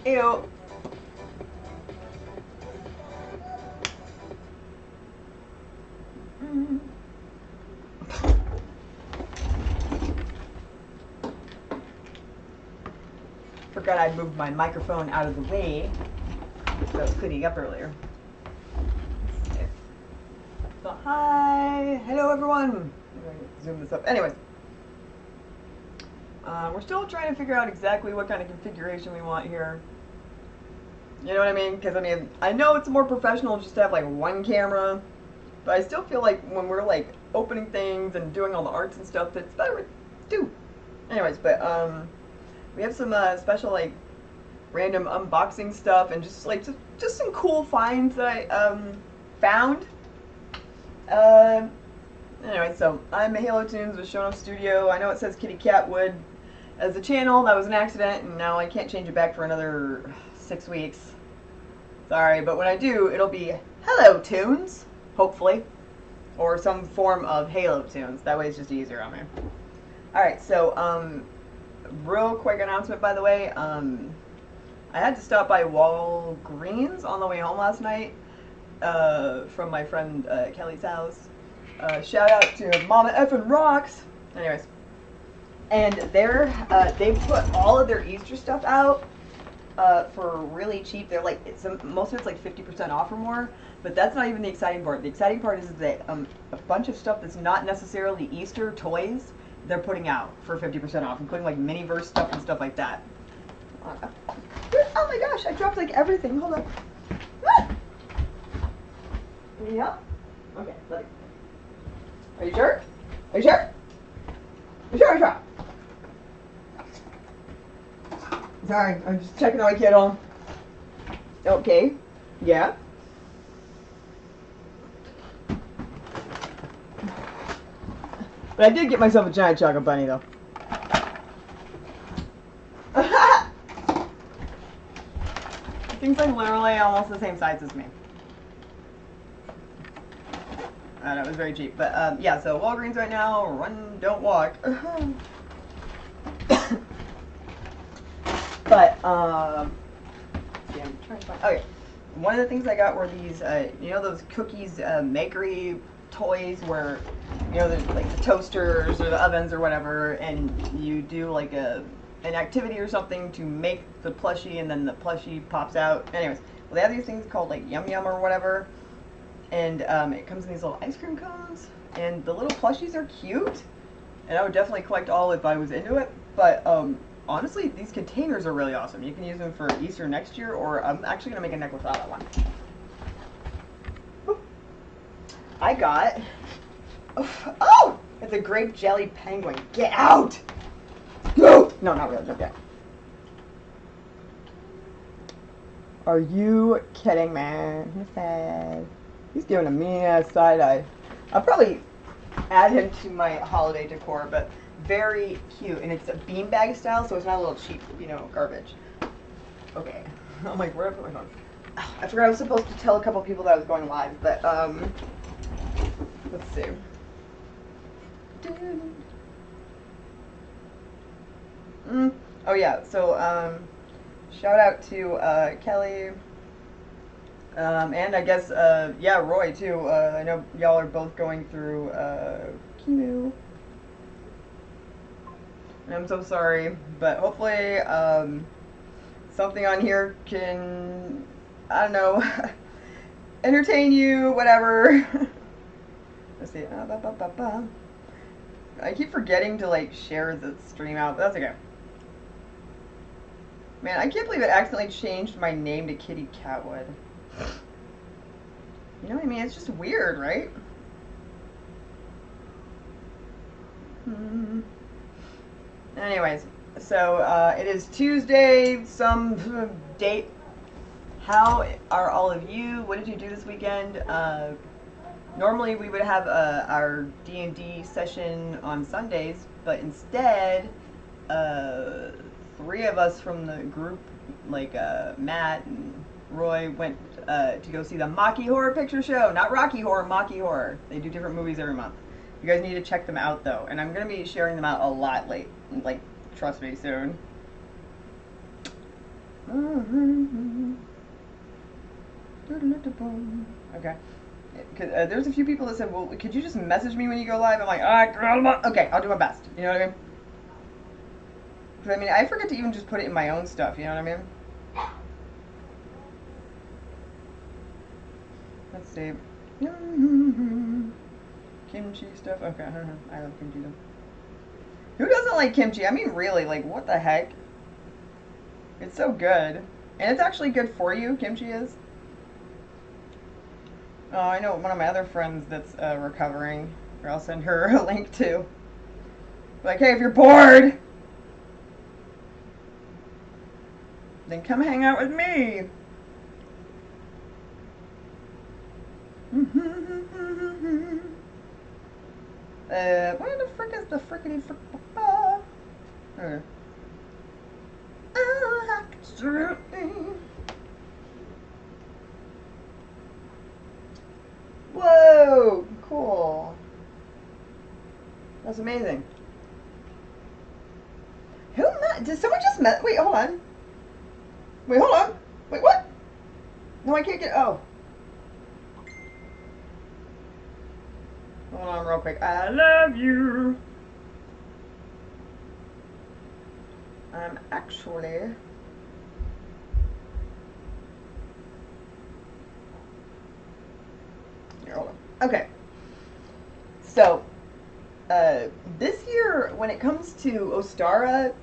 Ew. Forgot I'd moved my microphone out of the way. So I was cleaning up earlier. So hi, hello everyone. I'm going to zoom this up. Anyways, we're still trying to figure out exactly what kind of configuration we want here. You know what I mean? Because I mean, I know it's more professional just to have like one camera, but I still feel like when we're like opening things and doing all the arts and stuff, it's better with two. Anyways, but we have some special like random unboxing stuff and just like just some cool finds that I found. Anyway, so I'm Halo Tunes with Shown Up Studio. I know it says Kitty Catwood as the channel. That was an accident, and now I can't change it back for another 6 weeks. Sorry, but when I do, it'll be Hello Tunes, hopefully, or some form of Halo Tunes. That way it's just easier on me. Alright, so, real quick announcement, by the way. I had to stop by Walgreens on the way home last night from my friend Kelly's house. Shout out to Mama Effin' Rocks. Anyways, and they put all of their Easter stuff out for really cheap. They're like most of it's like 50% off or more. But that's not even the exciting part. The exciting part is that a bunch of stuff that's not necessarily Easter toys they're putting out for 50% off, including like Miniverse stuff and stuff like that. Oh my gosh, I dropped like everything. Hold on. Ah! Yeah. Okay, let it. Are you sure? Are you sure? Are you sure? Are you sure? Sorry, I'm just checking out my kid home. Okay. Yeah. But I did get myself a giant chocolate bunny though. Things like literally almost the same size as me. And it was very cheap. But yeah, so Walgreens right now, run, don't walk. But yeah, I'm trying to find. Okay, one of the things I got were these, you know, those cookies makery toys where, you know, there's like the toasters or the ovens or whatever, and you do like an activity or something to make the plushie, and then the plushie pops out. Anyways, well, they have these things called like Yum Yum or whatever, and it comes in these little ice cream cones, and the little plushies are cute, and I would definitely collect all if I was into it. But honestly, these containers are really awesome. You can use them for Easter next year, or I'm actually gonna make a necklace out of that one. I got, oh, it's a grape jelly penguin. Get out! Go! No, not really, not yet. Are you kidding, man? He's sad. He's giving a mean-ass side-eye. I'll probably add him to my holiday decor, but very cute. And it's a beanbag style, so it's not a little cheap, you know, garbage. Okay. I'm like, where did I put my phone? I forgot I was supposed to tell a couple people that I was going live, but, let's see. Oh yeah, so shout out to Kelly, and I guess yeah, Roy too. I know y'all are both going through chemo, and I'm so sorry, but hopefully something on here can, I don't know, entertain you, whatever. Let's see. I keep forgetting to like share the stream out, but that's okay. Man, I can't believe it accidentally changed my name to Kitty Catwood. You know what I mean? It's just weird, right? Anyways, so it is Tuesday, some date. How are all of you? What did you do this weekend? Normally we would have our D&D session on Sundays, but instead, 3 of us from the group, like Matt and Roy, went to go see the Maki Horror Picture Show. Not Rocky Horror, Maki Horror. They do different movies every month. You guys need to check them out, though. And I'm going to be sharing them out a lot late. Like, trust me, soon. Okay. There's a few people that said, well, could you just message me when you go live? I'm like, ah, okay, I'll do my best. You know what I mean? Because, I mean, I forget to even just put it in my own stuff. You know what I mean? Let's see. Kimchi stuff. Okay, I love kimchi though. Who doesn't like kimchi? I mean, really, like, what the heck? It's so good. And it's actually good for you, kimchi is. Oh, I know one of my other friends that's recovering. Or I'll send her a link too. Like, hey, if you're bored, then come hang out with me. Where the frick is the frickety frick? Whoa, cool. That's amazing. Did someone just wait, hold on. Wait, hold on. Wait, what? No, I can't get, oh. Hold on real quick. I love you. I'm actually... Here, hold on. Okay. So, this year, when it comes to Ostara,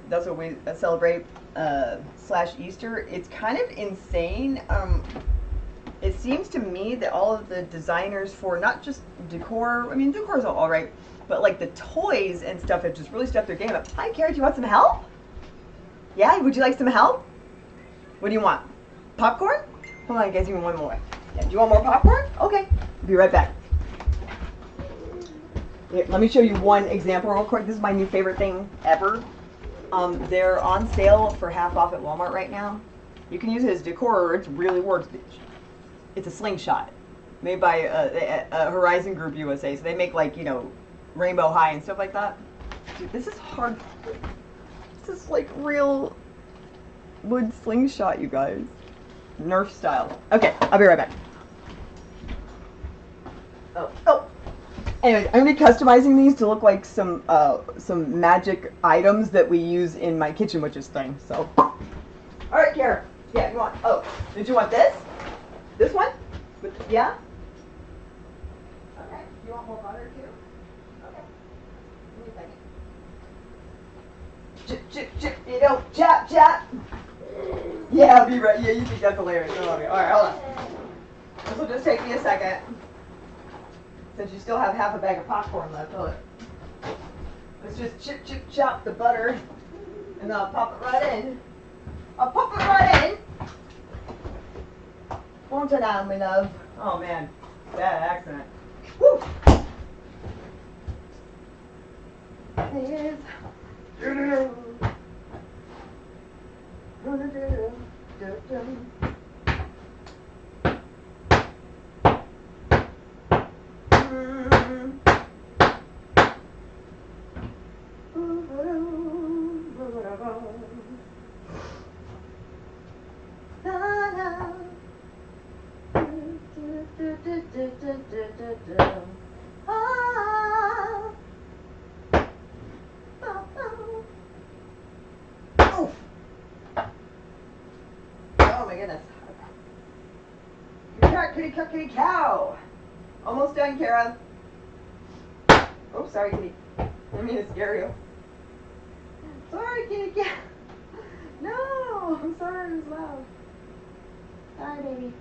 that's what we celebrate, / Easter, it's kind of insane. It seems to me that all of the designers for not just decor, I mean, decor is all right, but like the toys and stuff have just really stepped their game up. Hi, Kara, do you want some help? Yeah, would you like some help? What do you want? Popcorn? Hold on, guys, give me one more. Yeah, do you want more popcorn? Okay, I'll be right back. Here, let me show you one example real quick. This is my new favorite thing ever. They're on sale for half off at Walmart right now. You can use it as decor, or it really works. It's a slingshot made by Horizon Group USA. So they make, like, you know, Rainbow High and stuff like that. Dude, this is hard. This is like real wood slingshot, you guys. Nerf style. Okay, I'll be right back. Oh. Anyway, I'm gonna be customizing these to look like some magic items that we use in my Kitchen Witches thing. So, all right, Kara. Yeah, you want? Oh, did you want this? This one? Yeah. Okay. You want more butter too? Okay. Give me a second. Chip, chip, chip. You know, chop, chop. Yeah, I'll be right. Yeah, you think that's hilarious. I love it. All right, hold on. This will just take me a second. Since you still have half a bag of popcorn left, let's just chip, chip, chop the butter, and then I'll pop it right in. I'll pop it right in. Won't it now, my love? Oh man, bad accident. Woo! Here's. Oh my goodness. Kitty cow. Almost done, Kara. Oh, sorry, kitty. I didn't mean to scare you. Sorry, kitty cat. No, I'm sorry, it was loud. Sorry, baby.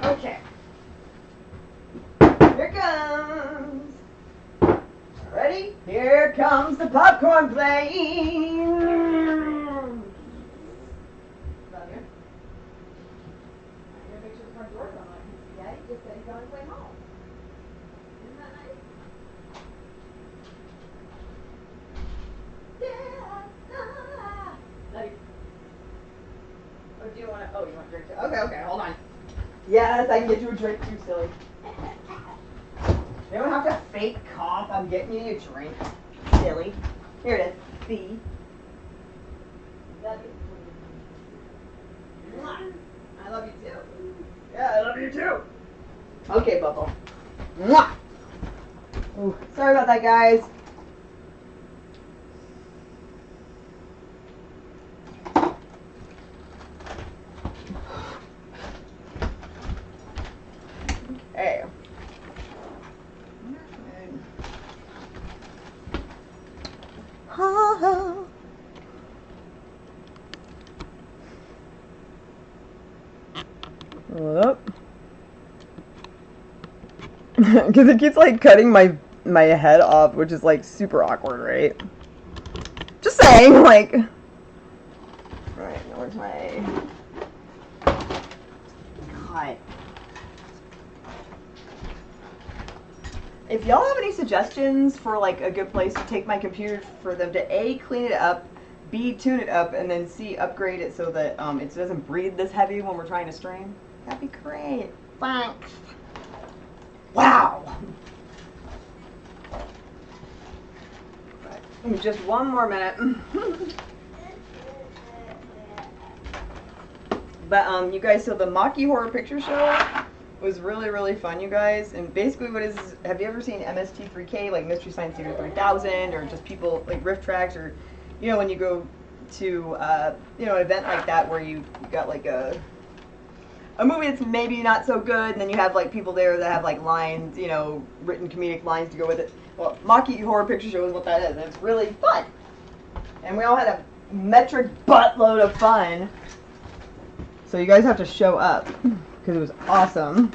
Okay. Here comes. Ready? Here comes the popcorn plane. Love you. I'm gonna make sure the front door's unlocked. Daddy just said he's on his way home. Isn't that nice? Yeah. Love you. Oh, do Yes, I can get you a drink too, silly. You don't have to fake cough. I'm getting you a drink, silly. Here it is. See? Love you. I love you too. Yeah, I love you too. Okay, Bubble. Mwah! Ooh, sorry about that, guys. Okay. Whoop. Because it keeps like cutting my head off, which is like super awkward, right? Just saying, like. Alright, now where's my cut? If y'all have any suggestions for like a good place to take my computer for them to A, clean it up, B, tune it up, and then C, upgrade it so that it doesn't breathe this heavy when we're trying to stream, that'd be great. Thanks. Wow. Right. Just one more minute. But you guys, so the Maki Horror Picture Show was really, really fun, you guys. And basically what is, have you ever seen MST3K, like Mystery Science Theater 3000, or just people, like riff tracks, or, you know, when you go to, you know, an event like that where you got like a movie that's maybe not so good, and then you have like people there that have like lines, you know, written comedic lines to go with it. Well, Maki Horror Picture Show is what that is, and it's really fun. And we all had a metric buttload of fun. So you guys have to show up, because it was awesome.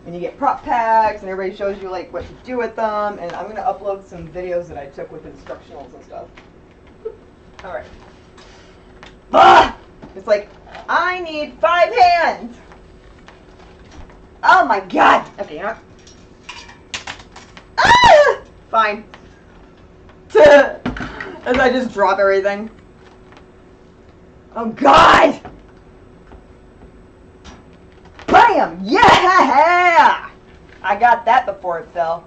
And you get prop packs, and everybody shows you like what to do with them. And I'm gonna upload some videos that I took with instructionals and stuff. All right. Ah! It's like, I need 5 hands. Oh my god. Okay, you know what? Ah! Fine. As I just drop everything. Oh god! Bam! Yeah! I got that before it fell.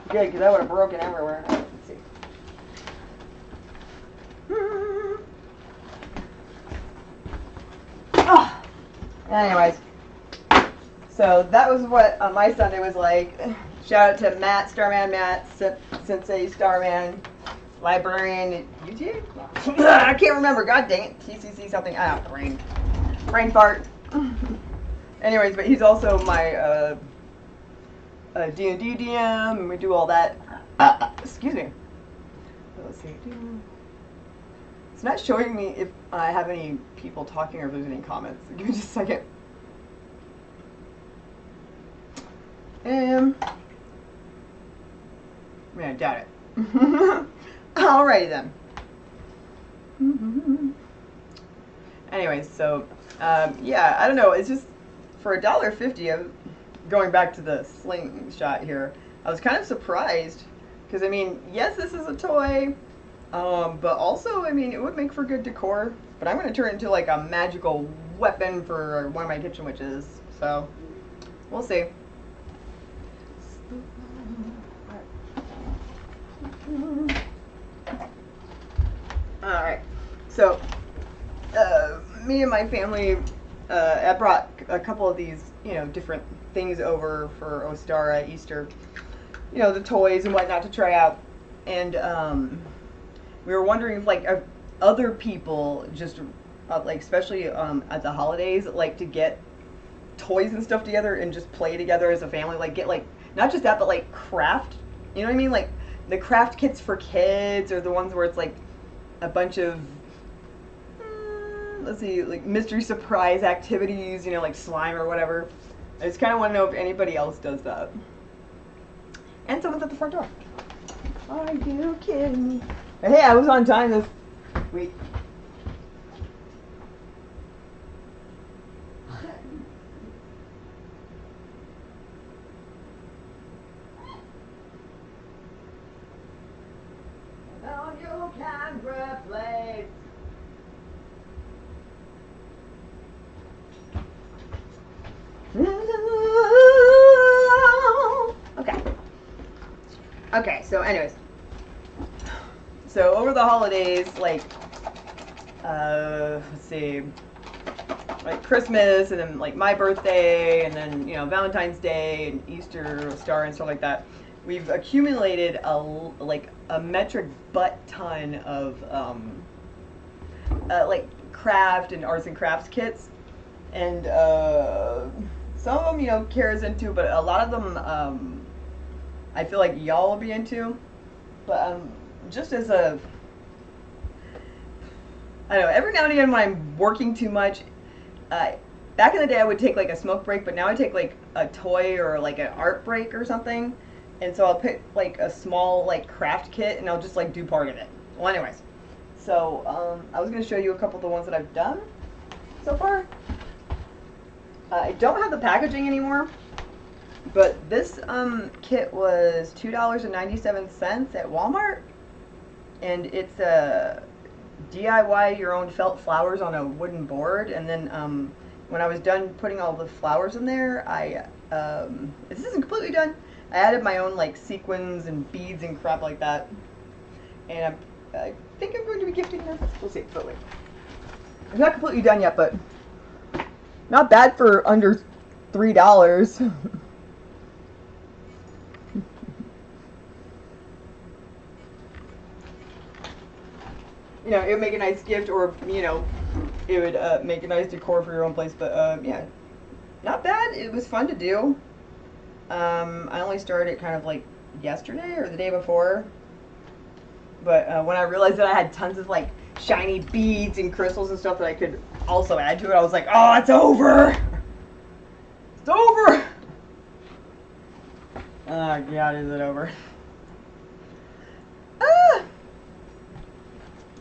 Good, because I would have broken everywhere. Let's see. Oh. Anyways, so that was what my Sunday was like. Shout out to Matt, Starman Matt, Sensei Starman, librarian at UTA? I can't remember. God dang it. TCC something. I don't know. Brain fart. Anyways, but he's also my D&D DM, and we do all that. Excuse me. Let's see. It's not showing me if I have any people talking or if there's any comments. Give me just a second. I doubt it. Alrighty then. Anyways, so yeah, I don't know. It's just for $1.50. Going back to the slingshot here, I was kind of surprised because I mean, yes, this is a toy, but also, I mean, it would make for good decor. But I'm going to turn it into like a magical weapon for one of my kitchen witches. So we'll see. Alright, so me and my family, I brought a couple of these, you know, different things over for Ostara, Easter, you know, the toys and whatnot to try out. And we were wondering if, like, other people just, like, especially at the holidays, like to get toys and stuff together and just play together as a family. Like, get, like, not just that, but, like, craft. You know what I mean? Like, the craft kits for kids, or the ones where it's, like, a bunch of, let's see, like mystery surprise activities, you know, like slime or whatever. I just kind of want to know if anybody else does that. And someone's at the front door. Are you kidding me? But hey, I was on time this week. Now you can replace. Okay. Okay, so anyways. So over the holidays, like, let's see, like Christmas, and then like my birthday, and then, you know, Valentine's Day and Easter Star and stuff like that, we've accumulated a metric butt ton of like craft and arts and crafts kits, and some of them, you know, Kara's into, but a lot of them I feel like y'all will be into. But just as a, I don't know, every now and again when I'm working too much, back in the day I would take like a smoke break, but now I take like a toy or like an art break or something, and so I'll pick like a small like craft kit and I'll just like do part of it. Well, anyways, so I was going to show you a couple of the ones that I've done so far. I don't have the packaging anymore, but this kit was $2.97 at Walmart, and it's a DIY your own felt flowers on a wooden board. And then when I was done putting all the flowers in there, this isn't completely done, I added my own like sequins and beads and crap like that, and I think I'm going to be gifting this. We'll see. But wait, it's not completely done yet, but not bad for under $3. You know, it would make a nice gift, or, you know, it would make a nice decor for your own place. But yeah, not bad. It was fun to do. I only started it kind of like yesterday or the day before. But when I realized that I had tons of like shiny beads and crystals and stuff that I could also add to it, I was like, oh, it's over! It's over! Oh God, is it over?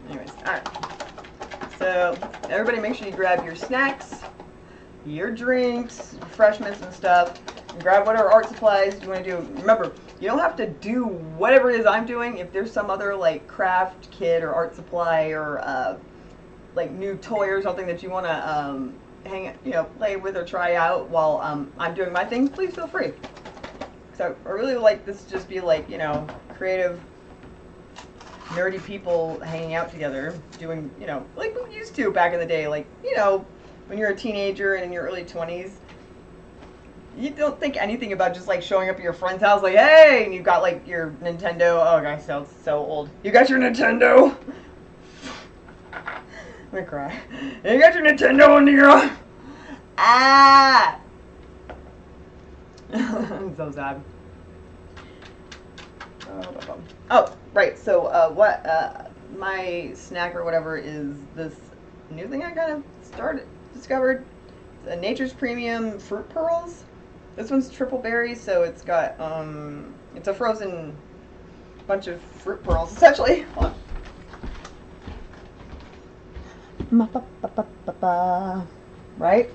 Anyways, alright. So, everybody make sure you grab your snacks, your drinks, refreshments and stuff, and grab whatever art supplies you want to do. Remember, you don't have to do whatever it is I'm doing. If there's some other like craft kit or art supply or like new toy or something that you want to play with or try out while I'm doing my thing, please feel free. So I really like this to just be like, you know, creative, nerdy people hanging out together, doing, you know, like we used to back in the day. Like, you know, when you're a teenager and in your early 20s, you don't think anything about just like showing up at your friend's house like, hey, and you've got like your Nintendo. Oh gosh, sounds so old. You got your Nintendo? I'm gonna cry. You got your Nintendo under your... Ah! I'm so sad. Oh, right. So, my snack or whatever is this new thing I kind of discovered. It's a Nature's Premium Fruit Pearls. This one's triple berry, so it's got, it's a frozen bunch of fruit pearls, essentially. Hold on. Right?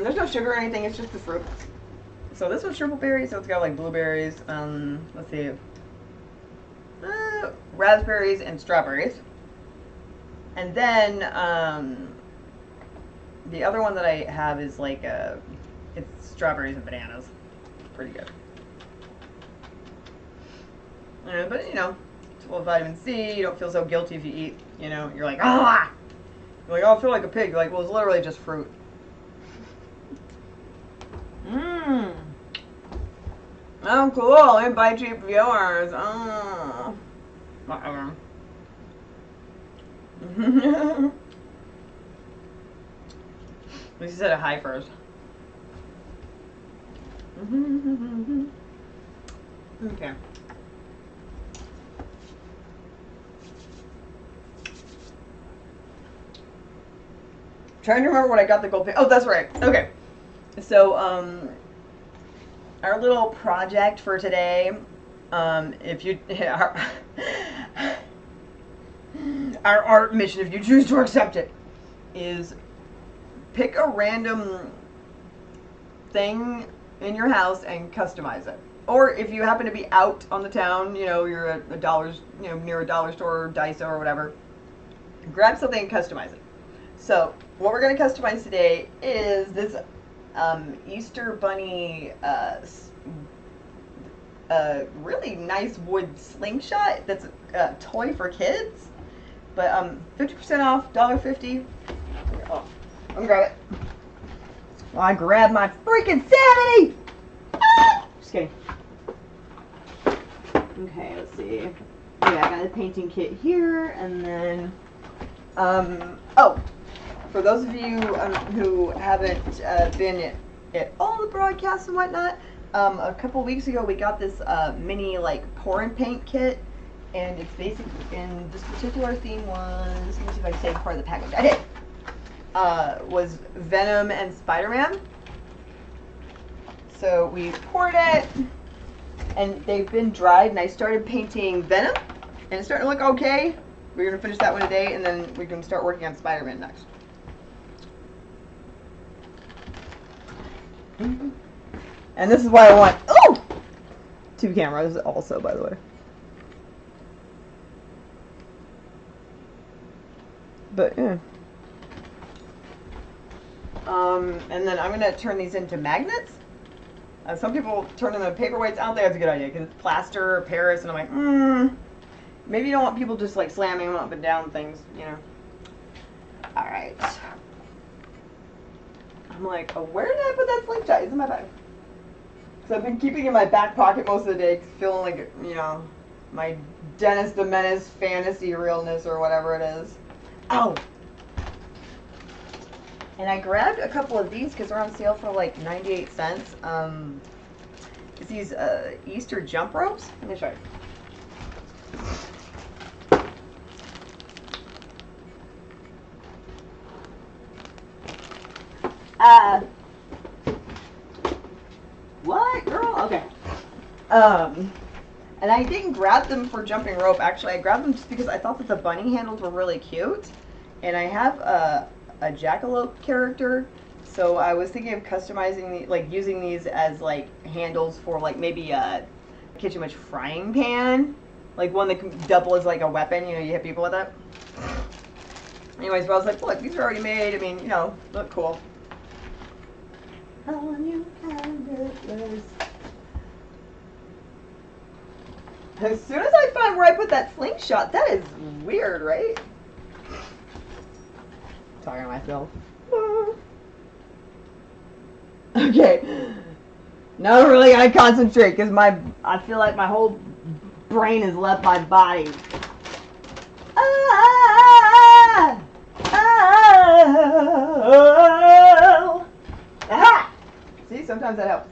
There's no sugar or anything, it's just the fruit. So this one's triple berry, so it's got like blueberries, let's see, raspberries and strawberries. And then, the other one that I have is like, it's strawberries and bananas. Pretty good. But, you know, it's full of vitamin C, you don't feel so guilty if you eat, you know, you're like, ah! You're like, oh, I feel like a pig. You're like, well, it's literally just fruit. Mmm. Oh, cool. Let me buy cheap viewers. Oh. Whatever. At least you said a hi first. Okay. Trying to remember what I got the gold pin. Oh, that's right. Okay. So, our little project for today, if you, our art mission, if you choose to accept it, is pick a random thing in your house and customize it. or if you happen to be out on the town, you know, you're at a dollar's, you know, near a dollar store or Daiso or whatever, grab something and customize it. So what we're going to customize today is this Easter Bunny really nice wood slingshot that's a toy for kids. But 50% off, $1.50. Oh, I'm gonna grab it. Well, I grabbed my freaking sanity! Ah! Just kidding. Okay, let's see. Yeah, I got a painting kit here, and then oh, for those of you who haven't been at all the broadcasts and whatnot, a couple weeks ago we got this mini like pour and paint kit, and it's basically, and this particular theme was, let me see if I can say part of the package. I did. Was Venom and Spider-Man. So we poured it, and they've been dried, and I started painting Venom, and it's starting to look okay. We're going to finish that one today, and then we can start working on Spider-Man next. And this is why I want, oh! 2 cameras also, by the way. But, yeah. And then I'm going to turn these into magnets. Some people turn them into paperweights. I don't think that's a good idea because it's plaster or Paris, and I'm like, maybe you don't want people just like slamming them up and down things, you know. Alright. I'm like, oh, where did I put that slingshot? It's in my bag. So I've been keeping it in my back pocket most of the day, feeling like, you know, my Dennis the Menace fantasy realness or whatever it is. Ow! And I grabbed a couple of these because they're on sale for like 98 cents. It's these Easter jump ropes. Let me show you. What, girl? Okay. And I didn't grab them for jumping rope. Actually, I grabbed them just because I thought that the bunny handles were really cute. And I have a jackalope character, so I was thinking of customizing, like using these as like handles for like maybe a kitchen witch frying pan, like one that can double as like a weapon. You know, you hit people with it. Anyways, but I was like, look, these are already made. I mean, you know, look cool. As soon as I find where I put that slingshot, that is weird, right? Talking to myself. Okay. Now I'm really gonna concentrate because I feel like my whole brain has left my body. Ah! Oh! Aha! See, sometimes that helps.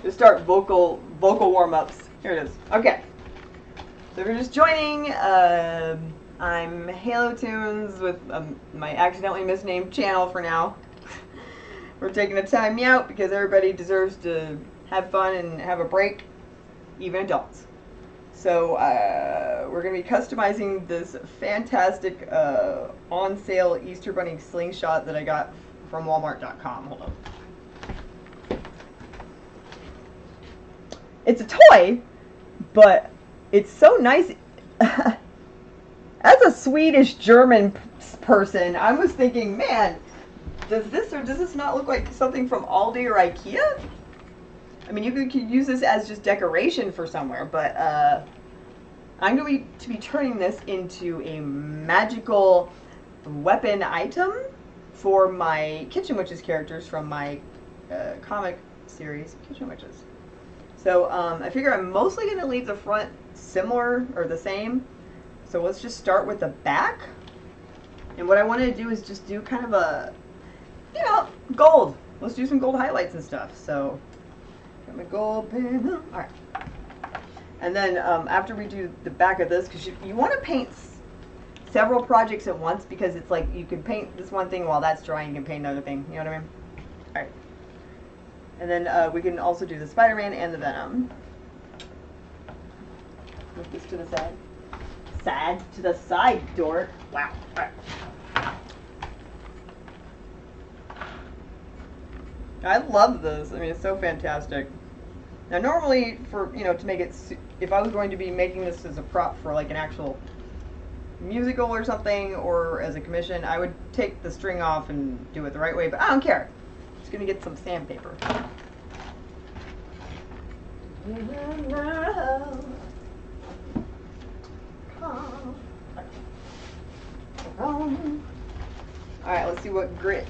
Just start vocal warm-ups. Here it is. Okay. So if you're just joining, I'm Halo Tunes with my accidentally misnamed channel for now. We're taking a time out because everybody deserves to have fun and have a break, even adults. So we're going to be customizing this fantastic on sale Easter Bunny slingshot that I got from Walmart.com. Hold on. It's a toy, but it's so nice. As a Swedish German person, I was thinking, man, does this not look like something from Aldi or IKEA? I mean, you could use this as just decoration for somewhere, but I'm going to be turning this into a magical weapon item for my Kitchen Witches characters from my comic series, Kitchen Witches. So I figure I'm mostly going to leave the front similar or the same. So let's just start with the back. And what I want to do is just do kind of a, you know, gold. Let's do some gold highlights and stuff. So, got my gold pen. Alright. And then after we do the back of this, because you want to paint several projects at once, because it's like you can paint this one thing while that's drying, you can paint another thing. You know what I mean? Alright. And then we can also do the Spider-Man and the Venom. Move this to the side. To the side, dork. Wow. All right. I love this. I mean, it's so fantastic. Now normally for, to make it, if I was going to be making this as a prop for like an actual musical or something, or as a commission, I would take the string off and do it the right way, but I don't care. I'm just gonna get some sandpaper. Alright, let's see what grit.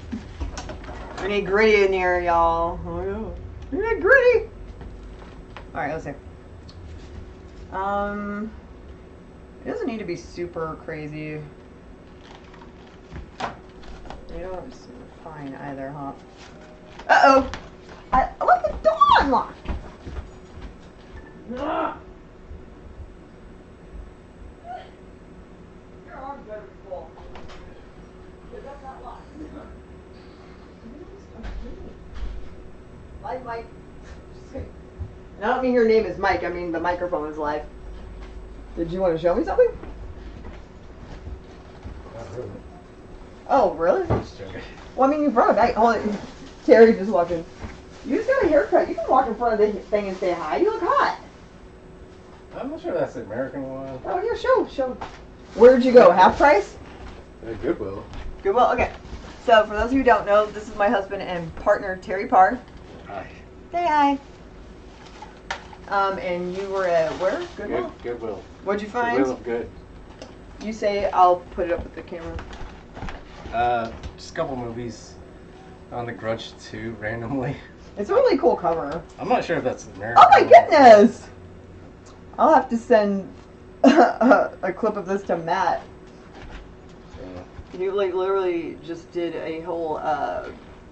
We need gritty in here, y'all. Oh yeah. We need gritty! Alright, let's see. It doesn't need to be super crazy. You don't super fine either, huh? Uh-oh! I left the door unlocked! Your arms better be full. Because that's not locked. Live Mike. And I don't mean your name is Mike, I mean the microphone is live. Did you want to show me something? Not really. Oh, really? Just joking. Well, I mean, you brought it back. Hold on. Terry just walked in. You just got a haircut. You can walk in front of the thing and say hi. You look hot. I'm not sure that's the American one. Oh, yeah, show. Where'd you go? Half price? Goodwill. Goodwill? Okay. So, for those of you who don't know, this is my husband and partner, Terry Parr. Hi. Say hi. And you were at where? Goodwill? Goodwill. What'd you find? Goodwill of good. You say, I'll put it up with the camera. Just a couple movies on The Grudge 2 randomly. It's a really cool cover. I'm not sure if that's American. Oh my goodness! I'll have to send a clip of this to Matt. You like literally just did a whole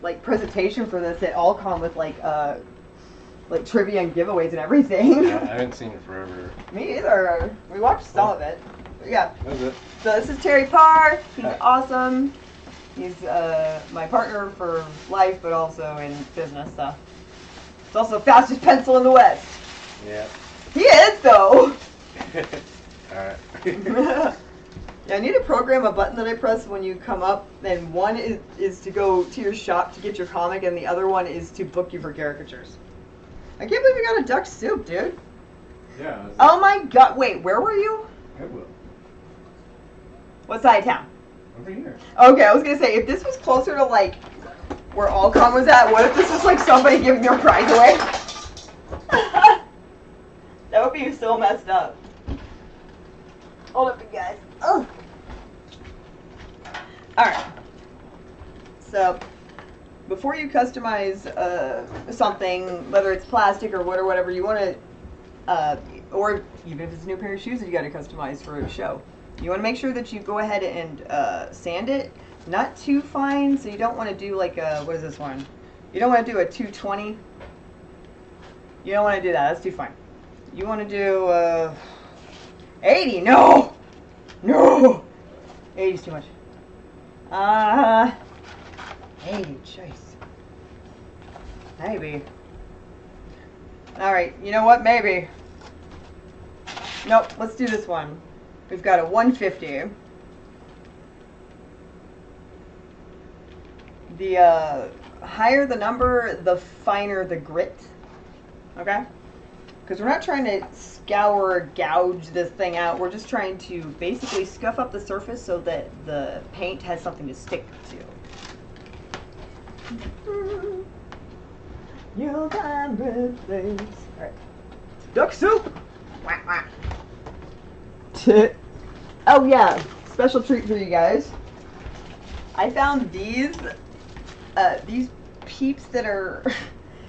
like presentation for this at Allcon with like trivia and giveaways and everything. Yeah, I haven't seen it forever. Me either. We watched some of it. But yeah. That was it. So this is Terry Parr. He's awesome. He's my partner for life, but also in business stuff. He's also fastest pencil in the West. Yeah. He is though. Alright. Yeah, I need to program a button that I press when you come up, and one is to go to your shop to get your comic, and the other one is to book you for caricatures. I can't believe you got a duck soup, dude. Yeah. Oh my god, wait, where were you? Goodwill. What side of town? Over here. Okay, I was gonna say, if this was closer to like where Allcon was at, what if this was like somebody giving their prize away? That would be so messed up. Hold up, you guys. Oh. Alright. So, before you customize something, whether it's plastic or wood or whatever, you want to, or even if it's a new pair of shoes that you got to customize for a show, you want to make sure that you go ahead and sand it, not too fine, so you don't want to do like a, what is this one? You don't want to do a 220. You don't want to do that, that's too fine. You want to do 80, no! No! 80's too much. 80, jeez. Maybe. Alright, you know what? Maybe. Nope, let's do this one. We've got a 150. The higher the number, the finer the grit. Okay? Because we're not trying to scour or gouge this thing out. We're just trying to basically scuff up the surface so that the paint has something to stick to. You'll find red face. Alright. Duck soup! Wah, wah. Oh yeah, special treat for you guys. I found these peeps that are...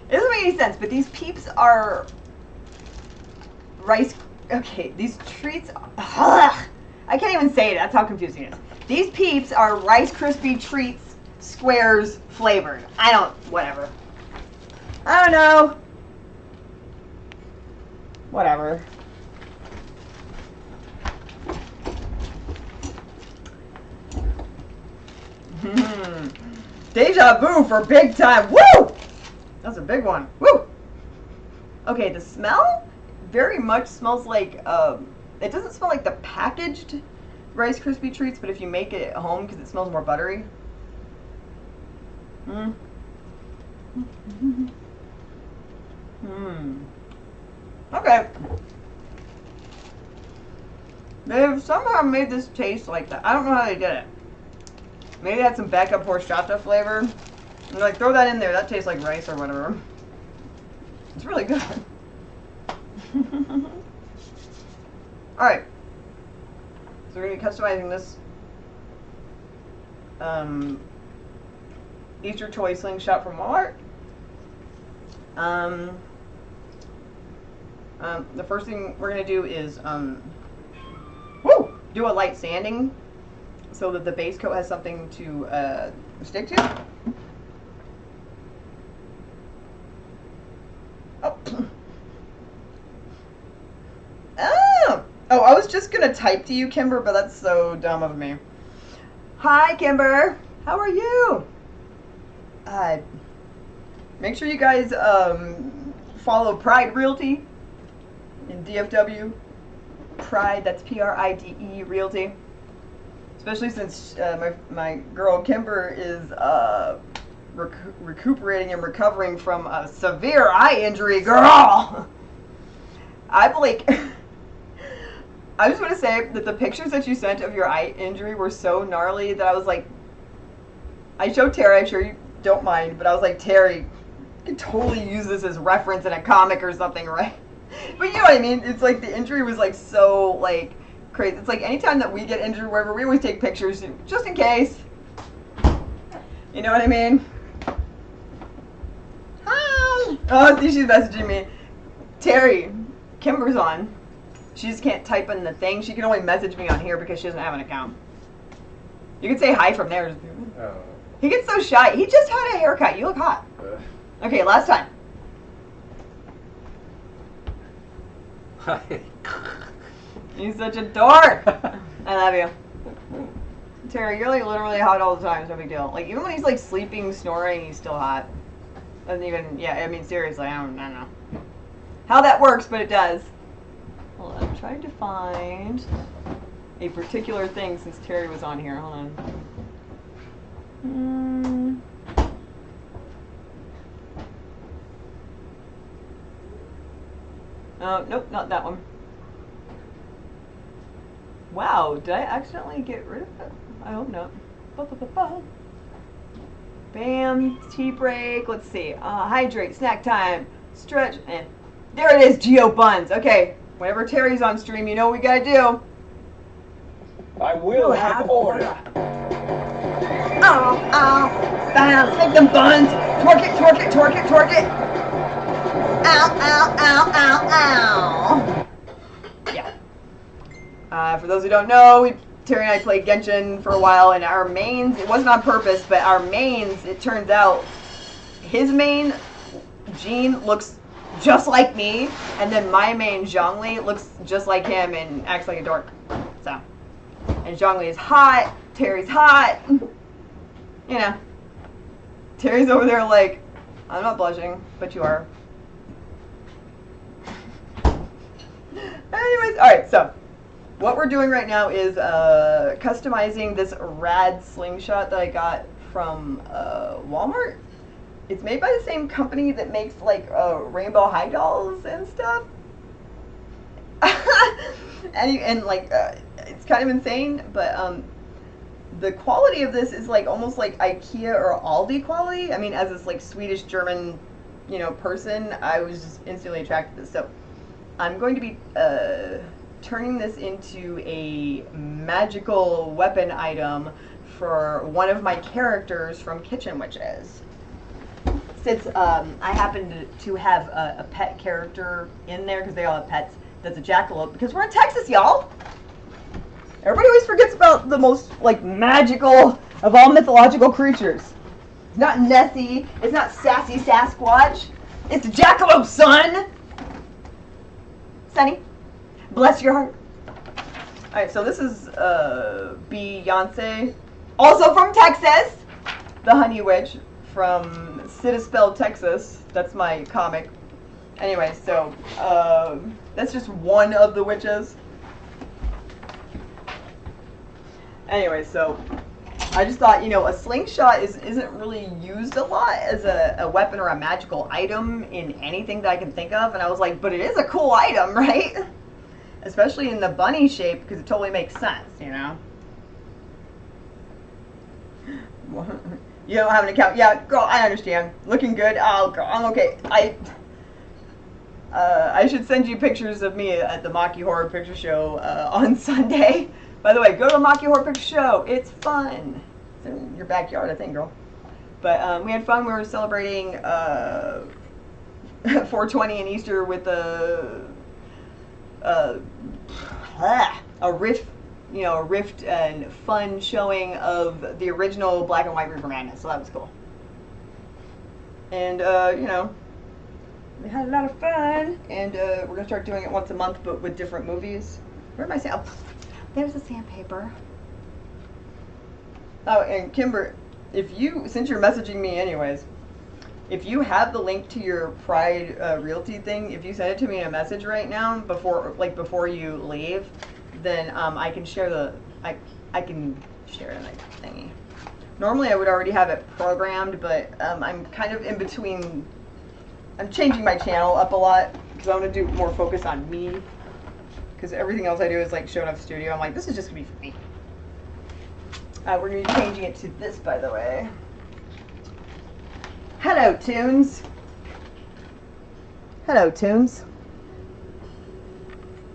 It doesn't make any sense, but these peeps are... rice, okay, these treats, ugh, I can't even say it, that's how confusing it is. These peeps are Rice Krispie treats, squares, flavored. Whatever. I don't know. Whatever. Deja vu for big time, woo! That's a big one, woo! Okay, the smell? Very much smells like, it doesn't smell like the packaged Rice Krispie treats, but if you make it at home, because it smells more buttery. Okay. They've somehow made this taste like that. I don't know how they did it. Maybe they had some backup horchata flavor. And like, throw that in there. That tastes like rice or whatever. It's really good. Alright. So we're going to be customizing this Easter toy slingshot from Walmart. The first thing we're going to do is do a light sanding so that the base coat has something to stick to. Oh. Oh, I was just gonna type to you, Kimber, but that's so dumb of me. Hi, Kimber. How are you? Make sure you guys follow Pride Realty in DFW. Pride, that's Pride Realty. Especially since my girl Kimber is recuperating and recovering from a severe eye injury, girl. I just want to say that the pictures that you sent of your eye injury were so gnarly that I was like, I showed Terry, I'm sure you don't mind, but I was like, Terry, you could totally use this as reference in a comic or something, right? But you know what I mean? It's like the injury was like so like crazy. It's like anytime that we get injured or whatever, we always take pictures just in case. You know what I mean? Hi! Oh, see, she's messaging me. Terry, Kimber's on. She just can't type in the thing. She can only message me on here because she doesn't have an account. You can say hi from there. Oh. He gets so shy. He just had a haircut. You look hot. Okay, last time. He's such a dork. I love you. Terry, you're like literally hot all the time. It's no big deal. Like even when he's like sleeping, snoring, he's still hot. Doesn't even, yeah, I mean seriously, I don't know how that works, but it does. Hold on, I'm trying to find a particular thing since Terry was on here. Hold on. Oh, nope, not that one. Wow, did I accidentally get rid of it? I hope not. Bam, tea break. Let's see. Hydrate, snack time, stretch, and there it is, Geo Buns. Okay, whenever Terry's on stream, you know what we gotta do. I will have order. Ow, ow, bam, take them buns. Twerk it, twerk it, twerk it, twerk it. Ow, ow, ow, ow, ow. Yeah. For those who don't know, Terry and I played Genshin for a while, and our mains, it wasn't on purpose, but our mains, it turns out, his main, Jean, looks just like me, and then my main, Zhongli, looks just like him and acts like a dork. So, and Zhongli is hot, Terry's hot, you know. Terry's over there like, I'm not blushing, but you are. Anyways, alright, so what we're doing right now is customizing this rad slingshot that I got from Walmart. It's made by the same company that makes like rainbow high dolls and stuff. and like it's kind of insane, but the quality of this is like almost like IKEA or Aldi quality. I mean, as this like Swedish German, you know, person, I was just instantly attracted to this. So I'm going to be turning this into a magical weapon item for one of my characters from Kitchen Witches. Since I happen to have a pet character in there, because they all have pets, that's a jackalope, because we're in Texas, y'all! Everybody always forgets about the most, like, magical of all mythological creatures. It's not Nessie, it's not Sassy Sasquatch, it's a jackalope, son! Sunny, bless your heart. Alright, so this is Beyonce, also from Texas, the Honey Witch from Citispell, Texas. That's my comic. Anyway, so that's just one of the witches. Anyway, so I just thought, you know, a slingshot isn't really used a lot as a weapon or a magical item in anything that I can think of. And I was like, but it is a cool item, right? Especially in the bunny shape, because it totally makes sense, you know? You don't have an account. Yeah, girl, I understand. Looking good. Oh, girl, I'm okay. I should send you pictures of me at the Maki Horror Picture Show on Sunday. By the way, go to the Maki Horror Picture Show. It's fun. It's in your backyard, I think, girl. But we had fun. We were celebrating 420 and Easter with a rift, you know, a rift and fun showing of the original Black and White Reaper Madness. So that was cool. And you know, we had a lot of fun. And we're gonna start doing it once a month, but with different movies. Where am I saying? Oh, there's the sandpaper. Oh, and Kimber, if you, since you're messaging me anyways, if you have the link to your Pride Realty thing, if you send it to me in a message right now before you leave, then I can share I can share it in a thingy. Normally I would already have it programmed, but I'm kind of in between. I'm changing my channel up a lot because I want to do more focus on me. Because everything else I do is like showing up studio. I'm like, this is just gonna be for me. We're gonna be changing it to this, by the way. Hello, Tunes. Hello, Tunes.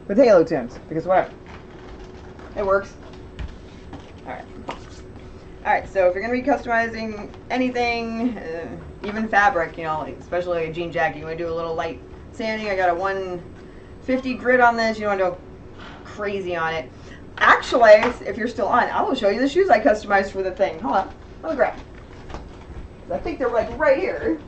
With Halo Tunes, because whatever. It works. Alright. Alright, so if you're going to be customizing anything, even fabric, you know, especially like a jean jacket, you want to do a little light sanding. I got a 150 grit on this. You don't want to go crazy on it. Actually, if you're still on, I will show you the shoes I customized for the thing. Hold on. Let me grab. I think they're like right here.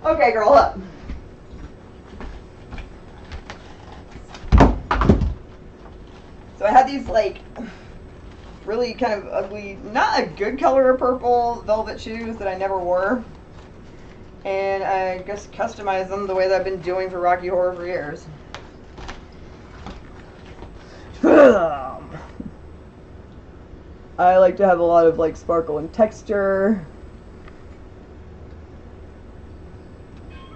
Okay, girl, up. So I had these like really kind of ugly, not a good color of purple velvet shoes that I never wore. And I just customized them the way that I've been doing for Rocky Horror for years. I like to have a lot of like sparkle and texture.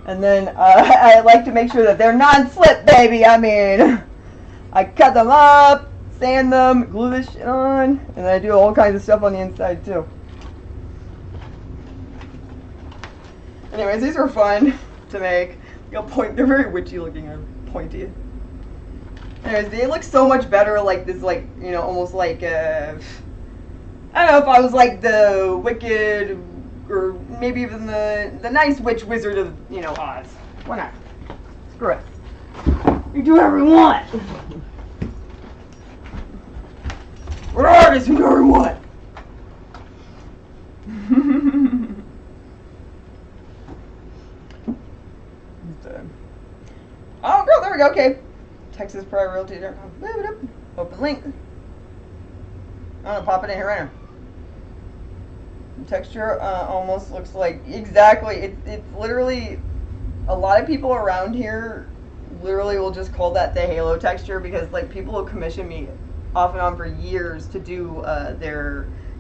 And then I like to make sure that they're non-slip, baby. I mean, I cut them up, sand them, glue this shit on, and I do all kinds of stuff on the inside too. Anyways, these were fun to make. They're very witchy looking and pointy. Anyways, they look so much better like this, like, you know, almost like I don't know if I was like the wicked, or maybe even the nice witch wizard of, you know, Oz. Why not? Screw it. You do whatever you want. We're artists, we do whatever we want. Oh, girl, there we go. Okay. Texas Pride Realty. Open link. I'm gonna pop it in here right now. The texture almost looks like exactly. It's literally. A lot of people around here literally will just call that the halo texture because like people will commission me off and on for years to do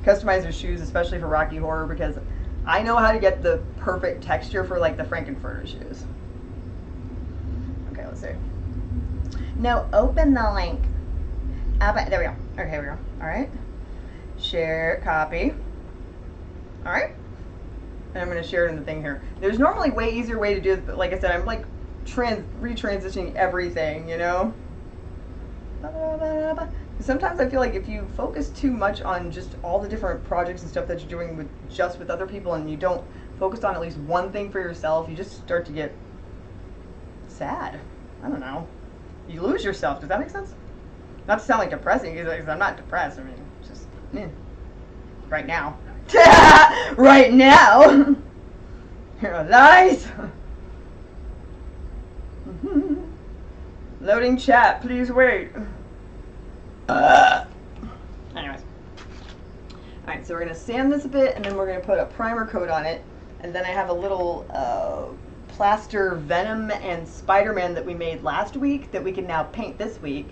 customize their shoes, especially for Rocky Horror, because I know how to get the perfect texture for like the Frankenfurter shoes. Okay, let's see. No, open the link. There we go. Okay, here we go. All right. Share, copy. All right. And I'm going to share it in the thing here. There's normally way easier way to do this, but like I said, I'm like retransitioning everything, you know? Sometimes I feel like if you focus too much on just all the different projects and stuff that you're doing with other people, and you don't focus on at least one thing for yourself, you just start to get sad. I don't know. You lose yourself. Does that make sense? Not to sound like depressing, because I'm not depressed. I mean, just right now. Right now. Here, lies. Loading chat. Please wait. Anyways. Alright, so we're going to sand this a bit, and then we're going to put a primer coat on it. And then I have a little plaster Venom and Spider-Man that we made last week that we can now paint this week.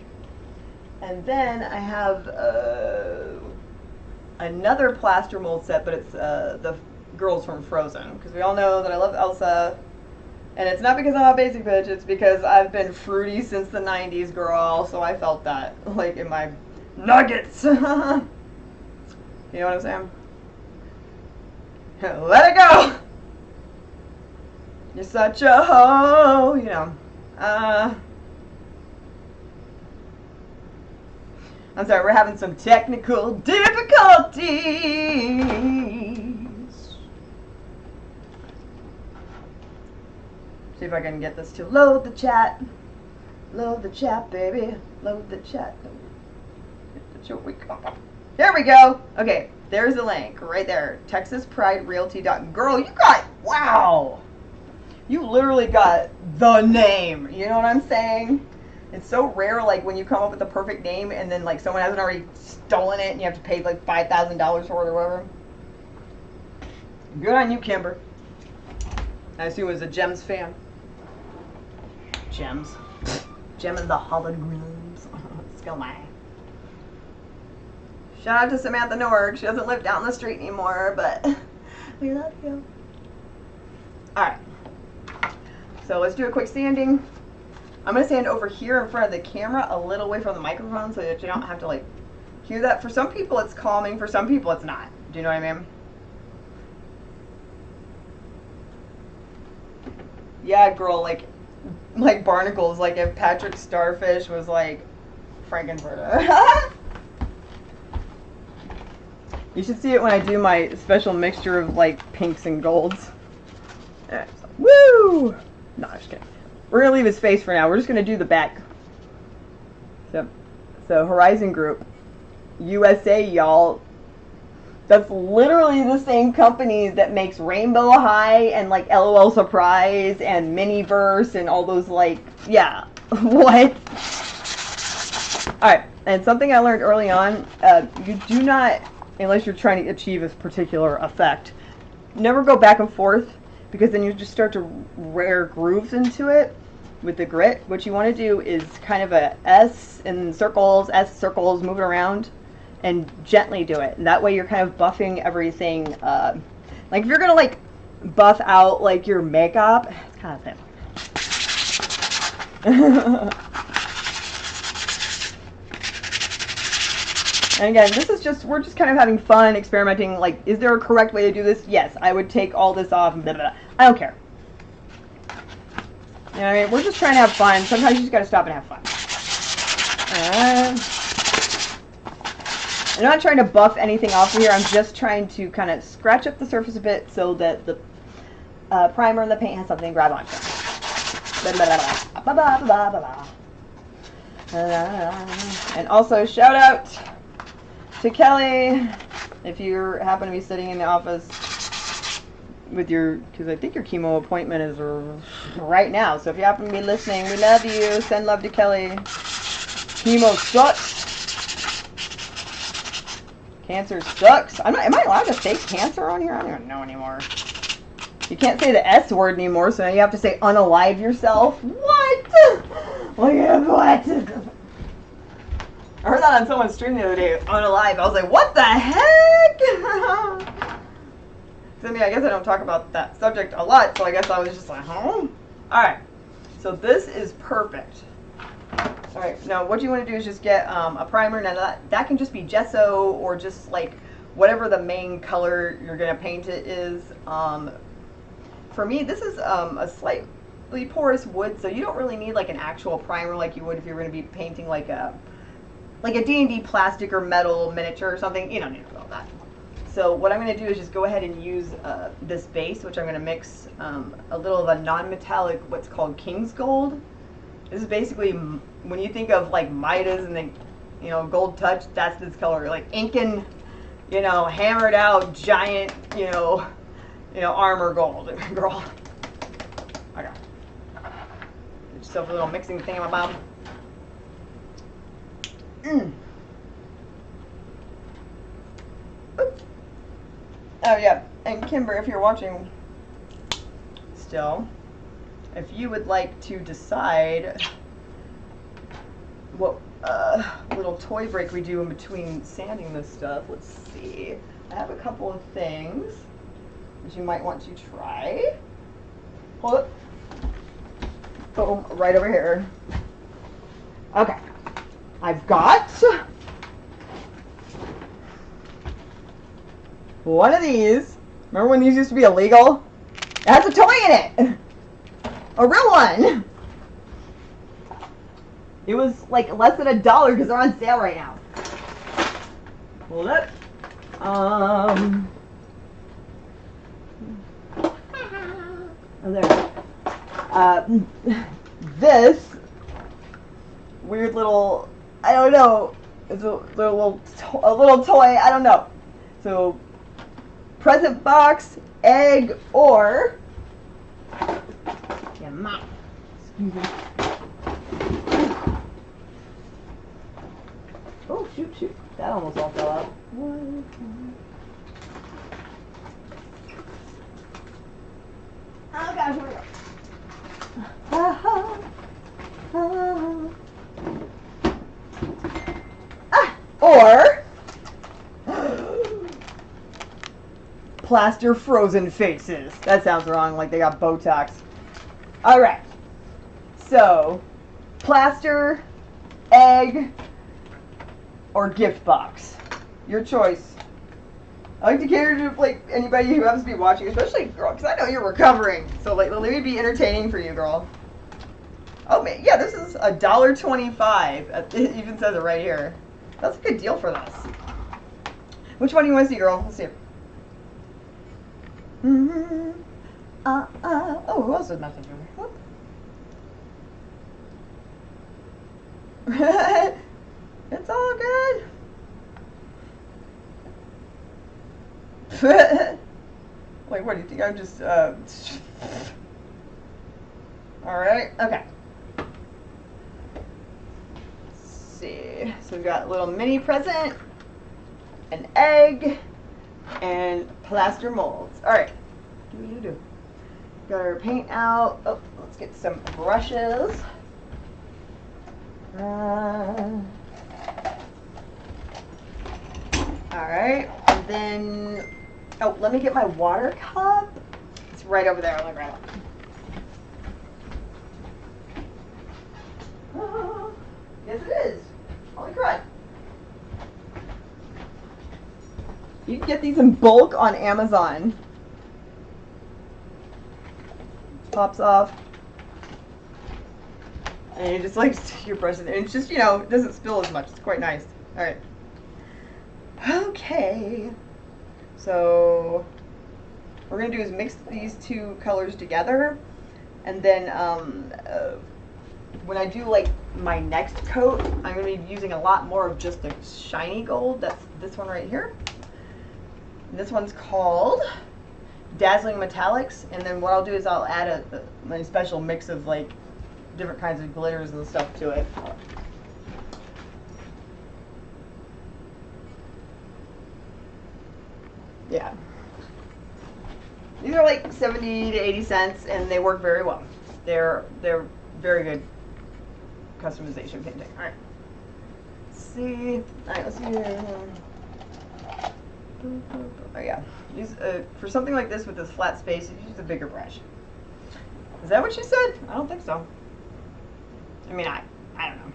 And then I have another plaster mold set, but it's the girls from Frozen. Because we all know that I love Elsa. And it's not because I'm a basic bitch, it's because I've been fruity since the 90s, girl. So I felt that, like, in my nuggets. You know what I'm saying? Let it go! You're such a hoe, you know. I'm sorry, we're having some technical difficulties. See if I can get this to load the chat. Load the chat, baby. Load the chat. There we go. Okay, there's the link right there. TexasPrideRealty. Girl, you got, wow. You literally got the name. You know what I'm saying? It's so rare, like, when you come up with the perfect name and then, like, someone hasn't already stolen it and you have to pay, like, $5,000 for it or whatever. Good on you, Kimber. I assume it was a Gems fan. Gems. Gem and the holograms. Skill my. Shout out to Samantha Norg. She doesn't live down the street anymore, but we love you. Alright. So let's do a quick sanding. I'm going to stand over here in front of the camera, a little away from the microphone, so that you don't have to, like, hear that. For some people it's calming, for some people it's not. Do you know what I mean? Yeah, girl, like barnacles, like if Patrick Starfish was like Frankenfurter. You should see it when I do my special mixture of like pinks and golds. Right, so, woo! No, I'm just kidding. We're gonna leave his face for now. We're just gonna do the back. So Horizon Group, USA, y'all. That's literally the same company that makes Rainbow High and like LOL Surprise and Miniverse and all those, like, yeah. What? Alright, and something I learned early on, you do not, unless you're trying to achieve a particular effect, never go back and forth, because then you just start to rear grooves into it with the grit. What you want to do is kind of a S circles, move it around. And gently do it. And that way you're kind of buffing everything. Like if you're going to like buff out like your makeup, it's kind of thin. And again, this is just, we're just kind of having fun, experimenting. Like, is there a correct way to do this? Yes, I would take all this off and blah, blah, blah. I don't care. You know what I mean? We're just trying to have fun. Sometimes you just got to stop and have fun. I'm not trying to buff anything off of here. I'm just trying to kind of scratch up the surface a bit so that the primer and the paint has something to grab onto. And also, shout out to Kelly if you happen to be sitting in the office with your, because I think your chemo appointment is right now. So if you happen to be listening, we love you. Send love to Kelly. Chemo sucks. Cancer sucks. Am I allowed to say cancer on here? I don't even know anymore. You can't say the S word anymore, so now you have to say unalive yourself. What? What? I heard that on someone's stream the other day on a live. I was like, what the heck? So, I mean, I guess I don't talk about that subject a lot, so I guess I was just like, huh? Alright, so this is perfect. Alright, now what you want to do is just get a primer. Now that can just be gesso or just like whatever the main color you're going to paint it is. For me, this is a slightly porous wood, so you don't really need like an actual primer like you would if you were going to be painting like a D&D plastic or metal miniature or something. You don't need all that. So what I'm going to do is just go ahead and use this base, which I'm going to mix a little of a non-metallic, what's called King's Gold. This is basically, when you think of like Midas and then, you know, Gold Touch, that's this color. Like inking, you know, hammered out giant, you know, armor gold, girl. Okay. Get yourself a little mixing thingamabob. Oops. Oh yeah, and Kimber, if you're watching still, if you would like to decide what little toy break we do in between sanding this stuff, let's see. I have a couple of things that you might want to try. Hold it. Boom, right over here. Okay. I've got one of these. Remember when these used to be illegal? It has a toy in it. A real one. It was like less than $1 because they're on sale right now. Hold up. Oh, there. This weird little, I don't know. It's a little toy. I don't know. So, present box, egg, or yeah, mom. Excuse me. Oh shoot! That almost all fell out. Oh gosh, here we go. Or plaster frozen faces. That sounds wrong, like they got Botox. Alright. So, plaster, egg, or gift box. Your choice. I like to cater to like anybody who happens to be watching, especially girl, because I know you're recovering. So like, let me be entertaining for you, girl. Oh man, yeah, this is $1.25. It even says it right here. That's a good deal for this. Which one do you want to see, girl? Let's see. Oh, who else is messaging me? It's all good. Like, what do you think? I'm just, Alright, okay. Let's see. So we've got a little mini present, an egg, and plaster molds. Alright. Got our paint out. Oh, let's get some brushes. Alright, and then, oh, let me get my water cup. It's right over there. Let me grab it. Oh, yes, it is. Holy crap. You can get these in bulk on Amazon. Pops off. And you just like stick your brush in there. And it's just, you know, it doesn't spill as much. It's quite nice. Alright. Okay. So, what we're going to do is mix these two colors together. And then, when I do like my next coat, I'm going to be using a lot more of just the shiny gold. That's this one right here. And this one's called Dazzling Metallics. And then what I'll do is I'll add my special mix of like different kinds of glitters and stuff to it. Yeah. These are like 70 to 80 cents and they work very well. They're very good customization painting. Alright. Let's see. Alright, let's see here. Oh yeah. Use for something like this with this flat space, use a bigger brush. Is that what you said? I don't think so. I mean, I don't know.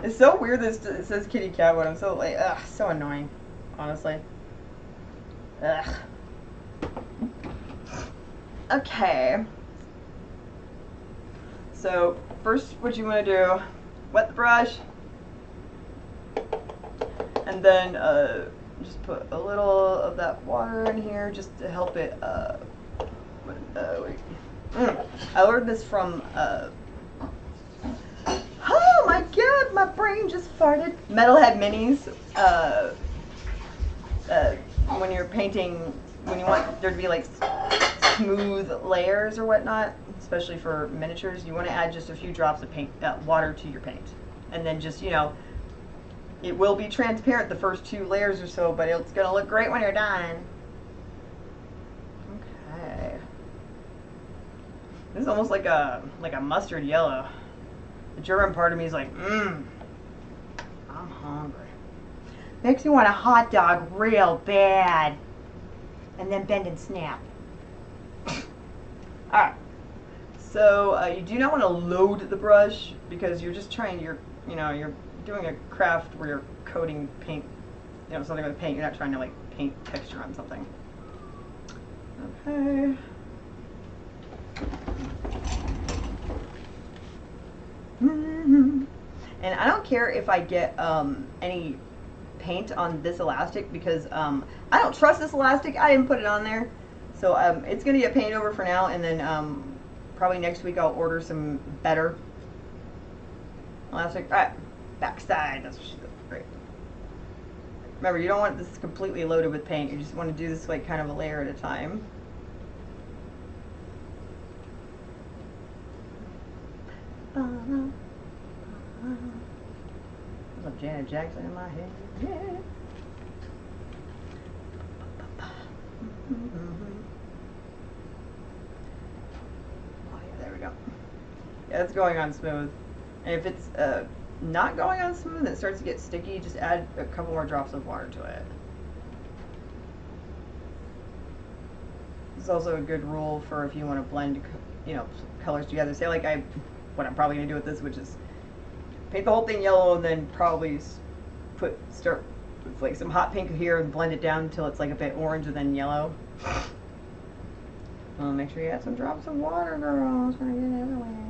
It's so weird that it says kitty cat when I'm so like, ugh, so annoying, honestly. Ugh. Okay. So first, what you want to do, wet the brush, and then just put a little of that water in here just to help it. Wait. I learned this from. Oh my god, my brain just farted. Metalhead Minis. When you're painting, when you want there to be like smooth layers or whatnot, especially for miniatures, you want to add just a few drops of paint, water to your paint, and then just, you know, it will be transparent the first 2 layers or so, but it's gonna look great when you're done. Okay. This is almost like a mustard yellow. The German part of me is like, I'm hungry. Makes me want a hot dog real bad. And then bend and snap. Alright. So you do not want to load the brush because you're just trying, you're doing a craft where you're coating paint, something with paint. You're not trying to like paint texture on something. Okay. And I don't care if I get any paint on this elastic because I don't trust this elastic. I didn't put it on there. So it's going to get painted over for now, and then probably next week I'll order some better elastic. Alright, backside. That's what she does. Great. Remember, you don't want this completely loaded with paint. You just want to do this like kind of a layer at a time. There's a Janet Jackson in my head. Yeah. Oh yeah, there we go. Yeah, it's going on smooth. And if it's not going on smooth and it starts to get sticky, just add a couple more drops of water to it. This is also a good rule for if you want to blend, colors together. Say like what I'm probably gonna do with this, which is paint the whole thing yellow and then probably start with like some hot pink here and blend it down until it's like a bit orange and then yellow. Well, make sure you add some drops of water, girl. It's gonna get everywhere.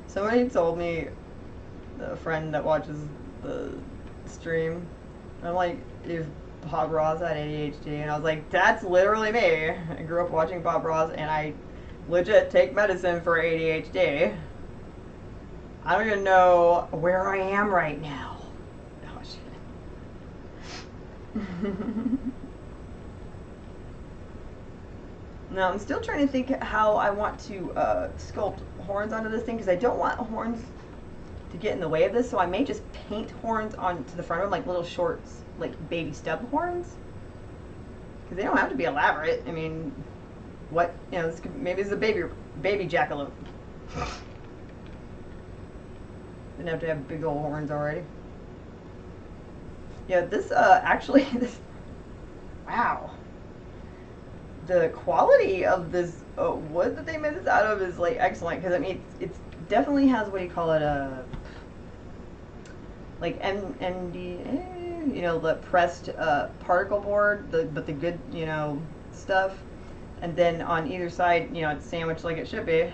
Somebody told me, a friend that watches the stream, I'm like, if Bob Ross had ADHD, and I was like, that's literally me. I grew up watching Bob Ross, and I legit take medicine for ADHD. I don't even know where I am right now. Oh, shit. Now, I'm still trying to think how I want to sculpt horns onto this thing, because I don't want horns to get in the way of this, so I may just paint horns onto the front of them, like little short, like baby stub horns. Because they don't have to be elaborate. I mean, maybe it's a baby jackalope. Didn't have to have big old horns already. Yeah, this actually, wow. The quality of this wood that they made this out of is like excellent, because I mean it definitely has, what do you call it, like ND, the pressed particle board, but the good stuff, and then on either side it's sandwiched like it should be,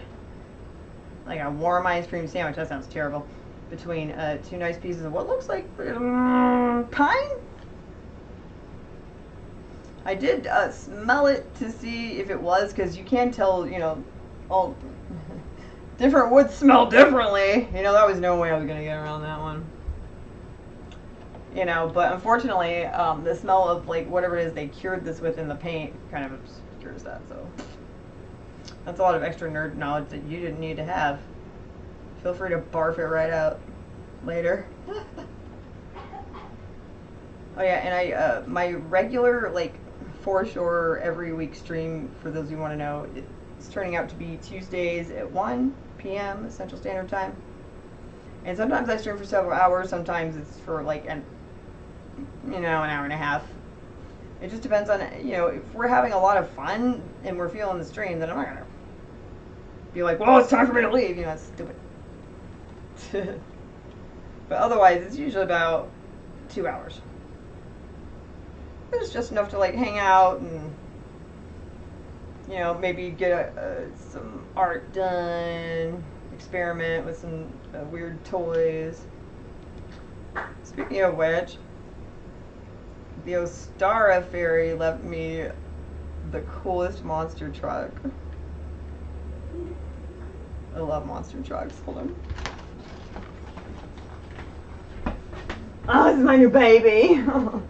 like a warm ice cream sandwich. That sounds terrible. Between 2 nice pieces of what looks like pine. I did smell it to see if it was, because you can tell, all different woods smell differently. There was no way I was going to get around that one. But unfortunately, the smell of, like, whatever it is they cured this with in the paint kind of obscures that, so. That's a lot of extra nerd knowledge that you didn't need to have. Feel free to barf it right out later. Oh yeah, and my regular, like, for sure every week stream, for those who want to know, It's turning out to be Tuesdays at 1 p.m. Central Standard Time. And sometimes I stream for several hours. Sometimes it's for like an hour and a half. It just depends on, if we're having a lot of fun and we're feeling the stream, then I'm not gonna be like, well, it's time for me to leave. That's stupid. But otherwise, it's usually about 2 hours. It's just enough to like hang out and maybe get some art done, experiment with some weird toys. Speaking of which, the Ostara fairy left me the coolest monster truck. I love monster trucks. Hold on. Oh, this is my new baby. Oh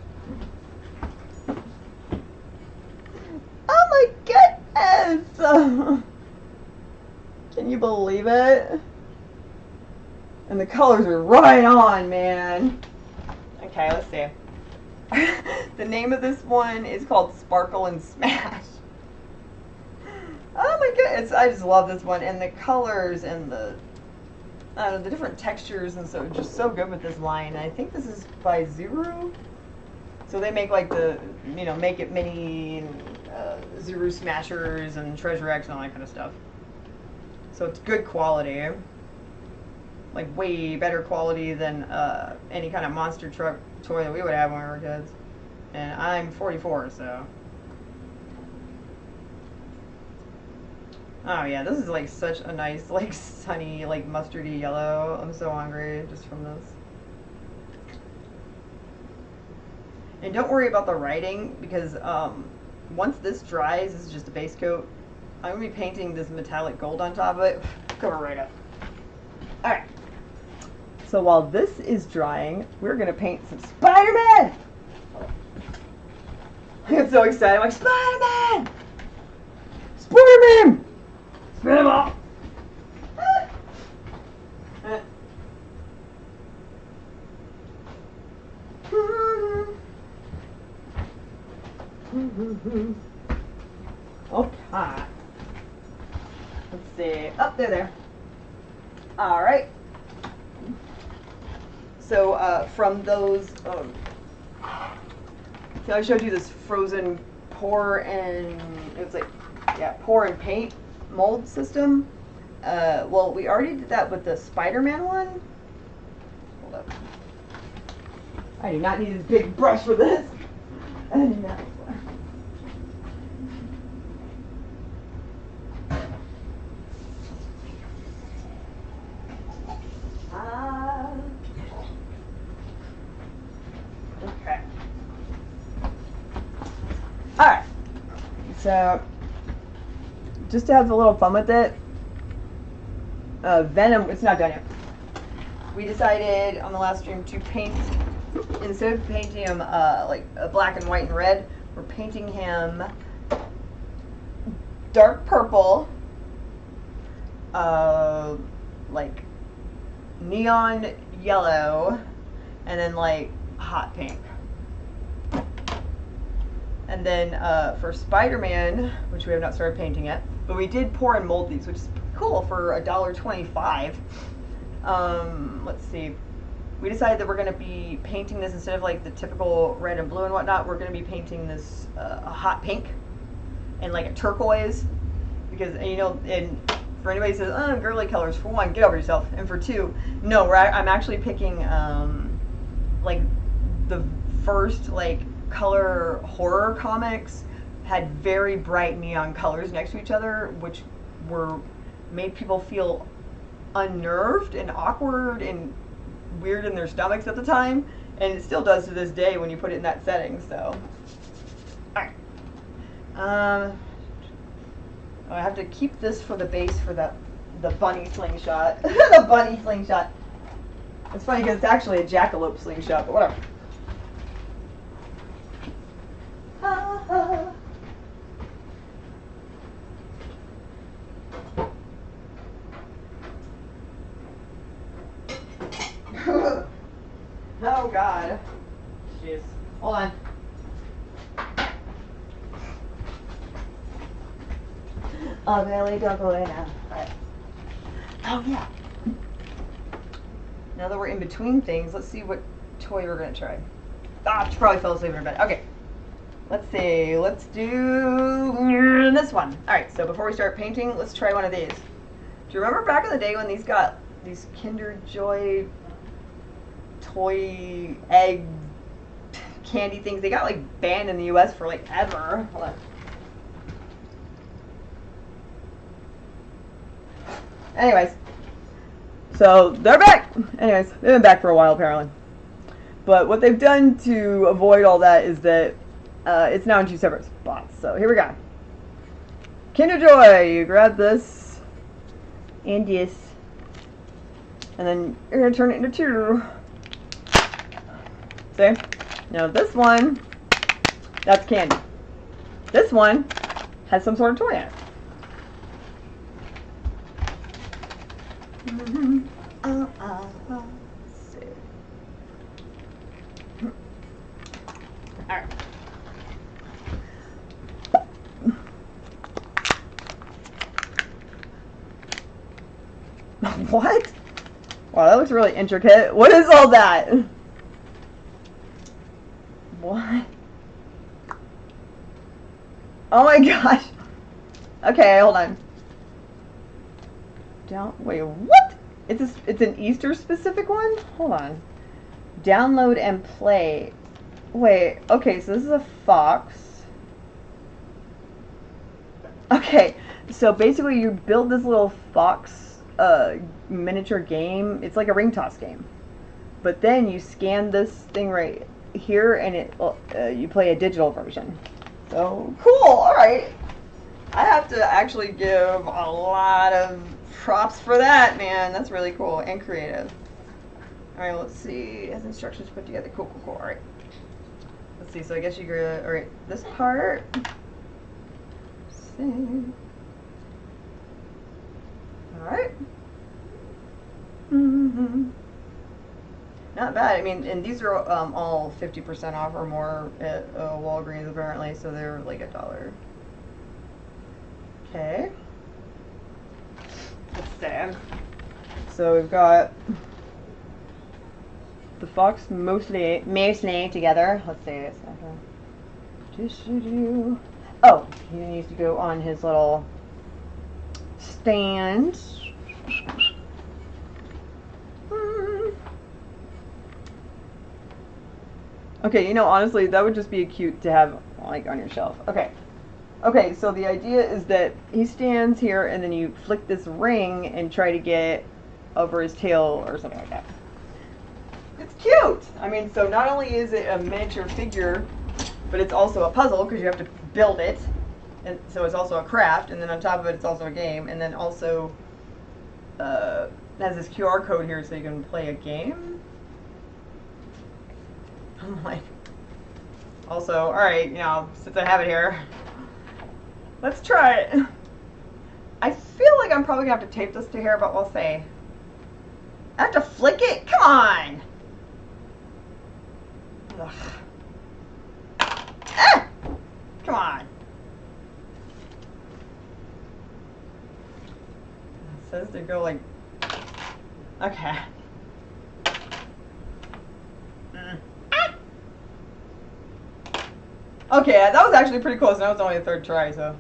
my goodness! Can you believe it? And the colors are right on, man. Okay, let's see. The name of this one is called Sparkle and Smash. Oh my goodness, I just love this one, and the colors and the different textures, and so just so good with this line. I think this is by Zuru. So they make like the Make It Mini, and Zuru Smashers and Treasure X and all that kind of stuff. So it's good quality, like way better quality than any kind of monster truck toy that we would have when we were kids. And I'm 44, so. Oh yeah, this is like such a nice, like sunny, like mustardy yellow. I'm so hungry just from this. And don't worry about the writing, because once this dries, this is just a base coat. I'm going to be painting this metallic gold on top of it. Cover right up. Alright. So while this is drying, we're going to paint some Spider-Man! I get so excited. I'm like, Spider-Man! Spider-Man! Spin him off! Okay. Let's see. Oh, there. Alright. So, from those, so I showed you this frozen pour and, it was like, yeah, pour and paint mold system. Well, we already did that with the Spider-Man one. Hold up. I do not need this big brush for this. I do not. Okay. Alright. So, just to have a little fun with it, Venom, it's not done yet. We decided on the last stream to paint, instead of painting him like black and white and red, we're painting him dark purple, like neon yellow, and then like hot pink. And then for Spider-Man, which we have not started painting yet, but we did pour and mold these, which is cool for $1.25. Let's see. We decided that we're going to be painting this instead of like the typical red and blue and whatnot. We're going to be painting this a hot pink and like a turquoise, because and for anybody who says, oh, girly colors, for one, get over yourself, and for two, no, I'm actually picking like the first like color horror comics had very bright neon colors next to each other, which made people feel unnerved and awkward and weird in their stomachs at the time, and it still does to this day when you put it in that setting. So, alright. I have to keep this for the base for the bunny slingshot. The bunny slingshot. It's funny because it's actually a jackalope slingshot, but whatever. Oh God. Jeez. Hold on. Oh, really? Don't go in now. Alright. Oh, yeah. Now that we're in between things, let's see what toy we're going to try. Ah, she probably fell asleep in her bed. Okay. Let's see. Let's do this one. Alright, so before we start painting, let's try one of these. Do you remember back in the day when these got these Kinder Joy toy egg candy things? They got like banned in the US for like ever. Hold on. Anyways, so they're back. Anyways, they've been back for a while apparently. But what they've done to avoid all that is that it's now in 2 separate spots. So here we go. Kinder Joy, you grab this and this, and then you're gonna turn it into 2. See? Now this one, that's candy. This one has some sort of toy in it. Alright. What? Wow, that looks really intricate. What is all that? What? Oh my gosh. Okay, hold on. Wait, what? It's an Easter specific one? Hold on. Download and play. Wait, okay, so this is a fox. Okay, so basically you build this little fox miniature game. It's like a ring toss game. But then you scan this thing right here and you play a digital version. So, cool, alright. I have to actually give a lot of props for that, man. That's really cool and creative. Alright, let's see. It has instructions put together. Cool, cool, cool. Alright. Let's see. So I guess you go, alright, this part. Let's see. Alright. Not bad. I mean, and these are all 50% off or more at Walgreens apparently, so they're like $1. Okay. Let's see. So we've got the fox mostly together. Let's see. It's not gonna... Oh, he needs to go on his little stand. Okay, you know, honestly, that would just be cute to have, like, on your shelf. Okay. Okay, so the idea is that he stands here, and then you flick this ring and try to get over his tail or something like that. It's cute! I mean, so not only is it a miniature figure, but it's also a puzzle, because you have to build it. And so it's also a craft, and then on top of it, it's also a game, and then also it has this QR code here so you can play a game. I'm like, also, alright, you know, since I have it here, let's try it. I feel like I'm probably going to have to tape this to here, but we'll see. I have to flick it? Come on! Ugh. Ah! Come on. It says to go like... Okay. Okay, that was actually pretty close. That was only the 3rd try, so.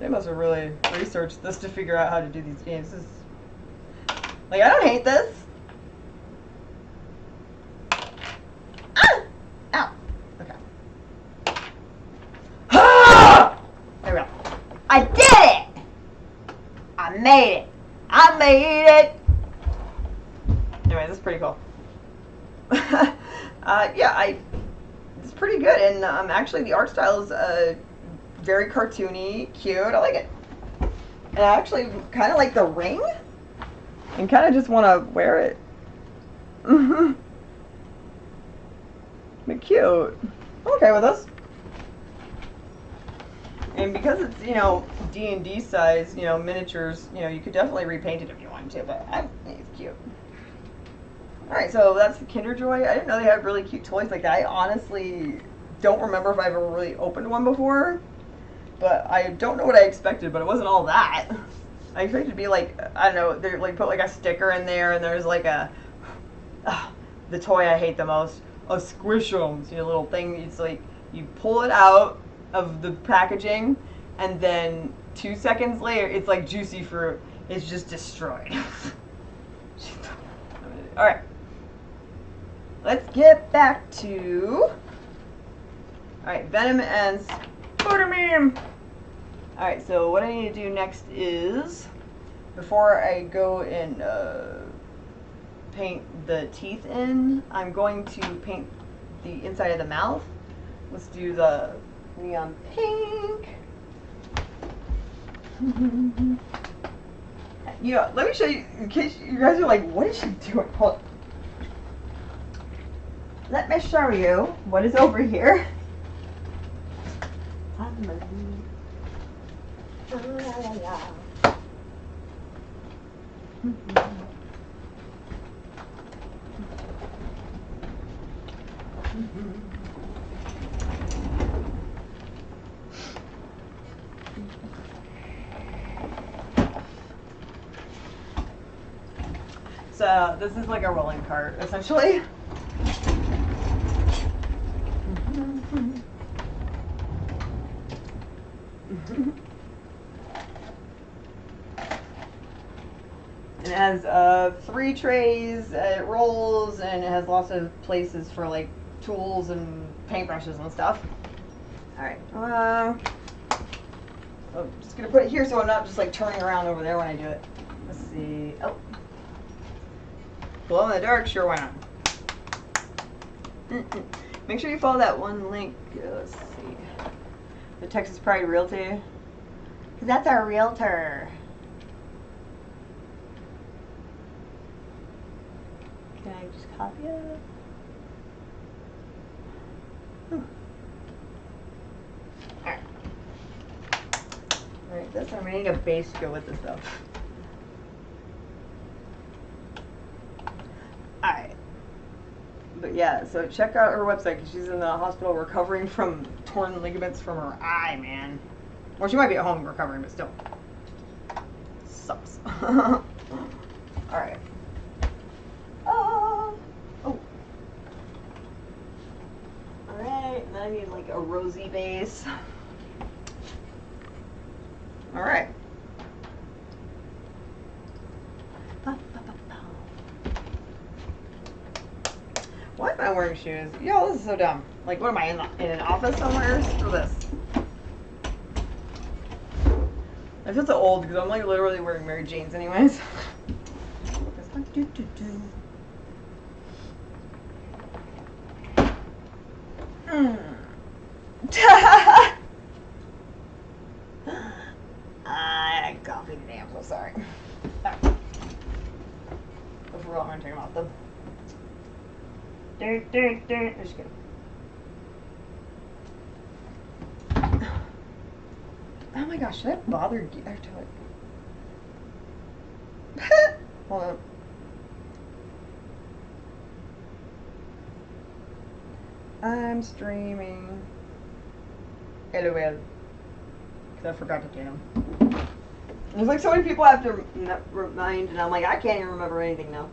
They must have really researched this to figure out how to do these games. This is... Like, I don't hate this. Ah! Ow. Okay. Ah! There we go. I did it! I made it. I made it! Anyway, this is pretty cool. Yeah, it's pretty good, and actually the art style is very cartoony, cute. I like it. And I actually kind of like the ring, and kind of just want to wear it. But cute. I'm okay with this. And because it's, you know, D&D size, you know, miniatures, you know, you could definitely repaint it if you wanted to, but I think it's cute. Alright, so that's the Kinder Joy. I didn't know they had really cute toys like that. I honestly don't remember if I've ever really opened one before. but I don't know what I expected, but it wasn't all that. I expected to be like, I don't know, they like put like a sticker in there, and there's like a the toy I hate the most, a Squish'ems, you know, little thing. It's like you pull it out of the packaging, and then 2 seconds later, it's like juicy fruit. It's just destroyed. All right, let's get back to. All right, Venom and Spider-Man. All right, so what I need to do next is, before I go and paint the teeth in, I'm going to paint the inside of the mouth. Let's do the neon pink. Yeah, let me show you, in case you guys are like, what is she doing? Hold on. Let me show you what is over here. So this is like a rolling cart, essentially. It has 3 trays, it rolls, and it has lots of places for like tools and paintbrushes and stuff. Alright, I'm just gonna put it here so I'm not just like turning around over there when I do it. Let's see. Oh, glow in the dark, sure, why not? Make sure you follow that one link. Let's see. The Texas Pride Realty. Because that's our realtor. Can I just copy it? Alright. Alright, this time we need a base to go with this though. Alright. But yeah, so check out her website because she's in the hospital recovering from torn ligaments from her eye, man. Or she might be at home recovering, but still. Sucks. Alright. Oh. Alright, and then I need like a rosy base. Alright. Why am I wearing shoes? Yo, this is so dumb. Like, what am I, in an office somewhere? Screw this. I feel so old because I'm like literally wearing Mary Jane's anyways. I copied the damn, so sorry. But for real, I'm gonna take them out though. Just kidding. Oh my gosh, should I bother? Hold on. I'm streaming. LOL. Because I forgot to get them. There's like so many people I have to remind, and I'm like, I can't even remember anything now.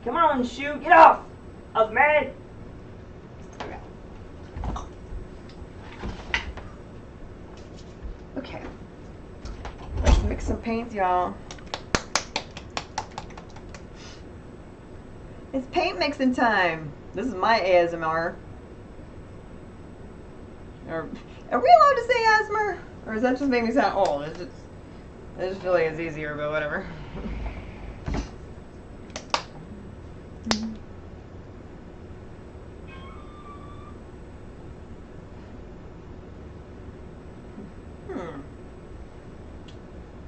Come on, shoot, get off of me! Okay. Let's mix some paints, y'all. It's paint mixing time. This is my ASMR. Are we allowed to say ASMR? Or does that just make me sound old? I just feel like it's easier, but whatever.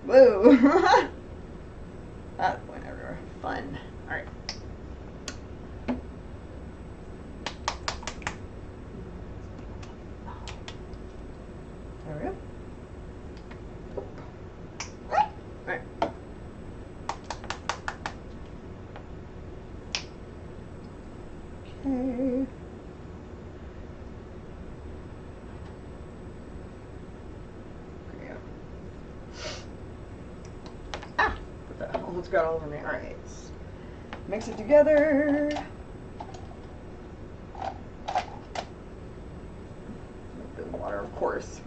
Whoa! That went everywhere. Fun. Alright. There we go. Alright. Okay. it's got all over me. Alright. Mix it together. With the water, of course.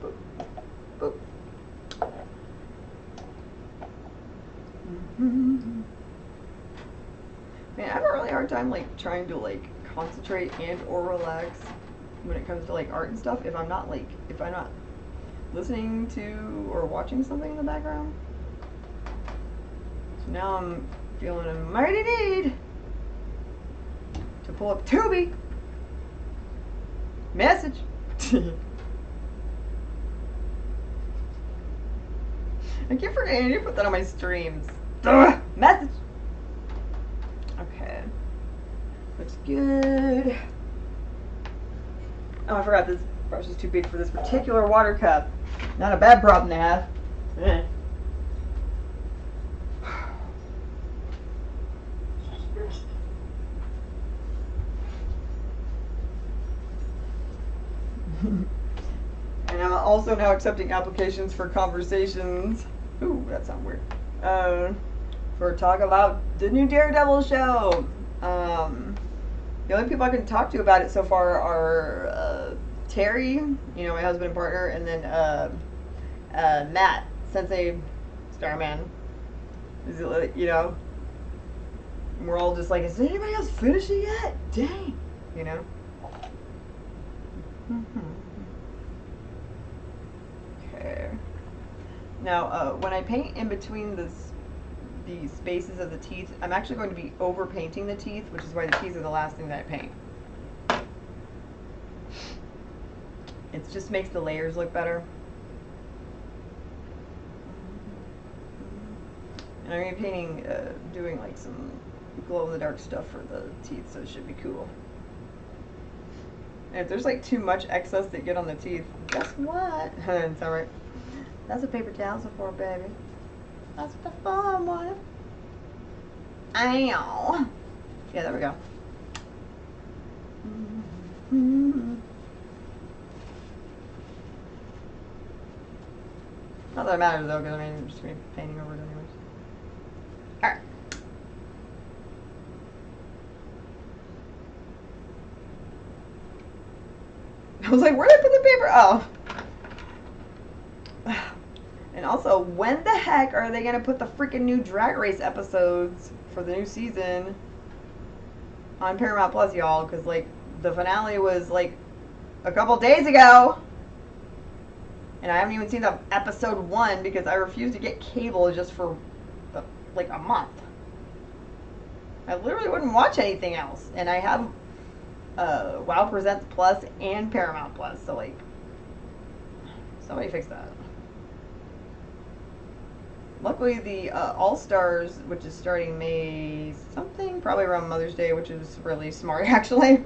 Boop. Boop. Man, I have a really hard time like trying to like concentrate and or relax when it comes to like art and stuff if I'm not listening to or watching something in the background. So now I'm feeling a mighty need to pull up Tubi. Message. I keep forgetting to put that on my streams. Ugh, message. Okay. Looks good. Oh, I forgot this brush is too big for this particular water cup. Not a bad problem to have. And I'm also now accepting applications for conversations. Ooh, that sounds weird. For talk about the new Daredevil show. The only people I can talk to about it so far are Terry, you know, my husband and partner, and then Matt, Sensei Starman. Is it like, you know? And we're all just like, is anybody else finishing yet? Dang, you know. Okay. Now, when I paint in between the spaces of the teeth, I'm actually going to be over painting the teeth, which is why the teeth are the last thing that I paint. It just makes the layers look better. And I'm going to be painting, doing like some glow-in-the-dark stuff for the teeth, so it should be cool. And if there's like too much excess that get on the teeth, guess what? It's alright. That's what paper towels are for, baby. That's what the fun one. Ow. Yeah, there we go. Not that it matters though, because I mean, I'm just going to be painting over it anyways. Alright. I was like, where did I put the paper? Oh. And also, when the heck are they going to put the freaking new Drag Race episodes for the new season on Paramount Plus, y'all? Because, like, the finale was, like, a couple days ago. And I haven't even seen the episode 1 because I refuse to get cable just for, like, a month. I literally wouldn't watch anything else. And I have WoW Presents Plus and Paramount Plus. So, like, somebody fix that. Luckily, the All-Stars, which is starting May something, probably around Mother's Day, which is really smart, actually,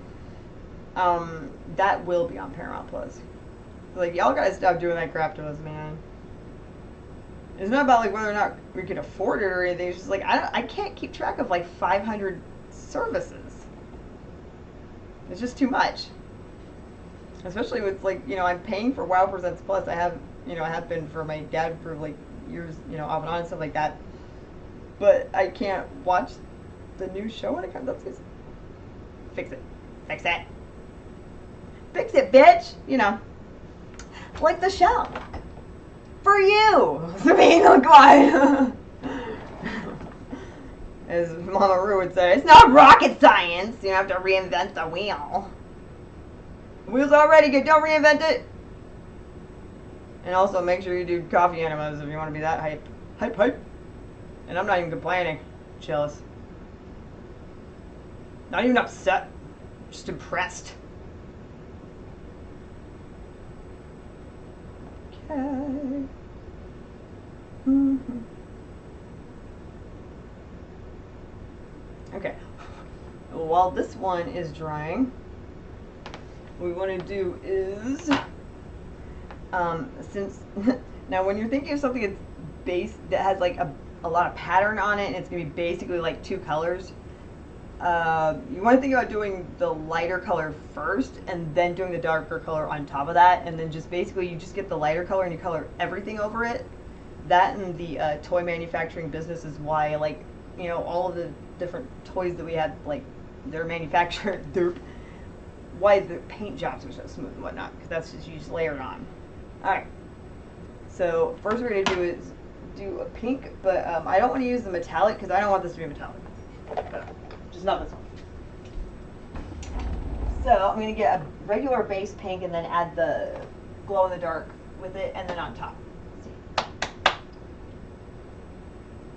that will be on Paramount Plus. So, like, y'all gotta stop doing that crap to us, man. It's not about, like, whether or not we can afford it or anything. It's just, like, I can't keep track of, like, 500 services. It's just too much. Especially with, like, you know, I'm paying for WoW Presents Plus. I have been for my dad for, like, years, you know, off and on and stuff like that. But I can't watch the new show when it comes up. Fix it. Fix it. Fix it, bitch! You know. Like the show. For you! I mean, look why. As Mama Rue would say, it's not rocket science. You don't have to reinvent the wheel. The wheel's already good. Don't reinvent it. And also make sure you do coffee enemas if you want to be that hype. Hype, hype. And I'm not even complaining. Jealous. Not even upset. Just impressed. Okay. Okay. While this one is drying, what we want to do is, since now when you're thinking of something that's that has like a lot of pattern on it, and it's gonna be basically like two colors, you want to think about doing the lighter color first, and then doing the darker color on top of that, and then just basically you just get the lighter color and you color everything over it. that and the toy manufacturing business is why, like, you know, all of the different toys that we had, like, they're manufactured, why the paint jobs are so smooth and whatnot, because that's just, you just layer it on. Alright, so first we're going to do is do a pink, but I don't want to use the metallic because I don't want this to be metallic. Just not this one. So I'm going to get a regular base pink and then add the glow in the dark with it, and then on top. Let's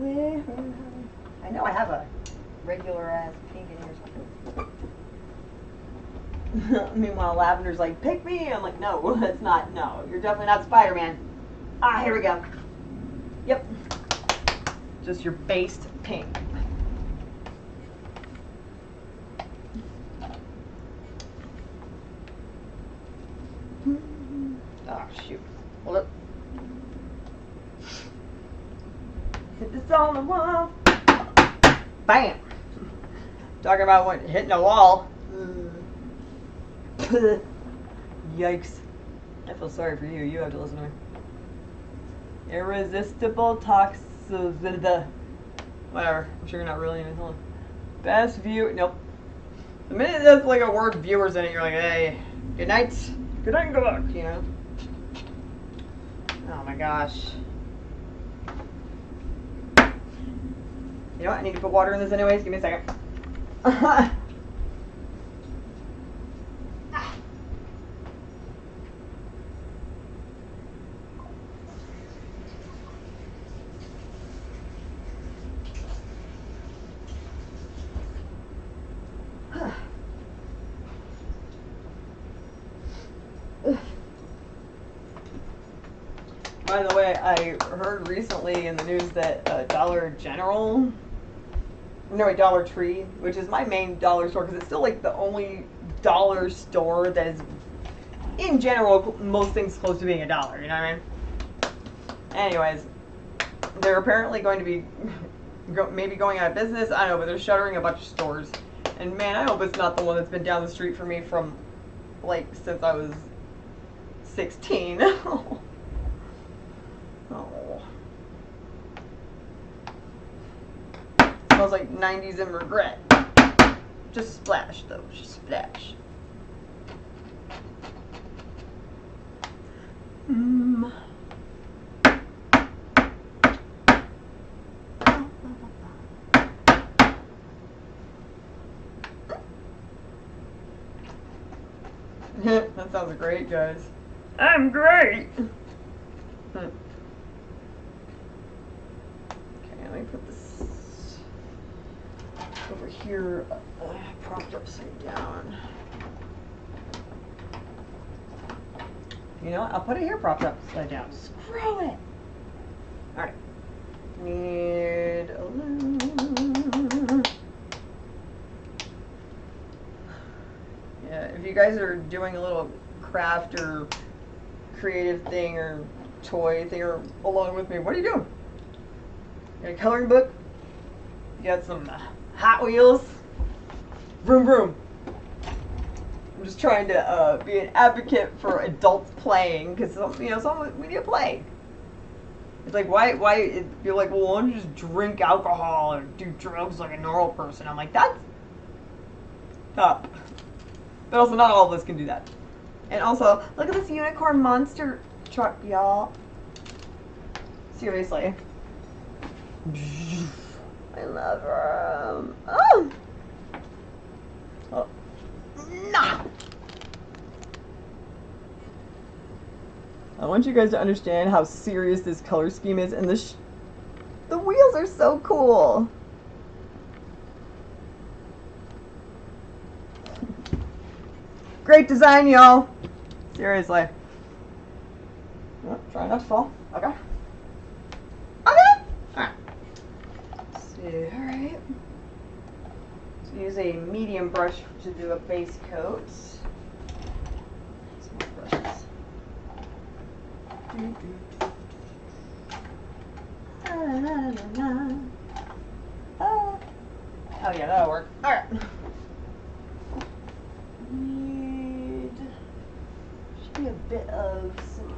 see. I know I have a regular ass pink in here somewhere. Meanwhile, Lavender's like, pick me. I'm like, no, that's not. No, you're definitely not Spider-Man. Ah, here we go. Yep. Just your based pink. Oh, shoot. Hold up. Hit this on the wall. Bam. Talking about what, hitting a wall. Yikes. I feel sorry for you. You have to listen to me. Irresistible toxic. Whatever. I'm sure you're not really even telling. Best view. Nope. The minute there's like a word viewers in it, you're like, hey, good night. Good night and good luck, you know? Oh my gosh. You know what? I need to put water in this anyways. Give me a second. By the way, I heard recently in the news that Dollar Tree, which is my main dollar store, because it's still like the only dollar store that is, in general, most things close to being a dollar, you know what I mean? Anyways, they're apparently going to be maybe going out of business, I don't know, but they're shuttering a bunch of stores. And man, I hope it's not the one that's been down the street from me from, like, since I was 16. Oh. Smells like 90s and regret. Just splash though, just splash. That sounds great, guys. I'm great! Let me put this over here, propped upside down. You know what? I'll put it here propped upside down. Screw it! Alright. Need a little... Yeah, if you guys are doing a little craft or creative thing or toy thing or along with me, what are you doing? You got a coloring book? You got some Hot Wheels? Vroom vroom. I'm just trying to be an advocate for adults playing, because we need to play. It's like, why you're like, well, why don't you just drink alcohol or do drugs like a normal person? I'm like, that's up. But also, not all of us can do that. And also, look at this unicorn monster truck, y'all. Seriously. I love her. Oh! Oh. Nah! I want you guys to understand how serious this color scheme is, and the wheels are so cool. Great design, y'all. Seriously. Oh, try not to fall. Okay. Okay. Alright. Alright. So use a medium brush to do a base coat. Some more brushes. Oh yeah, that'll work. Alright. Should be a bit of some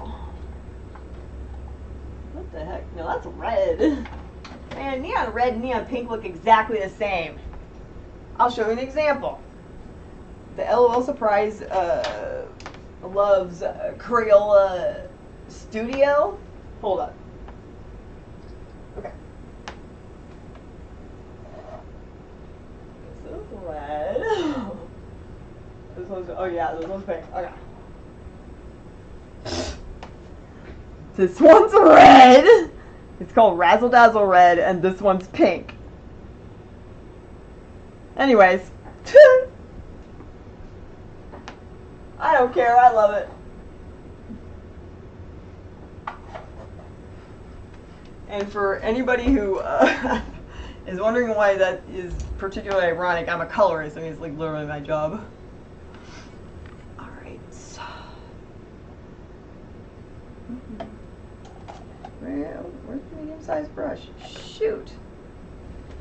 What the heck? No, that's red. Man, neon red and neon pink look exactly the same. I'll show you an example. The LOL Surprise loves Crayola Studio. Hold up. Okay. This is red. This one's, oh yeah, this one's pink. Okay. This one's red. It's called Razzle Dazzle Red, and this one's pink. Anyways. I don't care, I love it. And for anybody who is wondering why that is particularly ironic, I'm a colorist. I mean, it's like literally my job. Alright. Well, where's the medium-sized brush? Shoot.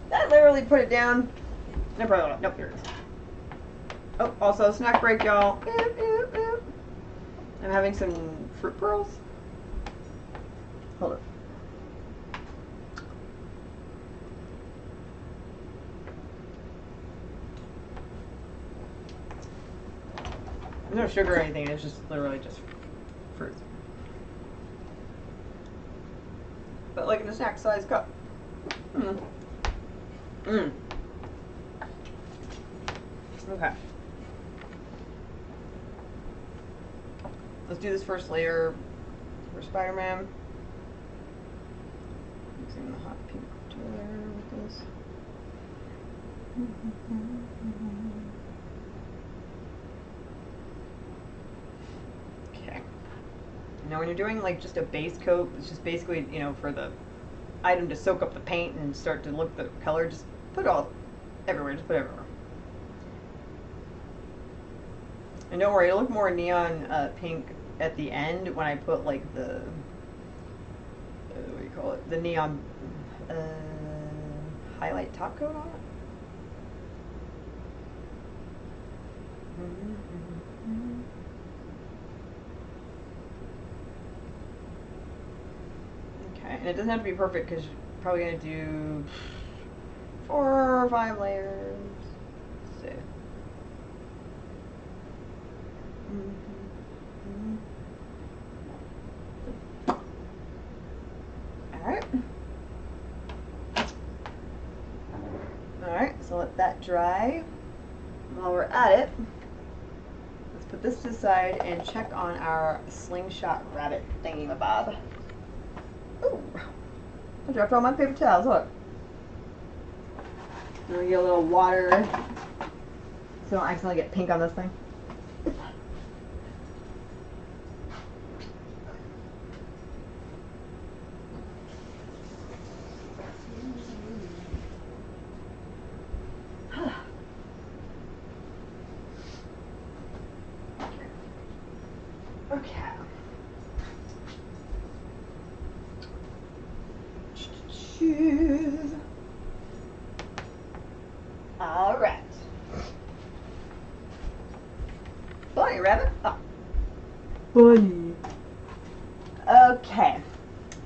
That literally put it down. No problem. Nope, here it is. Oh, also snack break, y'all. I'm having some fruit pearls. Hold on. There's no sugar or anything. It's just literally just fruit. But like in a snack size cup. Okay. Let's do this first layer for Spider-Man. Mixing the hot pink layer with this. Okay. Now when you're doing like just a base coat, it's just basically, you know, for the item to soak up the paint and start to look the color, just put it all everywhere, just put it everywhere. And don't worry, it'll look more neon pink at the end when I put like the, what do you call it, the neon highlight top coat on it. Okay, and it doesn't have to be perfect because you're probably going to do 4 or 5 layers. Let's see. Alright. Alright, so let that dry. While we're at it, let's put this to the side and check on our slingshot rabbit thingy-mabob. Ooh! I dropped all my paper towels, look. I'm gonna get a little water so I don't accidentally get pink on this thing. Okay. All right. Bunny rabbit. Oh. Bunny. Okay.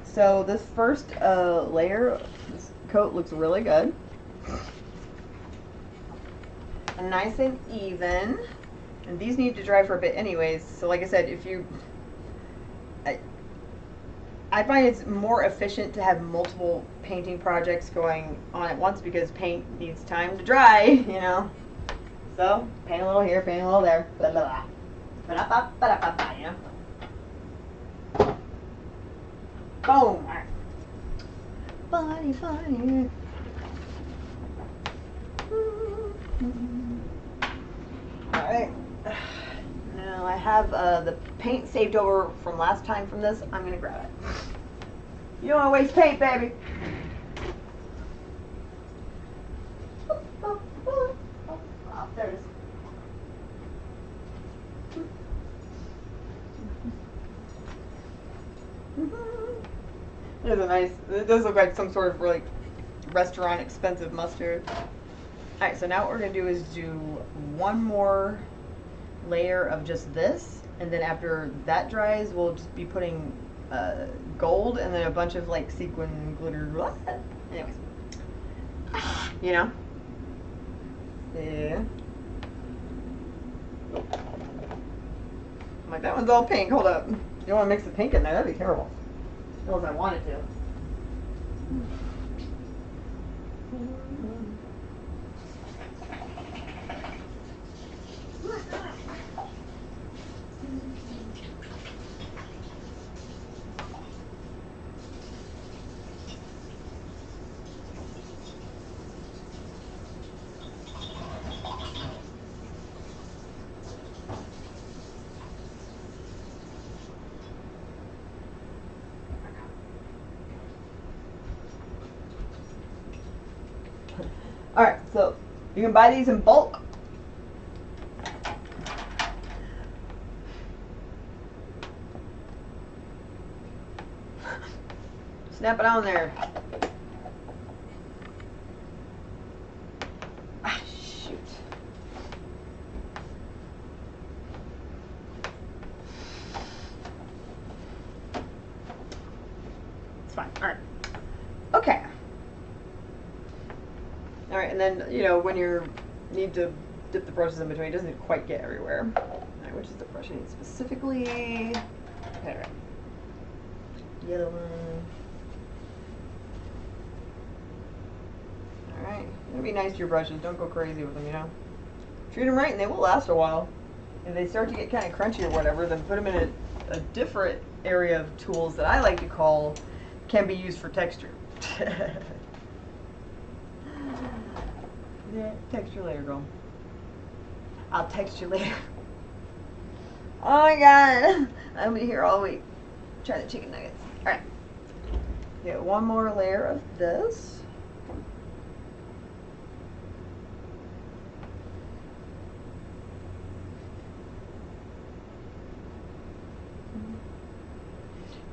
So this first layer, this coat looks really good. And nice and even. And these need to dry for a bit anyways. So like I said, if you... I find it's more efficient to have multiple painting projects going on at once because paint needs time to dry, you know. So, paint a little here, paint a little there. Blah, blah, blah. Ba-da-ba, ba-da-ba-ba, you know. Boom! Alright. Funny, funny. Alright. Now I have the paint saved over from last time from this. I'm going to grab it. You don't want to waste paint, baby. Oh, there it is. There's a nice, it does look like some sort of like restaurant expensive mustard. Alright, so now what we're going to do is do one more layer of just this, and then after that dries, we'll just be putting gold and then a bunch of like sequin glitter. Anyways, you know. Yeah. I'm like, that one's all pink. Hold up. You don't want to mix the pink in there. That'd be terrible. Unless I wanted to. Alright, so you can buy these in bulk. Snap it on there. Ah, shoot. It's fine. Alright. Okay. Alright, and then, you know, when you need to dip the brushes in between, it doesn't quite get everywhere. Alright, which is the brush I need specifically? Okay, right. Yellow one. Alright, it'll be nice to your brushes. Don't go crazy with them, you know. Treat them right and they will last a while. If they start to get kind of crunchy or whatever, then put them in a different area of tools that I like to call can be used for texture. Yeah, text you later, girl. I'll text you later. Oh my god. I'll be here all week. Try the chicken nuggets. Alright. Get one more layer of this.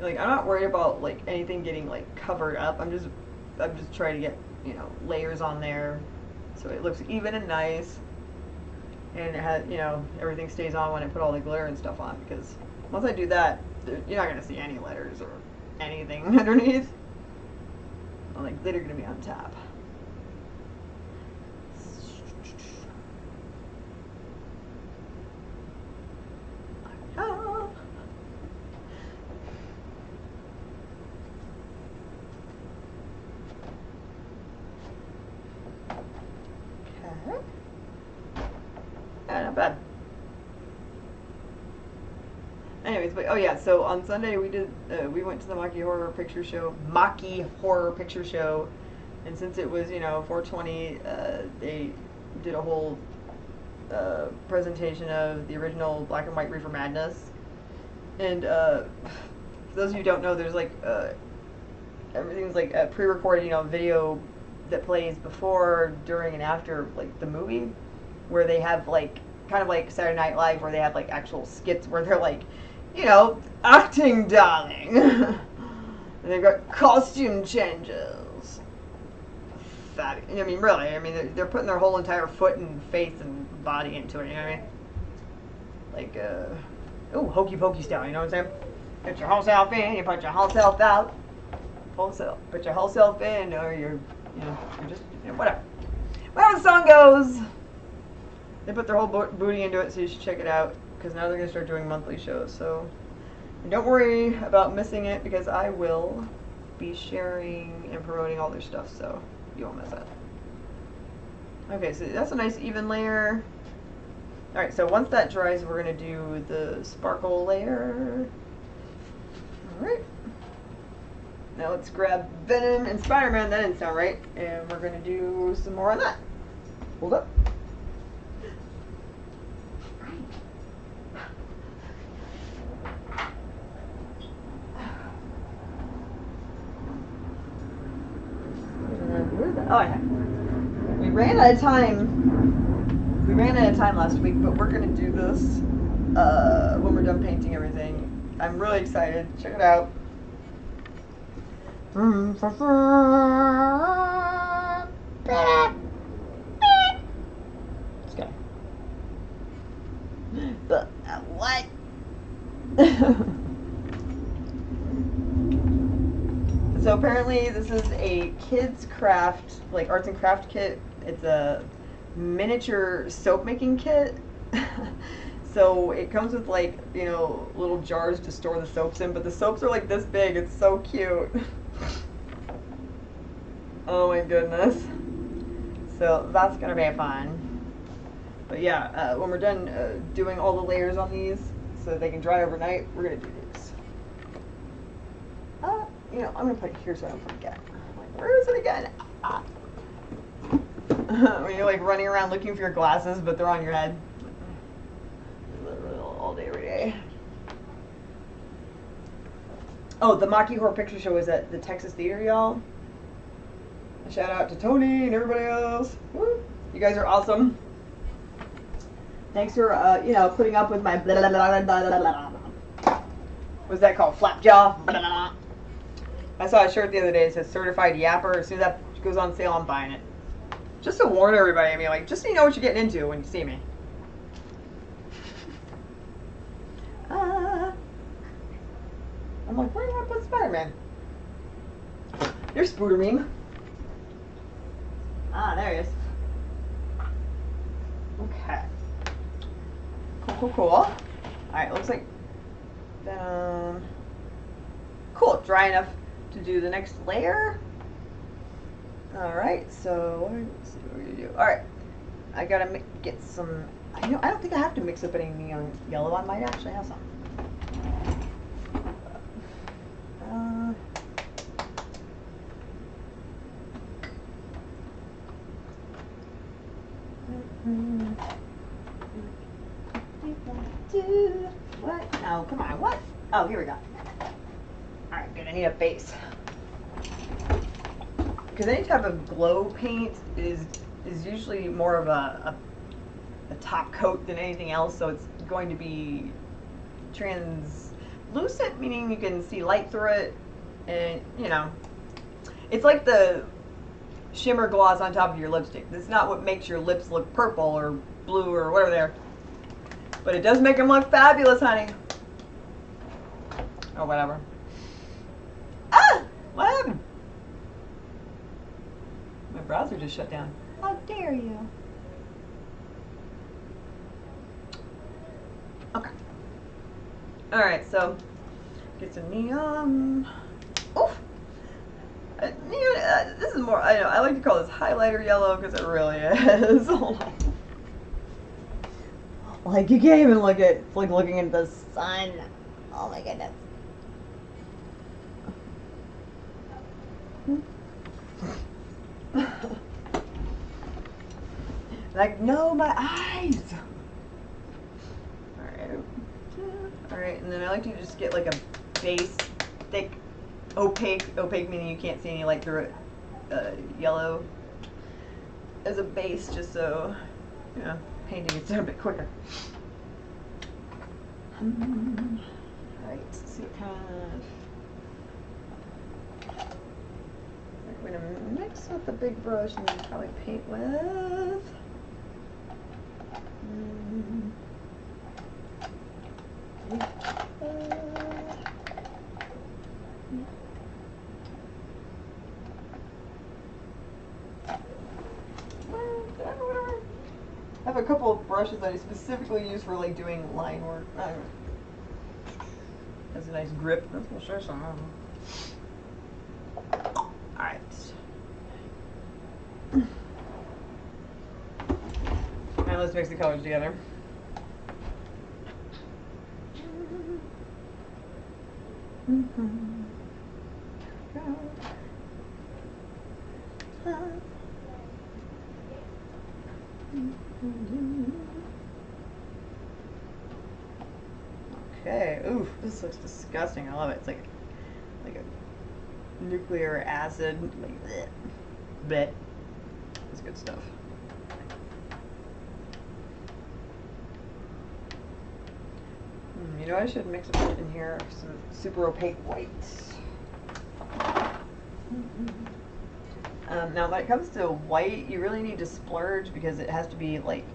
Like, I'm not worried about like anything getting like covered up. I'm just trying to get, you know, layers on there so it looks even and nice, and it has, you know, everything stays on when I put all the glitter and stuff on, because once I do that, you're not gonna see any letters or anything underneath. I'm like, glitter gonna be on top. Ah. Okay. Yeah, not bad. Anyways, but oh yeah, so on Sunday we went to the Maki Horror Picture Show, and since it was, you know, 420, they did a whole presentation of the original black and white Reefer Madness, and for those of you who don't know, there's like everything's like a pre-recorded, you know, video that plays before, during, and after like the movie, where they have like kind of like Saturday Night Live, where they have like actual skits where they're like, you know, acting, darling. And they've got costume changes. I mean, really, I mean, they're putting their whole entire foot and face and body into it, you know what I mean? Like, ooh, hokey pokey style, you know what I'm saying? Put your whole self in, you put your whole self out. Put your whole self in, or you're just, you know, whatever. Whatever the song goes. They put their whole booty into it, so you should check it out, because now they're going to start doing monthly shows. So don't worry about missing it, because I will be sharing and promoting all their stuff, so you won't miss that. Okay, so that's a nice even layer. Alright, so once that dries, we're going to do the sparkle layer. Alright. Now let's grab Venom and Spider-Man. That didn't sound right. And we're going to do some more on that. Hold up. Oh, yeah. We ran out of time. We ran out of time last week, but we're going to do this when we're done painting everything. I'm really excited. Check it out. This guy. But what? So apparently this is a kids craft, like arts and craft kit. It's a miniature soap making kit. So it comes with like, you know, little jars to store the soaps in, but the soaps are like this big. It's so cute. Oh my goodness. So that's gonna be fun. But yeah, when we're done doing all the layers on these so that they can dry overnight, we're gonna do these. You know, I'm gonna put it here so I don't forget. Like, where is it again? When you're like running around looking for your glasses, but they're on your head. Literally all day, every day. Oh, the Maki Horror Picture Show is at the Texas Theater, y'all. A shout out to Tony and everybody else. Woo. You guys are awesome. Thanks for, you know, putting up with my blah, blah, blah, blah, blah, blah. What's that called? Flapjaw? Blah, blah, blah. I saw a shirt the other day that says certified yapper. As soon as that goes on sale, I'm buying it. Just to warn everybody, I mean, like, just so you know what you're getting into when you see me. I'm like, where do I put Spider-Man? There's Spooder Meme. Ah, there he is. Okay. Cool, cool, cool. Alright, looks like cool, dry enough to do the next layer. Alright, so let's see what we're gonna do. Alright. I gotta get some, I don't think I have to mix up any neon yellow. I might actually have some. What? No, come on, what? Oh, here we go. Alright, good, I need a base. Because any type of glow paint is usually more of a top coat than anything else, so it's going to be translucent, meaning you can see light through it, and, you know, it's like the shimmer gloss on top of your lipstick. That's not what makes your lips look purple or blue or whatever they are. But it does make them look fabulous, honey. Or whatever. Ah! What happened? My browser just shut down. How dare you? Okay. Alright, so get some neon. Oof! Neon, this is more, I know, I like to call this highlighter yellow because it really is. Like, you can't even look at, it's like looking at the sun. Oh my goodness. Like, no, my eyes. Alright, and then I like to just get like a base, thick, opaque meaning you can't see any light through it, yellow as a base, just so, you know, painting gets done a bit quicker. Alright, let's see what kind of, I'm going to mix with the big brush and then probably paint with, I have a couple of brushes that I specifically use for like doing line work. Has a nice grip. That's gonna show some. Alright. Now let's mix the colors together. Okay, oof, this looks disgusting. I love it. It's like a nuclear acid, like bleh. Bleh. It's good stuff. You know, I should mix a bit in here, some super opaque whites. Now, when it comes to white, you really need to splurge because it has to be like,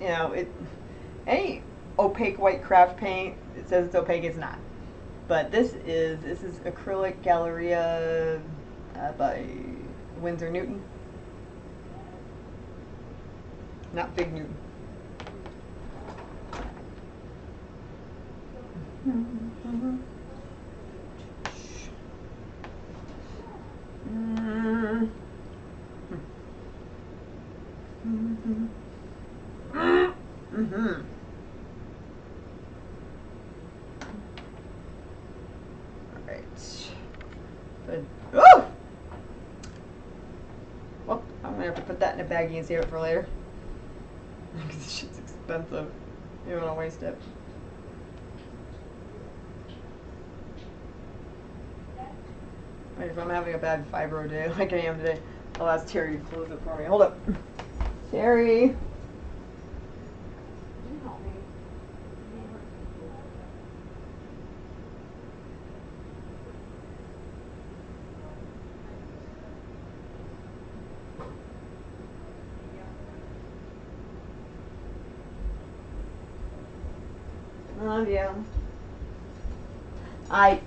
you know, any opaque white craft paint, it says it's opaque, it's not. But this is acrylic Galleria by Winsor Newton. Not Big Newton. Alright. Good. Oh! Well, I'm gonna have to put that in a baggie and save it for later. Because this shit's expensive. You don't wanna waste it. Wait, if I'm having a bad fibro day like I am today, I'll ask Terry to close it for me. Hold up. Terry! Love you. Alright.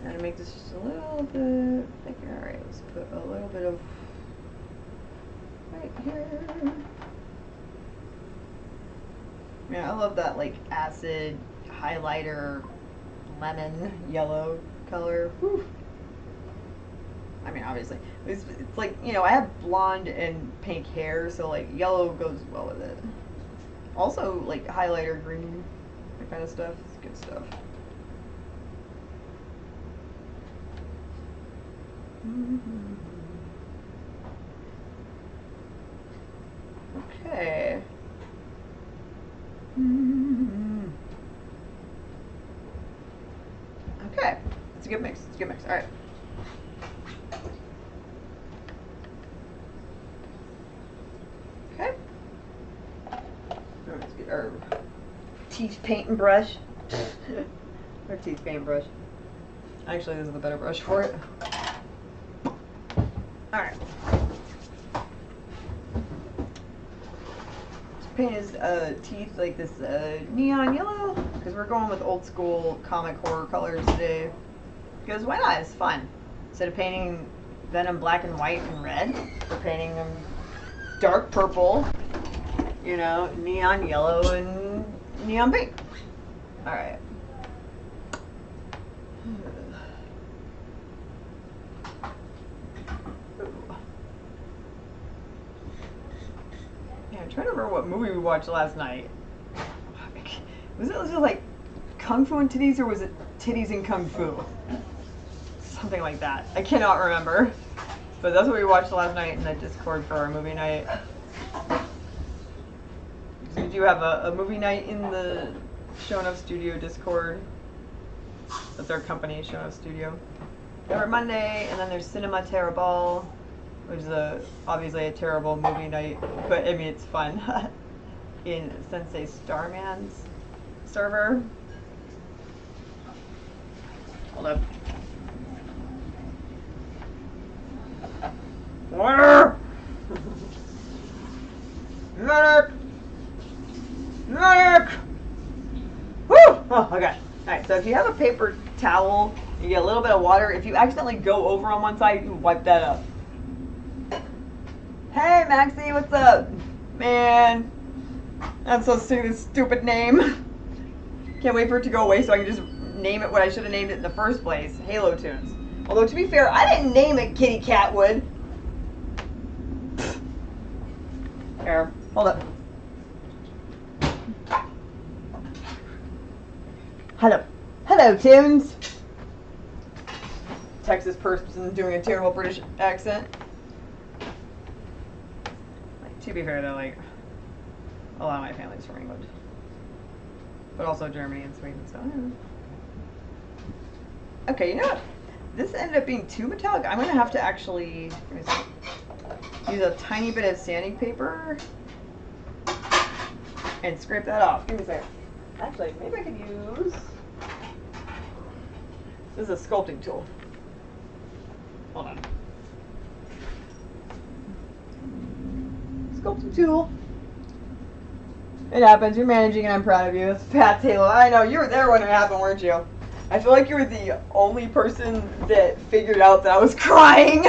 Gotta make this just a little bit thicker. Alright, let's put a little bit of right here. Yeah, I love that like acid highlighter lemon yellow color. Whew. I mean, obviously, it's like, you know, I have blonde and pink hair, so like yellow goes well with it. Also, like highlighter green, that kind of stuff. It's good stuff. Okay. Okay. It's a good mix. It's a good mix. All right. Okay. Let's get our teeth painting brush. Our teeth paint brush. Actually, this is the better brush for it. Alright. Let's paint his teeth like this neon yellow, because we're going with old school comic horror colors today. Because why not? It's fun. Instead of painting Venom black and white and red, we're painting them dark purple, you know, neon yellow and neon pink. Alright. Yeah, I'm trying to remember what movie we watched last night. Was it just like Kung Fu and Titties, or was it Titties and Kung Fu? Something like that. I cannot remember. But that's what we watched last night in the Discord for our movie night. So we do have a movie night in the Shown Up Studio Discord. That's our company, Shown Up Studio. Every Monday, and then there's Cinema Terrible, which is obviously a terrible movie night, but I mean it's fun. In Sensei Starman's server. Hold up. Medic! Medic! Woo! Oh, okay. Alright, so if you have a paper towel, you get a little bit of water. If you accidentally go over on one side, you can wipe that up. Hey, Maxie, what's up? Man, I'm so sick of this stupid name. Can't wait for it to go away so I can just name it what I should have named it in the first place. Halo Tunes. Although, to be fair, I didn't name it Kitty Catwood. Here, hold up. Hello. Hello, Tunes. Texas person doing a terrible British accent. Like, to be fair, though, like, a lot of my family's from England. But also Germany and Sweden, so I don't know. Okay, you know what? This ended up being too metallic. I'm going to have to actually use a tiny bit of sanding paper and scrape that off. Give me a second. Actually, maybe I could use... This is a sculpting tool. Hold on. Sculpting tool. It happens. You're managing, and I'm proud of you. Pat Taylor. I know you were there when it happened, weren't you? I feel like you were the only person that figured out that I was crying.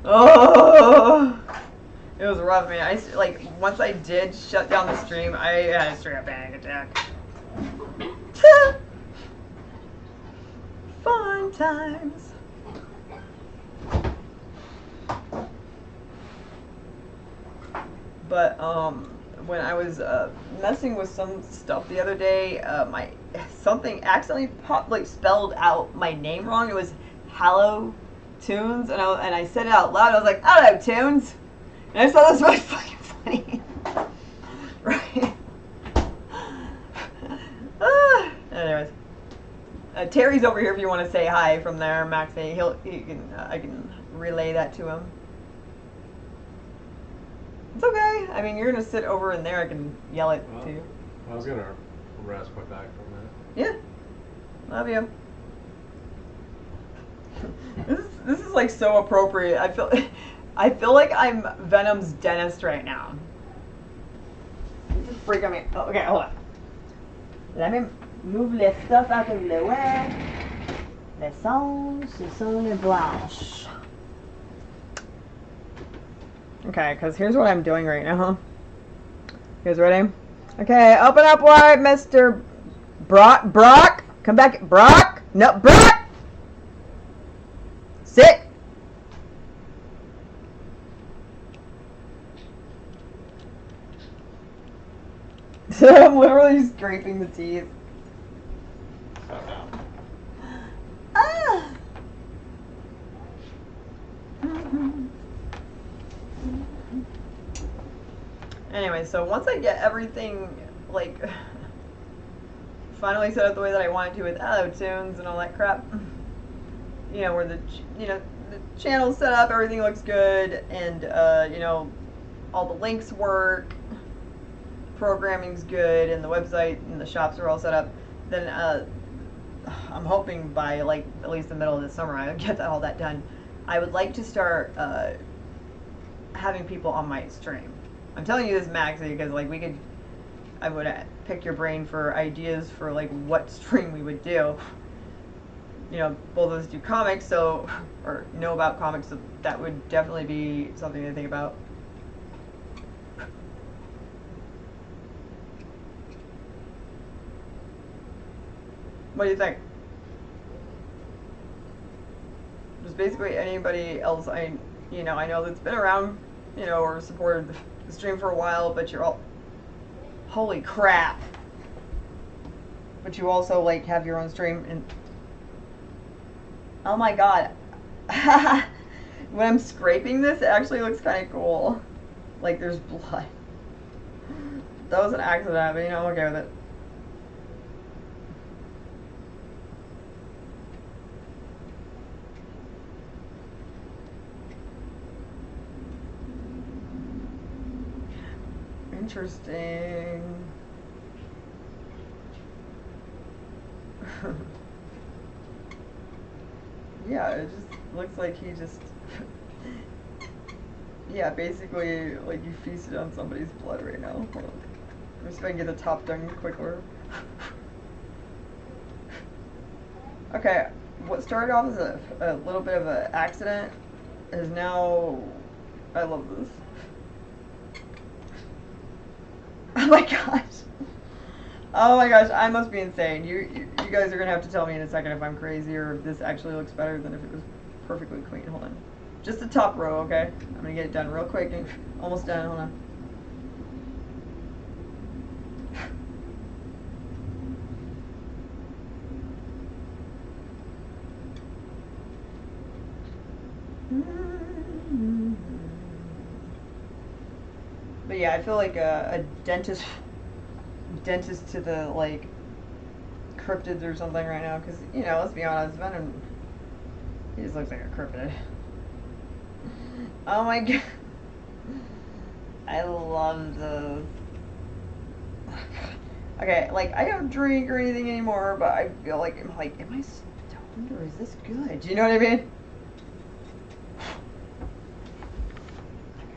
Oh, it was rough, man. Once I did shut down the stream, I had a straight up panic attack. Fun times. But when I was messing with some stuff the other day, something accidentally spelled out my name wrong. It was Hello Tunes, and I said it out loud. I was like, "Hello Tunes," and I just thought that was really fucking funny. Right? Anyways, Terry's over here if you want to say hi from there, Maxie. I can relay that to him. It's okay. I mean, you're gonna sit over in there. I can yell it to you. I was gonna rest my back for a minute. Yeah. Love you. This is like so appropriate. I feel like I'm Venom's dentist right now. This is freaking me. Oh, okay, hold on. Let me move les stuff out of the way. Les songes, ce sont les blanches. Okay, because here's what I'm doing right now. You guys ready? Okay, open up wide, Mr. Brock. Come back. Brock. No, Brock. Sit. I'm literally scraping the teeth. Ah. Anyway, so once I get everything, finally set up the way that I wanted to with tunes and all that crap, where the channel's set up, everything looks good, and, all the links work, programming's good, and the website and the shops are all set up, then, I'm hoping by, at least the middle of the summer, I'll get all that done. I would like to start, having people on my stream. I'm telling you this, Maxie, because I would pick your brain for ideas for what stream we would do. Both of us do comics, or know about comics, so that would definitely be something to think about. What do you think? Just basically anybody else I know that's been around, or supported the stream for a while, but you're all, holy crap. But you also have your own stream, and oh my god. When I'm scraping this, it actually looks kind of cool. There's blood. That was an accident, but I'm okay with it. Interesting. Yeah, it just looks like he just yeah, basically you feasted on somebody's blood right now. Hold on. Let me see if I can get the top done quicker. Okay, what started off as a little bit of an accident is now, I love this. Oh my gosh. Oh my gosh, I must be insane. You guys are gonna have to tell me in a second if I'm crazy or if this actually looks better than if it was perfectly clean. Hold on. Just the top row, okay? I'm gonna get it done real quick. Almost done, hold on. But yeah, I feel like a dentist to the cryptids or something right now, because let's be honest, Venom, he just looks like a cryptid. Oh my god, I love those. Okay, I don't drink or anything anymore, but I feel am I stoned or is this good? Do you know what I mean?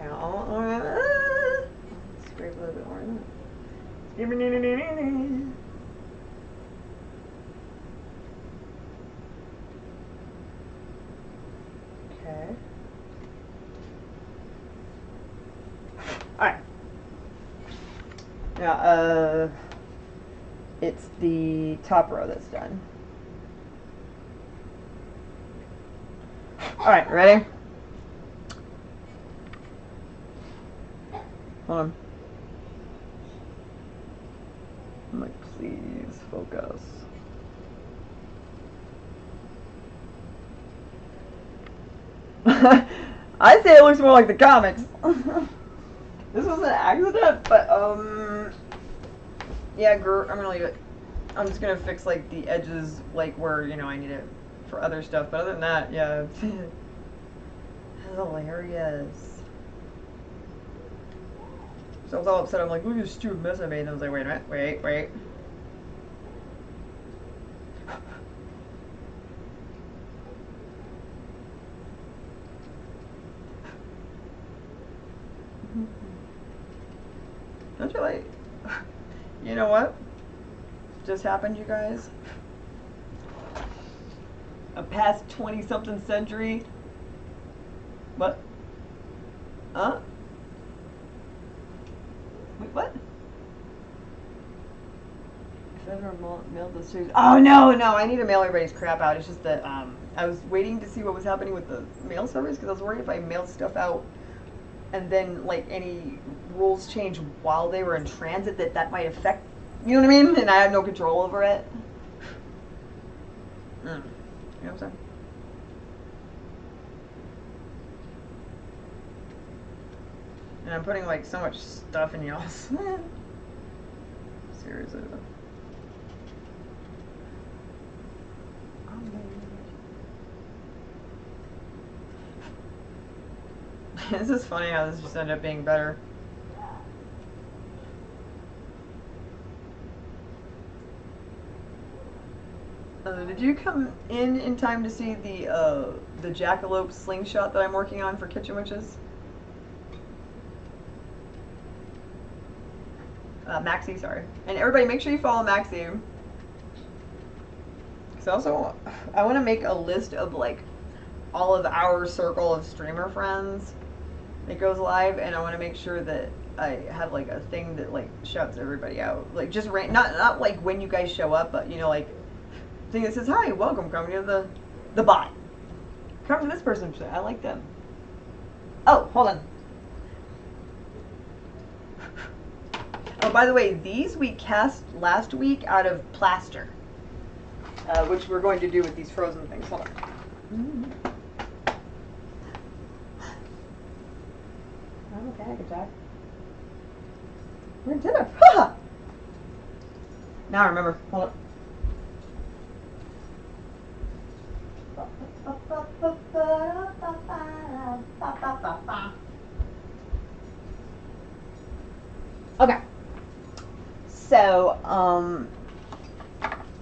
Okay, scrape a little bit Okay. Alright. Now, it's the top row that's done. Alright, ready? Hold on. I'm like, please focus. I say it looks more like the comics. This was an accident, but yeah, I'm gonna leave it. I'm just gonna fix like the edges, like where I need it for other stuff. But other than that, yeah, that's hilarious. So I was all upset. I'm like, look at this stupid mess I made. And I was like, wait a minute, wait. Don't you like? You know what just happened, you guys? A past 20-something century. What? Huh? Wait, what? If I ever mailed the series. Oh no! I need to mail everybody's crap out. It's just that I was waiting to see what was happening with the mail service because I was worried if I mailed stuff out and then like any rules change while they were in transit that might affect, you know what I mean? And I have no control over it. You know what I'm saying? And I'm putting like so much stuff in y'all's. Seriously though. This is funny how this just ended up being better. Did you come in time to see the jackalope slingshot that I'm working on for Kitchen Witches? Maxie, sorry. And everybody, make sure you follow Maxie. So also, I want to make a list of like all of our circle of streamer friends that goes live, and I want to make sure that I have like a thing that like shouts everybody out, like just not like when you guys show up, but like thing that says hi, welcome, come to the bot, come to this person. I like them. Oh, hold on. Oh, by the way, these we cast last week out of plaster, which we're going to do with these frozen things. Hold on. I'm okay, I can talk. We're in dinner. Now I remember. Hold on. Okay. So, I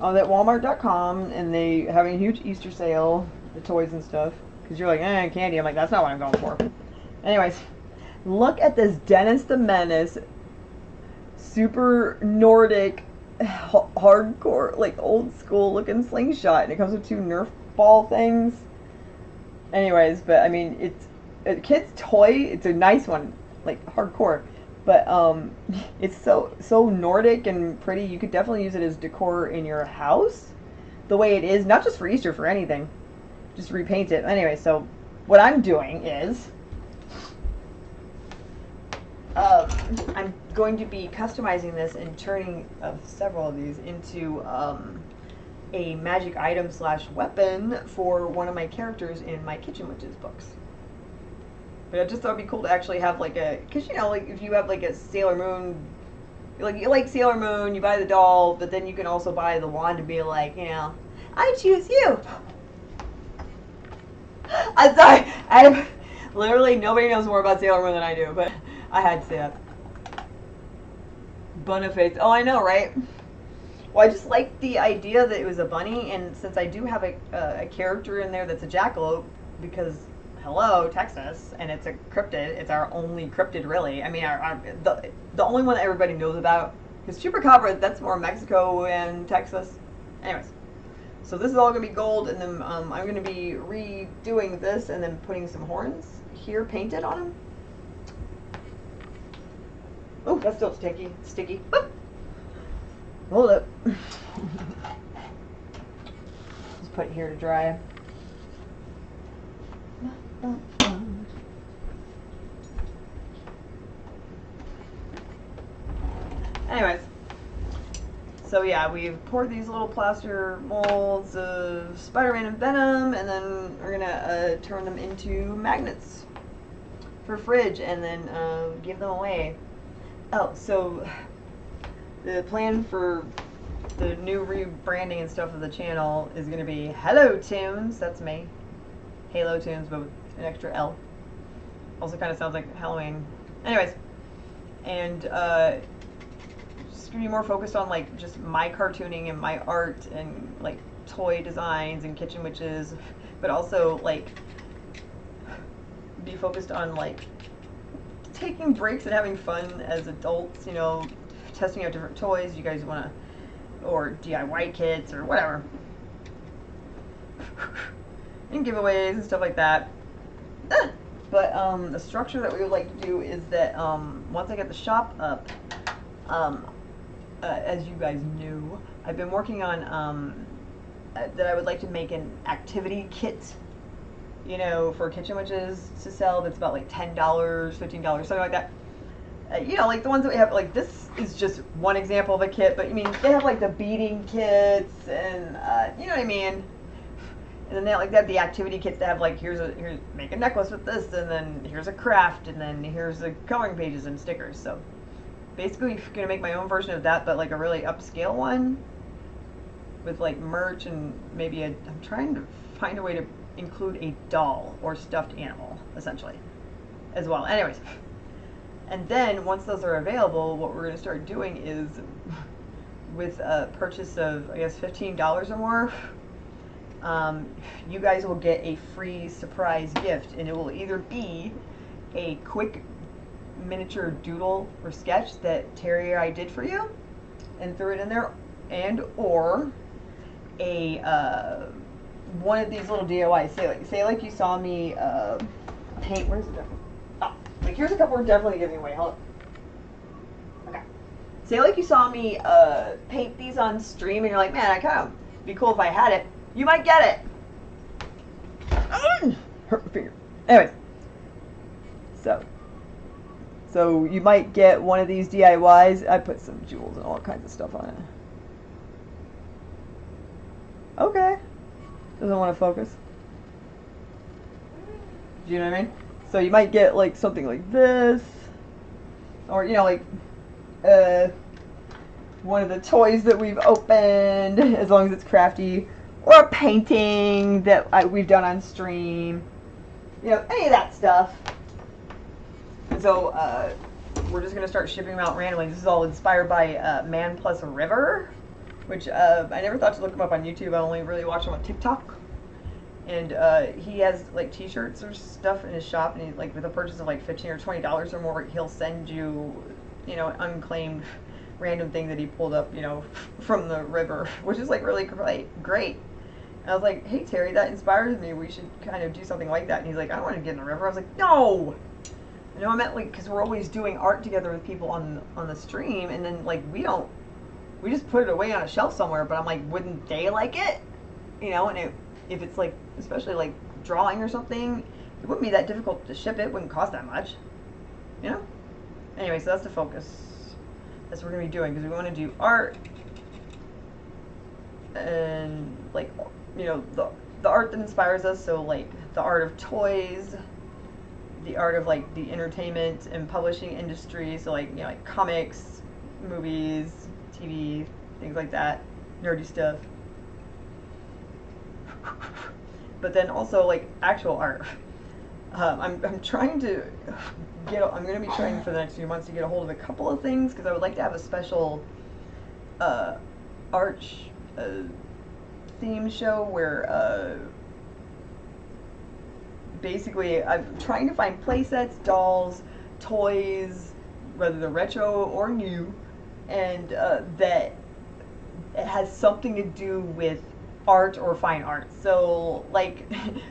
was at Walmart.com and they having a huge Easter sale, the toys and stuff. Because you're like, candy. I'm like, that's not what I'm going for. Anyways, look at this Dennis the Menace, super Nordic, hardcore, like old school looking slingshot. And it comes with 2 Nerf ball things. Anyways, but I mean, it's a kid's toy. It's a nice one, like hardcore. But it's so Nordic and pretty. You could definitely use it as decor in your house, the way it is, not just for Easter, for anything. Just repaint it. Anyway, so what I'm doing is I'm going to be customizing this and turning several of these into a magic item / weapon for one of my characters in my Kitchen Witches books. But I just thought it'd be cool to actually have like because like if you have like a Sailor Moon, like you like Sailor Moon, you buy the doll, but then you can also buy the wand and be like, I choose you. I'm sorry, literally nobody knows more about Sailor Moon than I do, but I had to say that. Boniface, oh I know, right? Well, I just liked the idea that it was a bunny, and since I do have a character in there that's a jackalope, because hello, Texas, and it's a cryptid. It's our only cryptid, really. I mean, the only one that everybody knows about Because chupacabra, that's more Mexico and Texas. Anyways, so this is all going to be gold, and then I'm going to be redoing this and then putting some horns here painted on them. Oh, that's still sticky. Boop. Hold up. Just put it here to dry. Anyways, so yeah, we've poured these little plaster molds of Spider-Man and Venom, and then we're gonna turn them into magnets for fridge, and then give them away. Oh, so the plan for the new rebranding and stuff of the channel is gonna be Hello Tunes. That's me, Halo Tunes, but with an extra L. Also, kind of sounds like Halloween. Anyways, and just gonna be more focused on like just my cartooning and my art and like toy designs and kitchen witches, but also like be focused on like taking breaks and having fun as adults, you know, testing out different toys you guys want to, or DIY kits or whatever, and giveaways and stuff like that. But the structure that we would like to do is that once I get the shop up, as you guys knew, I've been working on that I would like to make an activity kit, you know, for kitchen witches to sell. That's about like $10, $15, something like that. You know, like the ones that we have, like this is just one example of a kit, but I mean, they have like the beading kits and, you know what I mean? And then they have the activity kits that have like, here's make a necklace with this, and then here's a craft, and then here's the coloring pages and stickers. So basically gonna make my own version of that, but like a really upscale one with like merch and maybe I'm trying to find a way to include a doll or stuffed animal, essentially, as well. Anyways, and then once those are available, what we're going to start doing is, with a purchase of, I guess, $15 or more, you guys will get a free surprise gift, and it will either be a quick miniature doodle or sketch that Terry or I did for you and threw it in there, and or a one of these little DIYs. Say like you saw me paint. Where's it? Oh, like here's a couple we're definitely giving away. Hold on. Okay. Say like you saw me paint these on stream, and you're like, man, I kind of be cool if I had it. You might get it. Hurt my finger. Anyways, so you might get one of these DIYs. I put some jewels and all kinds of stuff on it. Okay. Doesn't want to focus. Do you know what I mean? So you might get like something like this, or you know, like one of the toys that we've opened, as long as it's crafty, or a painting that we've done on stream. You know, any of that stuff. And so we're just gonna start shipping them out randomly. This is all inspired by Man Plus River, which I never thought to look him up on YouTube. I only really watch him on TikTok. And he has like t-shirts or stuff in his shop, and he, like, with a purchase of like $15 or $20 or more, he'll send you, you know, an unclaimed random thing that he pulled up, you know, from the river, which is like really great. And I was like, hey Terry, that inspires me. We should kind of do something like that. And he's like, I don't want to get in the river. I was like, no. You know, I meant like, because we're always doing art together with people on the stream, and then like we just put it away on a shelf somewhere. But I'm like, wouldn't they like it? You know, and if it's like, especially like drawing or something, it wouldn't be that difficult to ship it. It wouldn't cost that much, you know. Anyway, so that's the focus. That's what we're gonna be doing, because we want to do art and like, you know, the art that inspires us. So like the art of toys, the art of like the entertainment and publishing industry. So like, you know, like comics, movies, TV, things like that, nerdy stuff. But then also like actual art. I'm trying to get. I'm going to be trying for the next few months to get a hold of a couple of things, because I would like to have a special art theme show where basically I'm trying to find play sets, dolls, toys, whether they're retro or new, and that it has something to do with art or fine art. So, like,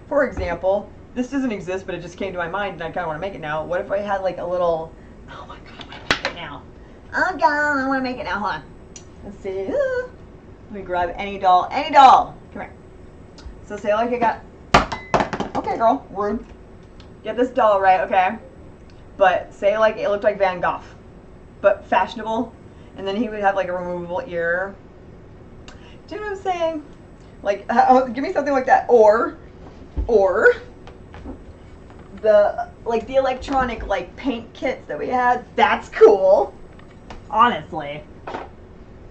for example, this doesn't exist, but it just came to my mind, and I kind of want to make it now. What if I had like a little? Oh my god, I want to make it now. Oh god, I want to make it now. Hold on. Let's see. Let me grab any doll. Any doll. Come here. So say like I got. Okay, girl. Rude. Get this doll right, okay? But say like it looked like Van Gogh, but fashionable, and then he would have like a removable ear. Do you know what I'm saying? Like, give me something like that, or the electronic like paint kits that we had. That's cool, honestly.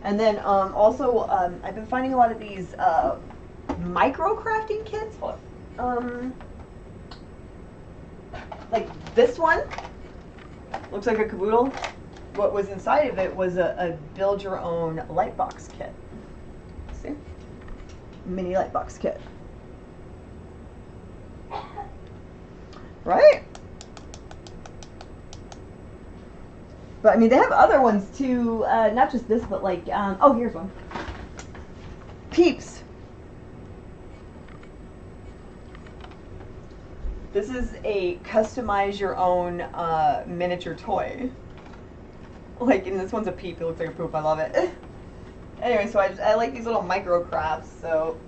And then also I've been finding a lot of these micro crafting kits. Like this one looks like a caboodle. What was inside of it was a build your own light box kit. See? Mini light box kit. Right? But I mean, they have other ones too, not just this, but like, oh, here's one. Peeps. This is a customize your own miniature toy. Like, and this one's a peep. It looks like a poop. I love it. Anyway, so I like these little micro crafts. So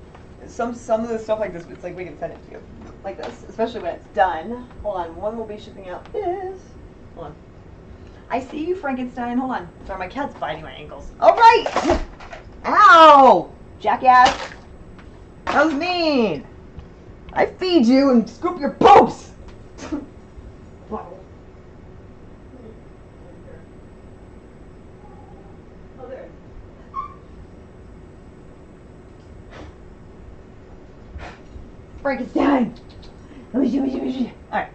some of the stuff like this, it's like we can send it to you like this, especially when it's done. Hold on, one will be shipping out this. Hold on. I see you, Frankenstein. Hold on. Sorry, my cat's biting my ankles. All right. Ow, jackass. That was mean. I feed you and scoop your poops. Oh, there. Frankenstein. Alright.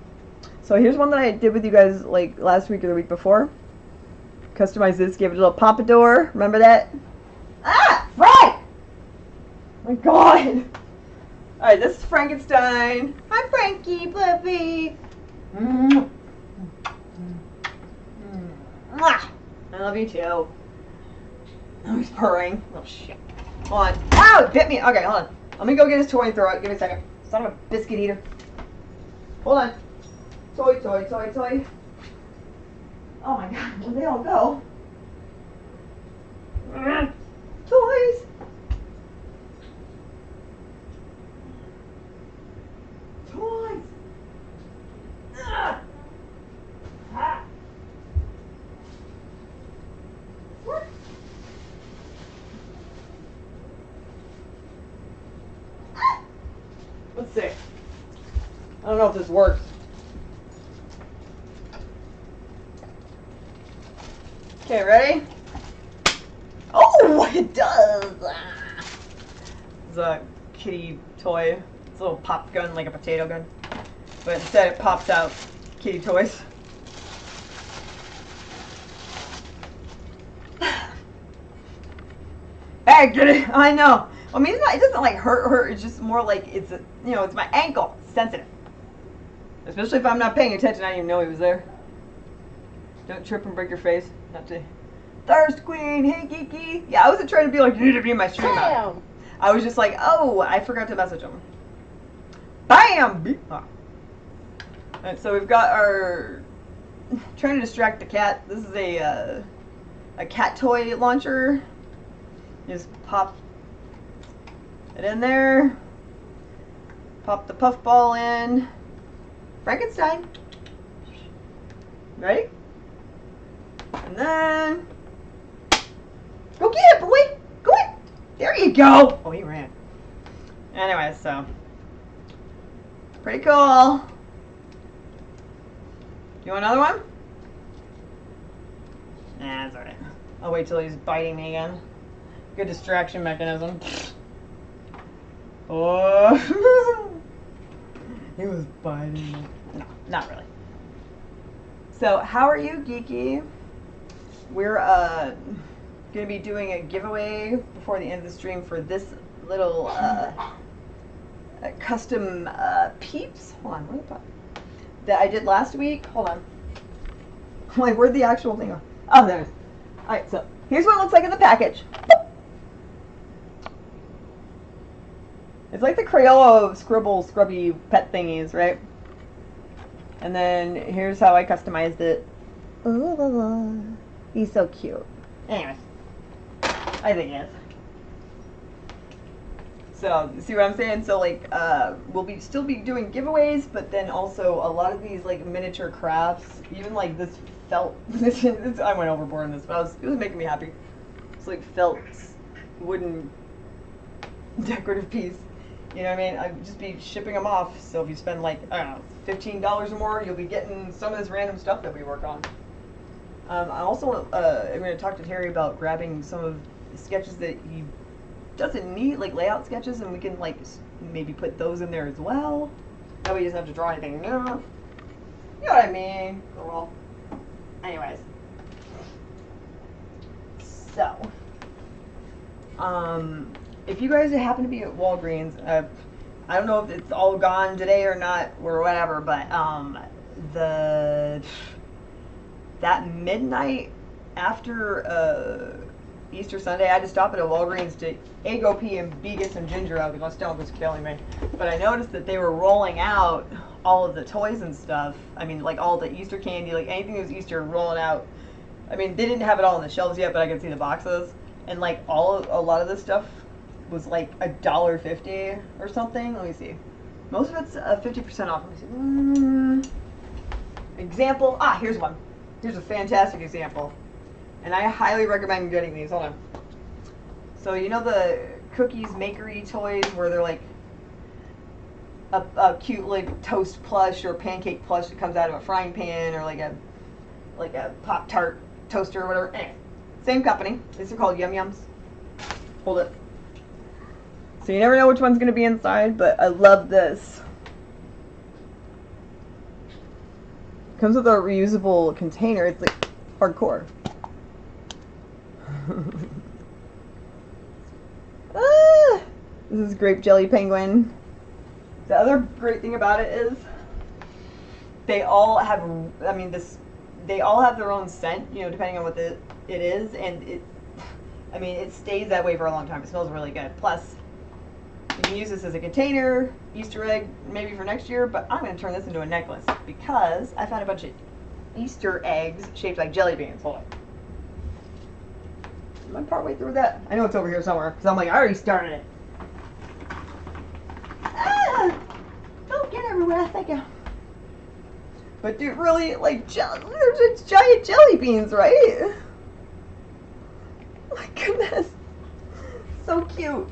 So here's one that I did with you guys like last week or the week before. Customize this, give it a little pompadour. Remember that? Ah! Right! Oh my god! Alright, this is Frankenstein. I'm Frankie, Fluffy. I love you too. Oh, he's purring. Oh shit. Hold on. Ow! It bit me. Okay, hold on. Let me go get his toy and throw it. Give me a second. Son of a biscuit eater. Hold on. Toy, toy, toy, toy. Oh my god, where'd they all go? Toys! Toys! Ah! What? Let's see. I don't know if this works. Okay, ready? Oh, it does! It's a kitty toy. It's a little pop gun, like a potato gun. But instead it pops out kitty toys. Hey, get it? I know. I mean, it doesn't like hurt. It's just more like it's a, it's my ankle. It's sensitive. Especially if I'm not paying attention. I didn't even know he was there. Don't trip and break your face. Not to. Thirst Queen, hey Geeky. Yeah, I wasn't trying to be like, you need to be in my stream. Bam! I was just like, oh, I forgot to message him. Bam! Oh. Alright, so we've got our. Trying to distract the cat. This is a cat toy launcher. You just pop it in there. Pop the puffball in. Frankenstein. Ready? And then go get it, boy. Go it. There you go. Oh, he ran. Anyway, so pretty cool. You want another one? Nah, that's alright. I'll wait till he's biting me again. Good distraction mechanism. Oh, he was biting me. No, not really. So, how are you, Geeky? We're going to be doing a giveaway before the end of the stream for this little custom peeps. Hold on, where the fuck? That I did last week. Hold on. Like, where'd the actual thing go? Oh, there it is. Alright, so Here's what it looks like in the package. It's like the Crayola scribble scrubby pet thingies, right? And then here's how I customized it. Ooh, he's so cute. Anyways, I think he is. So, see what I'm saying? So, like, we'll still be doing giveaways, but then also a lot of these, like, miniature crafts, even, like, this felt, I went overboard in this, but it was making me happy. It's, like, felt wooden decorative piece. You know what I mean? I'd just be shipping them off, so if you spend, like, I don't know, $15 or more, you'll be getting some of this random stuff that we work on. I also am going to talk to Terry about grabbing some of the sketches that he doesn't need, like layout sketches, and we can like maybe put those in there as well. That way he doesn't have to draw anything new. You know what I mean, girl. Anyways. So, if you guys happen to be at Walgreens, I don't know if it's all gone today or not, or whatever, but that midnight after Easter Sunday, I had to stop at a Walgreens to A, go pee, and B, get some ginger ale because my stomach was killing me. But I noticed that they were rolling out all of the toys and stuff. I mean, like all the Easter candy, like anything that was Easter, rolling out. I mean, they didn't have it all on the shelves yet, but I could see the boxes. And like a lot of this stuff was like $1.50 or something. Let me see. Most of it's 50% off. Let me see. Example. Here's one. Here's a fantastic example. And I highly recommend getting these. Hold on. So you know the cookies makery toys where they're like a cute like toast plush or pancake plush that comes out of a frying pan, or like a Pop-Tart toaster or whatever. Anyway, same company. These are called Yum Yums. Hold it. So you never know which one's going to be inside, but I love this. Comes with a reusable container. It's like hardcore. This is grape jelly penguin. The other great thing about it is they all have, they all have their own scent, you know, depending on what it is, and it stays that way for a long time. It smells really good. Plus, you can use this as a container, Easter egg, maybe for next year, but I'm going to turn this into a necklace because I found a bunch of Easter eggs shaped like jelly beans. Hold on. Am I partway through that? I know it's over here somewhere, because I'm like, I already started it. Don't get everywhere, thank you. But dude, really, like, there's giant jelly beans, right? Oh my goodness. So cute.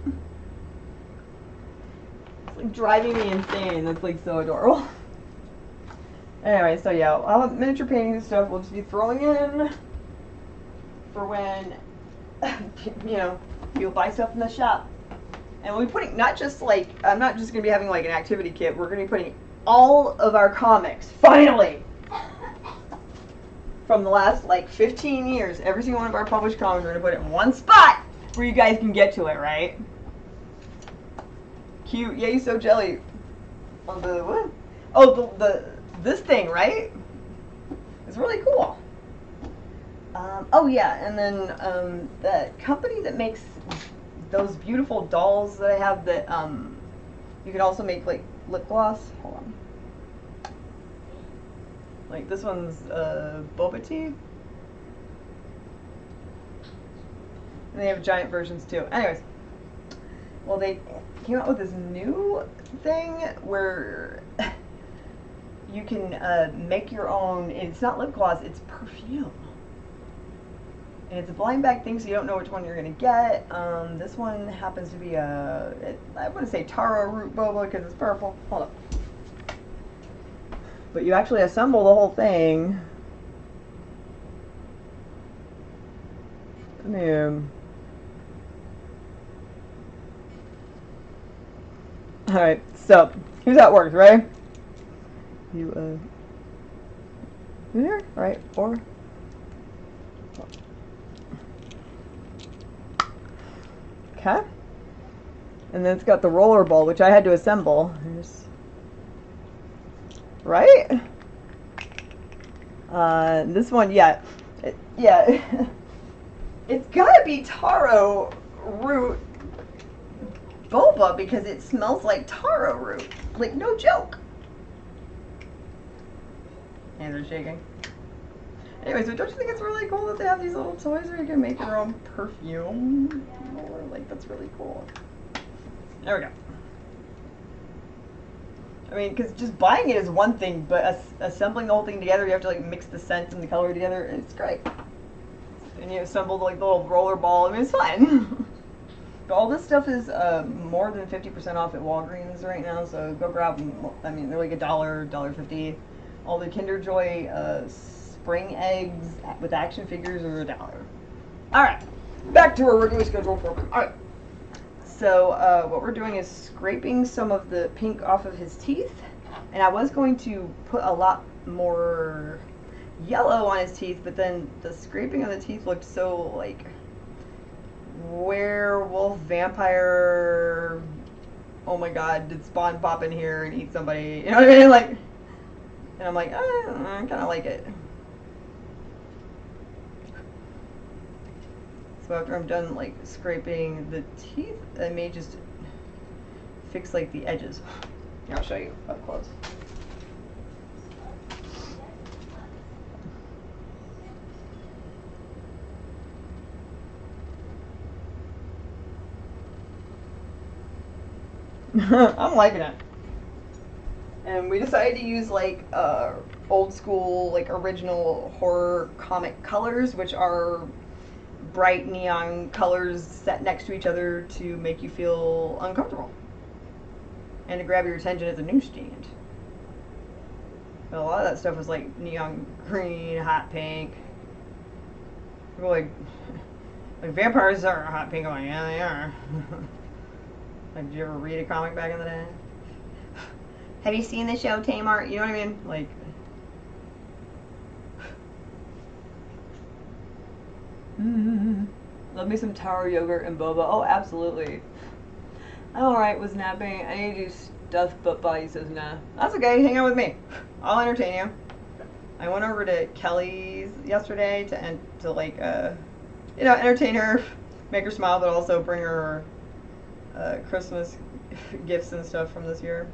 It's like driving me insane. That's like so adorable. Anyway, so yeah, I'll have miniature paintings and stuff we'll just be throwing in for when, you know, you'll buy stuff in the shop. And we'll be putting, not just like, I'm not just going to be having like an activity kit, we're going to be putting all of our comics, finally, from the last like 15 years, every single one of our published comics, we're going to put it in one spot where you guys can get to it, right? Cute, yay, so jelly. On the, what? Oh, this thing, right? It's really cool. Oh yeah, and then the company that makes those beautiful dolls that I have that you can also make like lip gloss. Hold on. Like this one's boba tea. And they have giant versions too. Anyways, well, they came out with this new thing where you can make your own. It's not lip gloss, it's perfume. And it's a blind bag thing, so you don't know which one you're going to get. This one happens to be I want to say taro root boba because it's purple. Hold up. But you actually assemble the whole thing. Alright, so here's how it works, right? You, here? Right, or... Okay. And then it's got the roller ball, which I had to assemble. Right? This one, yeah. Yeah. It's gotta be taro root boba because it smells like taro root. Like, no joke. Hands are shaking. Anyway, so don't you think it's really cool that they have these little toys where you can make your own perfume? Or, like, that's really cool. There we go. I mean, because just buying it is one thing, but assembling the whole thing together, you have to, like, mix the scent and the color together, and it's great. And you assemble, like, the little roller ball. I mean, it's fun. But all this stuff is more than 50% off at Walgreens right now, so go grab them. I mean, they're like $1, $1.50. All the Kinder Joy spring eggs with action figures are $1. Alright, back to our regularly scheduled program. Alright, so what we're doing is scraping some of the pink off of his teeth. And I was going to put a lot more yellow on his teeth, but then the scraping of the teeth looked so, like, werewolf, vampire, oh my god, did Spawn pop in here and eat somebody? You know what I mean? Like, and I'm like, I kind of like it. So after I'm done, like, scraping the teeth, I may just fix, like, the edges. Here, I'll show you up close. I'm liking it. And we decided to use, like, old school, like, original horror comic colors, which are bright neon colors set next to each other to make you feel uncomfortable and to grab your attention at the newsstand. But a lot of that stuff was like neon green, hot pink. People like vampires are hot pink. I'm like, yeah, they are. Like, did you ever read a comic back in the day? Have you seen the show Tamar? You know what I mean? Like, love me some taro yogurt and boba. Oh, absolutely. I'm alright with napping. I need to do stuff, but body says nah. That's okay. Hang out with me. I'll entertain you. I went over to Kelly's yesterday to like, you know, entertain her, make her smile, but also bring her Christmas gifts and stuff from this year.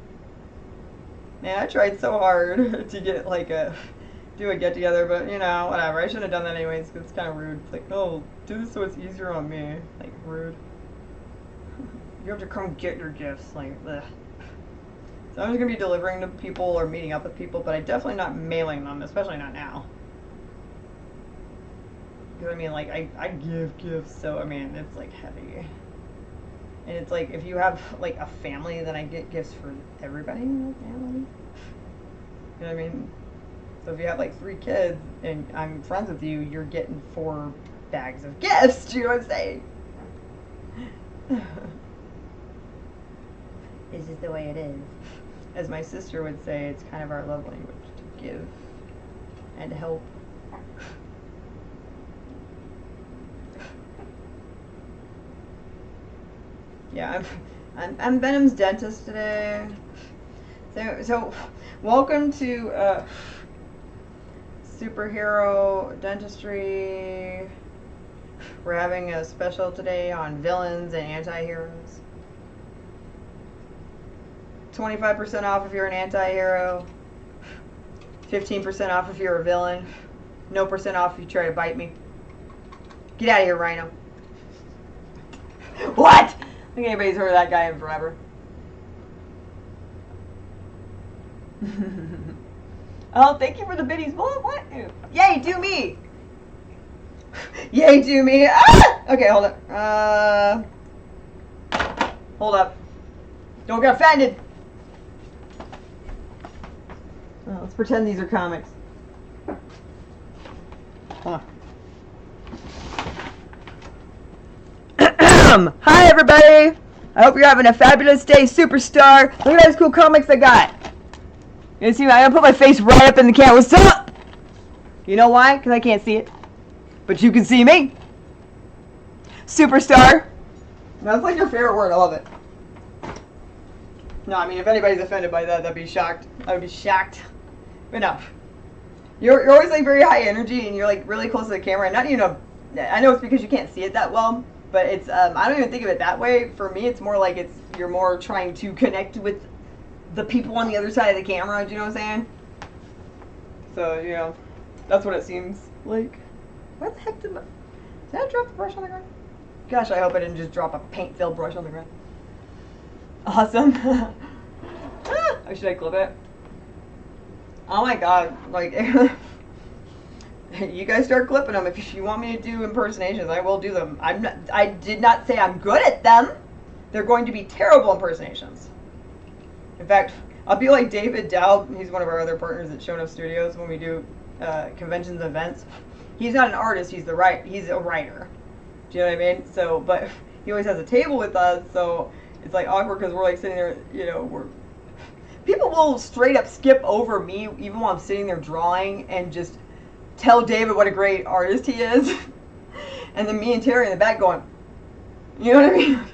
Man, I tried so hard to get like do a get together, but you know, whatever. I shouldn't have done that anyways. Cause it's kind of rude. It's like, oh, do this so it's easier on me. Like, rude. You have to come get your gifts. Like, ugh. So I'm just gonna be delivering to people or meeting up with people, but I'm definitely not mailing them, especially not now. Because I mean, like, I give gifts, so I mean, it's like heavy. And it's like, if you have like a family, then I get gifts for everybody in the family. You know what I mean? So if you have like 3 kids and I'm friends with you, you're getting 4 bags of gifts. Do you know what I'm saying? It's just the way it is. As my sister would say, it's kind of our love language to give and help. Yeah, I'm Venom's dentist today. So welcome to superhero dentistry. We're having a special today on villains and anti-heroes. 25% off if you're an anti-hero. 15% off if you're a villain. No percent off if you try to bite me. Get out of here, Rhino. What? I think anybody's heard of that guy in forever. Oh, thank you for the biddies. What? Yay, do me. Yay, do me. Ah! Okay, hold up. Hold up. Don't get offended. Oh, let's pretend these are comics. Hold on. Hi, everybody. I hope you're having a fabulous day, superstar. Look at those cool comics I got. You see, I'm gonna put my face right up in the camera. What's up? You know why? Because I can't see it. But you can see me. Superstar. That's like your favorite word. I love it. No, I mean, if anybody's offended by that, that'd be shocked. I would be shocked. But no. You're always like very high energy and you're like really close to the camera and not even a I know it's because you can't see it that well, but it's I don't even think of it that way. For me, it's more like you're more trying to connect with the people on the other side of the camera. Do you know what I'm saying? So that's what it seems like. Where the heck did I drop the brush on the ground? Gosh, I hope I didn't just drop a paint-filled brush on the ground. Awesome. Or should I clip it? Oh my god, like, you guys start clipping them. If you want me to do impersonations, I will do them. I did not say I'm good at them. They're going to be terrible impersonations. In fact, I'll be like David Dow. He's one of our other partners at Show Enough Studios when we do conventions and events. He's not an artist, he's a writer. Do you know what I mean? So, but he always has a table with us, so it's like awkward because we're like sitting there, people will straight up skip over me even while I'm sitting there drawing and just tell David what a great artist he is. And then me and Terry in the back going, you know what I mean?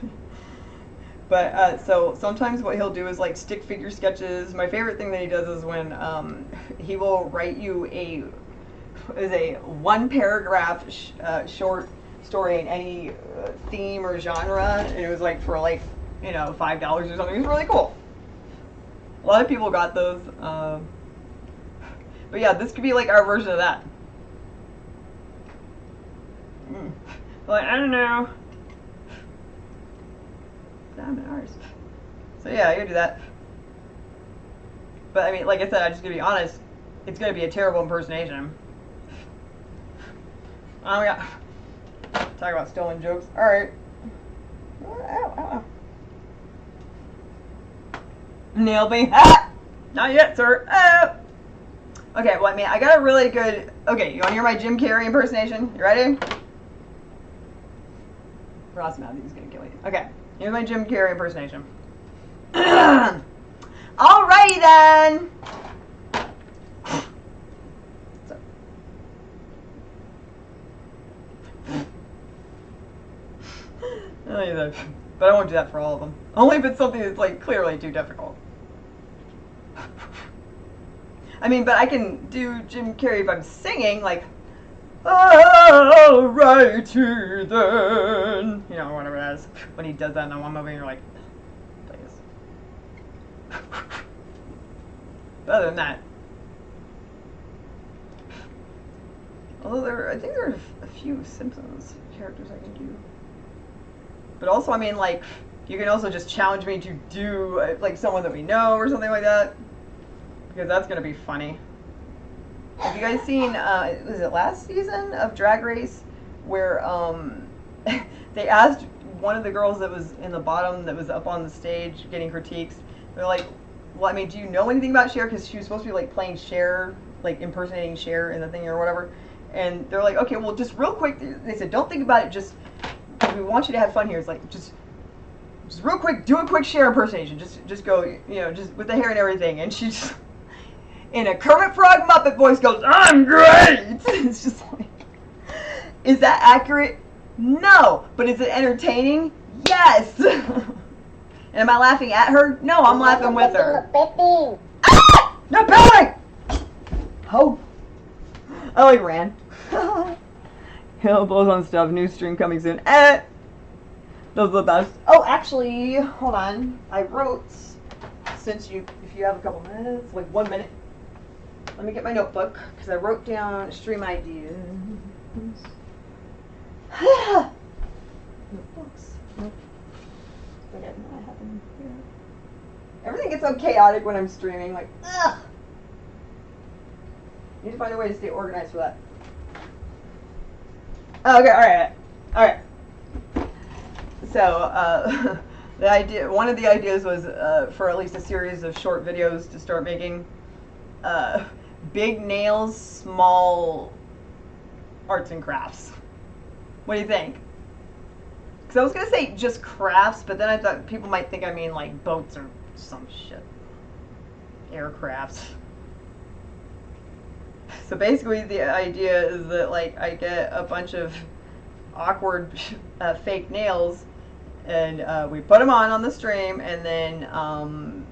But so sometimes what he'll do is like stick figure sketches. My favorite thing that he does is when he will write you a one paragraph short story in any theme or genre, and it was like for like $5 or something. It was really cool. A lot of people got those, but yeah, this could be like our version of that. Like, I don't know. Damn ours. So yeah, I gotta do that. But I mean, like I said, I'm just gonna be honest. It's gonna be a terrible impersonation. Oh my god. Talk about stolen jokes. Alright. Ow. Nailed me. Ah! Not yet, sir. Ah! Okay, well, I mean, I got a really good... Okay, you want to hear my Jim Carrey impersonation? You ready? Ross Matthews is going to kill you. Okay, here's my Jim Carrey impersonation. Alrighty then! But I won't do that for all of them. Only if it's something that's like clearly too difficult. I mean, but I can do Jim Carrey if I'm singing, like, alrighty then. Whatever that is. When he does that in that one movie, you're like, please. But other than that. Although I think there are a few Simpsons characters I can do. But also, I mean, like, you can also just challenge me to do, like, someone that we know or something like that. Because that's going to be funny. Have you guys seen, was it last season of Drag Race? Where, they asked one of the girls that was in the bottom, that was up on the stage getting critiques. They're like, well, I mean, do you know anything about Cher? Because she was supposed to be, like, playing Cher, like, impersonating Cher in the thing or whatever. And they're like, okay, well, just real quick, they said, don't think about it, just... we want you to have fun here. It's like, just real quick, do a quick Cher impersonation. Just go, just with the hair and everything. And she just, in a Kermit Frog Muppet voice, goes, I'm great! It's just like, is that accurate? No. But is it entertaining? Yes! And am I laughing at her? No, I'm laughing with her. Ah! No belly! Oh. Oh, he ran. Elbows on stuff. New stream coming soon. Those are the best. Oh, actually, hold on. I wrote, if you have a couple minutes, like 1 minute. Let me get my notebook, because I wrote down stream ideas. Notebooks. Nope. Okay, no, I have them here. Everything gets so chaotic when I'm streaming. Like, ugh. Need to find a way to stay organized for that. Okay, alright. So, one of the ideas was for at least a series of short videos to start making big nails, small arts and crafts. What do you think? Because I was going to say just crafts, but then I thought people might think I mean like boats or some shit. Aircrafts. So basically the idea is that like I get a bunch of awkward fake nails and we put them on the stream, and then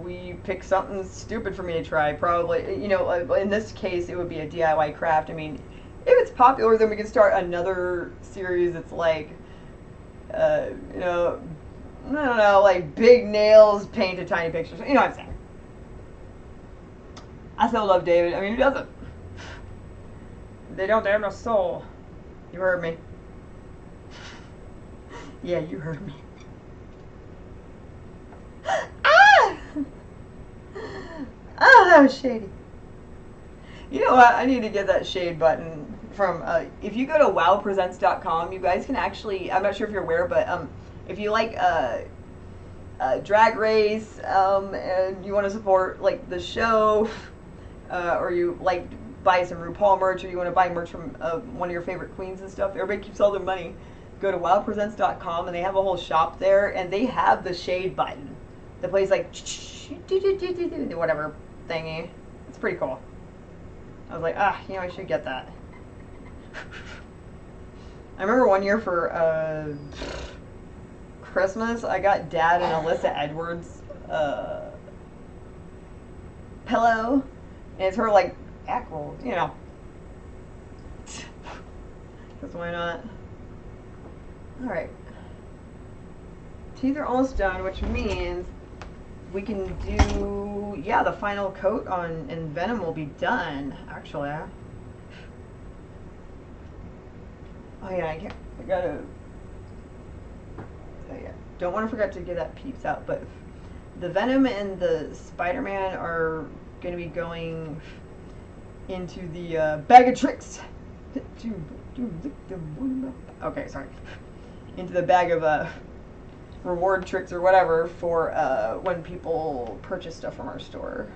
we pick something stupid for me to try. Probably, in this case it would be a DIY craft. I mean, if it's popular, then we can start another series that's like, you know, I don't know, like big nails painted tiny pictures. You know what I'm saying? I still love David. I mean, who doesn't? They don't have no soul. You heard me. Yeah, you heard me. Ah! Oh, that was shady. You know what? I need to get that shade button from, if you go to wowpresents.com, you guys can actually, I'm not sure if you're aware, but if you like Drag Race and you want to support like the show, or you like buy some RuPaul merch, or you want to buy merch from one of your favorite queens and stuff, everybody keeps all their money. Go to wowpresents.com and they have a whole shop there, and they have the shade button that plays like whatever thingy. It's pretty cool. I was like, you know, I should get that. I remember one year for Christmas, I got Dad and Alyssa Edwards pillow, and it's her like back rolls, you know. Because why not? All right. Teeth are almost done, which means we can do, yeah, the final coat on, and Venom will be done, actually. Oh yeah, I gotta, oh yeah, don't want to forget to get that Peeps out, but the Venom and the Spider-Man are going to be going into the bag of tricks. Okay, sorry. Into the bag of reward tricks or whatever for when people purchase stuff from our store.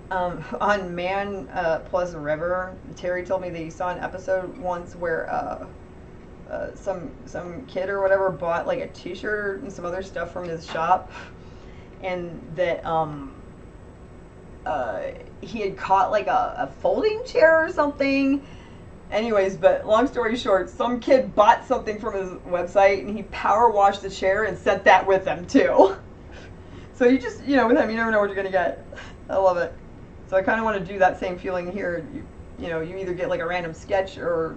On Man Plus River, Terry told me that he saw an episode once where some kid or whatever bought like a t-shirt and some other stuff from his shop, and that he had caught like a folding chair or something. Anyways, but long story short, some kid bought something from his website and he power washed the chair and sent that with him too. So you just, you know, with him, you never know what you're gonna get. I love it. So I kind of want to do that same feeling here. You know, you either get like a random sketch or,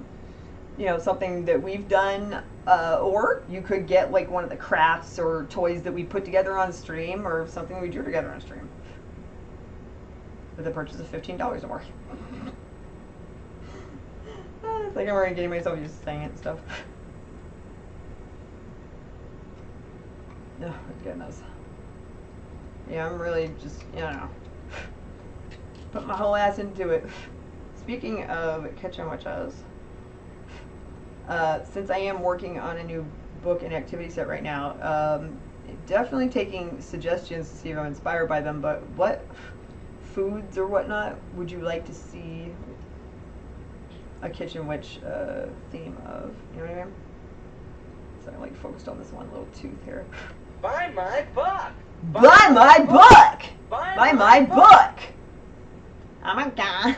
you know, something that we've done, or you could get like one of the crafts or toys that we put together on stream, or something we drew together on stream. With a purchase of $15 or more. It's like I'm already getting myself used to saying it and stuff. Oh, goodness. Yeah, I'm really just, you know, put my whole ass into it. Speaking of catching witches, since I am working on a new book and activity set right now, definitely taking suggestions to see if I'm inspired by them, but what foods or whatnot would you like to see a kitchen witch theme of? You know what I mean? So I like focused on this one little tooth here. Buy my book! Buy my book! Buy my book! Oh my god.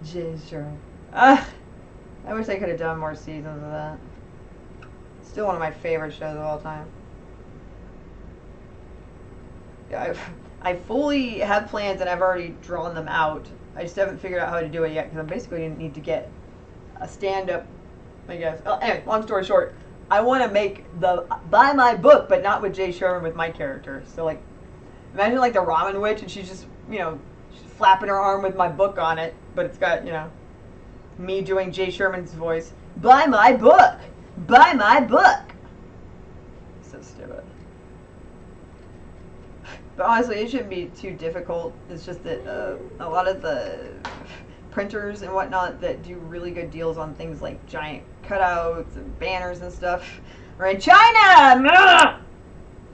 Jeez, sure. I wish I could have done more seasons of that. Still one of my favorite shows of all time. Yeah, I fully have plans and I've already drawn them out. I just haven't figured out how to do it yet because I'm basically going to need to get a stand-up, I guess. Oh, anyway, long story short, I want to make the buy my book, but not with Jay Sherman, with my character. So like, imagine like the ramen witch, and she's just, you know, she's flapping her arm with my book on it, but it's got, you know, me doing Jay Sherman's voice. Buy my book! Buy my book! So stupid. But honestly, it shouldn't be too difficult. It's just that a lot of the printers and whatnot that do really good deals on things like giant cutouts and banners and stuff are in China!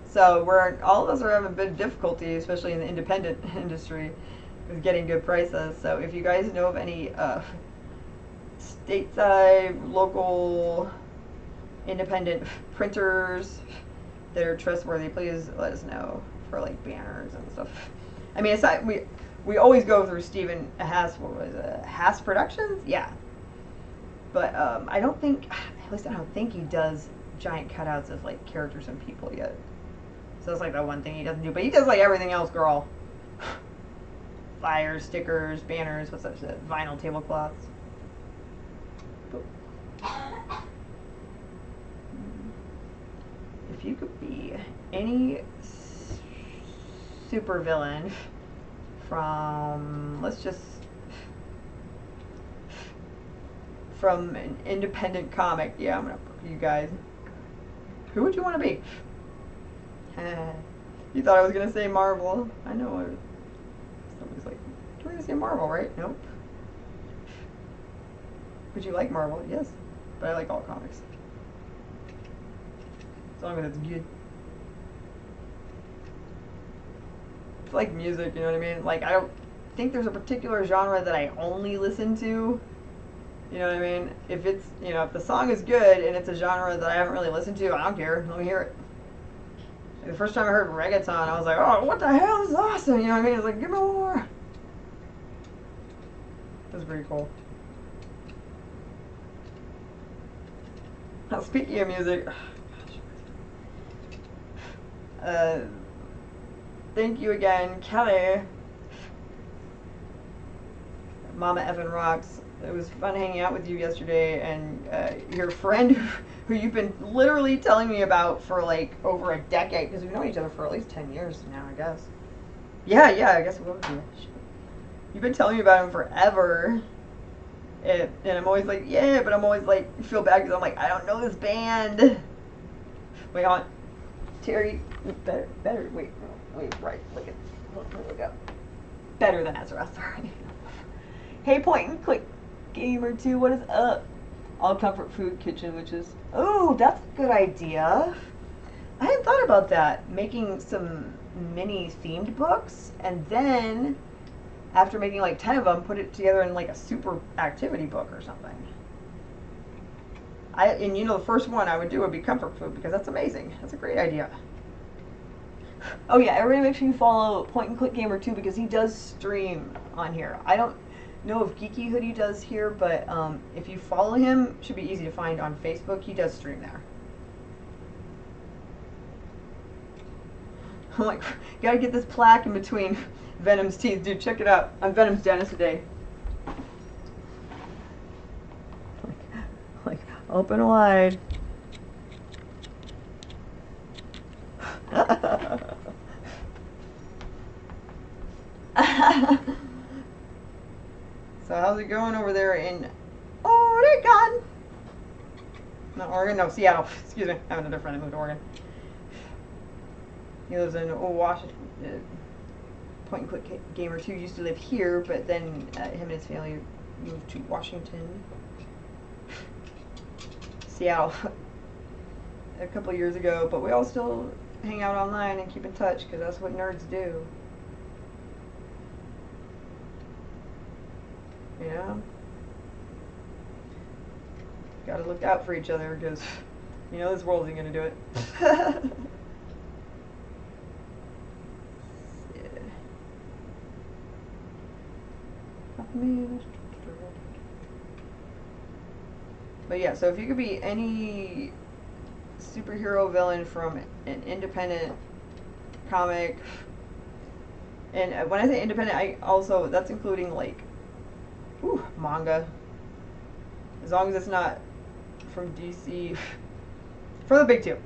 So all of us are having a bit of difficulty, especially in the independent industry, with getting good prices. So if you guys know of any stateside, local, independent printers that are trustworthy, please let us know for like banners and stuff. I mean, aside, we always go through Stephen Haas. What was it? Haas Productions? Yeah. But I don't think, at least I don't think he does giant cutouts of like characters and people yet. So that's like the one thing he doesn't do. But he does like everything else, girl. Flyers, stickers, banners, what's that shit? Vinyl tablecloths. if you could be any supervillain from, let's just, from an independent comic, yeah, I'm gonna put you guys. Who would you want to be? You thought I was gonna say Marvel. I know. Somebody's like, "You're gonna say Marvel, right?" Nope. Would you like Marvel? Yes, but I like all comics. As long as it's good. It's like music, you know what I mean? Like, I don't think there's a particular genre that I only listen to. You know what I mean? If it's, you know, if the song is good and it's a genre that I haven't really listened to, I don't care. Let me hear it. Like the first time I heard reggaeton, I was like, oh, what the hell? This is awesome. You know what I mean? It's like, give me more. That was pretty cool. Now, speaking of music, thank you again, Kelly. Mama Evan rocks. It was fun hanging out with you yesterday, and your friend who you've been literally telling me about for like over a decade, because we've known each other for at least 10 years now, I guess. Yeah, I guess it will be. You've been telling me about him forever, and I'm always like, yeah, but I'm always like, feel bad because I'm like, I don't know this band. Wait, hold on. Terry, better, wait, right, look up. Better than Ezra, sorry. Hey, point and click gamer 2, what is up? All comfort food kitchen witches. Oh, that's a good idea. I hadn't thought about that. Making some mini themed books, and then after making like 10 of them, put it together in like a super activity book or something. And you know, the first one I would do would be comfort food, because that's amazing. That's a great idea. Oh yeah, everybody make sure you follow Point and Click Gamer 2, because he does stream on here. I don't know if Geeky Hoodie does here, but if you follow him, it should be easy to find on Facebook. He does stream there. I'm like, gotta get this plaque in between Venom's teeth. Dude, check it out. I'm Venom's dentist today. Like open wide. So how's it going over there in Oregon? Not Oregon, no, Seattle. Excuse me, I have another friend that moved to Oregon. He lives in Washington. Point and Click Gamer 2 used to live here, but then him and his family moved to Washington. Seattle a couple of years ago, but we all still hang out online and keep in touch, because that's what nerds do. You know? Gotta look out for each other, because you know this world isn't gonna do it. But yeah, so if you could be any superhero villain from an independent comic, and when I say independent, I also, that's including like manga, as long as it's not from DC, for the big two,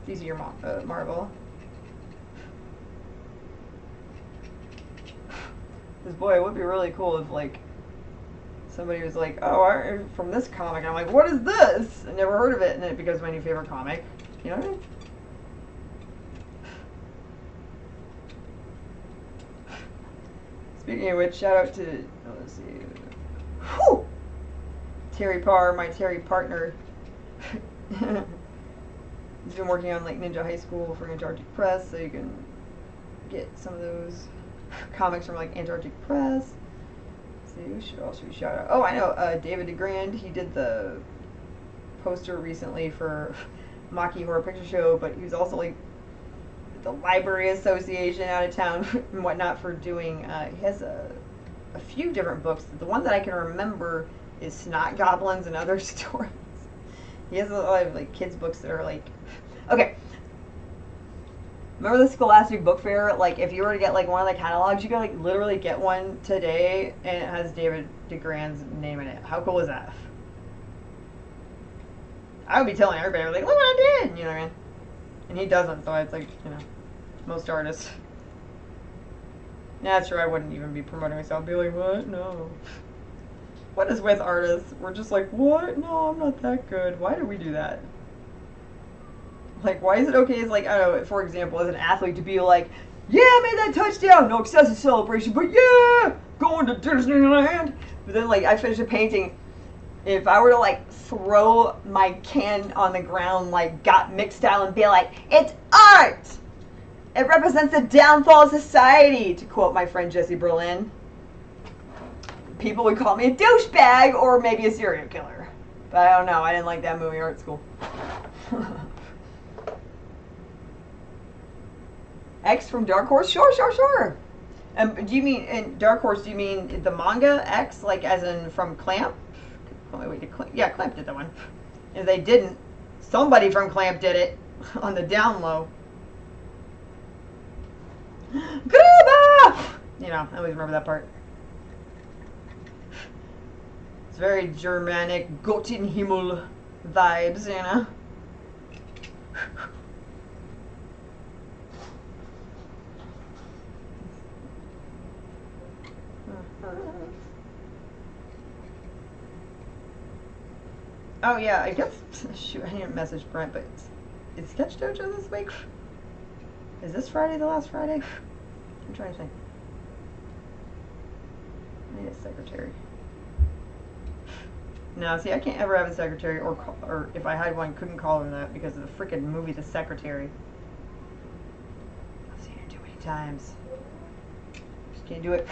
DC or Marvel. Because boy, it would be really cool if like somebody was like, oh, aren't you from this comic? And I'm like, what is this? I never heard of it, and then it becomes my new favorite comic. You know what I mean? Speaking of which, shout out to, let's see, whew! Terry Parr, my Terry partner. He's been working on like Ninja High School for Antarctic Press, so you can get some of those comics from like Antarctic Press. Let's see, who else should we shout out? Oh, I know, David DeGrand. He did the poster recently for Maki Horror Picture Show, but he was also like the Library Association out of town and whatnot for doing, he has a few different books. The one that I can remember is Snot Goblins and Other Stories. He has a lot of like kids books that are like, okay, remember the Scholastic Book Fair? Like if you were to get like one of the catalogs, you could like literally get one today and it has David DeGrand's name in it. How cool is that? I would be telling everybody, like, look what I did, you know what I mean? And he doesn't, so it's like, you know, most artists. Yeah, sure, I wouldn't even be promoting myself. I'd be like, what? No. What is with artists? We're just like, what? No, I'm not that good. Why do we do that? Like, why is it okay as, like, I don't know, for example, as an athlete to be like, yeah, I made that touchdown! No excessive celebration, but yeah! Going to Disneyland! But then, like, I finish a painting. If I were to, like, throw my can on the ground, like, got mixed style and be like, it's art! It represents the downfall of society, to quote my friend Jesse Berlin. People would call me a douchebag or maybe a serial killer. But I don't know. I didn't like that movie art school. X from Dark Horse? Sure, sure, sure. Do you mean, in Dark Horse, do you mean the manga X, like as in from Clamp? Oh, wait, yeah, Clamp did that one. If they didn't, somebody from Clamp did it on the down low. Gruba! You know, I always remember that part. It's very Germanic, Göttenhimmel vibes, you know? Oh yeah, I guess, shoot, I didn't message Brent, but is Sketch Dojo this week? Is this Friday the last Friday? I'm trying to think. I need a secretary. No, see, I can't ever have a secretary, or if I had one, couldn't call her that because of the freaking movie The Secretary. I've seen her too many times. Just can't do it.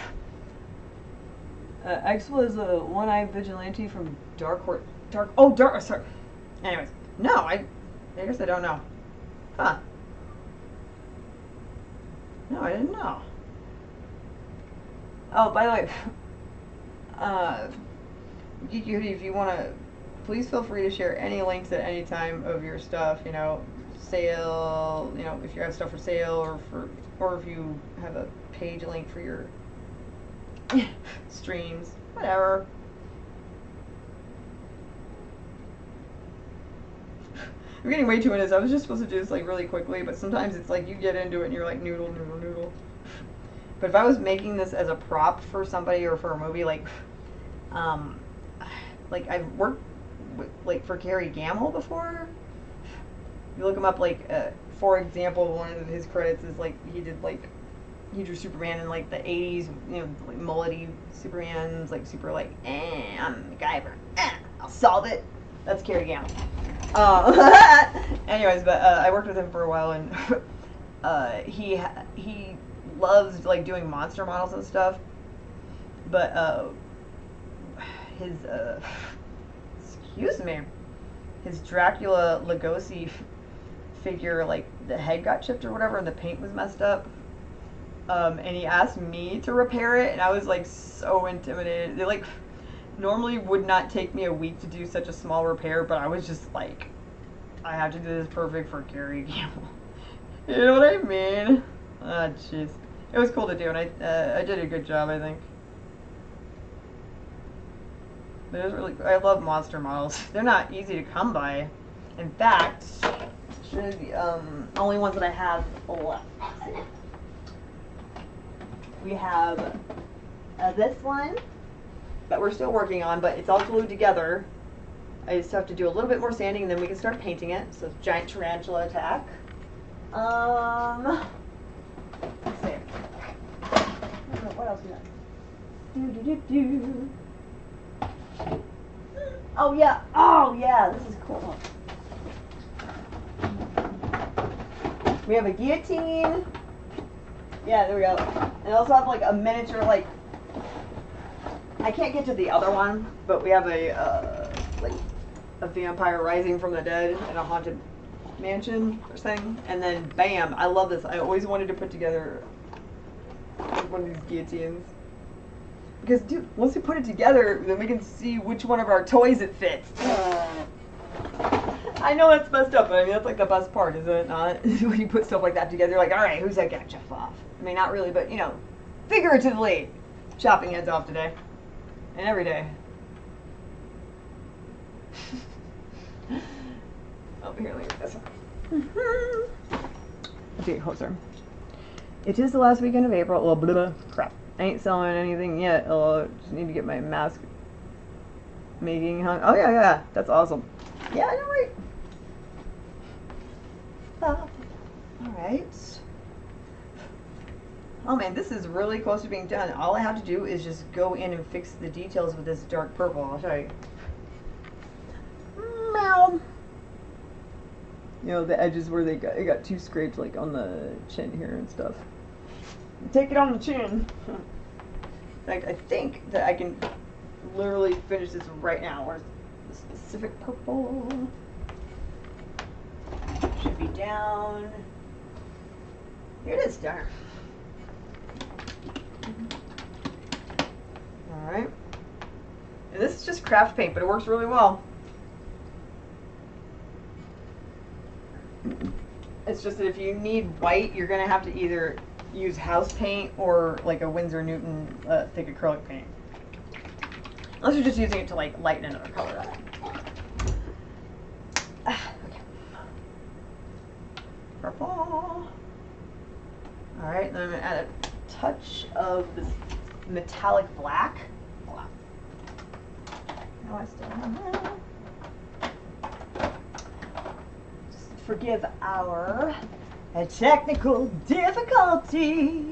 X was a one-eyed vigilante from Dark Horse. Sorry. Anyways, no, I guess I don't know. Huh. No, I didn't know. Oh, by the way, Geeky Hoodie, if you want to, please feel free to share any links at any time of your stuff, you know, sale, you know, if you have stuff for sale or if you have a page link for your streams, whatever. I'm getting way too into this. I was just supposed to do this like really quickly, but sometimes it's like you get into it and you're like noodle, noodle, noodle. But if I was making this as a prop for somebody or for a movie, like I've worked with, like for Gary Gamble before. You look him up, like for example, one of his credits is like he drew Superman in like the 80s, you know, like mullety Superman's like super like, I'm the guy for, I'll solve it. That's Gary Gamble. Anyways, but I worked with him for a while, and he loves like doing monster models and stuff. But his excuse me, his Dracula Lugosi figure, like the head got chipped or whatever, and the paint was messed up. And he asked me to repair it, and I was like so intimidated. They like normally would not take me a week to do such a small repair, but I was just like, I have to do this perfect for Gary Gamble. You know what I mean? Ah, jeez. It was cool to do, and I did a good job, I think. But it was really, I love monster models. They're not easy to come by. In fact, should be only ones that I have left. We have this one that we're still working on, but it's all glued together. I just have to do a little bit more sanding and then we can start painting it. So it's Giant Tarantula Attack. Let's see. What else we got? Oh yeah, this is cool. We have a guillotine. Yeah, there we go. And also have like a miniature, like, I can't get to the other one, but we have a like a vampire rising from the dead in a haunted mansion or thing. And then bam, I love this. I always wanted to put together one of these guillotines. Because dude, once we put it together, then we can see which one of our toys it fits. I know that's messed up, but I mean that's like the best part, is it not? When you put stuff like that together, you're like, alright, who's that guy chop off? I mean, not really, but you know, figuratively chopping heads off today. And every day. Oh, here, look at this one. to get closer. It is the last weekend of April. Well, blah, blah, crap. I ain't selling anything yet. Just need to get my mask making hung. Oh, yeah, yeah. That's awesome. Yeah, I know, right? Alright. Oh, man, this is really close to being done. All I have to do is just go in and fix the details with this dark purple. I'll show you. Meow. You know, the edges where it got too scraped, like on the chin here and stuff. Take it on the chin. In fact, I think that I can literally finish this right now. Where's the specific purple? Should be down. Here it is, darn. Alright. And this is just craft paint, but it works really well. It's just that if you need white, you're going to have to either use house paint or like a Winsor Newton thick acrylic paint. Unless you're just using it to like lighten another color up. Okay. Purple. Alright, then I'm going to add a touch of this metallic black. Now I still have that. Forgive our technical difficulties.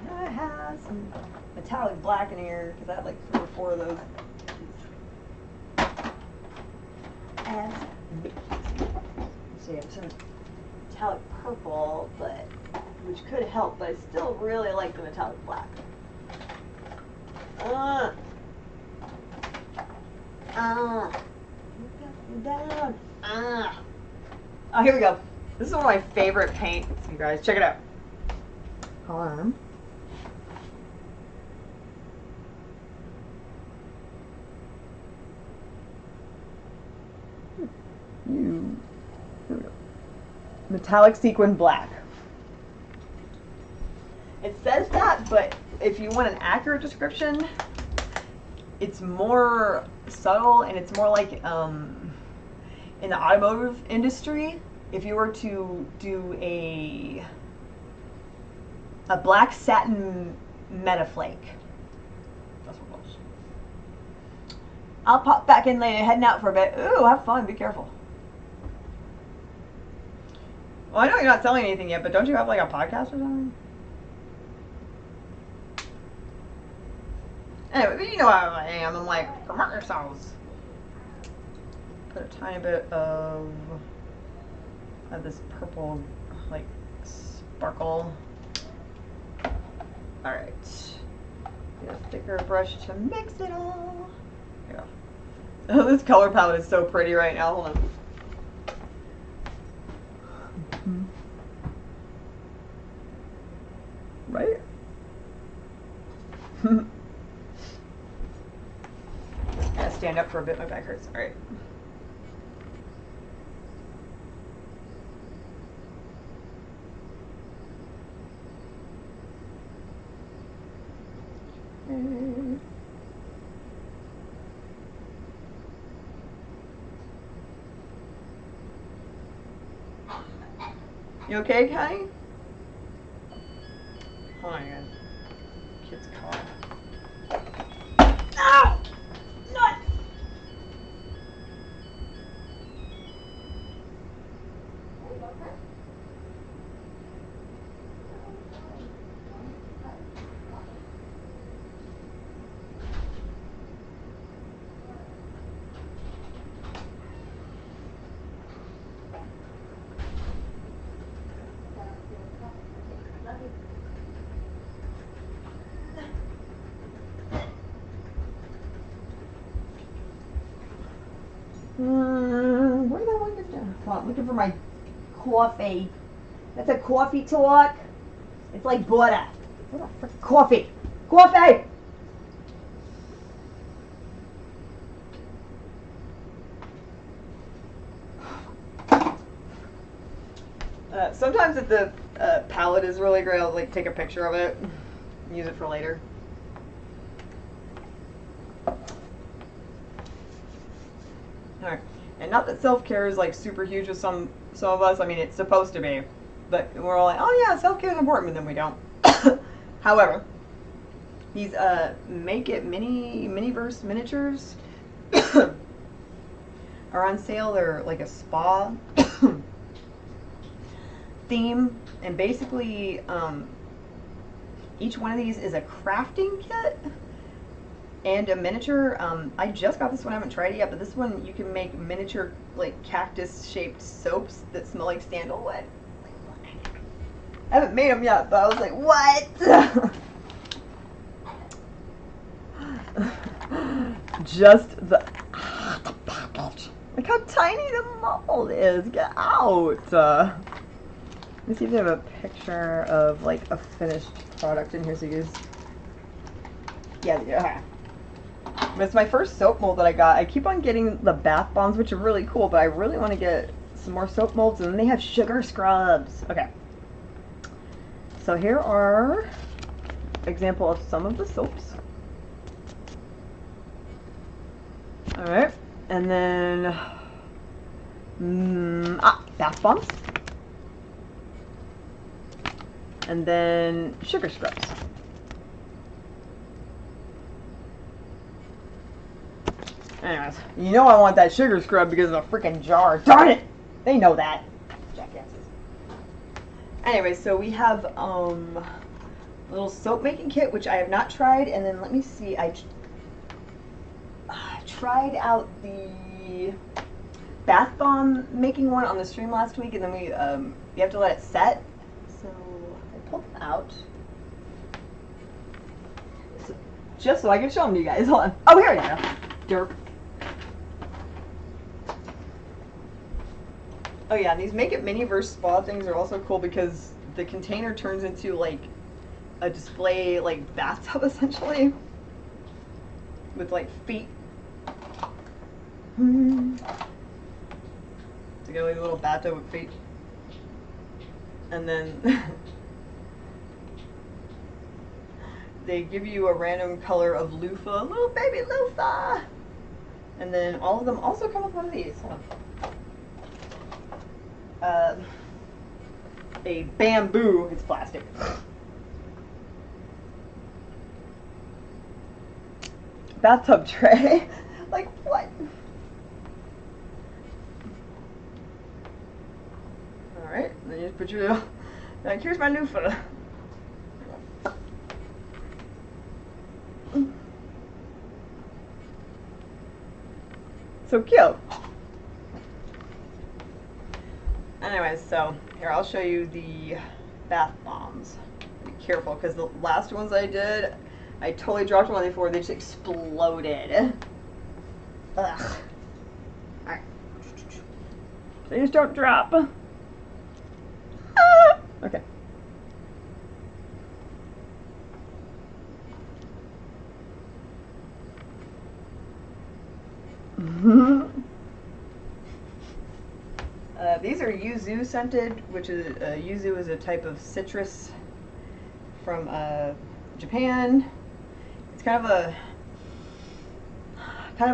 I have some metallic black in here because I have like 3 or 4 of those. And so you have some metallic purple, but which could help, but I still really like the metallic black. Down. Oh, here we go. This is one of my favorite paints, you guys. Check it out. Arm. Here we go. Metallic sequin black. It says that, but if you want an accurate description, it's more subtle and it's more like in the automotive industry, if you were to do a black satin Metaflake. That's what it was. I'll pop back in later, heading out for a bit. Ooh, have fun, be careful. Well, I know you're not selling anything yet, but don't you have like a podcast or something? Anyway, but you know how I am. I'm like, promote yourselves. Put a tiny bit of this purple, like, sparkle. Alright. Get a thicker brush to mix it all. Yeah. Oh, this color palette is so pretty right now. Hold on. Right? Gotta stand up for a bit, my back hurts. Alright. You okay, Connie? Hold on, guys. Kid's calling. Ow! Nut! Where did I want to get down? Hold on, I'm looking for my coffee. That's a coffee talk. It's like butter. What the frick? Coffee. Coffee! Sometimes if the palette is really great, I'll like take a picture of it and use it for later. All right, and not that self-care is like super huge with some of us. I mean, it's supposed to be, but we're all like, oh yeah, self-care is important, but then we don't. However, these Make It Miniverse miniatures are on sale. They're like a spa theme, and basically each one of these is a crafting kit and a miniature. I just got this one, I haven't tried it yet, but this one you can make miniature like cactus shaped soaps that smell like sandalwood. I haven't made them yet, but I was like, what? Just the package. Look how tiny the mold is. Get out. Let me see if they have a picture of like a finished product in here so you guys. Yeah, they do. Okay. But it's my first soap mold that I got. I keep on getting the bath bombs, which are really cool, but I really want to get some more soap molds, and then they have sugar scrubs. Okay. So here are example of some of the soaps. All right, and then bath bombs, and then sugar scrubs. Anyways, you know I want that sugar scrub because of the freaking jar. Darn it! They know that. Jackasses. Anyway, so we have a little soap making kit, which I have not tried, and then let me see, I tried out the bath bomb making one on the stream last week, and then we you have to let it set. So I pulled them out. So, just so I can show them to you guys. Hold on. Oh, here we go. Derp. Oh yeah, and these Make It Miniverse spa things are also cool because the container turns into like a display like bathtub essentially with like feet. To get like a little bathtub with feet. And then they give you a random color of loofah, little baby loofah. And then all of them also come with one of these. Hold on. A bamboo, it's plastic. Bathtub tray. Like what? Alright, then you just put your little, like here's my loofah. So cute. Anyways, so here I'll show you the bath bombs. Be careful because the last ones I did, I totally dropped one before. They just exploded. Ugh. Alright. They just don't drop. Ah! Okay. These are yuzu scented, which is yuzu is a type of citrus from Japan. It's kind of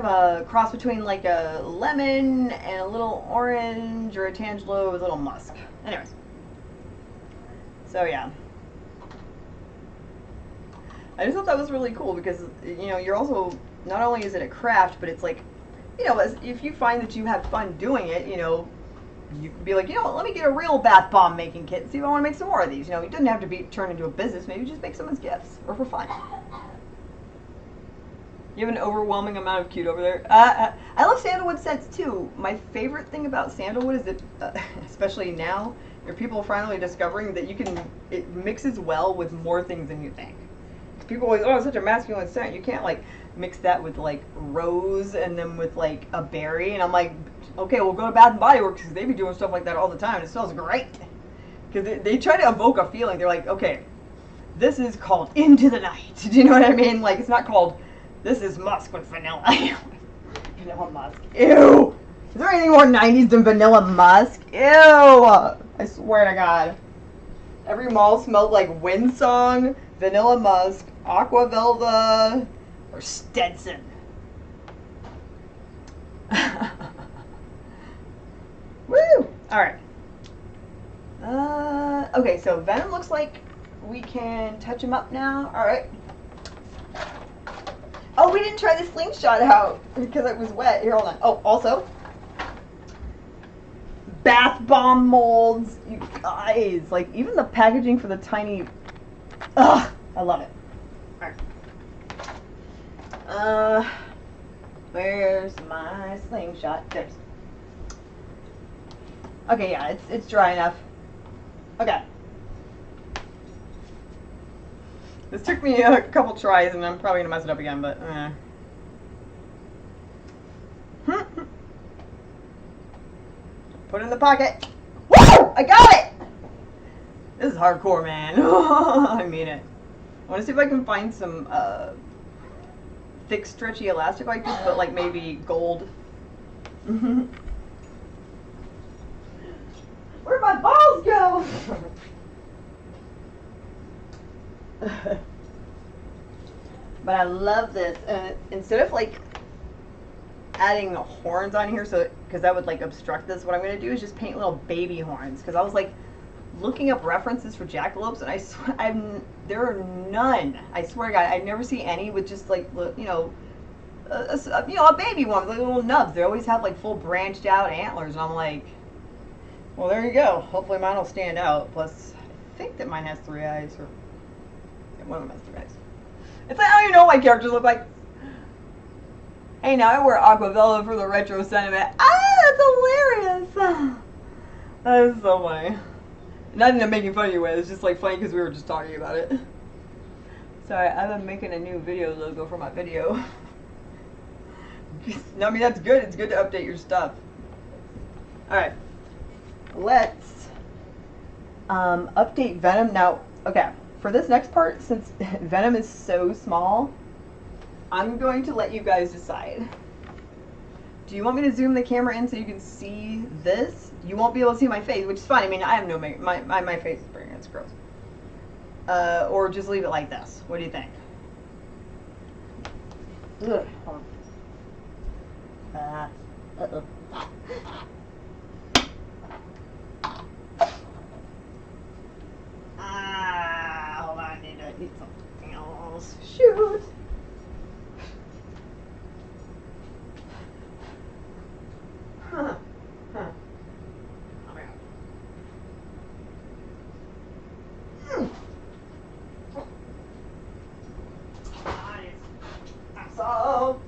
a cross between like a lemon and a little orange or a tangelo with a little musk. Anyways, so yeah, I just thought that was really cool because you know you're also not only is it a craft, but it's like you know if you find that you have fun doing it, you know. You can be like, you know what, let me get a real bath bomb making kit and see if I want to make some more of these. You know, it doesn't have to be turned into a business. Maybe just make someone's gifts or for fun. You have an overwhelming amount of cute over there. I love sandalwood scents too. My favorite thing about sandalwood is that, especially now, people are finally discovering that it mixes well with more things than you think. People always, oh, it's such a masculine scent. You can't like mix that with like rose and then with like a berry. And I'm like, okay, we'll go to Bath and Body Works because they be doing stuff like that all the time. And it smells great. Because they try to evoke a feeling. They're like, okay, this is called Into the Night. Do you know what I mean? Like, it's not called, this is musk with vanilla. Vanilla musk. Ew. Is there anything more 90s than vanilla musk? Ew. I swear to God. Every mall smelled like Windsong, Vanilla Musk, Aqua Velva, or Stetson. Alright. Okay, so Venom looks like we can touch him up now. Alright. Oh, we didn't try the slingshot out because it was wet. Here, hold on. Oh, also, bath bomb molds. You guys, like, even the packaging for the tiny... Ugh, I love it. Alright. Where's my slingshot? There's... Okay, yeah, it's dry enough. Okay. This took me a couple tries, and I'm probably gonna mess it up again, but put it in the pocket. Woo! I got it! This is hardcore, man. I mean it. I want to see if I can find some thick, stretchy elastic like this, but like maybe gold. Where'd my balls go? But I love this. Instead of like adding horns on here, so because that would like obstruct this, what I'm gonna do is just paint little baby horns. Because I was like looking up references for jackalopes, and I swear there are none. I swear to God, I never see any with just like a baby one, like little nubs. They always have like full branched out antlers, and I'm like, well, there you go. Hopefully mine will stand out. Plus, I think that mine has 3 eyes, or one of them has 3 eyes. It's like I don't even know what my characters look like. Hey, now I wear Aquavella for the retro sentiment. Ah, that's hilarious. That is so funny. Not in making fun of you with. It's just like funny because we were just talking about it. Sorry, I've been making a new video logo for my video. No, I mean that's good. It's good to update your stuff. All right, let's update Venom now. Okay, for this next part, since Venom is so small, I'm going to let you guys decide. Do you want me to zoom the camera in so you can see this? You won't be able to see my face, which is fine. I mean, I have no makeup. My face is pretty good. It's gross. Or just leave it like this. What do you think? Ugh. Hold on. Uh-oh. Hold on. I need to eat something else. Shoot. Huh. Huh. Oh my God. Nice. So.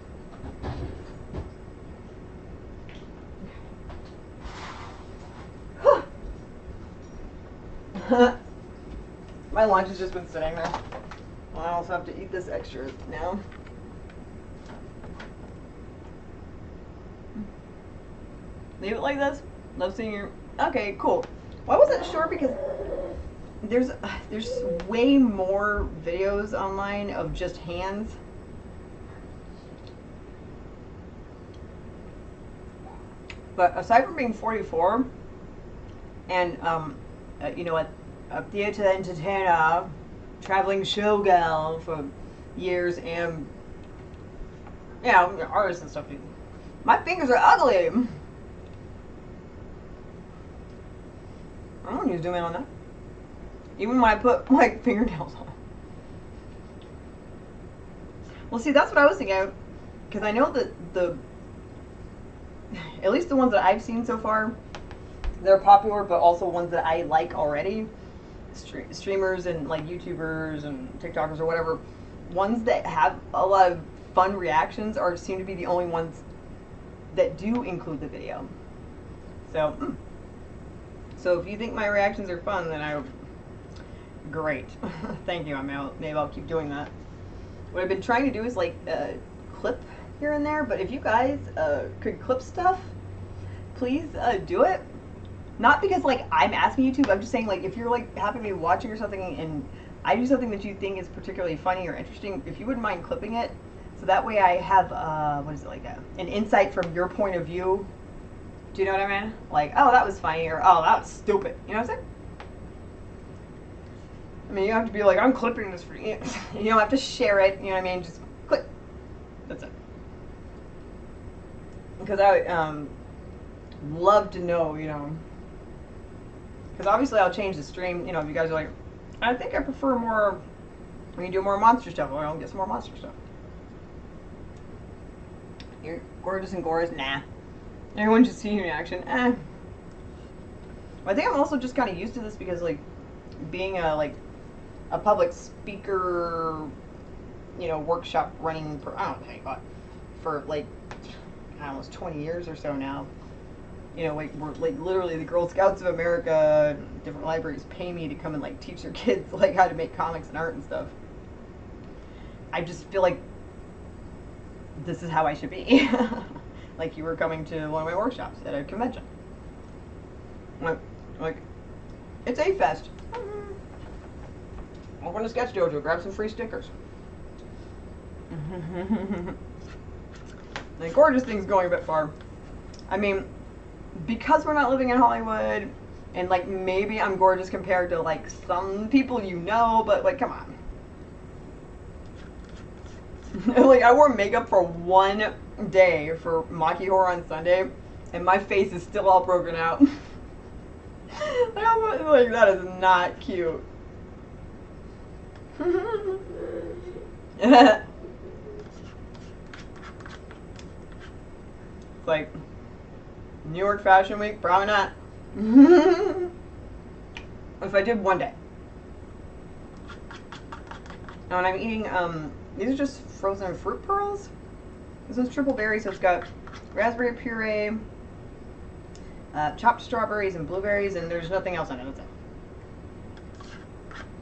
My lunch has just been sitting there. Well, I also have to eat this extra now. Leave it like this. Love seeing your... Okay, cool. Well, I wasn't sure because there's way more videos online of just hands. But aside from being 44 and you know what, a theater entertainer, traveling showgirl for years, and you know, artists and stuff, my fingers are ugly. I don't need to zoom in on that. Even when I put my fingernails on. Well, see, that's what I was thinking. Because I know that at least the ones that I've seen so far, they're popular, but also ones that I like already. Streamers and like YouTubers and TikTokers or whatever. Ones that have a lot of fun reactions seem to be the only ones that do include the video. So... So if you think my reactions are fun, then great. Thank you, maybe I'll keep doing that. What I've been trying to do is like clip here and there, but if you guys could clip stuff, please do it. Not because like I'm asking you to, but I'm just saying like if you're like happy to be watching or something and I do something that you think is particularly funny or interesting, if you wouldn't mind clipping it, so that way I have what is it, like an insight from your point of view. Do you know what I mean? Like, oh, that was funny, or oh, that was stupid. You know what I'm saying? I mean, you don't have to be like, I'm clipping this for you. You don't have to share it. You know what I mean? Just click. That's it. Because I love to know, you know, Because obviously I'll change the stream. You know, if you guys are like, I think I prefer more when you do more monster stuff. Well, I'll get some more monster stuff. You're gorgeous and gorgeous. Nah. Everyone should see you in action. I think I'm also just kind of used to this because, like, being a public speaker, you know, workshop running. I don't know what, for like almost 20 years or so now. You know, like, we're like literally the Girl Scouts of America, different libraries pay me to come and like teach their kids like how to make comics and art and stuff. I just feel like this is how I should be. Like you were coming to one of my workshops at a convention. Like it's a fest. Open a sketch dojo, grab some free stickers. The gorgeous thing's going a bit far. I mean, because we're not living in Hollywood, and like maybe I'm gorgeous compared to like some people you know, but like come on. Like I wore makeup for one day for Maki Horror on Sunday, and my face is still all broken out. Like that is not cute. It's like New York Fashion Week, probably not. If I did one day. Oh, and I'm eating, these are just frozen fruit pearls. This one's triple berry, so it's got raspberry puree, chopped strawberries and blueberries, and there's nothing else in it. That's it.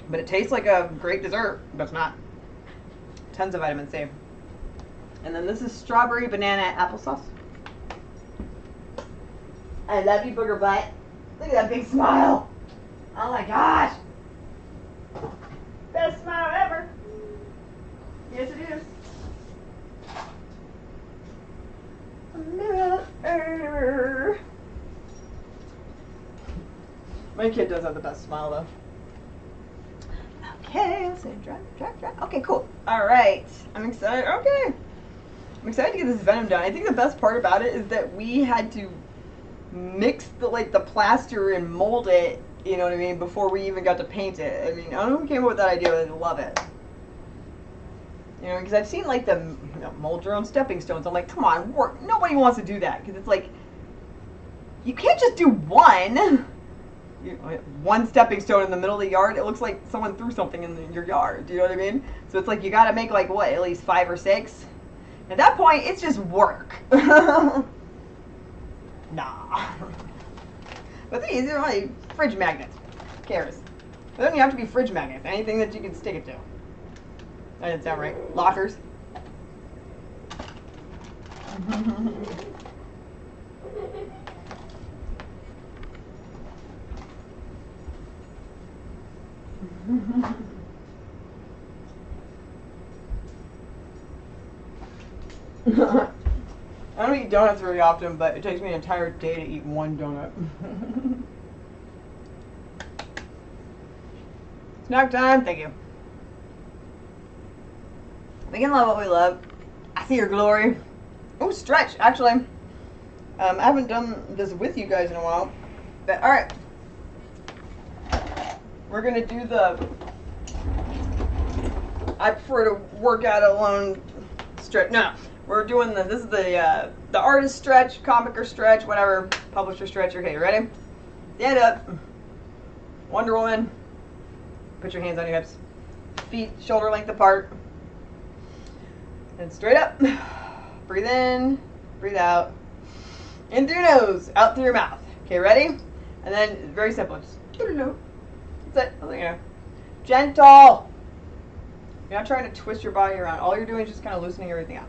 But it tastes like a great dessert, but it's not. Tons of vitamin C. And then this is strawberry banana applesauce. I love you, booger butt. Look at that big smile. Oh my gosh. Best smile ever. Yes, it is. My kid does have the best smile, though. Okay, let's say drag. Okay, cool. All right, I'm excited. Okay, I'm excited to get this Venom done. I think the best part about it is that we had to mix the plaster and mold it. You know what I mean? Before we even got to paint it. I mean, I don't know who came up with that idea, but I love it. You know, because I've seen like the mold your own stepping stones. I'm like, come on, work. Nobody wants to do that because it's like you can't just do one. One stepping stone in the middle of the yard, it looks like someone threw something in your yard. Do you know what I mean? So it's like you got to make like what, at least 5 or 6. At that point, it's just work. Nah. But these are like fridge magnets. Who cares? They don't even have to be fridge magnets. Anything that you can stick it to. That didn't sound right. Lockers. I don't eat donuts very often, but it takes me an entire day to eat one donut. Snack time, thank you. We can love what we love. I see your glory. Oh, stretch, actually. I haven't done this with you guys in a while. But, alright. We're going to do the... I prefer to work out alone stretch. No, we're doing the... This is the artist stretch, comicer stretch, whatever. Publisher stretch. Okay, you ready? Stand up. Wonder Woman. Put your hands on your hips. Feet shoulder length apart. And straight up. Breathe in. Breathe out. In through your nose. Out through your mouth. Okay, ready? And then, very simple. Just, that's it. You know. Gentle. You're not trying to twist your body around. All you're doing is just kind of loosening everything up.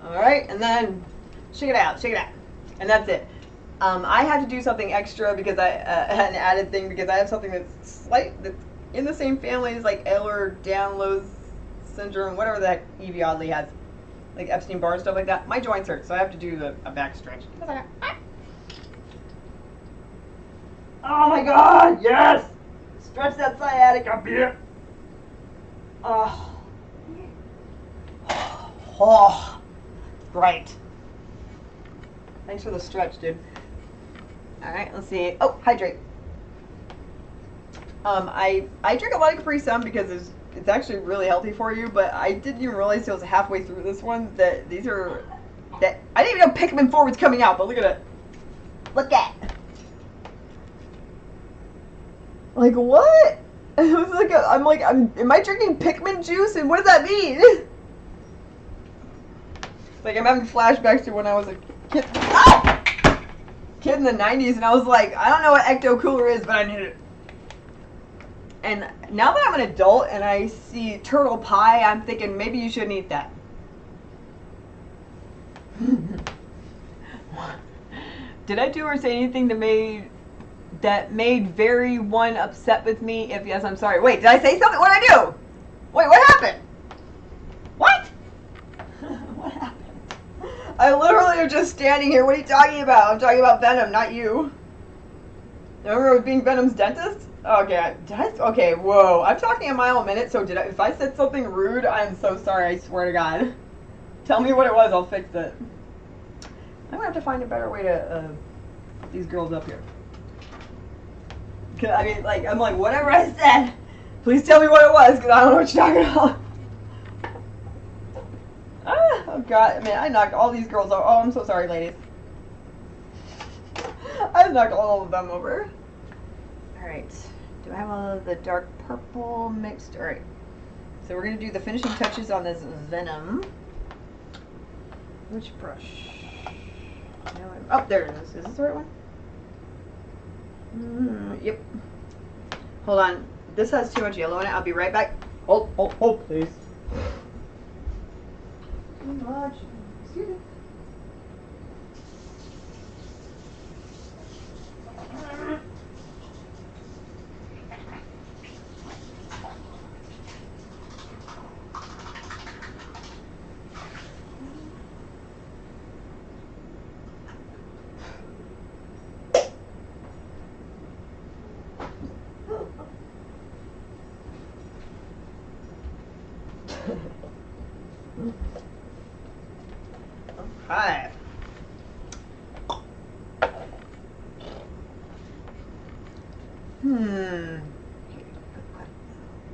Alright, and then shake it out, shake it out. And that's it. I had to do something extra because I had an added thing because I have something that's in the same family as like Ehlers-Danlos syndrome, whatever the heck Evie Oddly has. Like Epstein-Barr and stuff like that. My joints hurt, so I have to do a back stretch. Oh my god, yes! Stretch that sciatica, bitch. Oh, great. Thanks for the stretch, dude. Alright, let's see. Oh, hydrate. I drink a lot of Capri Sun because it's actually really healthy for you, but I didn't even realize till I was halfway through this one that these are, that I didn't even know Pikmin 4 was coming out, but look at it. Look at. Like what? It was like am I drinking Pikmin juice, and what does that mean? Like I'm having flashbacks to when I was a kid. Ah! Kid in the 90s, and I was like, I don't know what Ecto Cooler is, but I need it. And now that I'm an adult and I see turtle pie, I'm thinking maybe you shouldn't eat that. Did I do or say anything that made very one upset with me? If yes, I'm sorry. Wait, did I say something? What did I do? Wait, what happened? What? What happened? I literally am just standing here. What are you talking about? I'm talking about Venom, not you. Remember being Venom's dentist? Okay, okay, whoa. I'm talking a mile a minute, so if I said something rude, I'm so sorry, I swear to God. Tell me what it was, I'll fix it. I'm gonna have to find a better way to, put these girls up here. Cause, I mean, like, I'm like, whatever I said, please tell me what it was, because I don't know what you're talking about. Ah, oh God, man, I knocked all these girls over. Oh, I'm so sorry, ladies. I knocked all of them over. Alright. Do I have all of the dark purple mixed? Alright. So we're going to do the finishing touches on this Venom. Which brush? Oh, there it is. Is this the right one? Yep. Hold on. This has too much yellow in it. I'll be right back. Hold, please. Too much. Excuse me. Hi.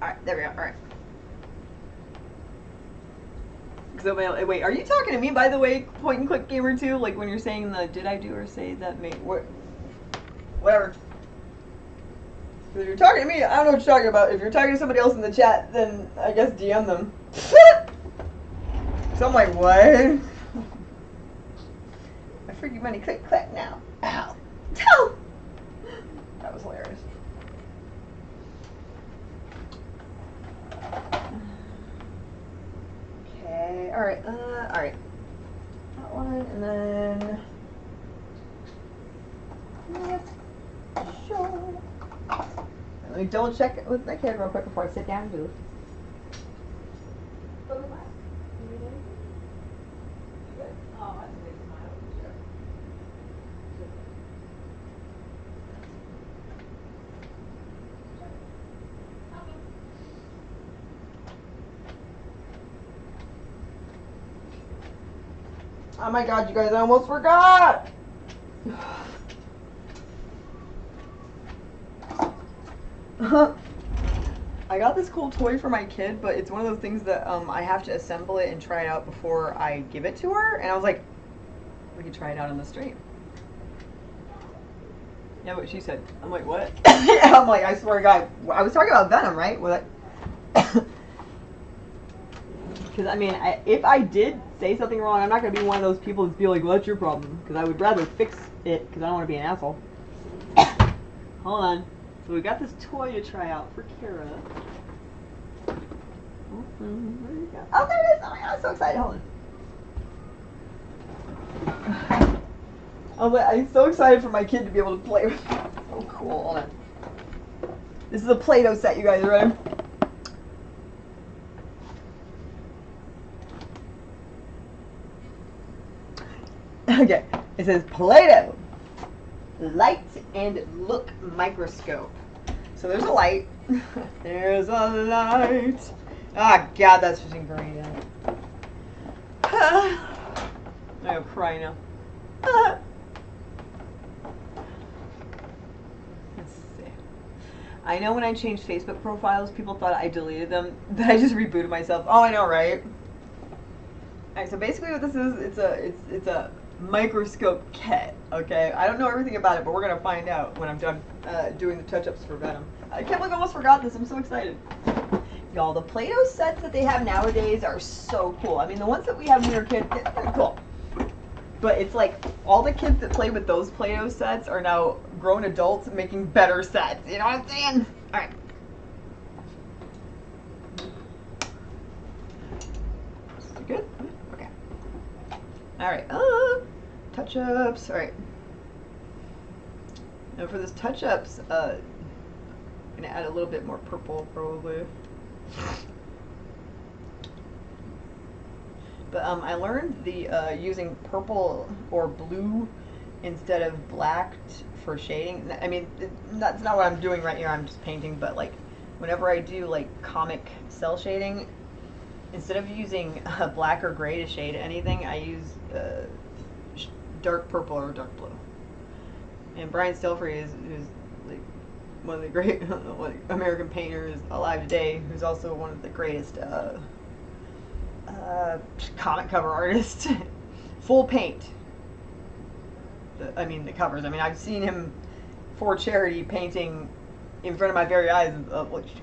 Alright, there we go. Alright. So, wait, are you talking to me, by the way, point and click gamer too? Like when you're saying the did I do or say that made what? Whatever. If you're talking to me, I don't know what you're talking about. If you're talking to somebody else in the chat, then I guess DM them. So I'm like, what? I freaking money click clack now. Ow. Ow. That was hilarious. Okay, alright, alright. That one, and then... Yep. Sure. Let me double check it with my kid real quick before I sit down and do it. Oh my God, you guys, I almost forgot! I got this cool toy for my kid, but it's one of those things that I have to assemble it and try it out before I give it to her. And I was like, we could try it out on the stream. Yeah, what she said. I'm like, what? I'm like, I swear to God, I was talking about Venom, right? Because, I mean, if I did say something wrong, I'm not going to be one of those people that's be like, well, that's your problem. Because I would rather fix it, because I don't want to be an asshole. Hold on. So we got this toy to try out for Kara. Where did it go? Oh, there it is! Oh my God, I'm so excited. Hold on. I'm so excited for my kid to be able to play with it. So cool. Hold on. This is a Play-Doh set, you guys, right? Okay, it says Play-Doh, light and look microscope. So there's a light. There's a light. Ah, God, that's just ingrained in it. I'm gonna cry now. I know when I changed Facebook profiles, people thought I deleted them. That I just rebooted myself. Oh, I know, right? Alright, so basically what this is, it's a microscope kit, okay? I don't know everything about it, but we're gonna find out when I'm done doing the touch-ups for Venom. I can't believe I almost forgot this. I'm so excited. Y'all, the Play-Doh sets that they have nowadays are so cool. I mean, the ones that we have when we were kids, they're cool. But it's like all the kids that play with those Play-Doh sets are now grown adults making better sets. You know what I'm saying? All right. Is it good? Okay. All right. Touch-ups. All right. Now for this touch-ups, I'm gonna add a little bit more purple probably. But I learned the using purple or blue instead of black for shading. I mean, that's not what I'm doing right here. I'm just painting. But like, whenever I do like comic cell shading, instead of using black or gray to shade anything, I use dark purple or dark blue. And Brian Stelfrey who's like one of the great American painters alive today, who's also one of the greatest comic cover artists. Full paint. The covers. I mean, I've seen him for charity painting in front of my very eyes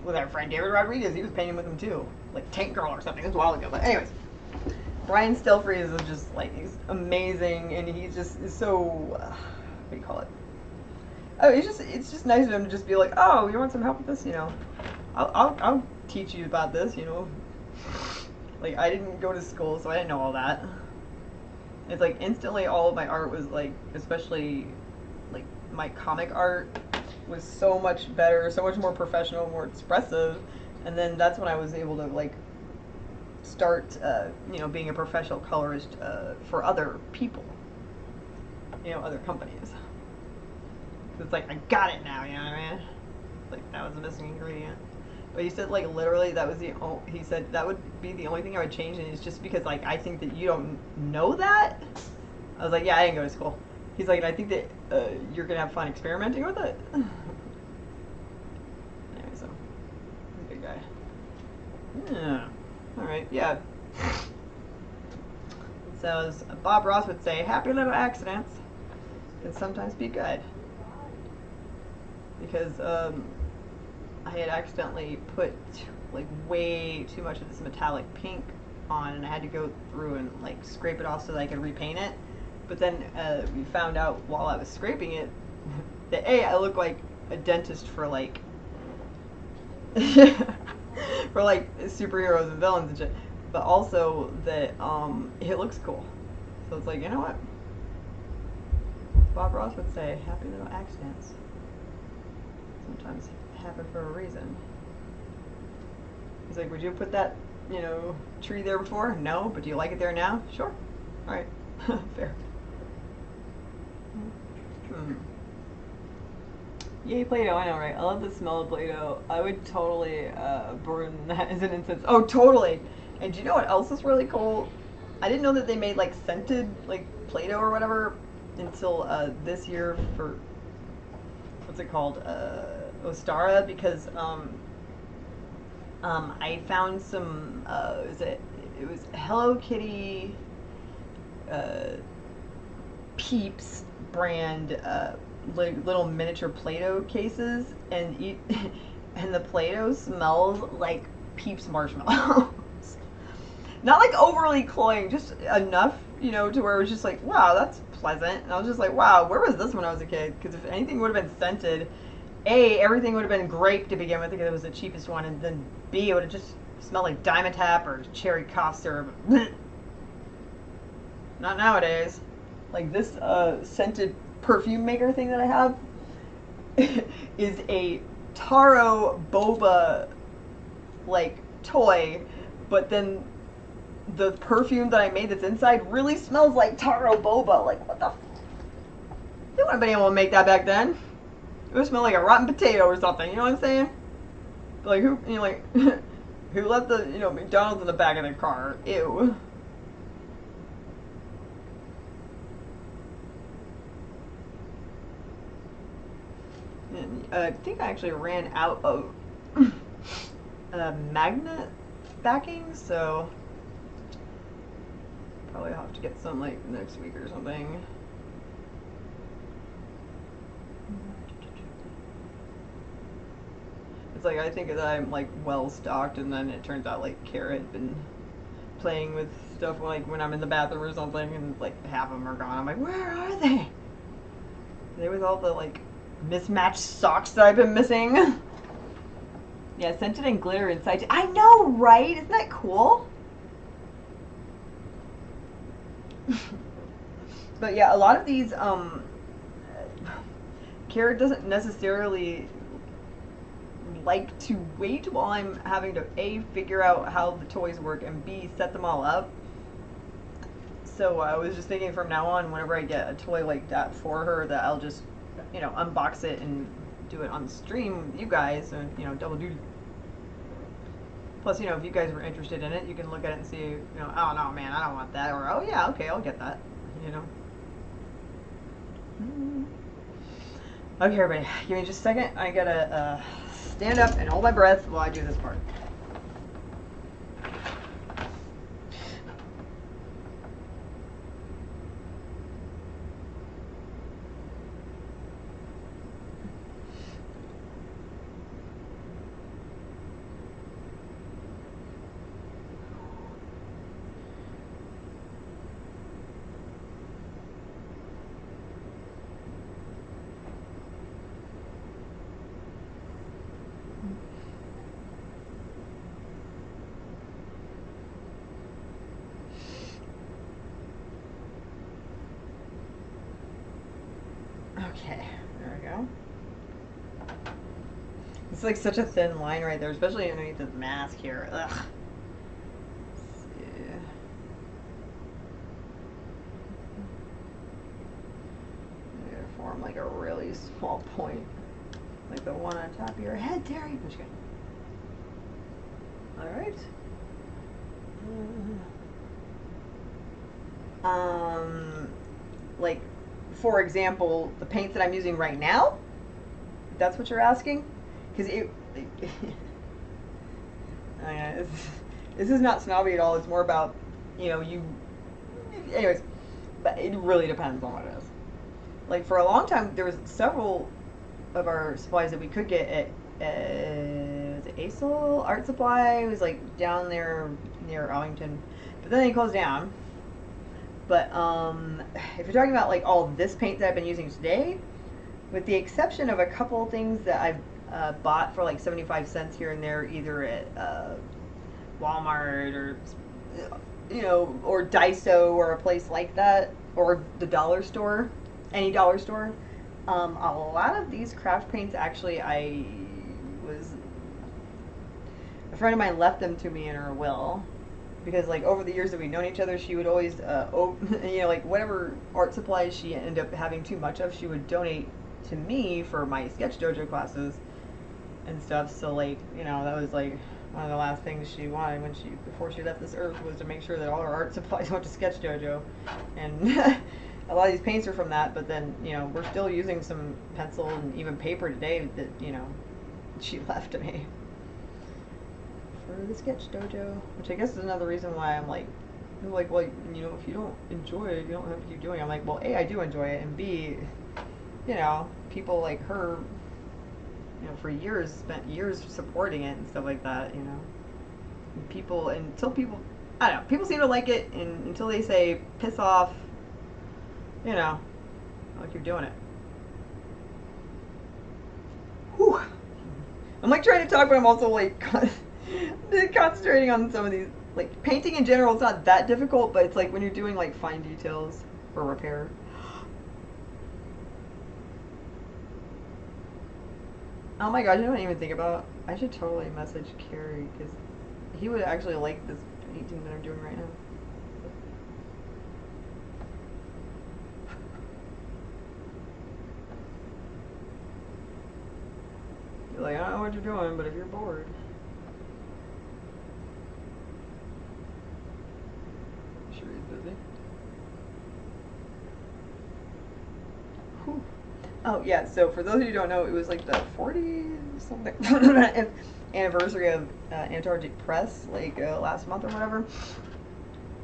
with our friend David Rodriguez. He was painting with him too, like Tank Girl or something. It was a while ago. But anyways, Brian Stelfrey is just like, he's amazing, and he just is so what do you call it? Oh, it's just nice of him to just be like, oh, you want some help with this? You know, I'll teach you about this. You know, like I didn't go to school, so I didn't know all that. It's like instantly all of my art was like, especially like my comic art was so much better, so much more professional, more expressive, and then that's when I was able to like start, you know, being a professional colorist for other people, you know, other companies. It's like I got it now, you know what I mean? Like that was the missing ingredient. But he said like literally that was he said that would be the only thing I would change, and it's just because like I think that you don't know that. I was like, yeah, I didn't go to school. He's like, and I think that you're gonna have fun experimenting with it. Anyway, so he's a good guy. Yeah. All right. Yeah. So as Bob Ross would say, happy little accidents can sometimes be good. Because I had accidentally put like way too much of this metallic pink on, and I had to go through and like scrape it off so that I could repaint it. But then we found out while I was scraping it that I look like a dentist for like for like superheroes and villains and shit. But also that it looks cool. So it's like, you know what? Bob Ross would say, happy little accidents sometimes happen for a reason. He's like, would you put that, you know, tree there before? No, but do you like it there now? Sure. All right. Fair. Yay, Play-Doh. I know, right? I love the smell of Play-Doh. I would totally burn that as an incense. Oh, totally. And do you know what else is really cool? I didn't know that they made like scented like Play-Doh or whatever until this year for what's it called, Ostara, because I found some it was Hello Kitty Peeps brand little miniature Play-Doh cases, and and the Play-Doh smells like Peeps marshmallows. Not like overly cloying, just enough, you know, to where it was just like, wow, that's pleasant. And I was just like, wow, where was this when I was a kid? Because if anything would have been scented, A, everything would have been grape to begin with because it was the cheapest one, and then B, it would have just smelled like Dimetapp or cherry cough syrup. Not nowadays. Like this scented perfume maker thing that I have is a taro boba like toy, but then the perfume that I made that's inside really smells like taro boba. Like, what the f? They wouldn't have been able to make that back then. It would smell like a rotten potato or something, you know what I'm saying? But like, who, you know, like, who let the, you know, McDonald's in the back of their car? Ew. And I think I actually ran out of magnet backing, so probably have to get some like next week or something. It's like I think that I'm like well stocked, and then it turns out like Kara had been playing with stuff like when I'm in the bathroom or something, and like half of them are gone. I'm like, where are they? Are they with all the like mismatched socks that I've been missing? Yeah, scented and glitter inside. I know, right? Isn't that cool? But yeah, a lot of these, Kara doesn't necessarily like to wait while I'm having to A, figure out how the toys work, and B, set them all up. So I was just thinking from now on, whenever I get a toy like that for her, that I'll just, you know, unbox it and do it on stream with you guys, and, you know, double duty. Plus, you know, if you guys were interested in it, you can look at it and see, you know, oh no, man, I don't want that, or oh yeah, okay, I'll get that, you know. Okay, everybody, give me just a second. I gotta stand up and hold my breath while I do this part. Okay, there we go. It's like such a thin line right there, especially underneath this mask here. Ugh. Let's see. I'm gonna form like a really small point, like the one on top of your head, Terry. I'm just kidding. All right. Like, for example, the paints that I'm using right now. If that's what you're asking, because this is not snobby at all. It's more about, you know, you. Anyways, but it really depends on what it is. Like for a long time, there was several of our supplies that we could get at was it ASOL Art Supply. It was like down there near Arlington, but then they closed down. But if you're talking about like all this paint that I've been using today, with the exception of a couple things that I've bought for like 75 cents here and there, either at Walmart or, you know, or Daiso or a place like that, or the dollar store, any dollar store. A lot of these craft paints, actually, a friend of mine left them to me in her will, because like over the years that we've known each other, she would always, you know, like whatever art supplies she ended up having too much of, she would donate to me for my sketch dojo classes and stuff. So like, you know, that was like one of the last things she wanted when before she left this earth, was to make sure that all her art supplies went to sketch dojo. And a lot of these paints are from that, but then, you know, we're still using some pencil and even paper today that, you know, she left to me for the sketch dojo, which I guess is another reason why I'm like, well, you know, if you don't enjoy it, you don't have to keep doing it. I'm like, well, A, I do enjoy it, and B, you know, people like her, you know, for years, spent years supporting it and stuff like that, you know. And until people, I don't know, people seem to like it, and until they say, piss off, you know, I'll keep doing it. Whew. I'm like trying to talk, but I'm also like concentrating on some of these. Like painting in general, it's not that difficult, but it's like when you're doing like fine details or repair. Oh my gosh, I don't even think about. I should totally message Carrie, because he would actually like this painting that I'm doing right now. You're like, I don't know what you're doing, but if you're bored. I'm sure he's busy. Whew. Oh yeah, so for those of you who don't know, it was like the 40 something anniversary of Antarctic Press, like last month or whatever.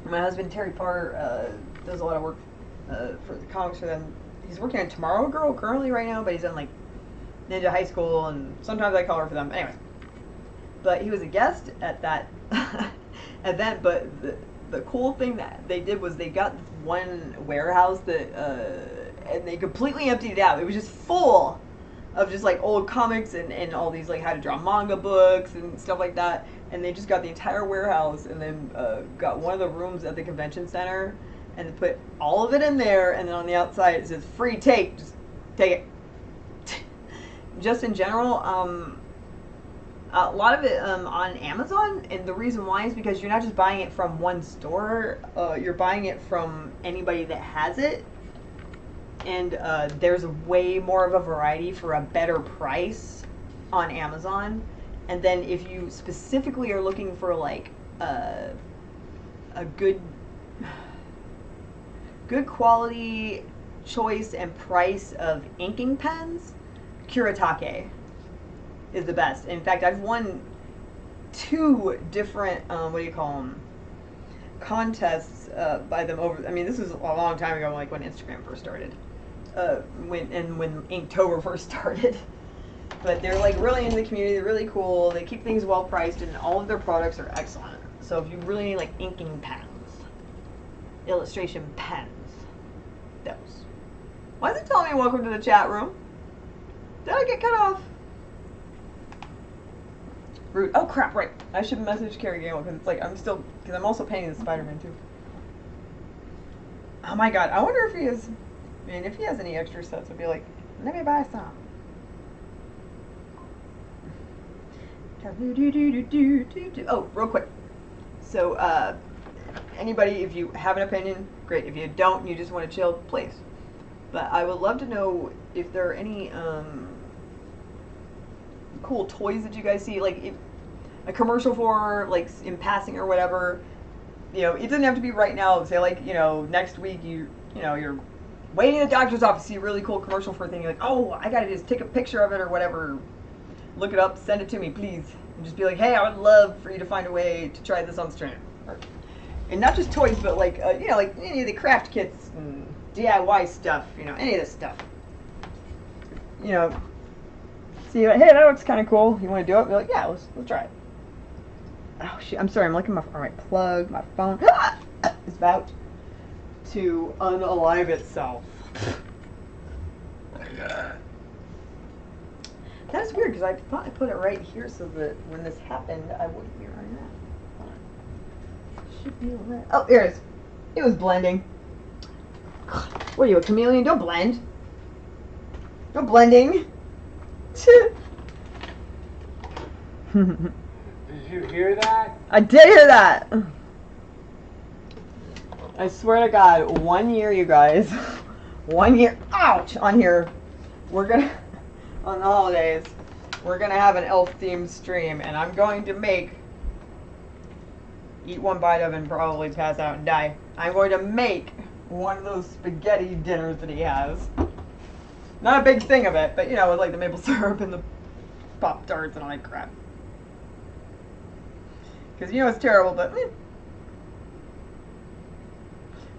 My husband Terry Parr does a lot of work for the comics for them. He's working on Tomorrow Girl currently right now, but he's on like Ninja High School, and sometimes I color for them. Anyway, but he was a guest at that event. But the cool thing that they did was they got one warehouse that and they completely emptied it out. It was just full of just like old comics and all these like how to draw manga books and stuff like that. And they just got the entire warehouse and then got one of the rooms at the convention center and put all of it in there. And then on the outside it says free take. Just take it. Just in general, a lot of it on Amazon, and the reason why is because you're not just buying it from one store, you're buying it from anybody that has it, and there's way more of a variety for a better price on Amazon. And then if you specifically are looking for like a good quality choice and price of inking pens, Kuretake is the best. In fact, I've won 2 different contests by them over. I mean, this was a long time ago, like when Instagram first started, when Inktober first started. But they're like really into the community. They're really cool. They keep things well priced, and all of their products are excellent. So if you really need like inking pens, illustration pens, those. Why is it telling me welcome to the chat room? Did I get cut off? Rude. Oh crap! Right. I should message Carrie Gamble because it's like because I'm also painting the Spider-Man too. Oh my god! I wonder if he has. I mean, if he has any extra sets, I'd be like, let me buy some. Oh, real quick. So, anybody, if you have an opinion, great. If you don't, you just want to chill, please. But I would love to know if there are any cool toys that you guys see, like if a commercial for, like in passing or whatever. You know, it doesn't have to be right now. Say like, you know, next week you're waiting in the doctor's office, see a really cool commercial for a thing. You're like, oh, I gotta just take a picture of it or whatever. Look it up, send it to me, please. And just be like, hey, I would love for you to find a way to try this on stream. And not just toys, but like, you know, like any of the craft kits and DIY stuff, you know, any of this stuff. You know, see, hey, that looks kind of cool. You want to do it? Be like, yeah, let's try it. Oh, shit, I'm sorry, I'm looking at my plug, my phone is about to unalive itself. That's weird, because I thought I put it right here so that when this happened, I wouldn't be running that. Should be lit. Oh, here it is. It was blending. What are you, a chameleon? Don't blend. No blending. Did you hear that? I did hear that. I swear to God, 1 year, you guys. 1 year. Ouch! On here. We're gonna. On the holidays, we're gonna have an elf-themed stream, and I'm going to eat one bite of it and probably pass out and die. I'm going to make one of those spaghetti dinners that he has. Not a big thing of it, but you know, with like the maple syrup and the Pop-Tarts and all that crap. Because you know it's terrible, but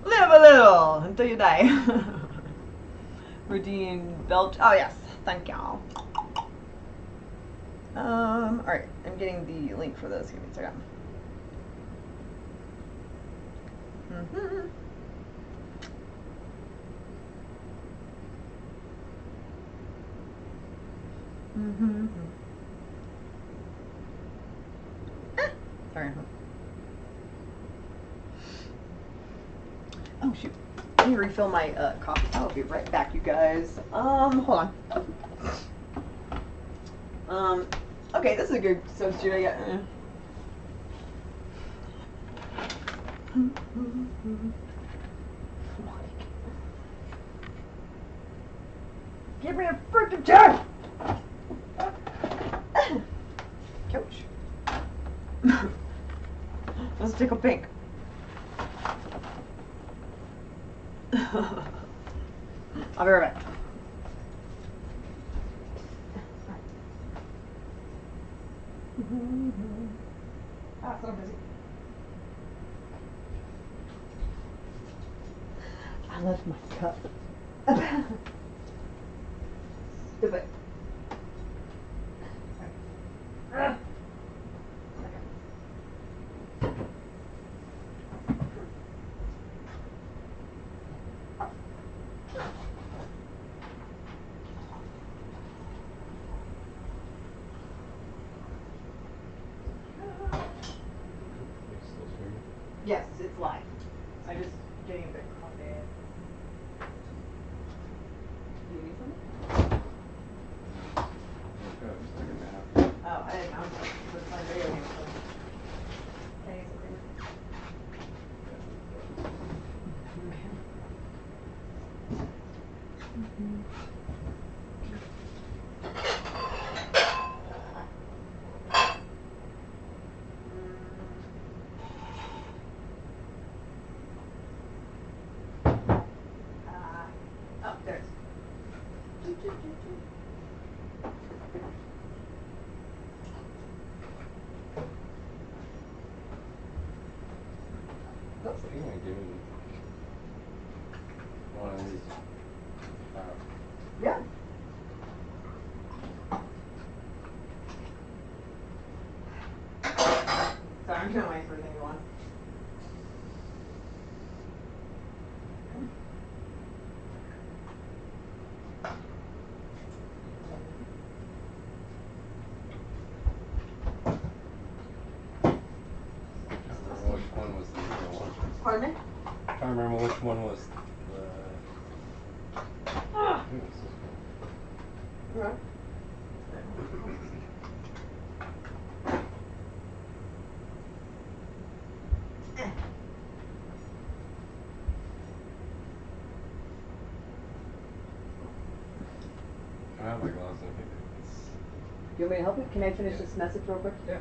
live a little until you die. Routine Belch. Oh yes. Thank y'all. Alright, I'm getting the link for this. Give me a second. Sorry. Oh shoot. Let me refill my coffee. I'll be right back, you guys. Hold on. Okay, this is a good substitute I got. Give me a freaking chair! Couch. Let's tickle pink. I'll be right back. Ah, so busy. I left my cup. Stupid. Yes, it's live. I just getting a bit coffee. Do you need something? Oh, I didn't know. It's my video game. Can I get something? Oh, there's. Oops. I think I give him one of these. Yeah. Sorry, I'm gonna wait for everything you want. Which one was the real one? Pardon me? I can't remember which one was the. Ah. I think it was this one. Okay. I have my gloves. I think it's. You want me to help you? Can I finish this message real quick? Yeah.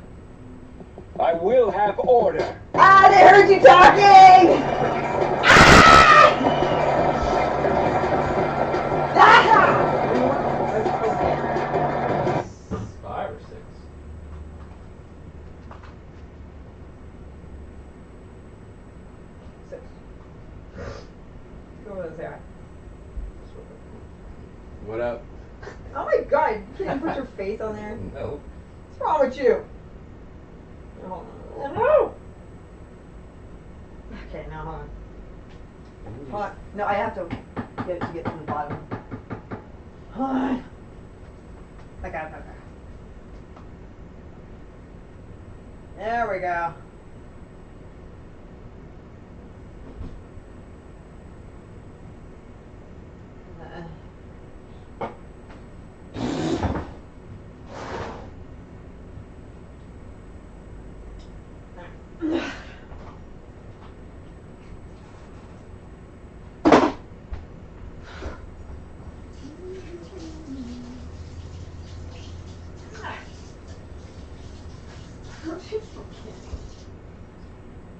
I will have order. Ah, they heard you talking! Ah! 5 or 6. Six. Go over there. What up? Oh my god, you can't even put your face on there. No. What's wrong with you? Oh, no! Okay, now hold on. Hold on. No, I have to get it to get to the bottom. Hold on. I got it. Okay. There we go.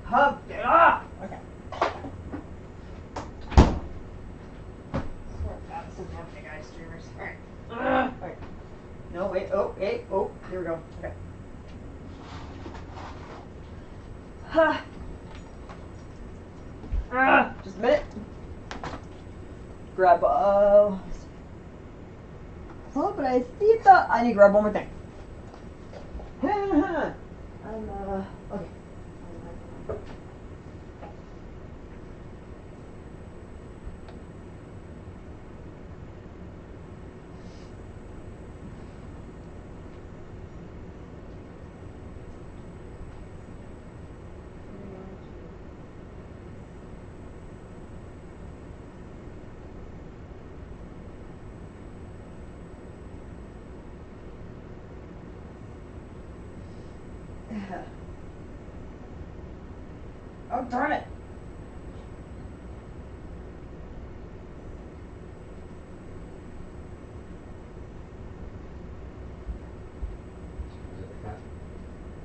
Hub. Ah! Okay. Guys, streamers. Alright. Alright. No, wait. Oh, wait. Oh, here we go. Okay. Just a minute. Grab, oh, but I see the, I need to grab one more thing. Okay. Oh, darn it.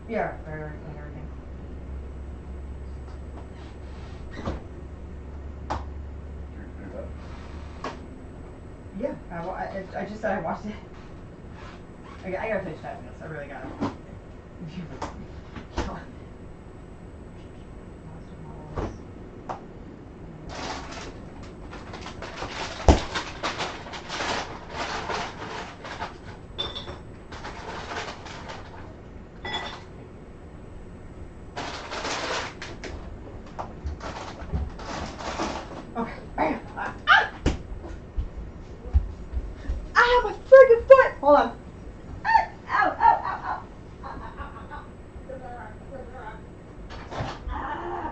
Yeah, everything. Yeah, I just said I watched it. I gotta finish typing this. I really gotta. Okay, bam. I have a friggin' foot. Hold on. Ow, ow, ow, ow. Ow, ow, ow, ow. Ah.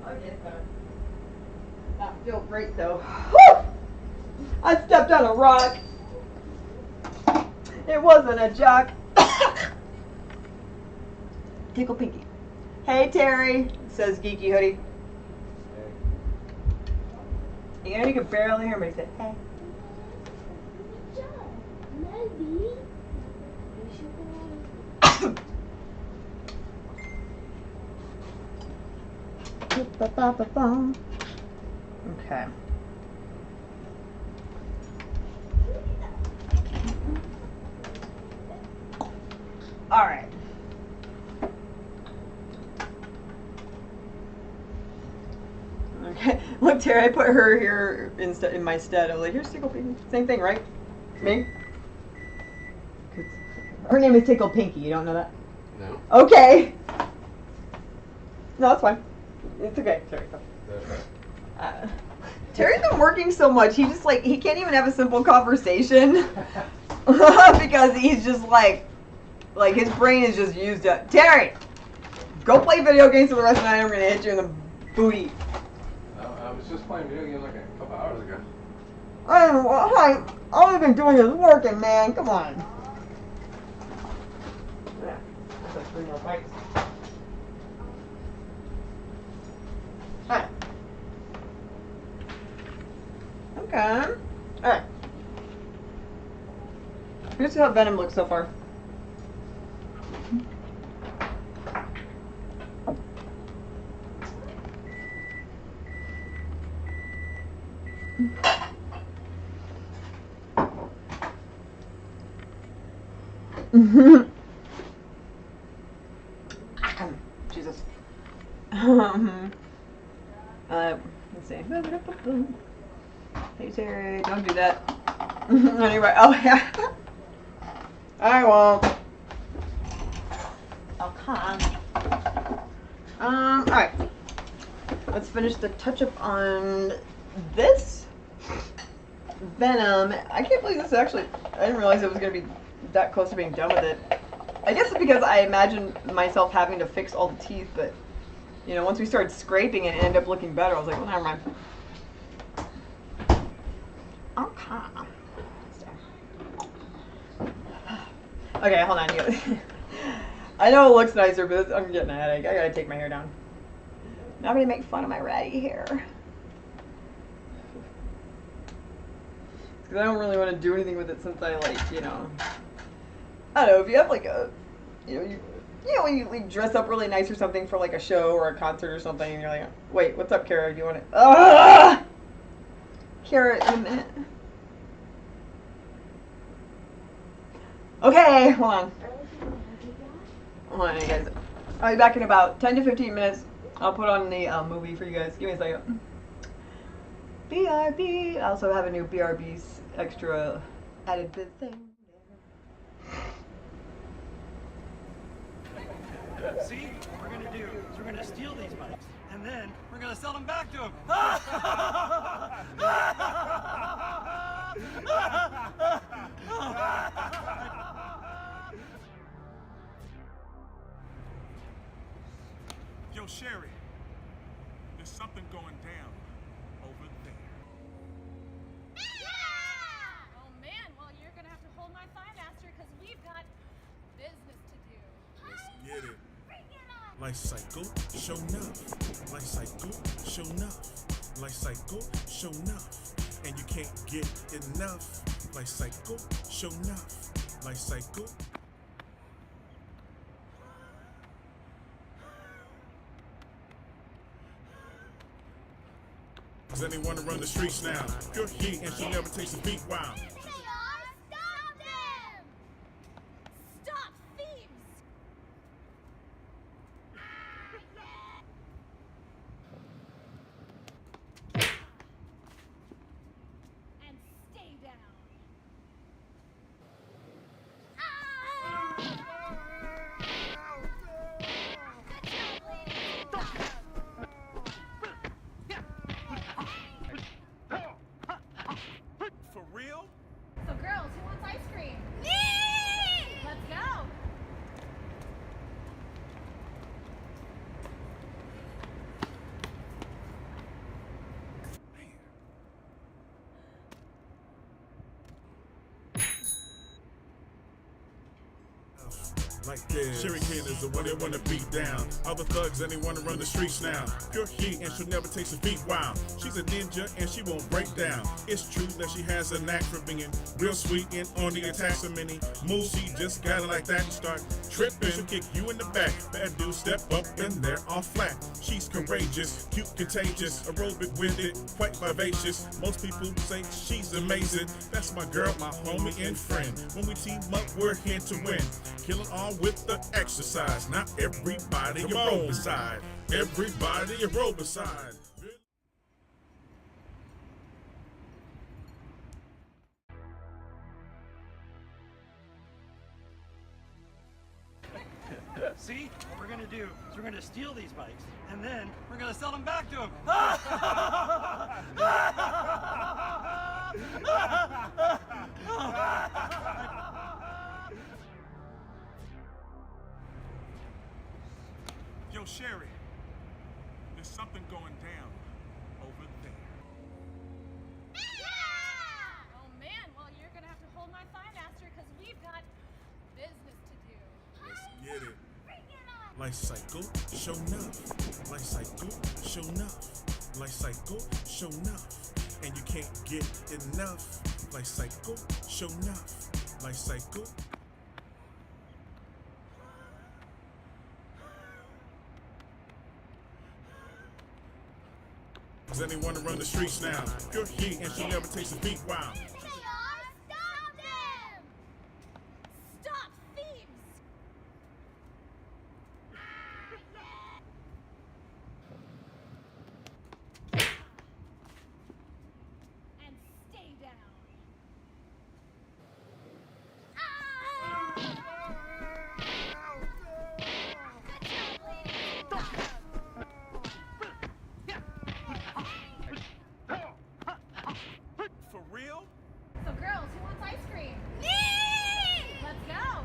Okay, it's better. That feels great though. Whew! I stepped on a rock. It wasn't a jock. Tickle Pinky. Hey Terry, says Geeky Hoodie. You know you can barely hear me say hey. Okay. All right. Okay. Look, Terry, I put her here in my stead. I was like, here's Tickle Pinky. Same thing, right? Me? Her name is Tickle Pinky. You don't know that? No. Okay. No, that's fine. It's okay, Terry. Terry's been working so much. He just he can't even have a simple conversation because he's just like his brain is just used up. Terry, go play video games for the rest of the night. I'm gonna hit you in the booty. I was just playing video games like a couple hours ago. All I've been doing is working, man. Come on. Yeah, that's like 3 more bites. Alright. Okay. Alright. Here's how Venom looks so far. Jesus. Let's see. Hey Terry, don't do that. Anyway, oh yeah. I won't. Okay. Alright. Let's finish the touch-up on this. Venom. I can't believe this actually, I didn't realize it was going to be that close to being done with it. I guess it's because I imagined myself having to fix all the teeth, but, you know, once we started scraping it, it ended up looking better. I was like, well, never mind. Okay. Okay, hold on. I know it looks nicer, but I'm getting a headache. I gotta take my hair down. Nobody make fun of my ratty hair. Because I don't really want to do anything with it since I, you know... I don't know, if you have, you know, when you dress up really nice or something for, a show or a concert or something, and you're like, wait, what's up, Kara? Do you want it? Kara, in a minute. Okay, hold on. Hold on, you guys. I'll be back in about 10 to 15 minutes. I'll put on the movie for you guys. Give me a second. BRB. I also have a new BRB's extra added bit thing. See, what we're gonna do is we're gonna steal these bikes, and then we're gonna sell them back to them. Yo, Sherry, there's something going down over there. Oh man, well you're gonna have to hold my thigh master because we've got business to do. Let's get it. Life cycle, show enough. Life cycle, show enough. Life cycle, show enough. And you can't get enough. Life cycle, show enough. Life cycle. thugs and they wanna run the streets now. Pure heat and she never takes a beat. Wow. They are! Stop them! Stop thieves! And stay down. Good job, ladies. For real? So girls, who wants ice cream? Me! Let's go! Like this. Sherry Kane is the one they wanna beat down. Other thugs and they wanna run the streets now. Pure heat and she'll never take a beat. Wow. She's a ninja and she won't break down. It's true that she has a knack for being real sweet and on the attack. So many moves she just got it like that and start tripping. She'll kick you in the back. Bad dude step up and they're all flat. She's courageous, cute, contagious, aerobic with it, quite vivacious. Most people say she's amazing. That's my girl, my homie and friend. When we team up, we're here to win. Killing all with the exercise. Not everybody a roll beside. Everybody a roll beside. See? What we're gonna do is we're gonna steal these bikes, and then we're gonna sell them back to them. Yo, Sherry, there's something going down over there. Yeah! Oh man, well you're gonna have to hold my thigh master because we've got business to do. Let's get it. Bring it on! Life cycle, show enough. Life cycle, show enough. Life cycle, show enough. And you can't get enough. Life cycle, show enough. Life cycle. And they wanna run the streets now. Pure heat and she never takes a beat. Wow. They are! Stop them! Stop thieves! And stay down. Good job, ladies. For real? So girls, who wants ice cream? Me! Let's go!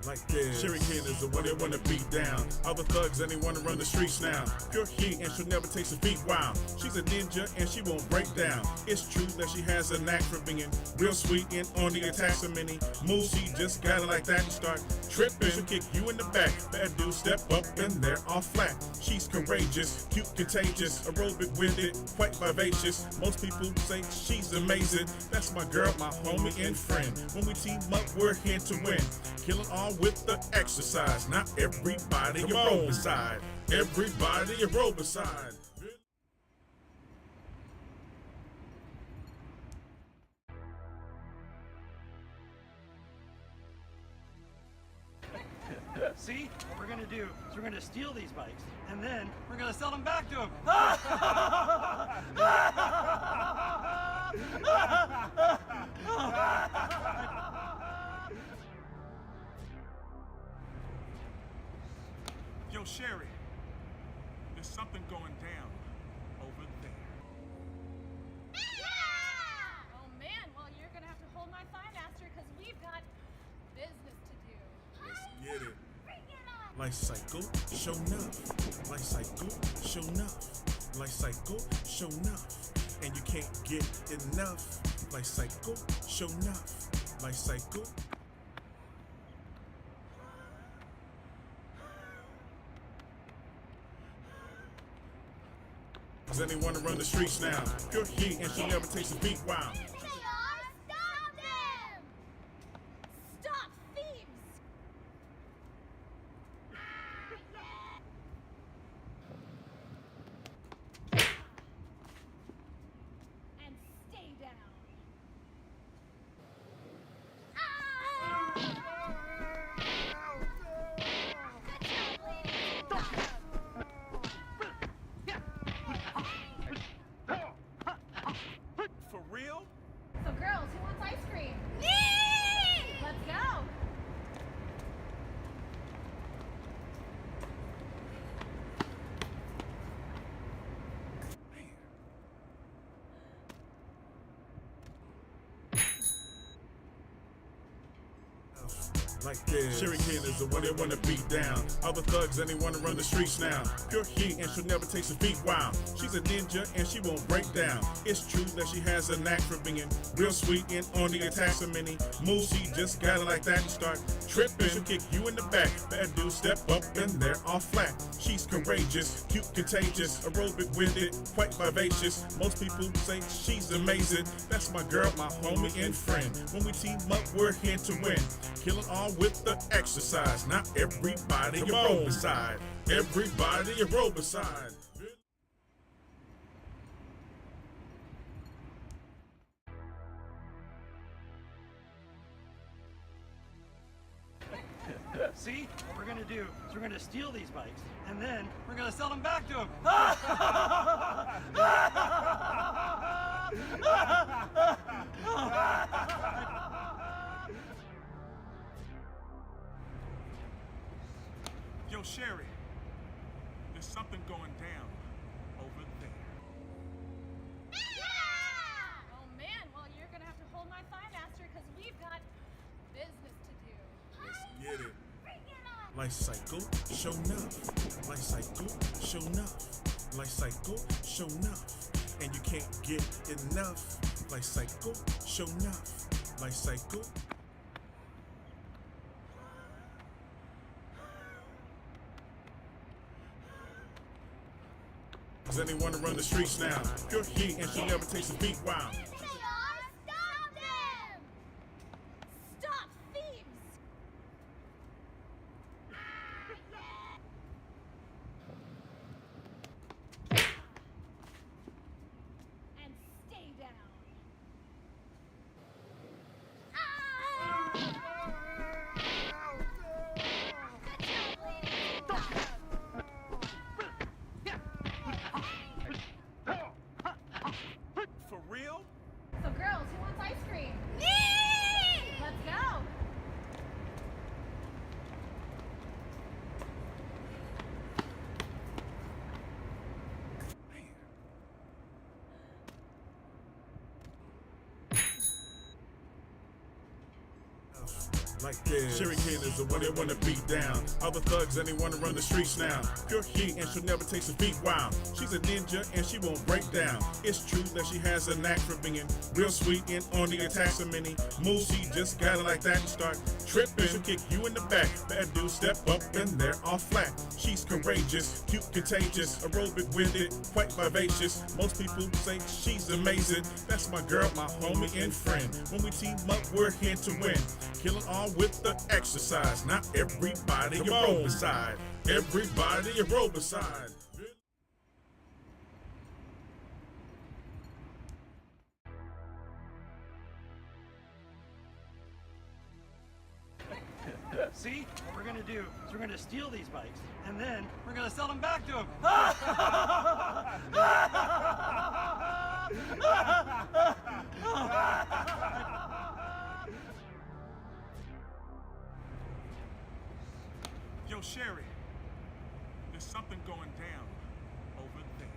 Like this. Sherry Kane is the one they wanna beat down. Other thugs and they wanna run the streets now. Pure heat and she'll never take a beat. Wow. She's a ninja and she won't break down. It's true that she has a knack for being real sweet and on the attack. So many moves she just got it like that and start tripping. She'll kick you in the back. Bad dude step up and they're all flat. She's courageous, cute, contagious, aerobic with it, quite vivacious. Most people say she's amazing. That's my girl, my homie and friend. When we team up, we're here to win. Killing all with the exercise. Not everybody a roll beside. Everybody a roll beside. See? What we're gonna do is we're gonna steal these bikes, and then we're gonna sell them back to them. Yo, Sherry, there's something going down over there. Yeah! Oh man, well you're gonna have to hold my thigh master because we've got business to do. Let's get it. Bring it on! Life cycle, show enough. Life cycle, show enough. Life cycle, show enough. And you can't get enough. Life cycle, show enough. Life cycle. Does anyone run the streets now? Pure heat and she never takes a beat. Wow. Stop them! Stop thieves! And stay down. For real? So girls, who wants ice cream? Me! Let's go! Like this. Sherry Kid is the one they wanna beat down. Other thugs and they wanna run the streets now. Pure heat and she'll never taste a beat. Wow. She's a ninja and she won't break down. It's true that she has a knack for being real sweet and on the attack. So many moves, she just got it like that and start tripping. She'll kick you in the back. Bad dude step up and they're all flat. She's courageous, cute, contagious, aerobic with it, quite vivacious. Most people say she's amazing. That's my girl, my homie and friend. When we team up, we're here to win. Killing all with the exercise. Not everybody a roll beside. Everybody a roll beside. See? What we're gonna do is we're gonna steal these bikes, and then we're gonna sell them back to him. Yo, Sherry, there's something going down over there. Oh man, well you're gonna have to hold my thigh master because we've got business to do. Let's get it. Bring it on! Life cycle, show enough. Life cycle, show enough. Life cycle, show enough. And you can't get enough. Life cycle, show enough. Life cycle. Does anyone run the streets now? Pure heat and she never takes a beat. Wow. Stop them! Stop thieves! And stay down. For real? So girls, who wants ice cream? Me! Let's go! Like this. Sherry Kid is the one they wanna beat down. Other thugs and they wanna run the streets now. Pure heat and she'll never taste a beat. Wow. She's a ninja and she won't break down. It's true that she has a knack for being real sweet and on the attack. So many moves, she just got it like that and start tripping. She'll kick you in the back. Bad dude step up and they're all flat. She's courageous, cute, contagious, aerobic with it, quite vivacious. Most people say she's amazing. That's my girl, my homie and friend. When we team up, we're here to win. Killing all with the exercise. Not everybody a roll beside. Everybody a roll beside. See? What we're gonna do is we're gonna steal these bikes, and then we're gonna sell them back to him. Yo, Sherry, there's something going down over there.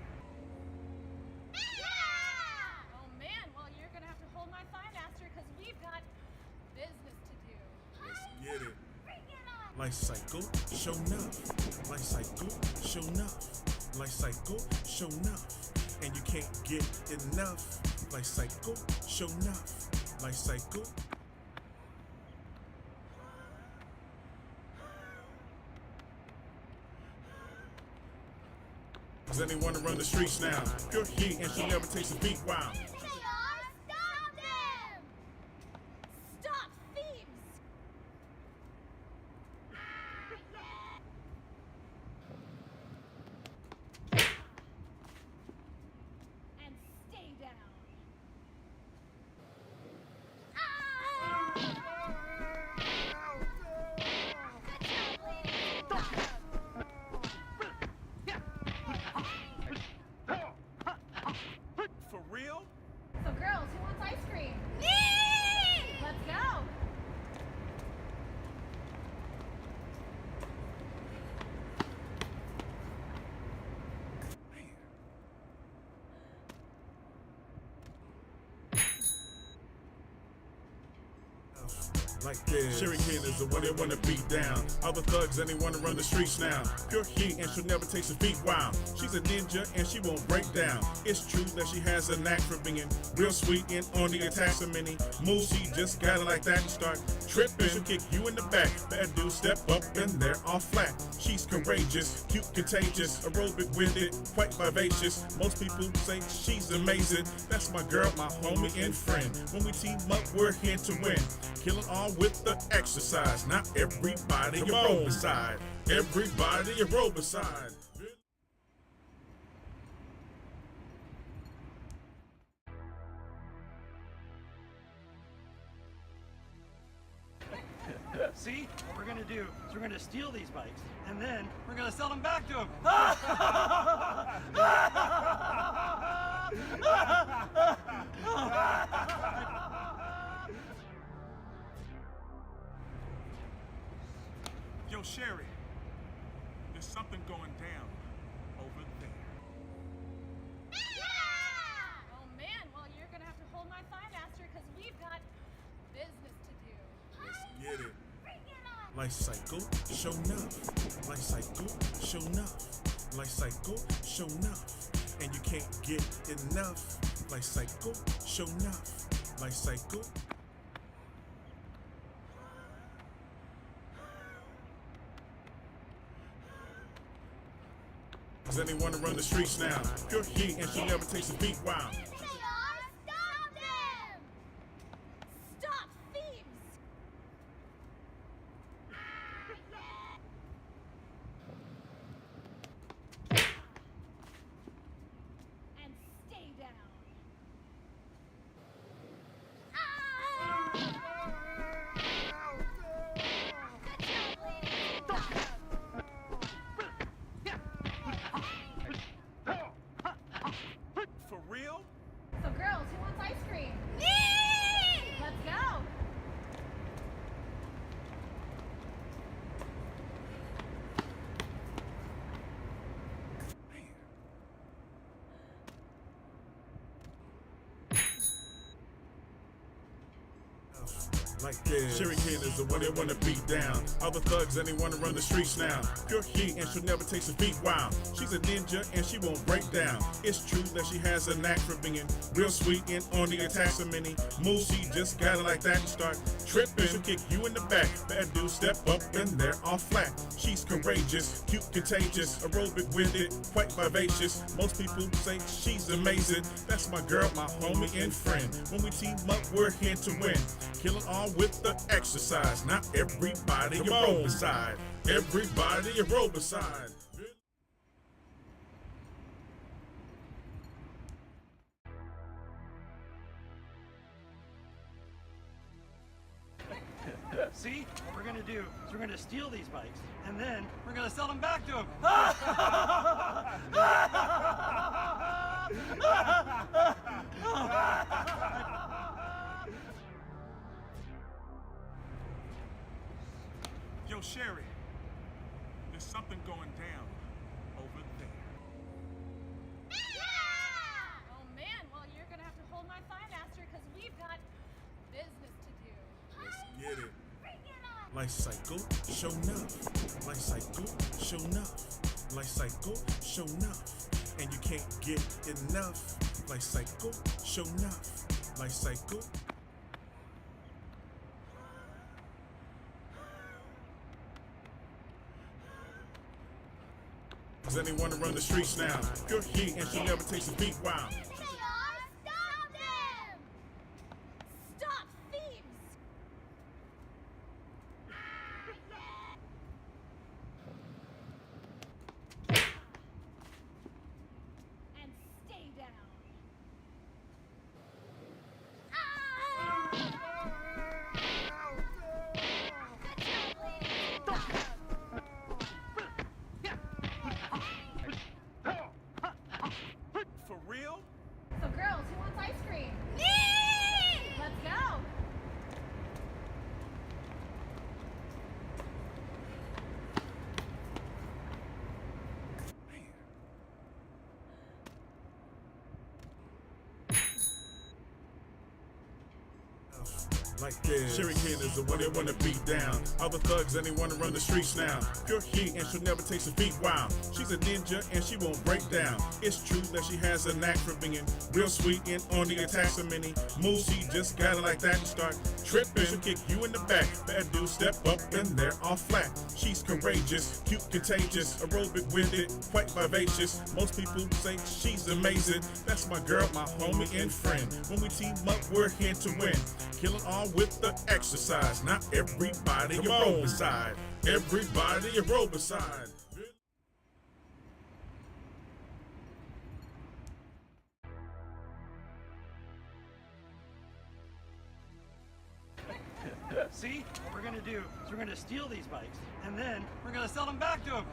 Oh man, well you're gonna have to hold my thigh master because we've got business to do. Let's get it. Bring it on! Life cycle, show enough. Life cycle, show enough. Life cycle, show enough. And you can't get enough. Life cycle, show enough. Life cycle. Does anyone run the streets now? Pure heat and she never takes a beat. Wow. They are! Stop them! Stop thieves! And stay down. Good job, ladies. For real? So girls, who wants ice cream? Me! Let's go. Like this. Sherry King is the one they wanna beat down. Other thugs and they wanna run the streets now. Pure heat and she'll never take some feet. Wow. She's a ninja and she won't break down. It's true that she has a knack for being real sweet and on the attack. So many moves, she just got it like that and start tripping. She'll kick you in the back. Bad dude step up and they're all flat. She's courageous, cute, contagious, aerobic with it, quite vivacious. Most people say she's amazing. That's my girl, my homie and friend. When we team up, we're here to win. Killing all with the exercise. Not everybody you roll beside. Everybody you roll beside. See? What we're gonna do is we're gonna steal these bikes, and then we're gonna sell them back to them. Yo, Sherry, there's something going down over there. Oh man, well you're gonna have to hold my thigh master because we've got business to do. Let's get it. Bring it on! Life cycle, show enough. Life cycle, show enough. Life cycle, show enough. And you can't get enough. Life cycle, show enough. Life cycle. Does anyone run the streets now? Pure heat and she never takes a beat. Wow. They are! Stop them! Stop thieves! And stay down. Good job, ladies. For real? So girls, who wants ice cream? Me! Let's go. Like this. Sherry King is the one they wanna beat down. Other thugs and they wanna run the streets now. Pure heat and she'll never take some feet. Wow. She's a ninja and she won't break down. It's true that she has a knack for being real sweet and on the attack. So many moves, she just got it like that and start tripping. She'll kick you in the back. Bad dude step up and they're all flat. She's courageous, cute, contagious, aerobic with it, quite vivacious. Most people say she's amazing. That's my girl, my homie and friend. When we team up, we're here to win. Killing all with the exercise. Not everybody you roll beside. Everybody you roll beside. See? What we're gonna do is we're gonna steal these bikes, and then we're gonna sell them back to them. Yo, Sherry, there's something going down over there. Oh man, well you're gonna have to hold my thigh master because we've got business to do. Let's get it. Bring it on! Life cycle, show enough. Life cycle, show enough. Life cycle, show enough. And you can't get enough. Life cycle, show enough. Life cycle. thugs and they wanna run the streets now. Pure heat and she never takes a beat. Wow. Stop them! Stop thieves! And stay down. For real? So girls, who wants ice cream? Me! Let's go! Like this. Sherry Kid is the one they wanna beat down. All the thugs and they wanna run the streets now. Pure heat and she'll never take a beat. Wow. She's a ninja and she won't break down. It's true that she has a knack for being real sweet and on the attack. So many moves she just got it like that and start tripping. She'll kick you in the back. Bad dudes step up and they're all flat. She's courageous, cute, contagious, aerobic with it, quite vivacious. Most people say she's amazing. That's my girl, my homie and friend. When we team up, we're here to win. Killing all with the exercise. Not everybody you roll beside. Everybody you roll beside. See? What we're gonna do is we're gonna steal these bikes, and then we're gonna sell them back to them.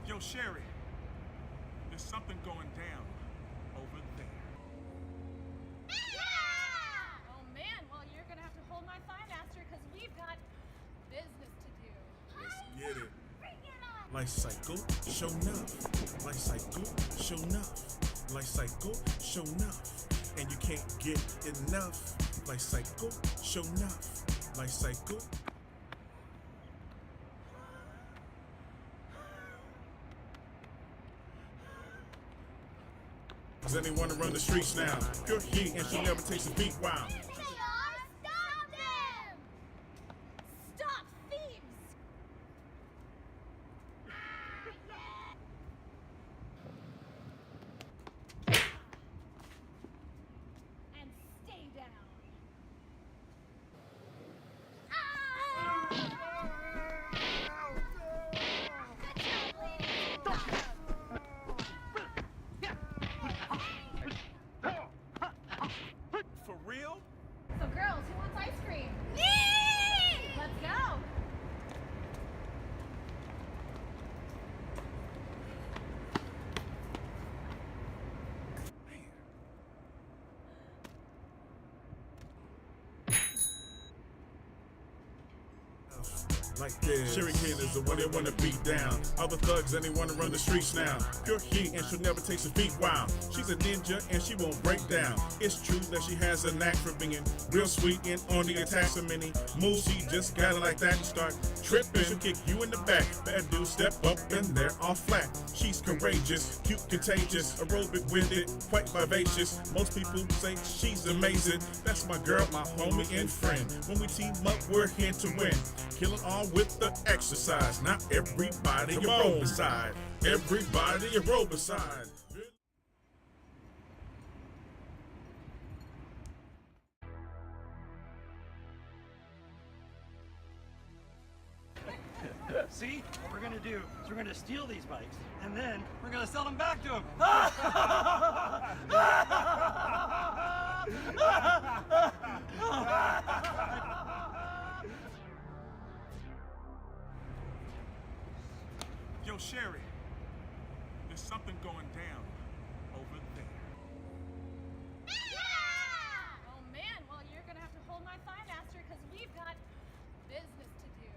Yo, Sherry, there's something going down over there. Oh man, well you're gonna have to hold my thigh master because we've got business to do. Let's get it. Bring it on! Life cycle, show enough. Life cycle, show enough. Life cycle, show enough. And you can't get enough. Life cycle, show enough. Life cycle. And they wanna run the streets now. Pure heat and she never takes a beat. Wow. Stop them! Stop thieves! And stay down. For real? So girls, who wants ice cream? Me! Let's go! Like this. Sherry Kid is the one they wanna beat down. All the thugs and they wanna run the streets now. Pure heat and she'll never take a beat. Wow. She's a ninja and she won't break down. It's true that she has a knack for being real sweet and on the attack. So many moves she just got it like that and start tripping. She'll kick you in the back. Bad dudes step up and they're all flat. She's courageous, cute, contagious, aerobic with it, quite vivacious. Most people say she's amazing. That's my girl, my homie and friend. When we team up, we're here to win. Killing all with the exercise. Not everybody you roll beside. Everybody you roll beside. See? What we're gonna do is we're gonna steal these bikes, and then we're gonna sell them back to them. Yo, Sherry, there's something going down over there. Oh man, well you're gonna have to hold my thigh master because we've got business to do.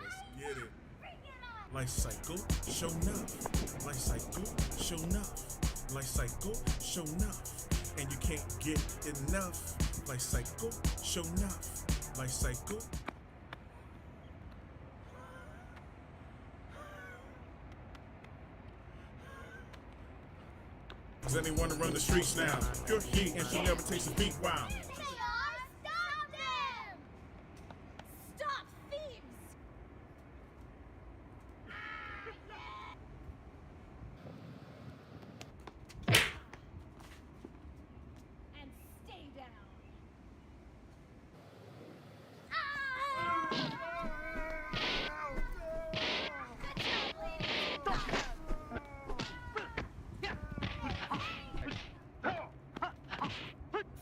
Let's get it. Bring it on! Life cycle, show enough. Life cycle, show enough. Life cycle, show enough. And you can't get enough. Life cycle, show enough. Life cycle. thugs and they wanna run the streets now. Pure heat and she never takes a beat. Wow. Stop them! Stop thieves! And stay down.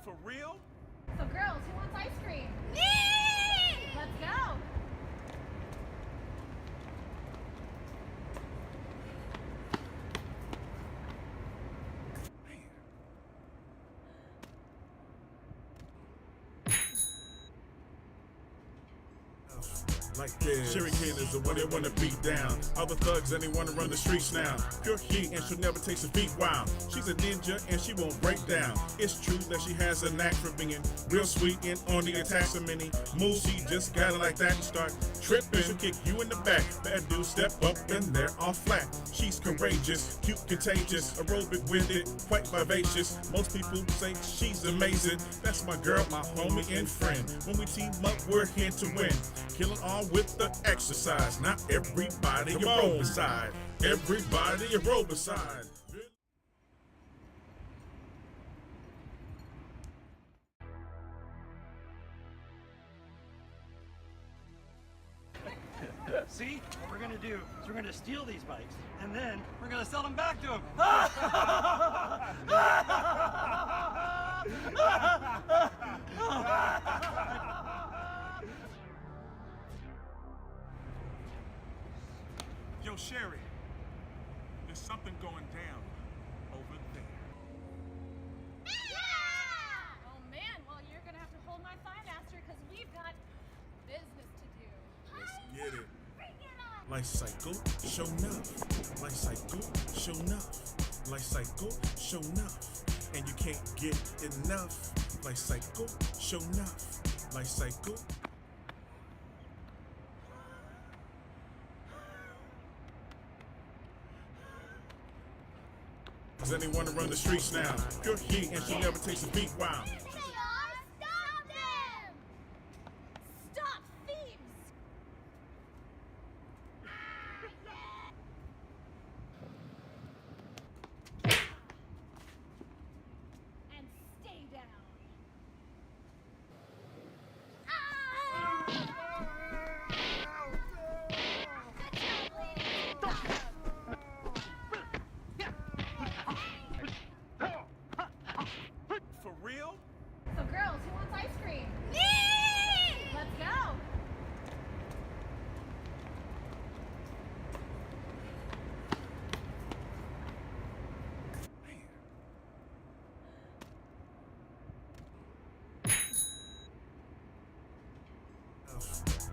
For real? So girls, who wants ice cream? Me! Let's go. Like this. Sherry Kid is the one they wanna beat down. Other thugs and they wanna run the streets now. Pure heat and she'll never takes a beat. Wow. She's a ninja and she won't break down. It's true that she has a knack for being real sweet and on the attack. So many moves she just got it like that and start tripping. She'll kick you in the back. Bad dude step up and they're all flat. She's courageous, cute, contagious, aerobic with it, quite vivacious. Most people say she's amazing. That's my girl, my homie and friend. When we team up, we're here to win. Killing all with the exercise. Not everybody a roll beside. Everybody a roll beside. See? What we're gonna do is we're gonna steal these bikes, and then we're gonna sell them back to them. Yo, Sherry, there's something going down over there. Oh man, well you're gonna have to hold my thigh master because we've got business to do. Let's get it. Bring it on! Life cycle, show enough. Life cycle, show enough. Life cycle, show enough. And you can't get enough. Life cycle, show enough. Life cycle. And they wanna run the streets now. Pure heat and she never takes a beat. Wow. Stop them! Stop thieves! And stay down. For real? So girls, who wants ice cream? Me! Let's go.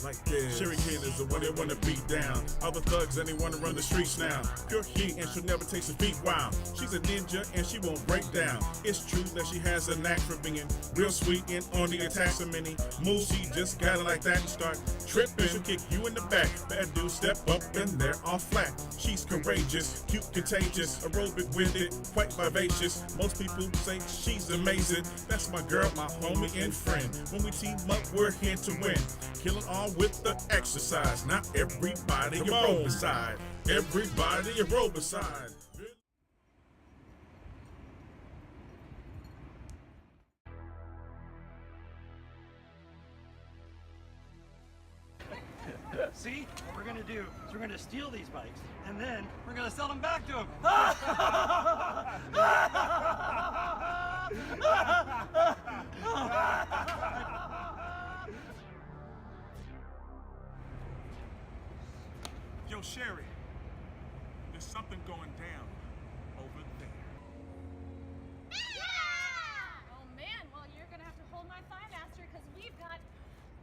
Like this. Sherry Kid is the one they wanna beat down. Other thugs and they wanna run the streets now. Pure heat and she'll never takes a beat. Wow. She's a ninja and she won't break down. It's true that she has a knack for being real sweet and on the attack. So many moves she just got it like that and start tripping. She'll kick you in the back. Bad dude step up and they're all flat. She's courageous, cute, contagious, aerobic with it, quite vivacious. Most people say she's amazing. That's my girl, my homie and friend. When we team up, we're here to win. Killing all with the exercise. Not everybody a roll beside. Everybody a roll beside. See? What we're gonna do is we're gonna steal these bikes, and then we're gonna sell them back to them. Yo, Sherry, there's something going down over there. Oh man, well you're gonna have to hold my thigh master because we've got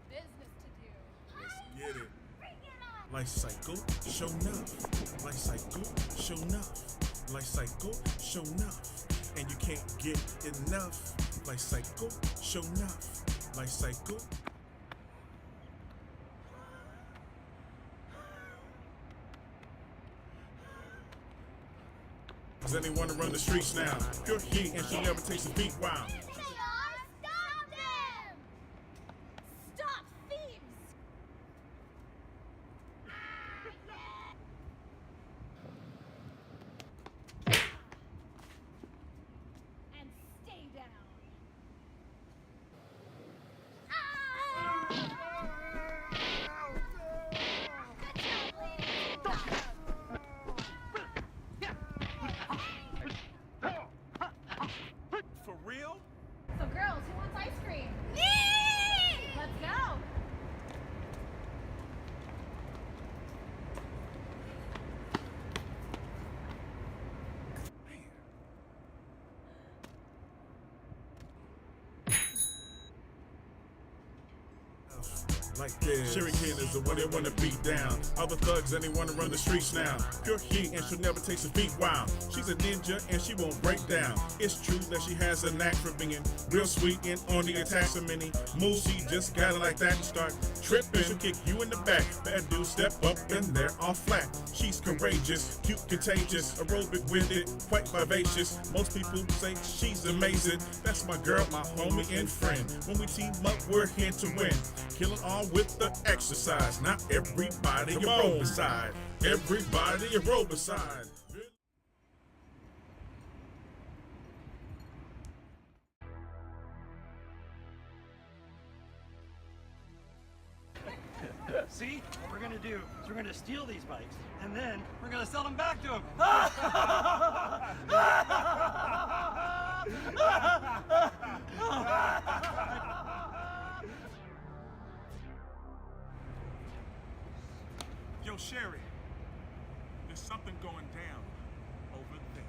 business to do. Let's get it. Bring it on! Life cycle, show enough. Life cycle, show enough. Life cycle, show enough. And you can't get enough. Life cycle, show enough. Life cycle. Does anyone run the streets now? Pure heat and she never takes a beat. Wow. They are! Stop them! Stop thieves! And stay down. Good job, ladies. For real? So girls, who wants ice cream? Me! Let's go. Like this. Sherry Ken is the one they wanna beat down. Other thugs and they wanna run the streets now. Pure heat and she'll never take a beat. Wow. She's a ninja and she won't break down. It's true that she has a knack for being real sweet and on the attack. So many moves she just got it like that and start tripping. She'll kick you in the back. Bad dude step up and they're all flat. She's courageous, cute, contagious, aerobic with it, quite vivacious. Most people say she's amazing. That's my girl, my homie and friend. When we team up, we're here to win. Killing all with the exercise. Not everybody you roll beside. Everybody you roll beside. See? What we're gonna do is we're gonna steal these bikes, and then we're gonna sell them back to them. Yo, Sherry, there's something going down over there.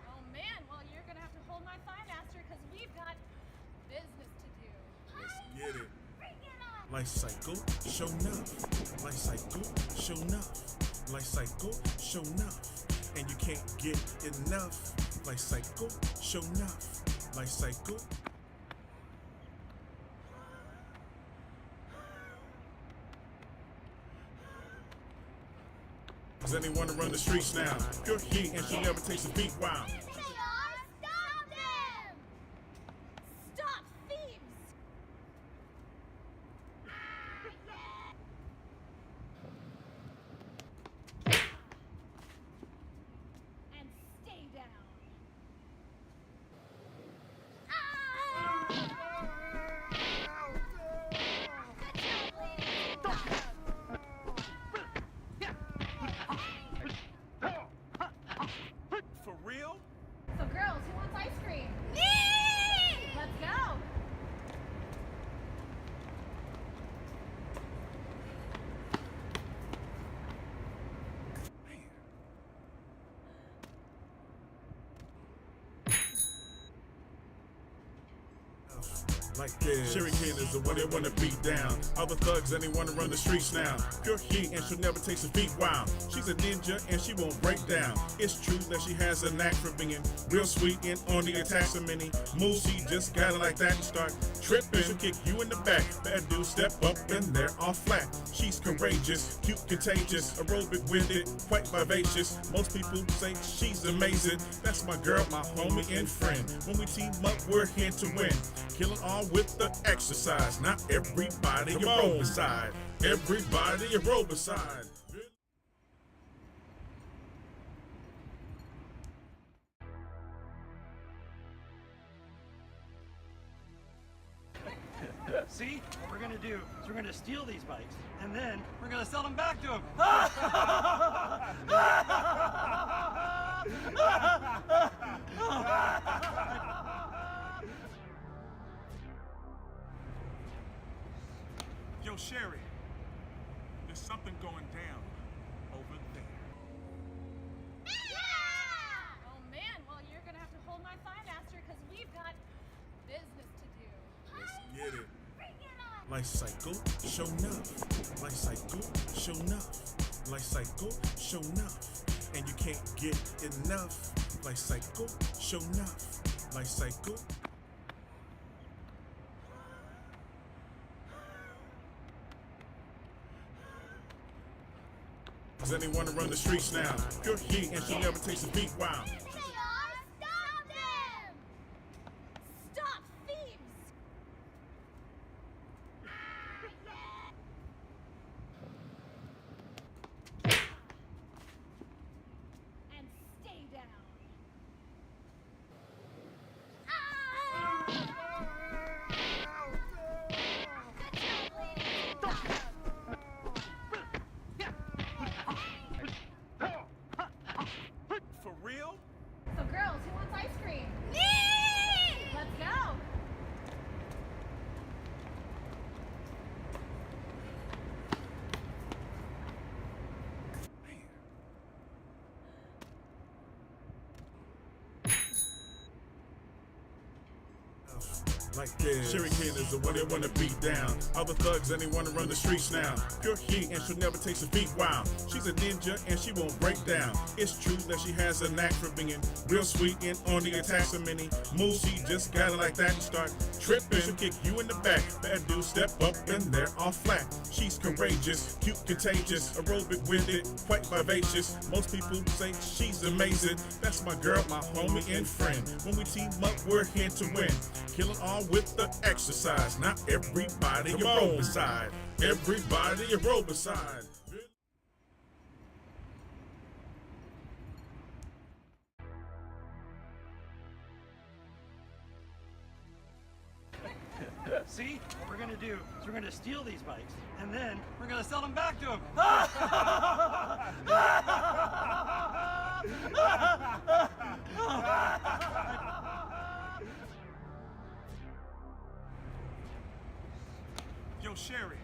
Oh man, well you're gonna have to hold my thigh master because we've got business to do. Let's get it. Bring it on! Life cycle, show enough. Life cycle, show enough. Life cycle, show enough. And you can't get enough. Life cycle, show enough. Life cycle. Does anyone run the streets now? Pure heat and she never takes a beat. Wow. They are! Stop them! Stop thieves! And stay down. Good job, ladies. For real? So girls, who wants ice cream? Me! Let's go. Like this. Sherry Ken is the one they wanna beat down. Other thugs and they wanna run the streets now. Pure heat and she'll never take a beat. Wow. She's a ninja and she won't break down. It's true that she has a knack for being real sweet and on the attack. So many moves she just got it like that and start tripping. She'll kick you in the back. Bad dude step up and they're all flat. She's courageous, cute, contagious, aerobic with it, quite vivacious. Most people say she's amazing. That's my girl, my homie and friend. When we team up, we're here to win. Killing all with the exercise. Not everybody you roll beside. Everybody you roll beside. See? What we're gonna do is we're gonna steal these bikes, and then we're gonna sell them back to them. Yo, Sherry, there's something going down over there. Oh man, well you're gonna have to hold my thigh master because we've got business to do. Let's get it. Bring it on! Life cycle, show enough. Life cycle, show enough. Life cycle, show enough. And you can't get enough. Life cycle, show enough. Life cycle. Does anyone run the streets now? Pure heat and she never takes a beat. Wow. They are! Stop them! Stop thieves! And stay down. For real? So girls, who wants ice cream? Me! Let's go! Like this. Shuriken is the one they wanna beat down. All the thugs and they wanna run the streets now. Pure heat and she'll never take a beat. Wow. She's a ninja and she won't break down. It's true that she has a knack for being real sweet and on the attack. So many moves she just got it like that and start tripping. She'll kick you in the back. Bad dudes step up and they're all flat. She's courageous, cute, contagious, aerobic with it, quite vivacious. Most people say she's amazing. That's my girl, my homie and friend. When we team up, we're here to win. Killing all with the exercise. Not everybody a roll beside. Everybody a roll beside. See? What we're gonna do is we're gonna steal these bikes, and then we're gonna sell them back to them. Yo, Sherry,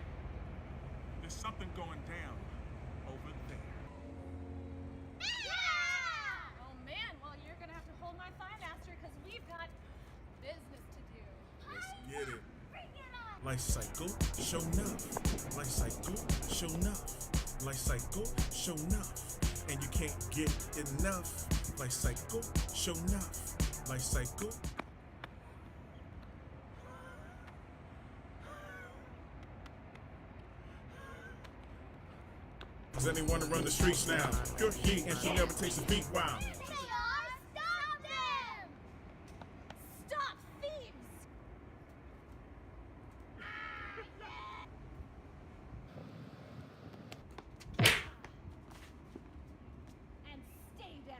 there's something going down over there. Oh man, well you're gonna have to hold my thigh master because we've got business to do. Let's get it. Bring it on! Life cycle, show enough. Life cycle, show enough. Life cycle, show enough. And you can't get enough. Life cycle, show enough. Life cycle. Does anyone run the streets now? Pure heat and she never takes a beat. Wow. They are! Stop them! Stop thieves! And stay down.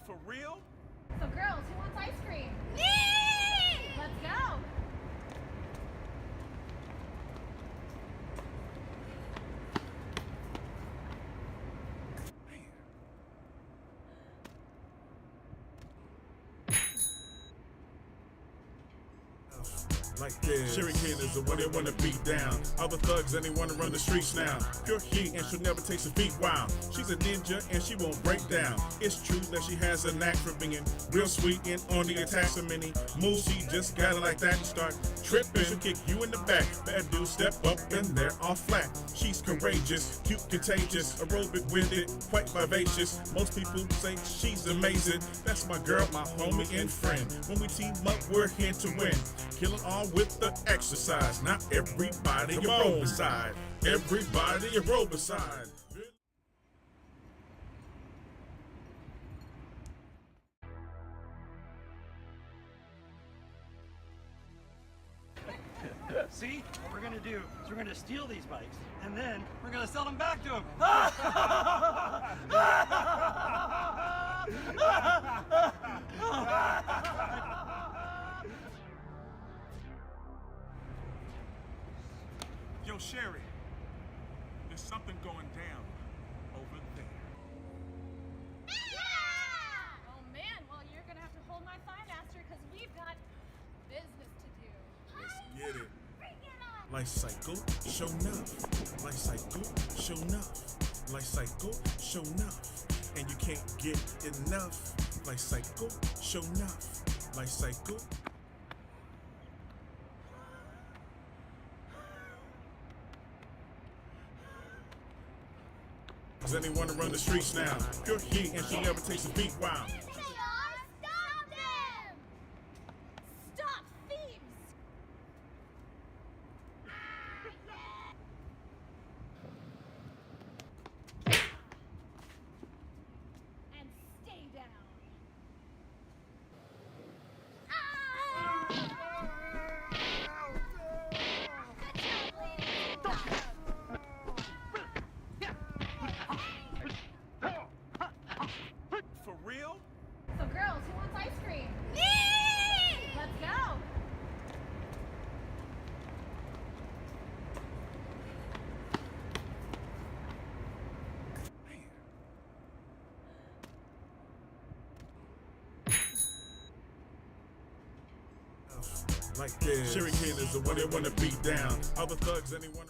For real? So girls, who wants ice cream? Me! Let's go! Like this. Shuriken is the one they wanna beat down. All the thugs and they wanna run the streets now. Pure heat and she'll never take a beat. Wow. She's a ninja and she won't break down. It's true that she has a knack for being real sweet and on the attack. So many moves she just got it like that and start tripping. She'll kick you in the back. Bad dudes step up and they're all flat. She's courageous, cute, contagious, aerobic with it, quite vivacious. Most people say she's amazing. That's my girl, my homie and friend. When we team up, we're here to win. Killing all with the exercise. Not everybody a roll beside. Everybody a roll beside. See? What we're gonna do is we're gonna steal these bikes, and then we're gonna sell them back to them. Yo, Sherry, there's something going down over there. Oh man, well you're gonna have to hold my thigh master because we've got business to do. Let's get it. Bring it on! Life cycle, show enough. Life cycle, show enough. Life cycle, show enough. And you can't get enough. Life cycle, show enough. Life cycle. Does anyone run the streets now? Pure heat and she never takes a beat. Wow. Stop them! Stop thieves! And stay down. For real? So girls, who wants ice cream? Me! Let's go. Like this. Shuriken is the one they wanna beat down. Other thugs, anyone.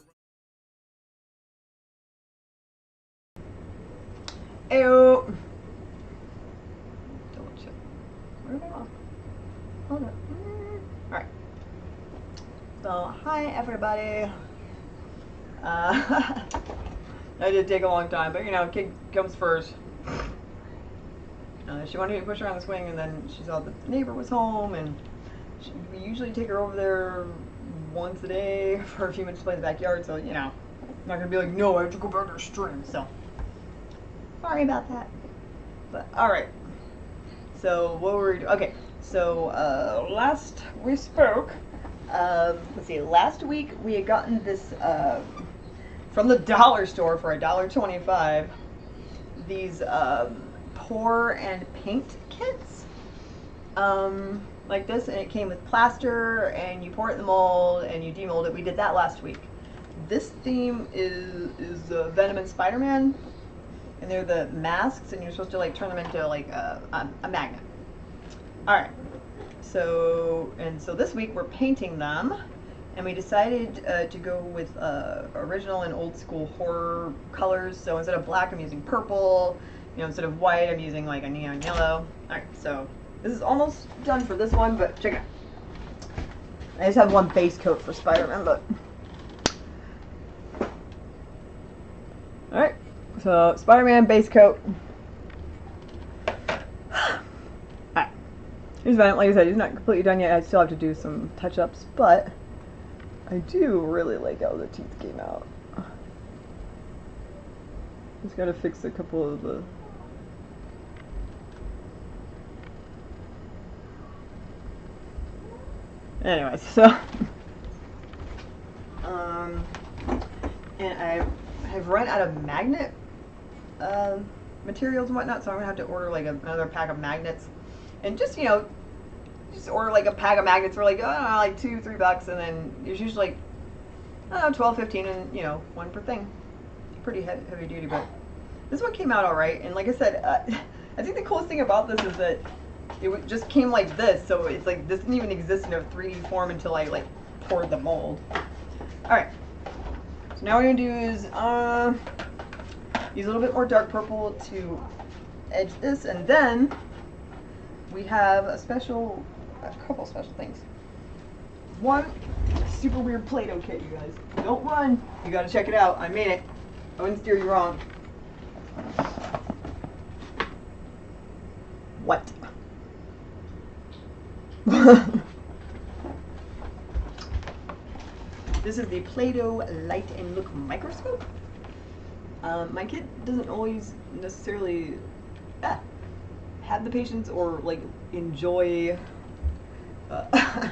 Ayo. Double check. Where did I go? Hold up. Alright. So, hi everybody. I did take a long time, but you know, kid comes first. She wanted me to push her on the swing, and then she saw that the neighbor was home, and we usually take her over there once a day for a few minutes to play in the backyard, so, you know, I'm not gonna be like, no, I have to go back to the stream, so. Sorry about that. But, alright. So, what were we doing? Okay, so, last we spoke, let's see, last week we had gotten this, from the dollar store for $1.25, these, pour and paint kits, like this, and it came with plaster, and you pour it in the mold, and you demold it. We did that last week. This theme is Venom and Spider-Man, and they're the masks, and you're supposed to like turn them into like a magnet. Alright, so this week we're painting them, and we decided to go with original and old school horror colors. So instead of black, I'm using purple. You know, instead of white, I'm using like a neon yellow. Alright, so this is almost done for this one, but check it out. I just have one base coat for Spider-Man, but... Alright, so Spider-Man base coat. Alright, here's Venom. Like I said, he's not completely done yet. I still have to do some touch-ups, but I do really like how the teeth came out. Just gotta fix a couple of the... Anyways, so and I have run out of magnet materials and whatnot, so I'm gonna have to order like another pack of magnets, and just, you know, just order like a pack of magnets for like, I don't know, like $2-3, and then there's usually like, I don't know, 12, 15, and you know, one per thing. It's pretty heavy duty, but this one came out all right. And like I said, I think the coolest thing about this is that it just came like this, so it's like this didn't even exist in a 3D form until I like poured the mold. Alright, so now what we're going to do is use a little bit more dark purple to edge this, and then we have a couple special things. One super weird Play-Doh kit, you guys. Don't run, you gotta check it out. I made it. I wouldn't steer you wrong. What? This is the Play-Doh Light and Look microscope. My kid doesn't always necessarily have the patience or like enjoy the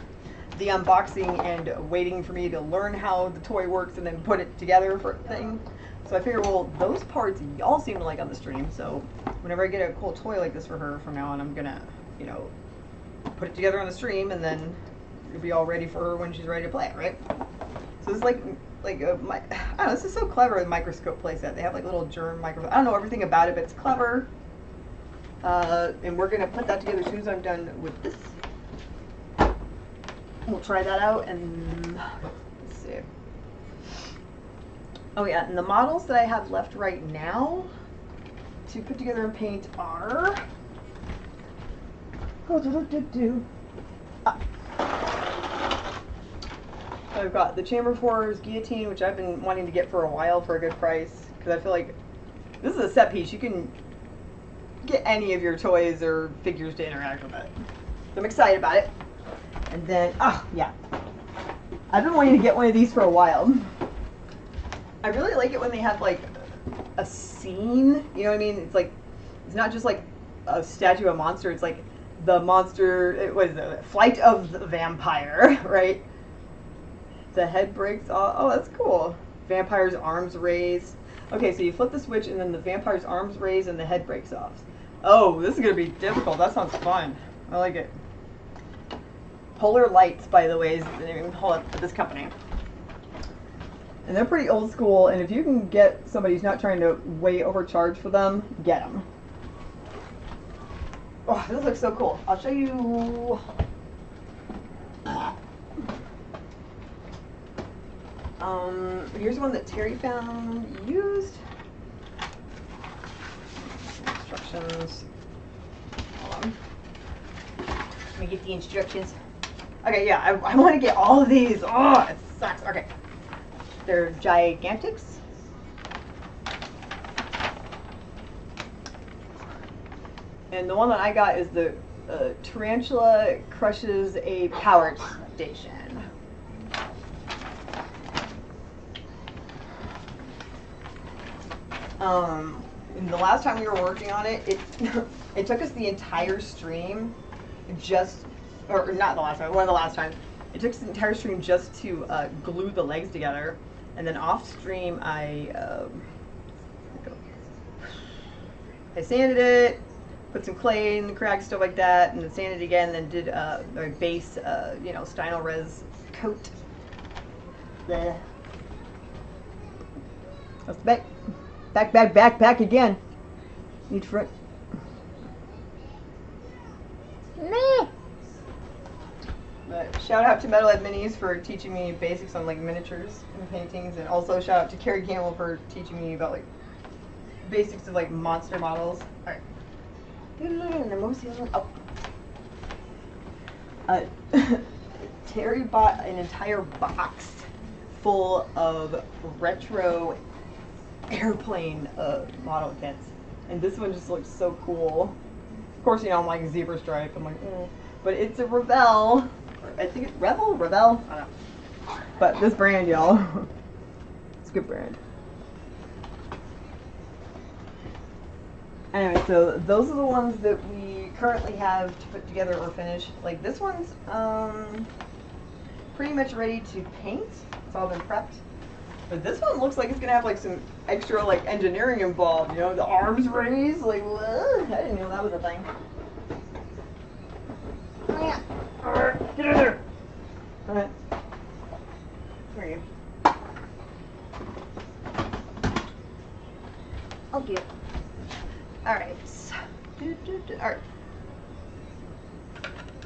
unboxing and waiting for me to learn how the toy works and then put it together for a thing. So I figure, well, those parts y'all seem to like on the stream, so whenever I get a cool toy like this for her from now on, I'm gonna, you know, put it together on the stream, and then it'll be all ready for her when she's ready to play it, right? So it's like I don't know, this is so clever, the microscope playset. They have like little germ microscope. I don't know everything about it, but it's clever. And we're gonna put that together as soon as I'm done with this. We'll try that out, and let's see. Oh yeah, and the models that I have left right now to put together and paint are... I've got the Chamber of Horrors Guillotine, which I've been wanting to get for a while for a good price, because I feel like This is a set piece. You can get any of your toys or figures to interact with it. So I'm excited about it. And then, oh yeah, I've been wanting to get one of these for a while. I really like it when they have like a scene, you know what I mean? It's like, it's not just like a statue of a monster, it's like the monster, what is it, Flight of the Vampire, right? The head breaks off. Oh, that's cool. Vampire's arms raise. Okay, so you flip the switch and then the vampire's arms raise and the head breaks off. Oh, this is going to be difficult. That sounds fun. I like it. Polar Lights, by the way, is the name of this company. And they're pretty old school, and if you can get somebody who's not trying to way overcharge for them, get them. Oh, this looks so cool. I'll show you. Here's one that Terry found used. Instructions. Hold on. Let me get the instructions. Okay, yeah, I want to get all of these. Oh, it sucks. Okay. They're Gigantics. And the one that I got is the Tarantula crushes a power station. And the last time we were working on it, it took us the entire stream or not the last time, one of the last times. It took us the entire stream just to glue the legs together. And then off stream, I sanded it, put some clay in the cracks, stuff like that, and then sanded it again, and then did a base, Stynol Res coat. There. That's back. Back again. Need front. Meh. But shout out to Metalhead Minis for teaching me basics on like miniatures and paintings, and also shout out to Carrie Campbell for teaching me about like basics of like monster models. All right. And then what was the other one? Oh. Terry bought an entire box full of retro airplane model kits, and this one just looks so cool. Of course, I'm like zebra stripe. I'm like, but it's a Revell. I think it's Revell. I don't know. But this brand, y'all, it's a good brand. Anyway, so those are the ones that we currently have to put together or finish. Like this one's pretty much ready to paint. It's all been prepped. But this one looks like it's gonna have like some extra like engineering involved, the arms raised, like what? I didn't know that was a thing. Alright, get in there. Alright. Where are you? Okay. Alright. Alright.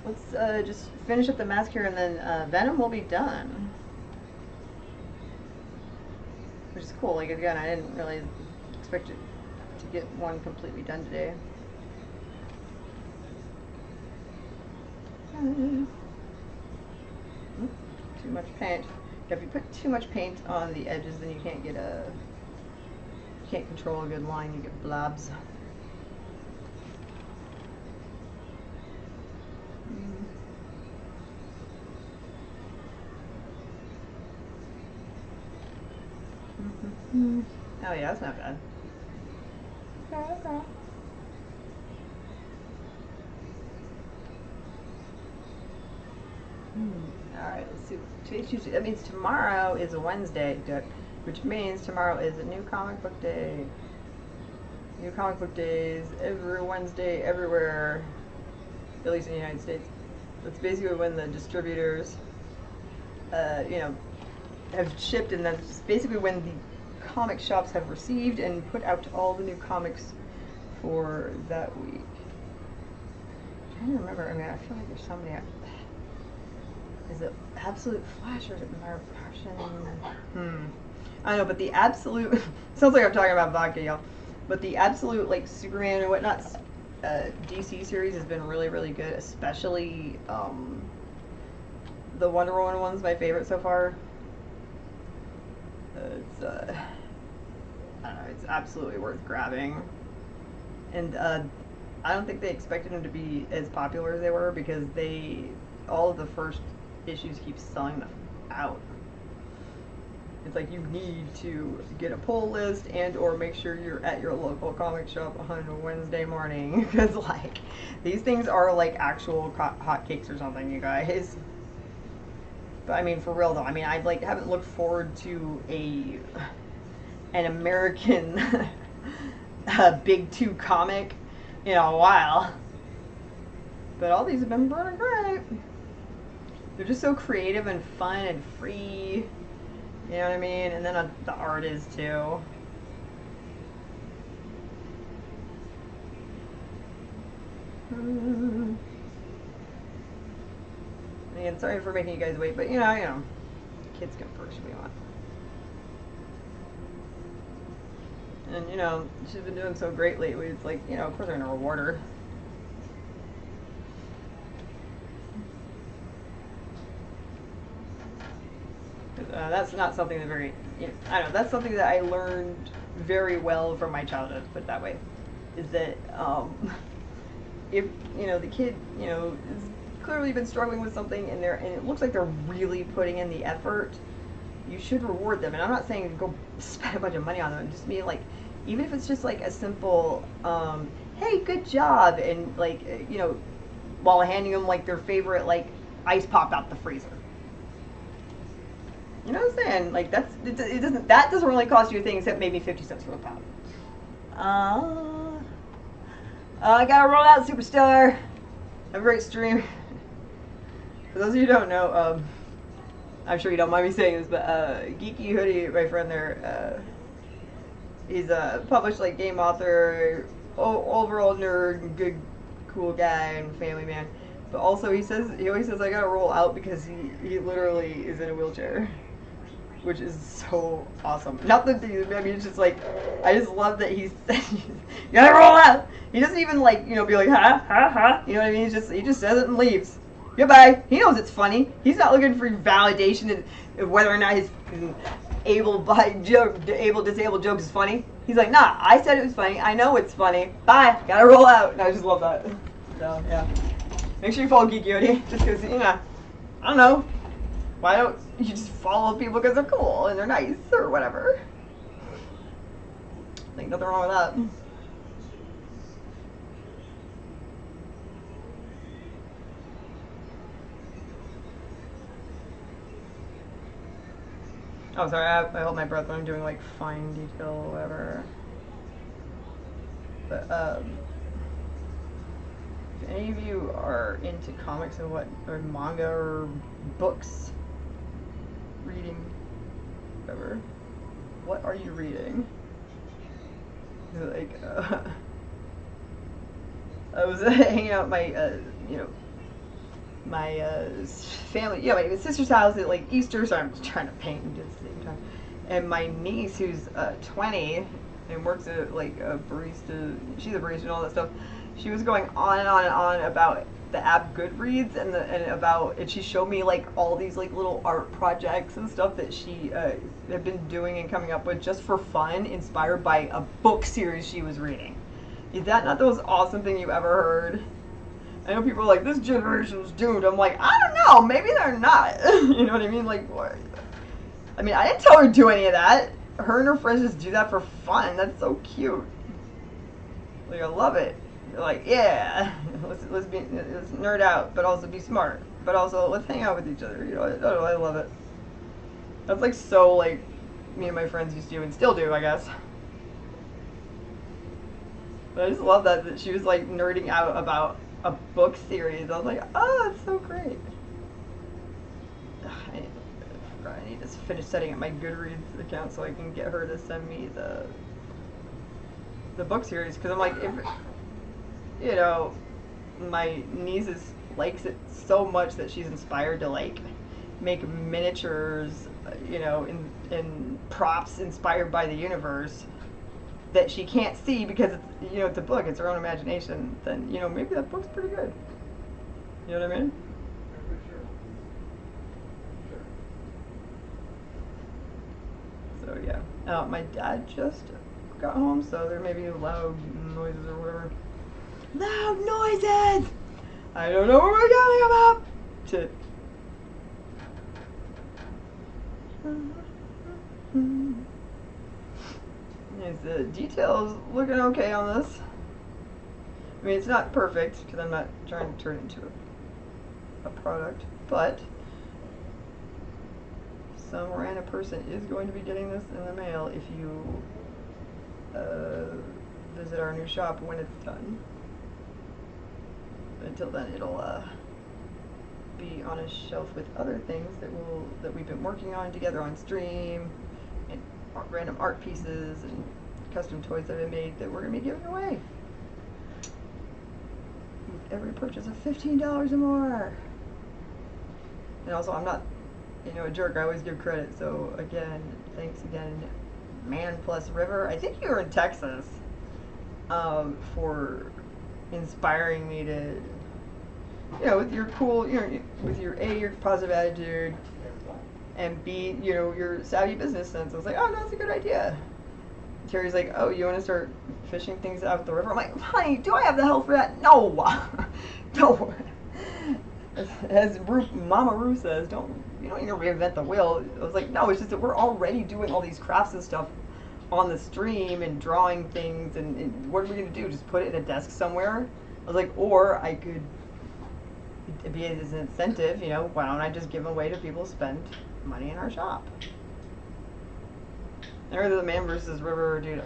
Let's just finish up the mask here and then Venom will be done. Which is cool. Like, again, I didn't really expect it to get one completely done today. Too much paint. If you put too much paint on the edges, then you can't control a good line. You get blobs. Oh yeah, that's not bad. Okay. Alright, let's see. Today's Tuesday. That means tomorrow is a Wednesday, which means tomorrow is a new comic book day. New comic book days every Wednesday, everywhere, at least in the United States. That's basically when the distributors, have shipped, and that's basically when the comic shops have received and put out all the new comics for that week. I'm trying to remember. I mean, I feel like there's somebody. Is it Absolute Flash or is it Martian? I don't know, but the Absolute sounds like I'm talking about vodka, y'all. But the Absolute like Superman or whatnot DC series has been really, really good. Especially the Wonder Woman one's my favorite so far. It's I don't know, it's absolutely worth grabbing. And I don't think they expected them to be as popular as they were because all of the first issues keep selling them out. It's like you need to get a pull list and or make sure you're at your local comic shop on a Wednesday morning because like these things are like actual hotcakes or something, you guys. But I mean, for real though, I mean, I like haven't looked forward to an American Big Two comic in a while. But all these have been pretty great. They're just so creative and fun and free. You know what I mean? And then the art is too. Again, sorry for making you guys wait, but you know, kids come first if we want. And you know, she's been doing so great lately. It's like, you know, of course we're gonna reward her. That's not something that I don't know, that's something that I learned very well from my childhood, put it that way, is that if, you know, the kid, you know, has clearly been struggling with something and it looks like they're really putting in the effort, you should reward them. And I'm not saying go spend a bunch of money on them, just mean like, even if it's just like a simple, hey, good job, and like, you know, while handing them like their favorite like ice pop out the freezer. You know what I'm saying? Like that doesn't really cost you a thing except maybe 50 cents for a pound. I gotta roll out, superstar. Have a great stream. For those of you who don't know, I'm sure you don't mind me saying this, but Geeky Hoodie, my friend there, he's a published like game author, overall nerd, good, cool guy, and family man. But also he always says I gotta roll out because he literally is in a wheelchair. Which is so awesome. Not that I mean, it's just like, I just love that he's you gotta roll out. He doesn't even like, you know, be like, ha, ha, ha. You know what I mean? He just says it and leaves. Goodbye. He knows it's funny. He's not looking for validation of whether or not his disabled joke is funny. He's like, nah, I said it was funny. I know it's funny. Bye. Gotta roll out. And I just love that. So, yeah. Make sure you follow Geeky Odie, just because, you know, I don't know. Why don't you just follow people because they're cool and they're nice or whatever? Like, nothing wrong with that. Oh, sorry, I hold my breath when I'm doing, like, fine detail or whatever. But, if any of you are into comics or manga or books, reading, whatever, what are you reading? Like, I was hanging out at my, you know, my family, yeah, my sister's house at like Easter, so I'm trying to paint at the same time. And my niece, who's 20 and works at like a barista, she's a barista and all that stuff. She was going on and on and on about the app Goodreads and she showed me like all these like little art projects and stuff that she had been doing and coming up with just for fun, inspired by a book series she was reading. Is that not the most awesome thing you've ever heard? I know people are like, this generation's doomed. I'm like, I don't know, maybe they're not. You know what I mean? Like, what? I mean, I didn't tell her to do any of that. Her and her friends just do that for fun. That's so cute. Like, I love it. You're like, yeah, let's nerd out, but also be smart. But also, let's hang out with each other. You know, I love it. That's like so like me and my friends used to do and still do, I guess. But I just love that she was like nerding out about a book series. I was like, oh, it's so great. I need to finish setting up my Goodreads account so I can get her to send me the book series, because I'm like, if you know, my niece likes it so much that she's inspired to like make miniatures, you know, in props inspired by the universe that she can't see because it's, you know, it's a book, it's her own imagination, then, you know, maybe that book's pretty good. You know what I mean? So yeah, my dad just got home, so there may be loud noises or whatever. Loud noises! I don't know what we're talking about! Shit. Yes, the details looking okay on this. I mean, it's not perfect, because I'm not trying to turn it into a product, but some random person is going to be getting this in the mail if you visit our new shop when it's done. But until then, it'll be on a shelf with other things that we've been working on together on stream, and random art pieces and custom toys that I've made that we're going to be giving away with every purchase of $15 or more. And also, I'm not, a jerk. I always give credit. So again, thanks again, Man Plus River. I think you were in Texas, for inspiring me to, with your cool, with your A, your positive attitude, and B, your savvy business sense. I was like, oh, that's a good idea. Terry's like, oh, you want to start fishing things out of the river? I'm like, honey, do I have the health for that? No. No. As Mama Roo says, you don't need to reinvent the wheel. I was like, no, it's just that we're already doing all these crafts and stuff on the stream and drawing things, and what are we going to do? Just put it in a desk somewhere? I was like, or I could, be as an incentive, why don't I just give away to people who spend money in our shop? I heard that the Man vs. River dude, I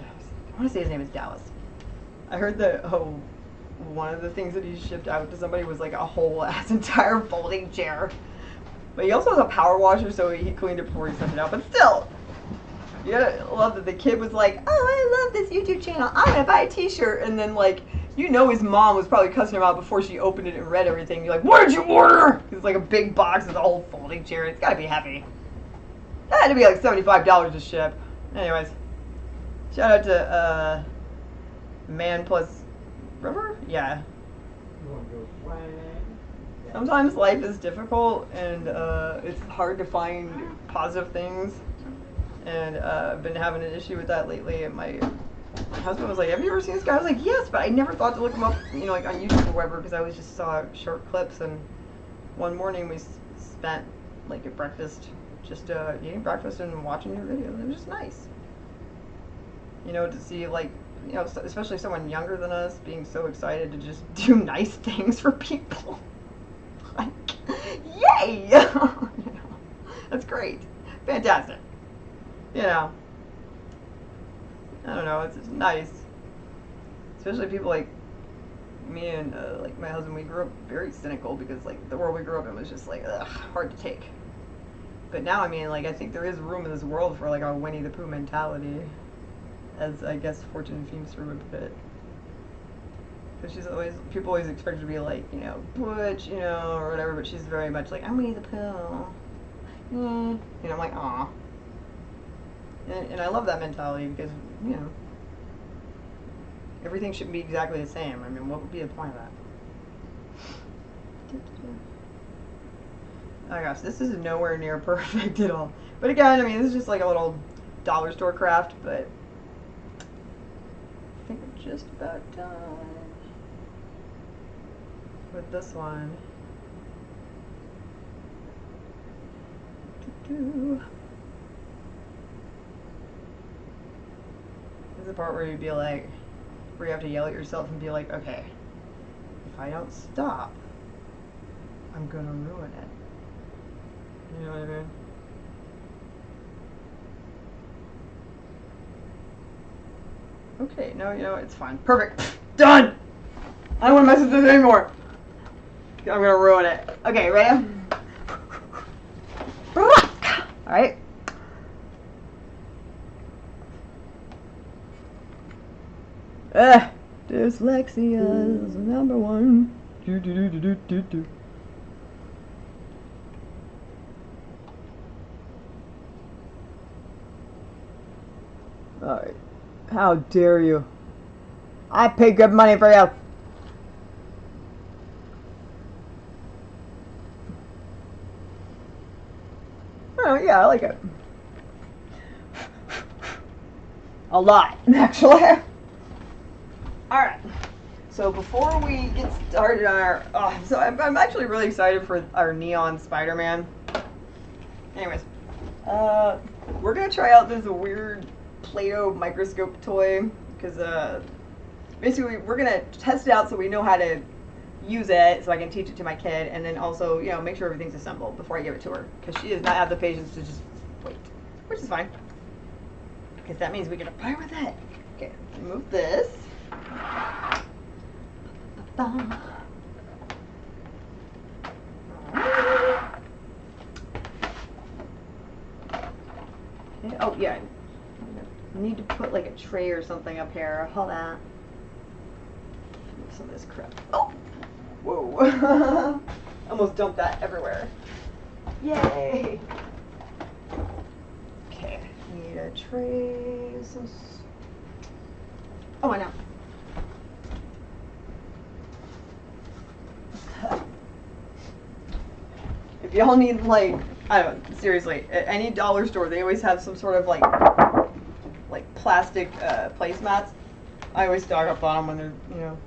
want to say his name is Dallas. I heard that, one of the things that he shipped out to somebody was like a whole ass entire folding chair. But he also has a power washer, so he cleaned it before he sent it out. But still, you gotta love that the kid was like, oh, I love this YouTube channel. I'm gonna buy a t-shirt. And then, like, his mom was probably cussing him out before she opened it and read everything. You're like, what did you order? It's like a big box with a whole folding chair. It's gotta be heavy. That had to be like $75 to ship. Anyways, shout out to Man Plus River? Yeah. Sometimes life is difficult, and it's hard to find positive things, and I've been having an issue with that lately. And my husband was like, have you ever seen this guy? I was like, yes, but I never thought to look him up, like on YouTube or whatever, because I always just saw short clips. And one morning we spent like at breakfast just eating breakfast and watching your videos. It was just nice, to see, like, especially someone younger than us being so excited to just do nice things for people. Like, yay! That's great. Fantastic. I don't know, it's just nice. Especially people like me and like my husband, we grew up very cynical because, like, the world we grew up in was just like, ugh, hard to take. But now, I think there is room in this world for like a Winnie the Pooh mentality, as I guess Fortune Feimster would put it. Because people always expect her to be like, butch, or whatever, but she's very much like, I'm Winnie the Pooh. I'm like, aw. And I love that mentality because, everything shouldn't be exactly the same. What would be the point of that? Oh my gosh, this is nowhere near perfect at all. But again, this is just like a little dollar store craft, but I think we're just about done with this one. This is the part where you have to yell at yourself and be like, okay, if I don't stop, I'm gonna ruin it. You know what I mean? Okay, no, it's fine. Perfect. Done! I don't want to mess with this anymore. I'm gonna ruin it. Okay, ready? Alright. Dyslexia is number one. Alright. How dare you? I pay good money for you. Oh, yeah, I like it. A lot, actually. Alright. So before we get started on our... so I'm actually really excited for our neon Spider-Man. Anyways. We're going to try out this weird Play-Doh microscope toy. Because, basically, we're going to test it out so we know how to use it so I can teach it to my kid. And then also, you know, make sure everything's assembled before I give it to her. Because she does not have the patience to just wait. Which is fine. Because that means we get to play with it. Okay, remove this. Okay. Oh, yeah. I need to put like a tray or something up here. Hold on. Move some of this crap. Oh! Whoa. Almost dumped that everywhere. Yay! Okay. Need a tray. Oh, I know. If y'all need, like, I don't know, seriously, at any dollar store, they always have some sort of, like plastic placemats. I always stock up on them when they're, you know,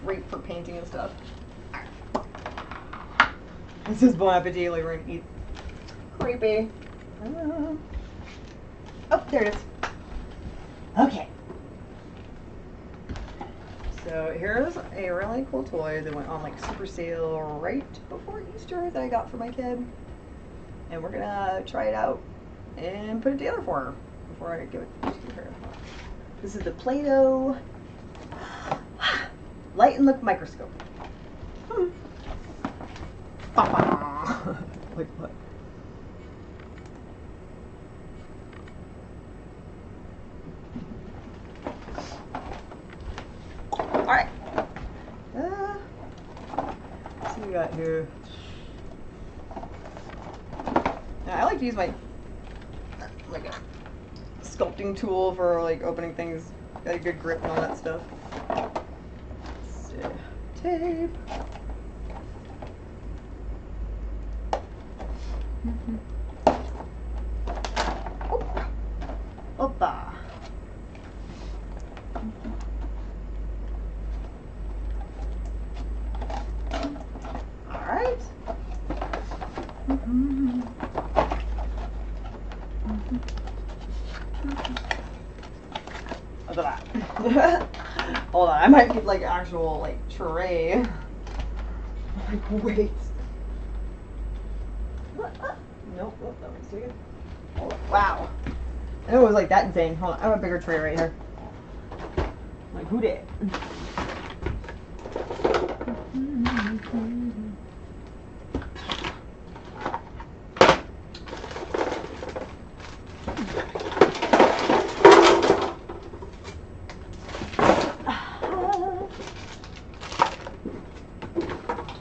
great for painting and stuff. This is Bon Appetit, like we're gonna eat. Creepy. Oh, there it is. Okay. So here's a really cool toy that went on like super sale right before Easter that I got for my kid. And we're gonna try it out and put it together for her before I give it to her. This is the Play-Doh Light and Look Microscope. Like what? Alright. Let's see what we got here. Now, I like to use my like a sculpting tool for like opening things. Got a good grip and all that stuff. Tape. Opa. Alright. Look at that. Hold on, I might get like actual like tray. Like wait. Nope, that one's too good. Oh, wow. I know it was like that insane. Hold on, I have a bigger tray right here. Like who did?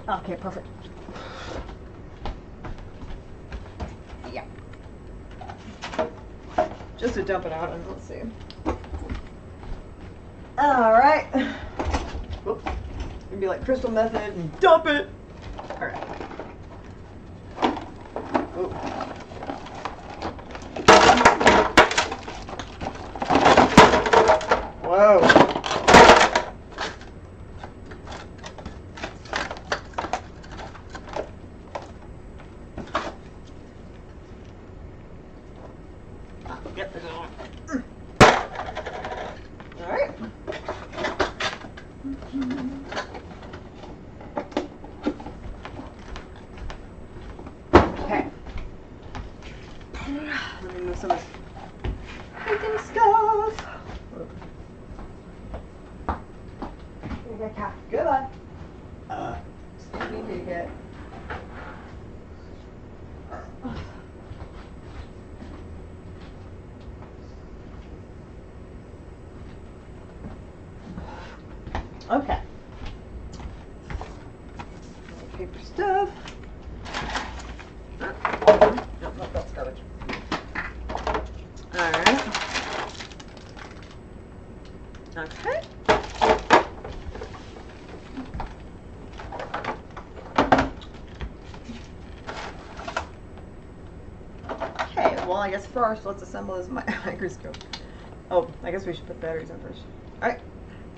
Okay, perfect. Yeah. Just to dump it out and let's see. Alright. Whoops. It'd be like crystal method and dump it. Alright. Whoa. Yep, there's one. Alright. Okay. Let me move some of this freaking stuff. Okay, cat. Goodbye. Excuse me, cat. Okay. Paper stuff. Nope, that's garbage. Alright. Okay. Okay, well I guess first let's assemble this microscope. Oh, I guess we should put batteries in first. Alright.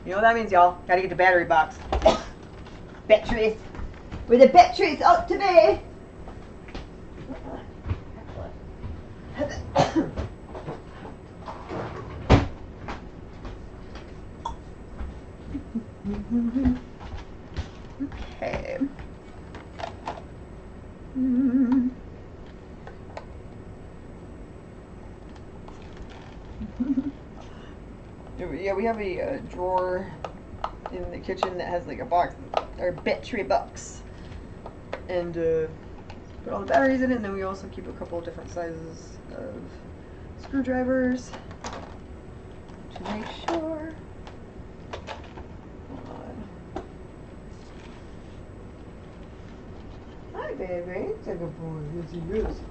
You know what that means, y'all. Gotta get the battery box. Batteries. With the batteries out today. Okay. Yeah, we have a drawer in the kitchen that has like a box, or battery box, and put all the batteries in it. And then we also keep a couple of different sizes of screwdrivers to make sure. Hold on. Hi, baby. It's a good boy. Yes, he is.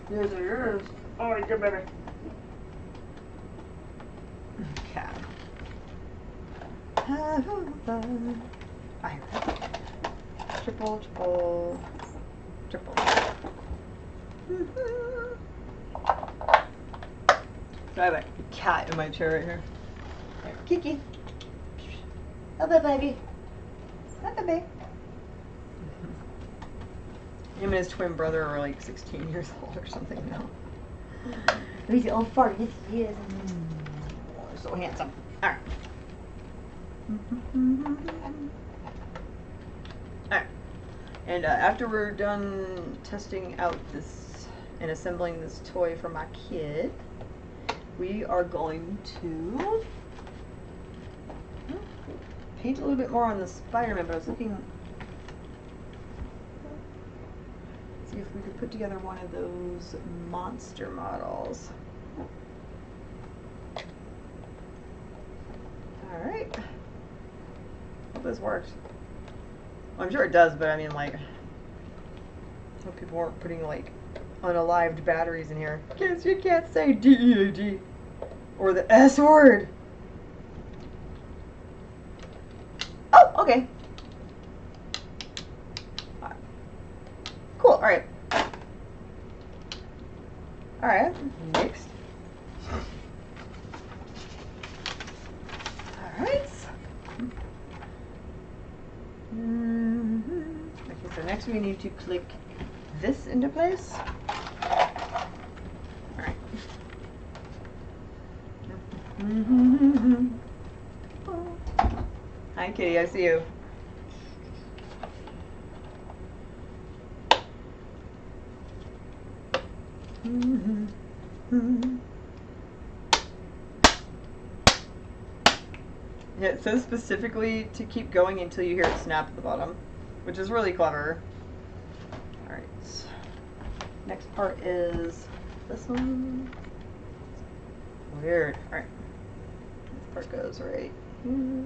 Yes, he is. Oh, he's good, baby. Okay. Triple, triple, triple. So I have a cat in my chair right here. Kiki. Hello, baby. Hello, baby. Him and his twin brother are like 16 years old or something now. He's the old fart. Yes, he is. Oh, so handsome. Alright. Alright. And after we're done testing out this and assembling this toy for my kid, we are going to paint a little bit more on the Spider-Man, but I was looking, see if we could put together one of those monster models. Alright. Hope this works. Well, I'm sure it does, but I mean, like, hope people weren't putting, like, unalived batteries in here. Kids, you can't say D-E-A-D. Or the S word. Oh, okay. Cool, alright. Alright, next. Alright. Okay, so next we need to click this into place. Alright. Hi, kitty, I see you. Yeah, it says specifically to keep going until you hear it snap at the bottom, which is really clever. Alright. Next part is this one. Weird. Alright. This part goes right here.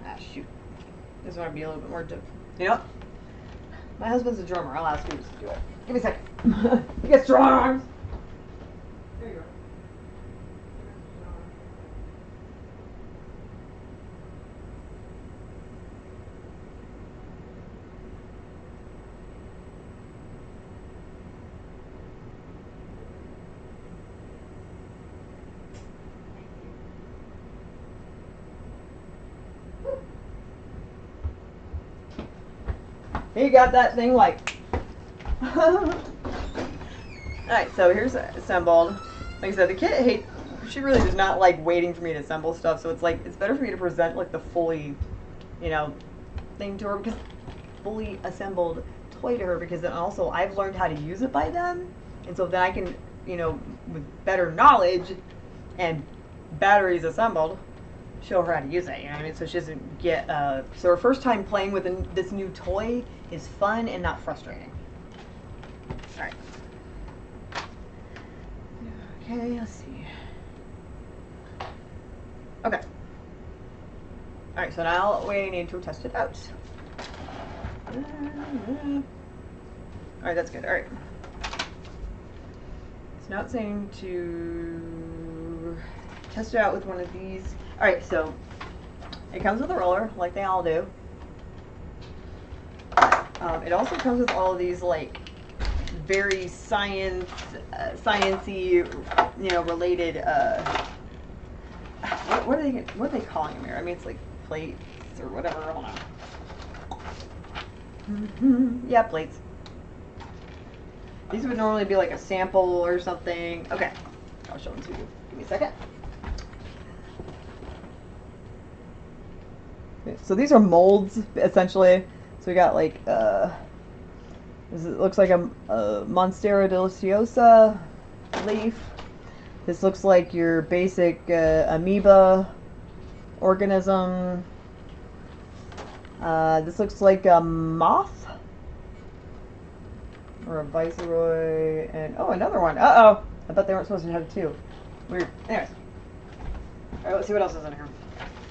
Ah, shoot. This one would be a little bit more you know what? My husband's a drummer. I'll ask him to do it. Give me a second. You get strong arms. There you go. He got that thing like. Alright, so here's assembled. Like I said, the kid she really does not like waiting for me to assemble stuff, so it's like, it's better for me to present like the fully, you know, thing to her, because fully assembled toy to her, because then also I've learned how to use it by then, and so then I can, you know, with better knowledge and batteries assembled, show her how to use it, you know what I mean? So she doesn't get, so her first time playing with this new toy is fun and not frustrating. Alright. Okay, let's see. Okay. Alright, so now we need to test it out. Alright, that's good. Alright. It's not saying to test it out with one of these. Alright, so it comes with a roller, like they all do. It also comes with all of these like very sciencey, related. What are they calling them here? I mean, it's like plates or whatever. I don't know. Yeah, plates. These would normally be like a sample or something. Okay, I'll show them to you. Give me a second. Okay, so these are molds, essentially. So we got like, this looks like a Monstera deliciosa leaf. This looks like your basic amoeba organism. This looks like a moth. Or a viceroy. And, oh, another one. Uh-oh. I thought they weren't supposed to have two. Weird. Anyways. Alright, let's see what else is in here.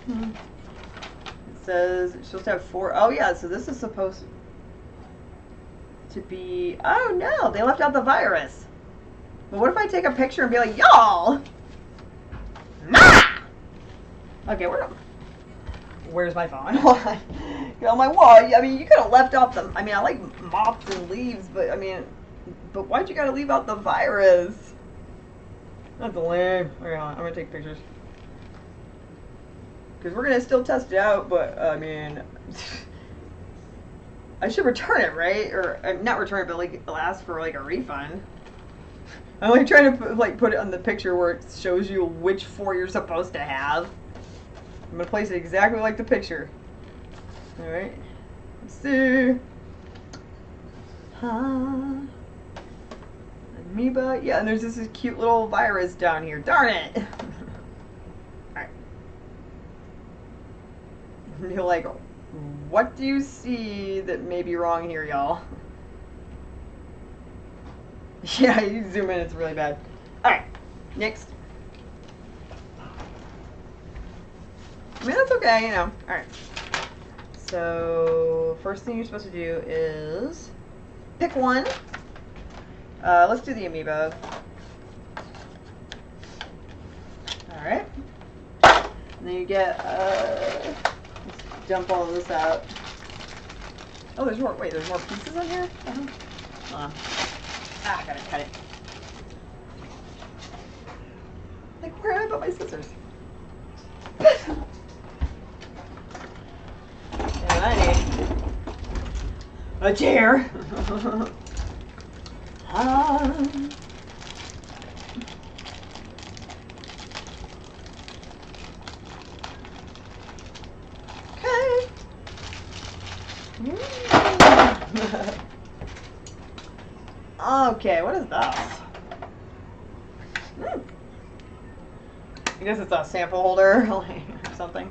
It says it's supposed to have 4. Oh, yeah, so this is supposed to be... Oh, no, they left out the virus. But what if I take a picture and be like, y'all? Nah! Okay, where's my phone? On my wall. I mean, you could have left off the... I mean, I like moths and leaves, but I mean... But why'd you gotta leave out the virus? That's lame. Okay, I'm gonna take pictures. Because we're gonna still test it out, but I mean... I should return it, right? Or, not return it, but like, ask for like a refund. I'm like trying to put it on the picture where it shows you which 4 you're supposed to have. I'm gonna place it exactly like the picture. Alright. Let's see. Amoeba. Yeah, and there's this cute little virus down here. Darn it! Alright. And you're like, what do you see that may be wrong here, y'all? Yeah, you zoom in, it's really bad. Alright, next. I mean, that's okay, Alright. So, first thing you're supposed to do is pick one. Let's do the amoeba. Alright. And then you get, let's dump all of this out. Oh, there's more. Wait, there's more pieces on here? Hold on. Ah, I gotta cut it. Like, where have I put my scissors? And I need a chair. Okay. Okay, what is this? I guess it's a sample holder or something.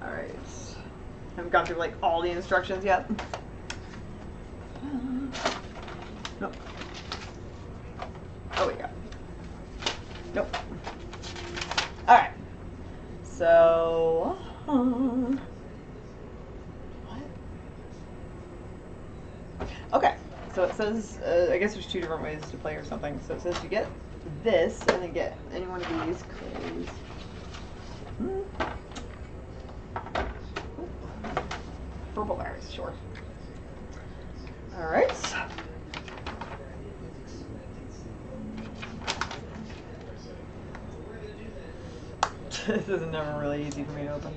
Alright. Haven't gone through like all the instructions yet. Nope. Oh, yeah. Nope. Alright. So... what? Okay. So it says, I guess there's 2 different ways to play or something. So it says you get this, and then get any one of these clays. Purple berries, sure. Alright. This is never really easy for me to open.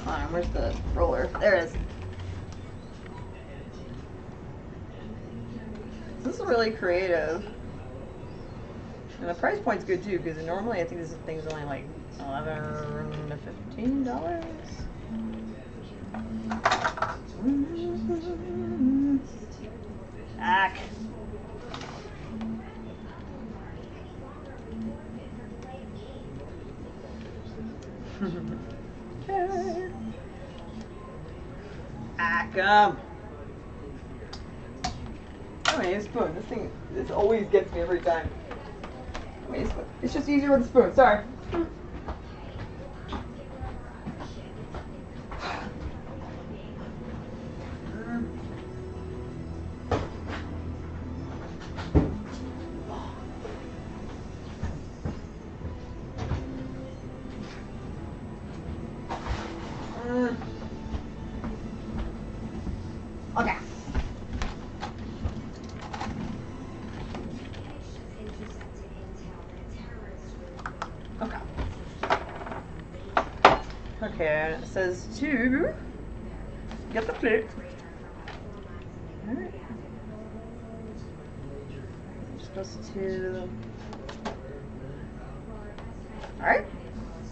Hold on, where's the roller? There it is. This is really creative. And the price point's good too, because normally I think this thing's only like $11 to $15. Ack. Okay. Come. Oh, I need a spoon. This always gets me every time. I need a spoon. It's just easier with a spoon. Sorry. says to get the plate. Alright. I'm supposed to. Alright.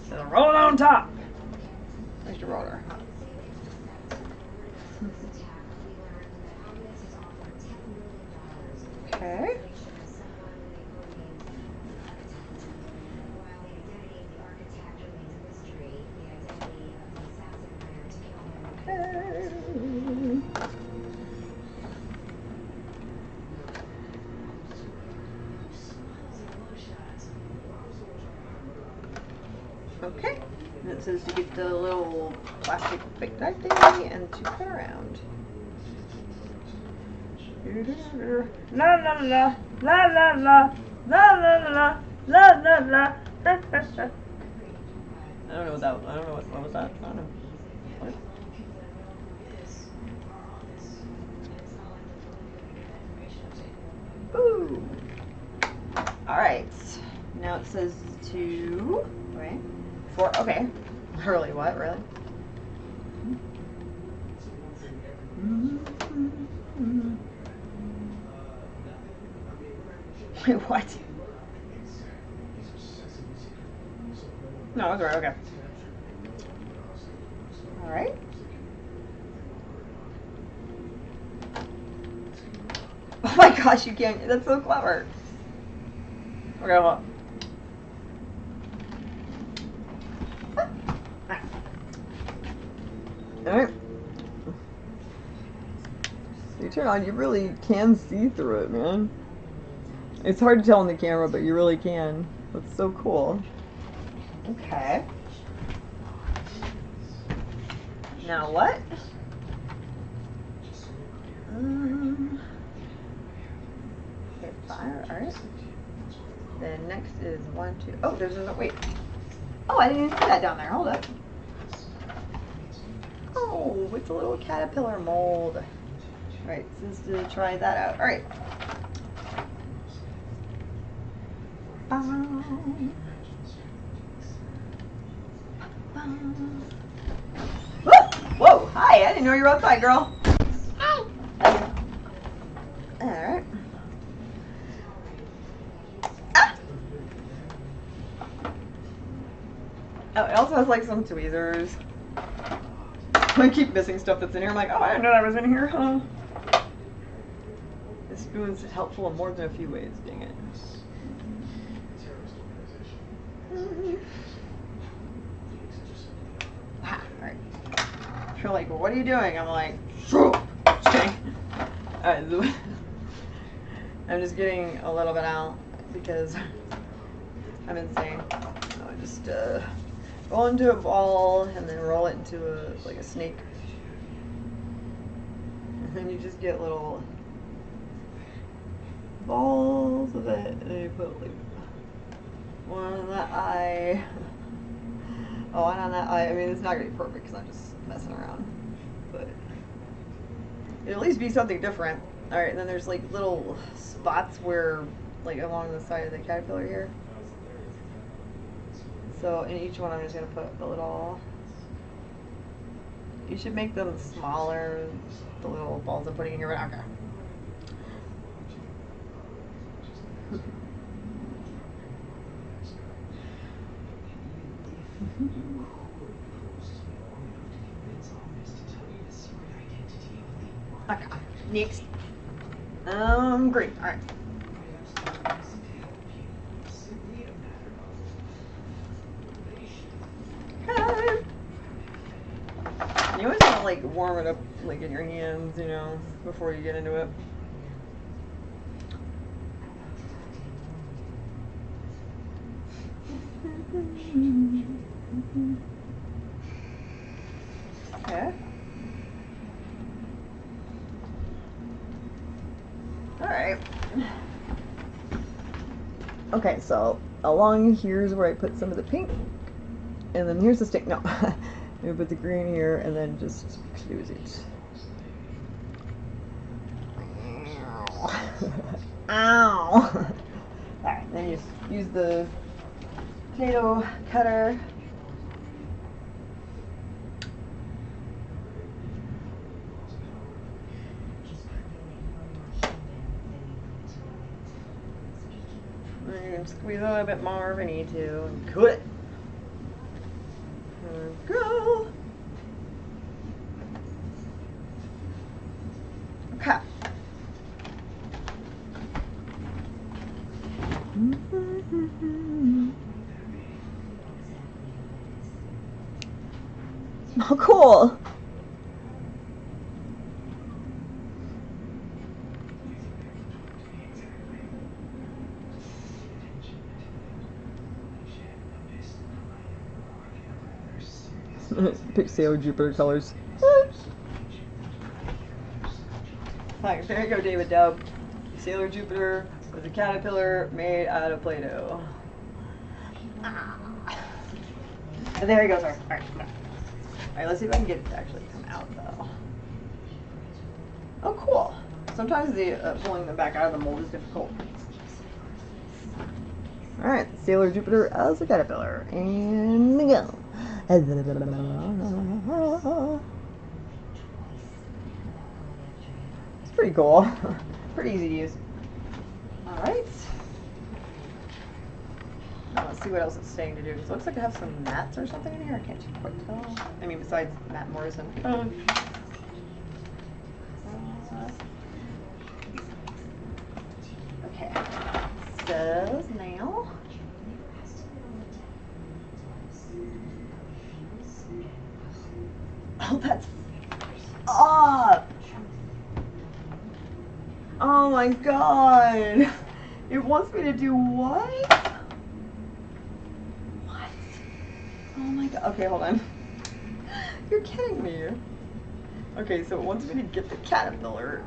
So roll it on top. There's your roller. Okay. Okay. And it says to get the little plastic big knife thingy and to cut around. La la la la la la la la la la la la. I don't know what that. I don't know what was that. I don't know. What? Ooh. All right. Now it says to. Okay. For okay. Really? What? Really? Wait, what? No, that's right. Okay. All right. Oh my gosh, you can't. That's so clever. Okay, hold on. Alright. So you turn on, you really can see through it, man. It's hard to tell on the camera, but you really can. That's so cool. Okay. Now what? Hit fire, alright. Then next is 1, 2. Oh, there's no, wait. Oh, I didn't even see that down there. Hold up. Oh, it's a little caterpillar mold. Alright, so to try that out. Alright. Whoa! Hi, I didn't know you were outside, girl. Hi. Alright. Ah! Oh, it also has like some tweezers. I keep missing stuff that's in here. I'm like, oh, I didn't know that was in here, huh? This spoon's helpful in more than a few ways, dang it. Wow, alright. You're like, well, what are you doing? I'm like, okay. Alright, I'm just getting a little bit out because I'm insane. So I just roll into a ball and then roll it into like a snake. And then you just get little balls of it, and then you put like one on that eye. Oh, one on that eye. I mean, it's not gonna be perfect because I'm just messing around, but it'll at least be something different. All right, and then there's like little spots where, like along the side of the caterpillar here. So in each one, I'm just gonna put a little. You should make them smaller, the little balls I'm putting in here. Okay. Okay, next. Green. All right. Okay. You always want to like warm it up, like in your hands, you know, before you get into it. Okay. Alright. Okay, so along here's where I put some of the pink. And then here's the stick. No. I'm gonna put the green here and then just close it. Ow! Alright, then you use the potato cutter. And you can squeeze a little bit more if you need to. And cut it. There we go. Okay. Oh, cool. Pick Sailor Jupiter colors. Alright, there you go, David Dub. Sailor Jupiter was a caterpillar made out of Play-Doh. And there he goes. Alright, let's see if I can get it to actually come out, though. Oh, cool. Sometimes the pulling them back out of the mold is difficult. Alright, Sailor Jupiter as a caterpillar. And go. It's pretty cool. Pretty easy to use. Alright. Now let's see what else it's saying to do. It looks like I have some mats or something in here. I can't quite tell. I mean, besides Matt Morrison. Okay. Says now. Oh, that's up. Oh my god. It wants me to do what? What? Oh my god. Okay, hold on. You're kidding me. Okay, so it wants me to get the caterpillar.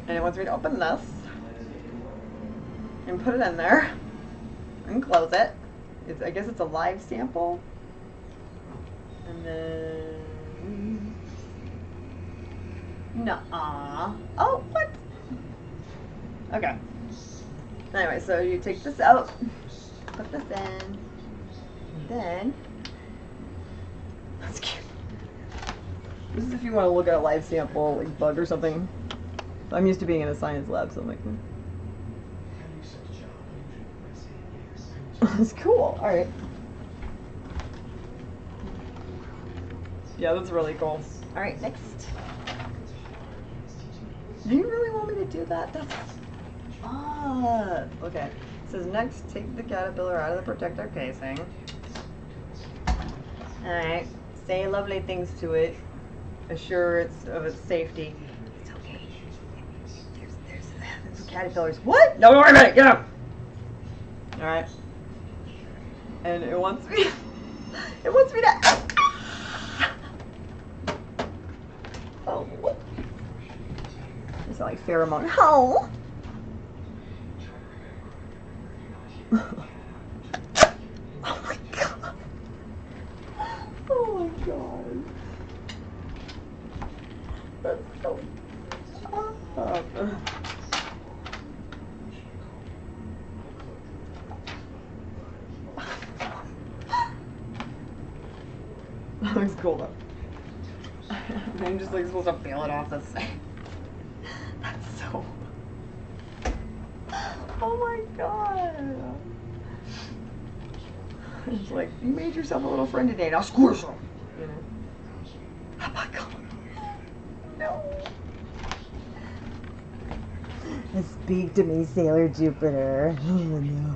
And it wants me to open this. And put it in there. And close it. I guess it's a live sample. And then... Nuh-uh. Oh, what? Okay. Anyway, so you take this out. Put this in. And then... That's cute. This is if you want to look at a live sample, like bug or something. I'm used to being in a science lab, so I'm like... That's cool. Alright. Yeah, that's really cool. Alright, next. Do you really want me to do that? That's... okay. It says next, take the caterpillar out of the protector casing. Alright. Say lovely things to it. Assure it's of its safety. It's okay. There's caterpillars. What? No, don't worry about it. Get up. Alright. And it wants me... It wants me to... Oh, what? It's like pheromone. Oh! Oh my god. Oh my god. That's so awesome. That looks cool though. I'm just like supposed to peel it off the side. That's so... Oh my god. It's like, you made yourself a little friend today, now squish him. You know? Oh my god. No. Speak to me, Sailor Jupiter. Oh no.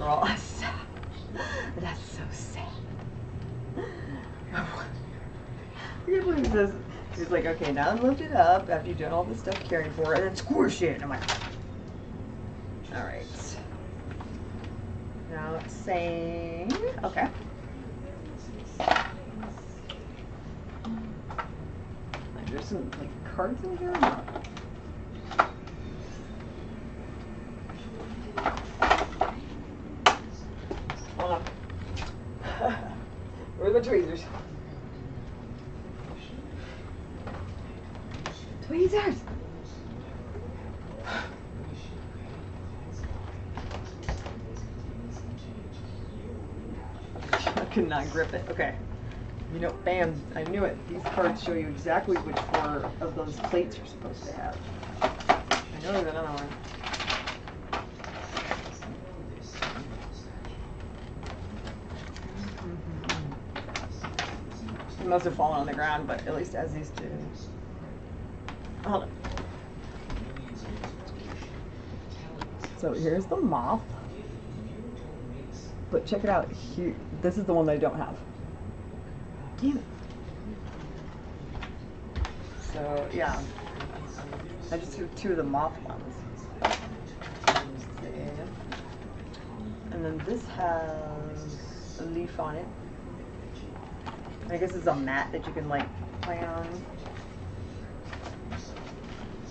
Oh, that's so sad. I can't believe this. He's like, okay, now lift it up after you've done all this stuff caring for it, and then squish it. And I'm like, all right. Now it's saying, okay. Like, there's some like cards in here. Hold on. Where are the tweezers? Tweezers! I could not grip it. Okay. You know, bam, I knew it. These cards show you exactly which 4 of those plates you're supposed to have. I know there's another one. It must have fallen on the ground, but at least as these 2. Hold on. So here's the moth. But check it out. Here, this is the one that I don't have. Damn it. So yeah, I just have 2 of the moth ones. And then this has a leaf on it. I guess it's a mat that you can like play on.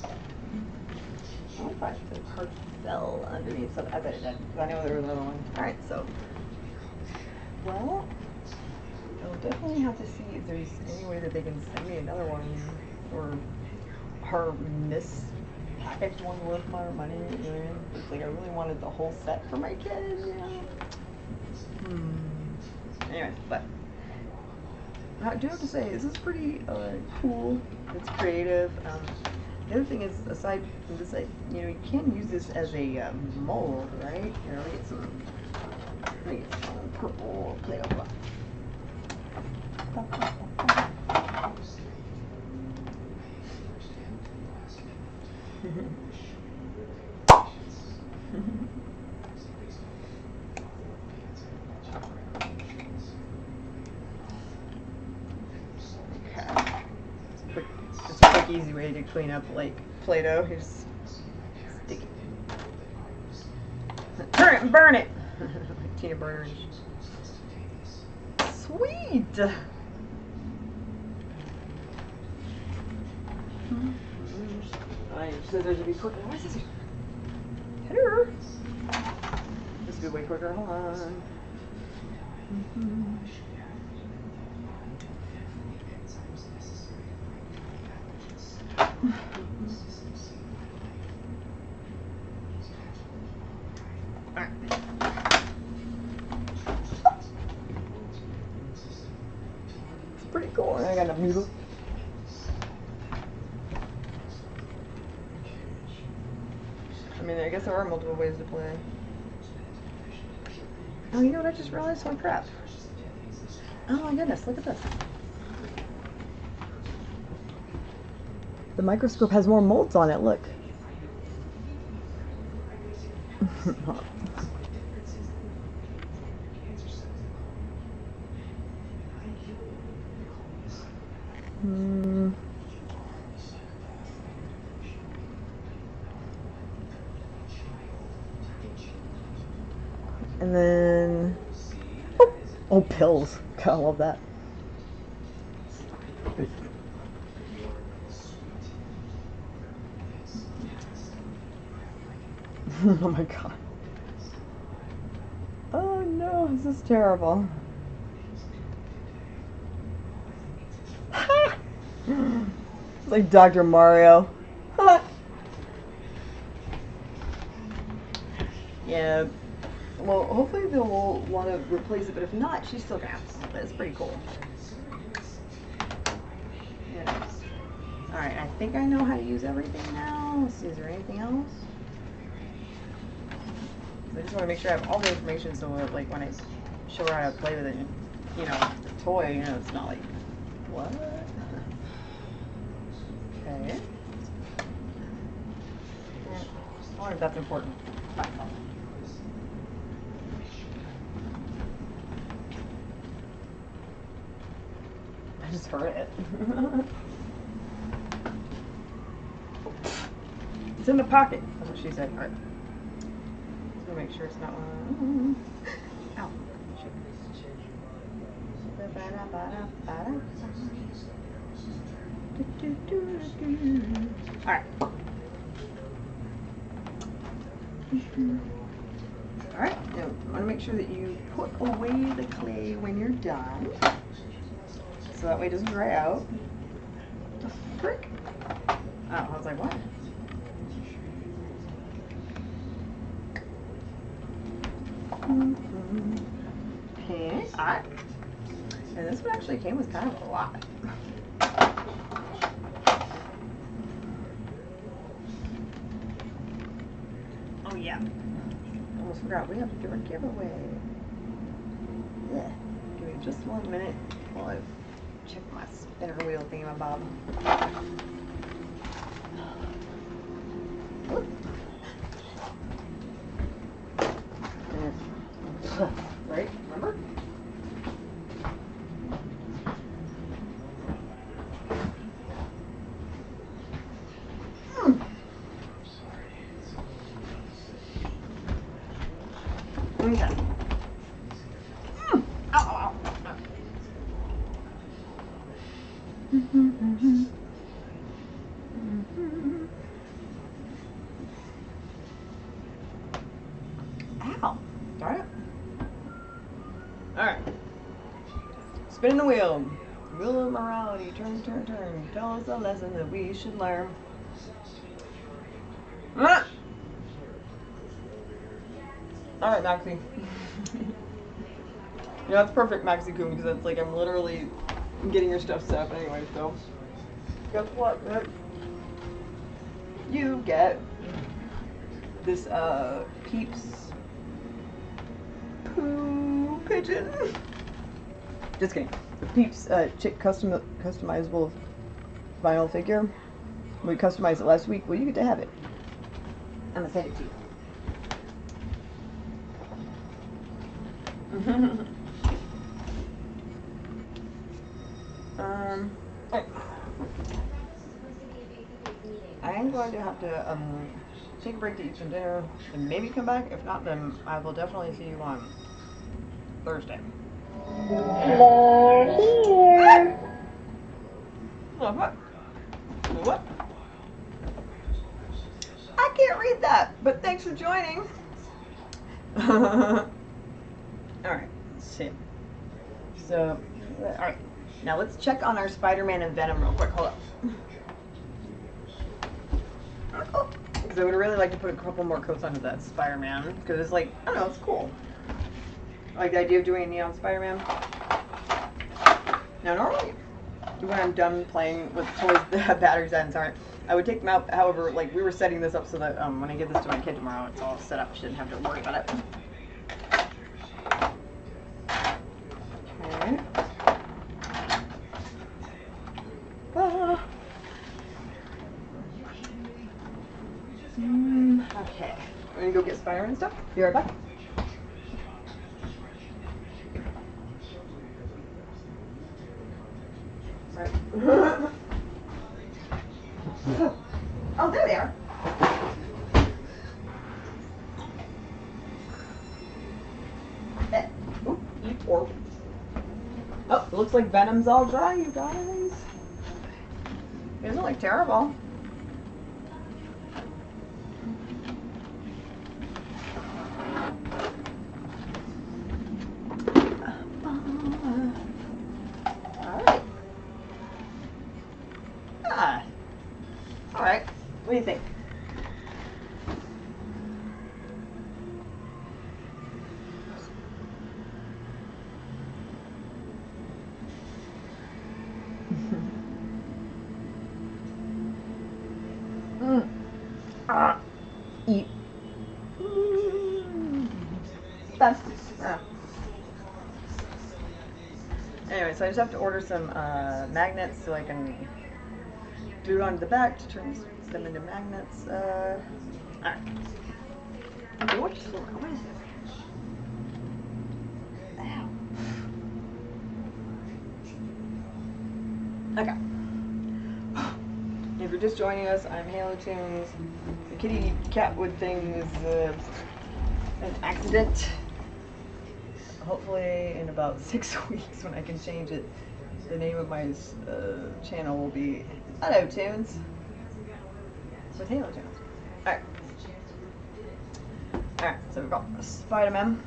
I don't know if the card fell underneath, so I bet it did, because I know there was another one. Alright, so, well, I'll definitely have to see if there's any way that they can send me another one, or her mispackaged one worth my money, you know what I mean? It's like I really wanted the whole set for my kid, you know? Anyways, but I do have to say, this is pretty cool. It's creative. The other thing is, aside from this, you know, you can use this as a mold, right? Here, let me get some purple Play-Doh block. It's a quick, easy way to clean up like Play-Doh. You just stick it. Turn it and burn it. Like peanut butter. Sweet. I need scissors to be quicker. Why is this? Hit her. This will be way quicker. Hold on. Alright. It's pretty cool. I got a noodle. I mean, I guess there are multiple ways to play. Oh, you know what I just realized? Holy crap. Oh my goodness, look at this. The microscope has more molds on it, look. And then, oh, pills. God, I love that. Oh my god. Oh no, this is terrible. It's like Dr. Mario. Yeah. Well, hopefully they'll want to replace it, but if not, she's still gonna have to sell it. It's pretty cool. Yeah. Alright, I think I know how to use everything now. Let's see, is there anything else? I just want to make sure I have all the information so like when I show her how to play with it, you know, the toy, you know, it's not like, what? Okay. I wonder if that's important. Fine. I just heard it. It's in the pocket. That's what she said. All right. Just want to make sure it's not one. Ow. All right. All right. Now, I want to make sure that you put away the clay when you're done, so that way it doesn't dry out. The frick? Oh, I was like, what? Okay. Alright. And this one actually came with kind of a lot. Oh yeah. Almost forgot, we have to do a giveaway. Yeah. Give me just 1 minute while I check my spinner wheel thingamabob. Right? Remember? Okay. Ow, ow, ow. Ow. Darn it. Alright. Spinning the wheel. Wheel of morality. Turn, turn, turn. Tell us a lesson that we should learn. Ah! Alright, Maxie. Yeah, that's perfect, Maxie Coon, because it's like I'm literally getting your stuff set up anyway, so. Guess what? You get this, Peeps Poo Pigeon. Just kidding. Peeps, chick customizable vinyl figure. We customized it last week. Well, you get to have it. I'm gonna send it to you. I am going to have to take a break to eat some dinner and maybe come back. If not, then I will definitely see you on Thursday. They're here. What? What? I can't read that, but thanks for joining. Alright, let's see. So, alright. Now let's check on our Spider-Man and Venom real quick. Hold up. Because I would really like to put a couple more coats onto that Spider-Man. Because it's like, I don't know, it's cool. I like the idea of doing a neon Spider-Man. Now normally, when I'm done playing with toys that have batteries that aren't, I would take them out. However, like we were setting this up so that when I give this to my kid tomorrow, it's all set up. She didn't have to worry about it. Okay. Okay. I'm gonna go get Spider-Man stuff. Be right back. Right. Oh, there they are. Ooh, eat orb. Oh, it looks like Venom's all dry, you guys. It doesn't look terrible. Alright. Ah. Alright. What do you think? Eat. Best. Anyway, so I just have to order some magnets so I can glue it onto the back to turn them into magnets. Alright. What is this? Ow. Okay. If you're just joining us, I'm Halo Tunes. The kitty catwood thing is an accident. Hopefully in about 6 weeks when I can change it, the name of my channel will be Hello Tunes with Halo Tunes. Alright. Alright, so we've got Spider-Man.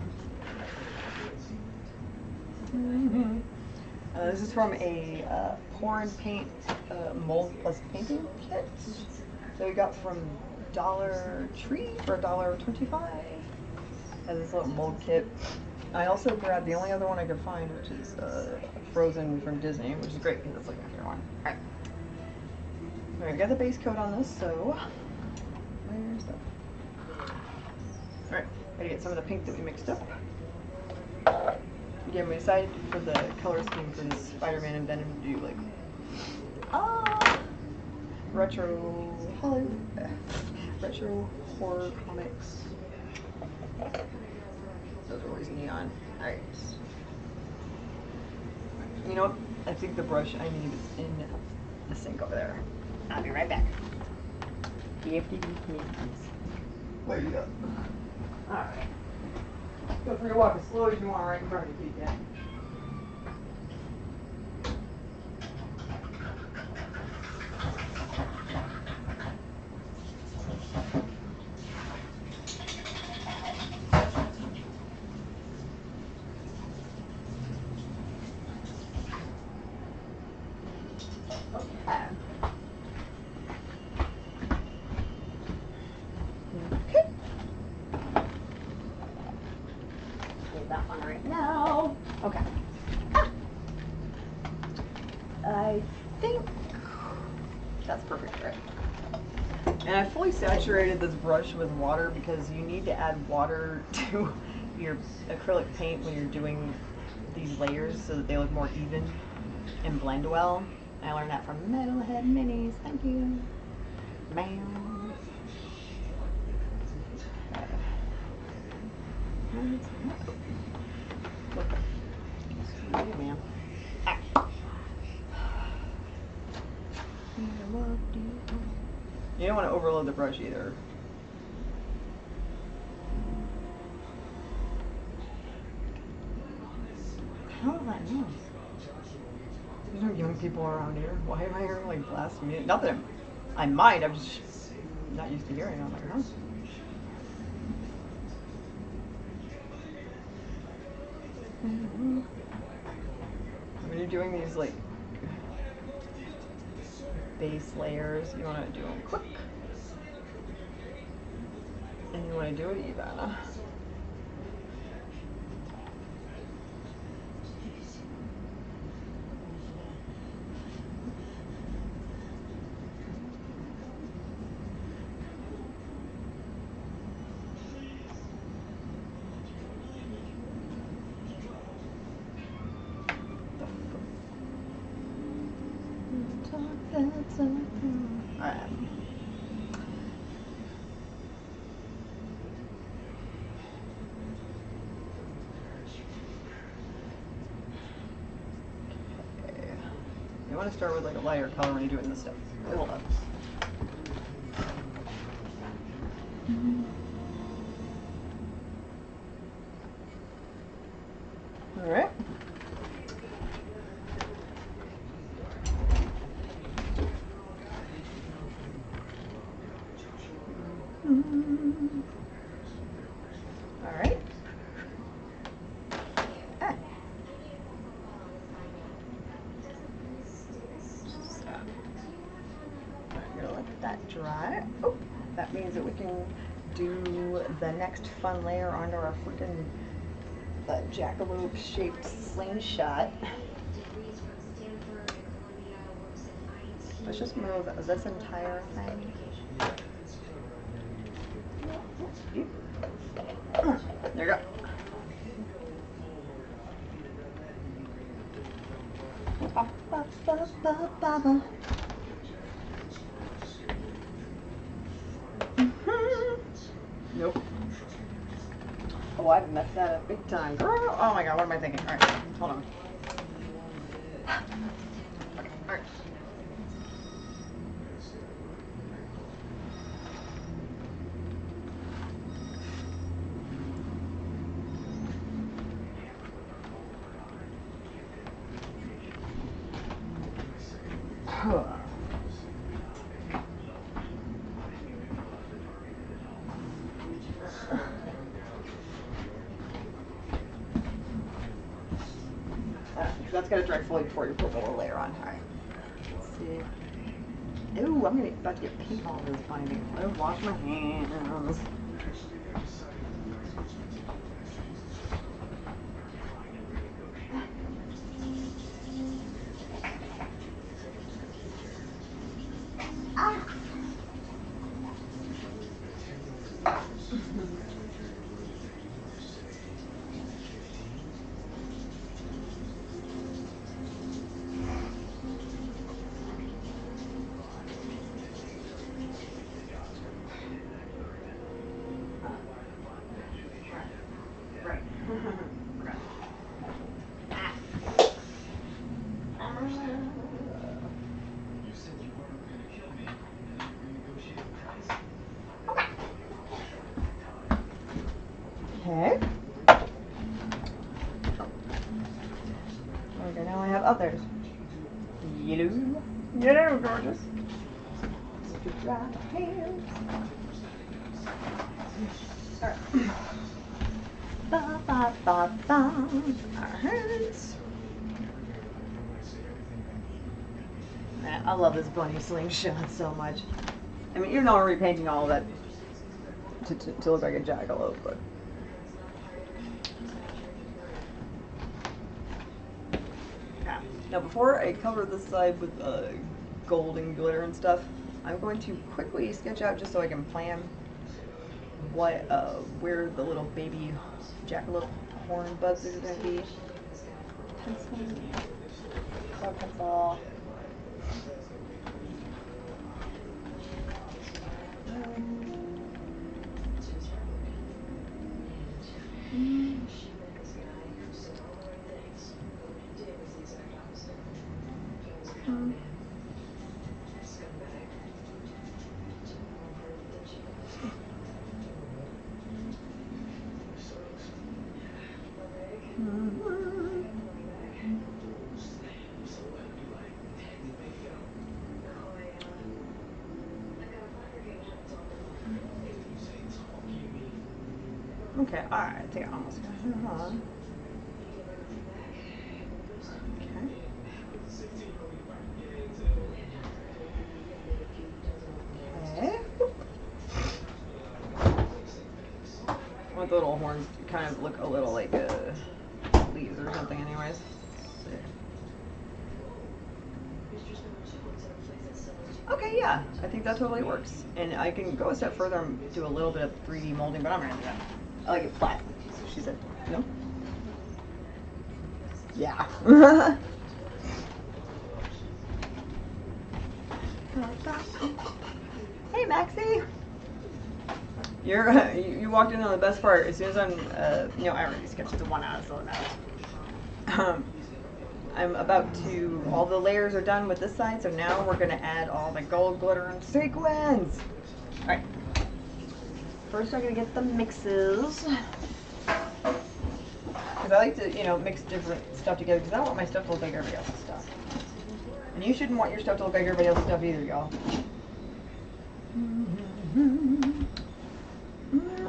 This is from a pour and paint mold plus painting kit that we got from Dollar Tree for $1.25. Has this little mold kit. I also grabbed the only other one I could find, which is Frozen from Disney, which is great because it's like my favorite one. Alright. Alright, got the base coat on this, so where's that? Alright, gotta get some of the pink that we mixed up. Again, we decided for the color scheme for this Spider-Man and Venom to do like retro horror comics. Those are always neon. Alright. You know what? I think the brush I need is in the sink over there. I'll be right back. Where you go? Alright. Feel free to walk as slow as you want right in front of you, Keith. That one right now. Okay. I think that's perfect, right? And I fully saturated this brush with water because you need to add water to your acrylic paint when you're doing these layers so that they look more even and blend well. I learned that from Metalhead Minis. Thank you. Bam. Man. You don't want to overload the brush either. How is that noise? There's no young people around here. Why am I hearing like blast music? Not that I might, I'm just not used to hearing it. I'm like, huh? When you're doing these like base layers, you want to do them quick, and you want to do it even. Alright. You want to start with like a lighter color when you're doing this stuff. Hold up. Alright. Alright. I'm gonna let that dry. Oh, that means that we can do the next fun layer onto our freaking jackalope shaped slingshot. Let's just move this entire thing. There you go. Ba, ba, ba, ba, ba, ba. Nope. Oh, I've messed that up big time. Girl. Oh my god, what am I thinking? Alright, hold on. Okay, alright. That's gotta dry fully before you put the little layer on. Alright. Let's see. Ooh, I'm about to get paint all over this binding. Let me wash my hands. And now I have others. Yellow. Yellow, gorgeous. Dry hands. Alright. Ba ba ba ba. Our hands. Man, I love this bunny slingshot so much. I mean, even though I'm repainting all of that to look like a jackalope, but. Yeah. Now, before I cover this side with gold and glitter and stuff, I'm going to quickly sketch out just so I can plan what where the little baby jackalope horn buds are going to be. Pencil. Pencil. Okay, alright, I think I almost got it on. Okay. I want the little horns to kind of look a little like leaves or something anyways. Okay, yeah, I think that totally works. And I can go a step further and do a little bit of 3D molding, but I'm gonna do that. I like it flat. She said, no? Yeah. Hey, Maxie! You walked in on the best part. As soon as I'm, I already sketched the one out, so now. I'm about to, all the layers are done with this side, so now we're gonna add all the gold, glitter, and sequins. Alright. First I'm gonna get the mixes. Because I like to, mix different stuff together, because I don't want my stuff to look like everybody else's stuff. And you shouldn't want your stuff to look like everybody else's stuff either, y'all.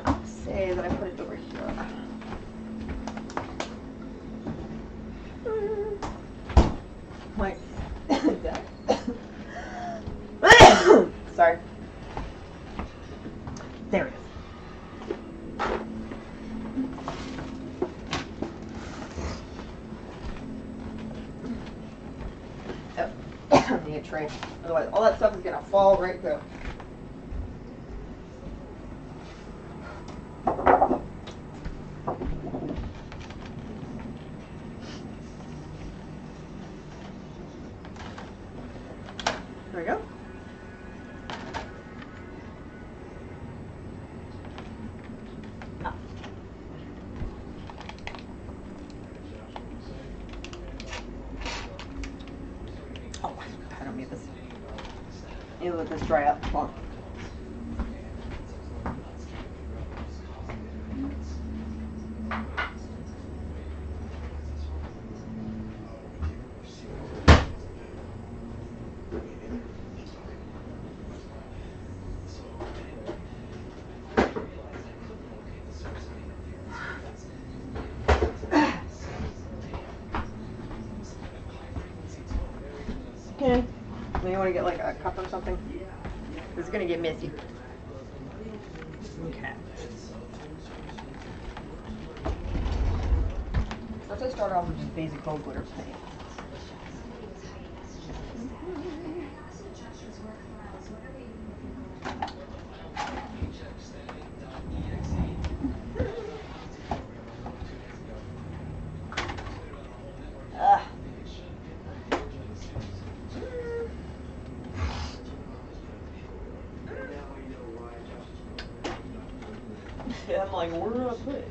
I'll say that I put it over here. Like that. Sorry. There it is. I need a tray. Otherwise, all that stuff is gonna fall right through. There we go. Ah. Oh, I don't need this. You let this dry up. Come on. Okay. Then you want to get like a cup or something? This is going to get messy. Okay. Let's just start off with just basic gold glitter paint. Yeah, I'm like, where do I put it?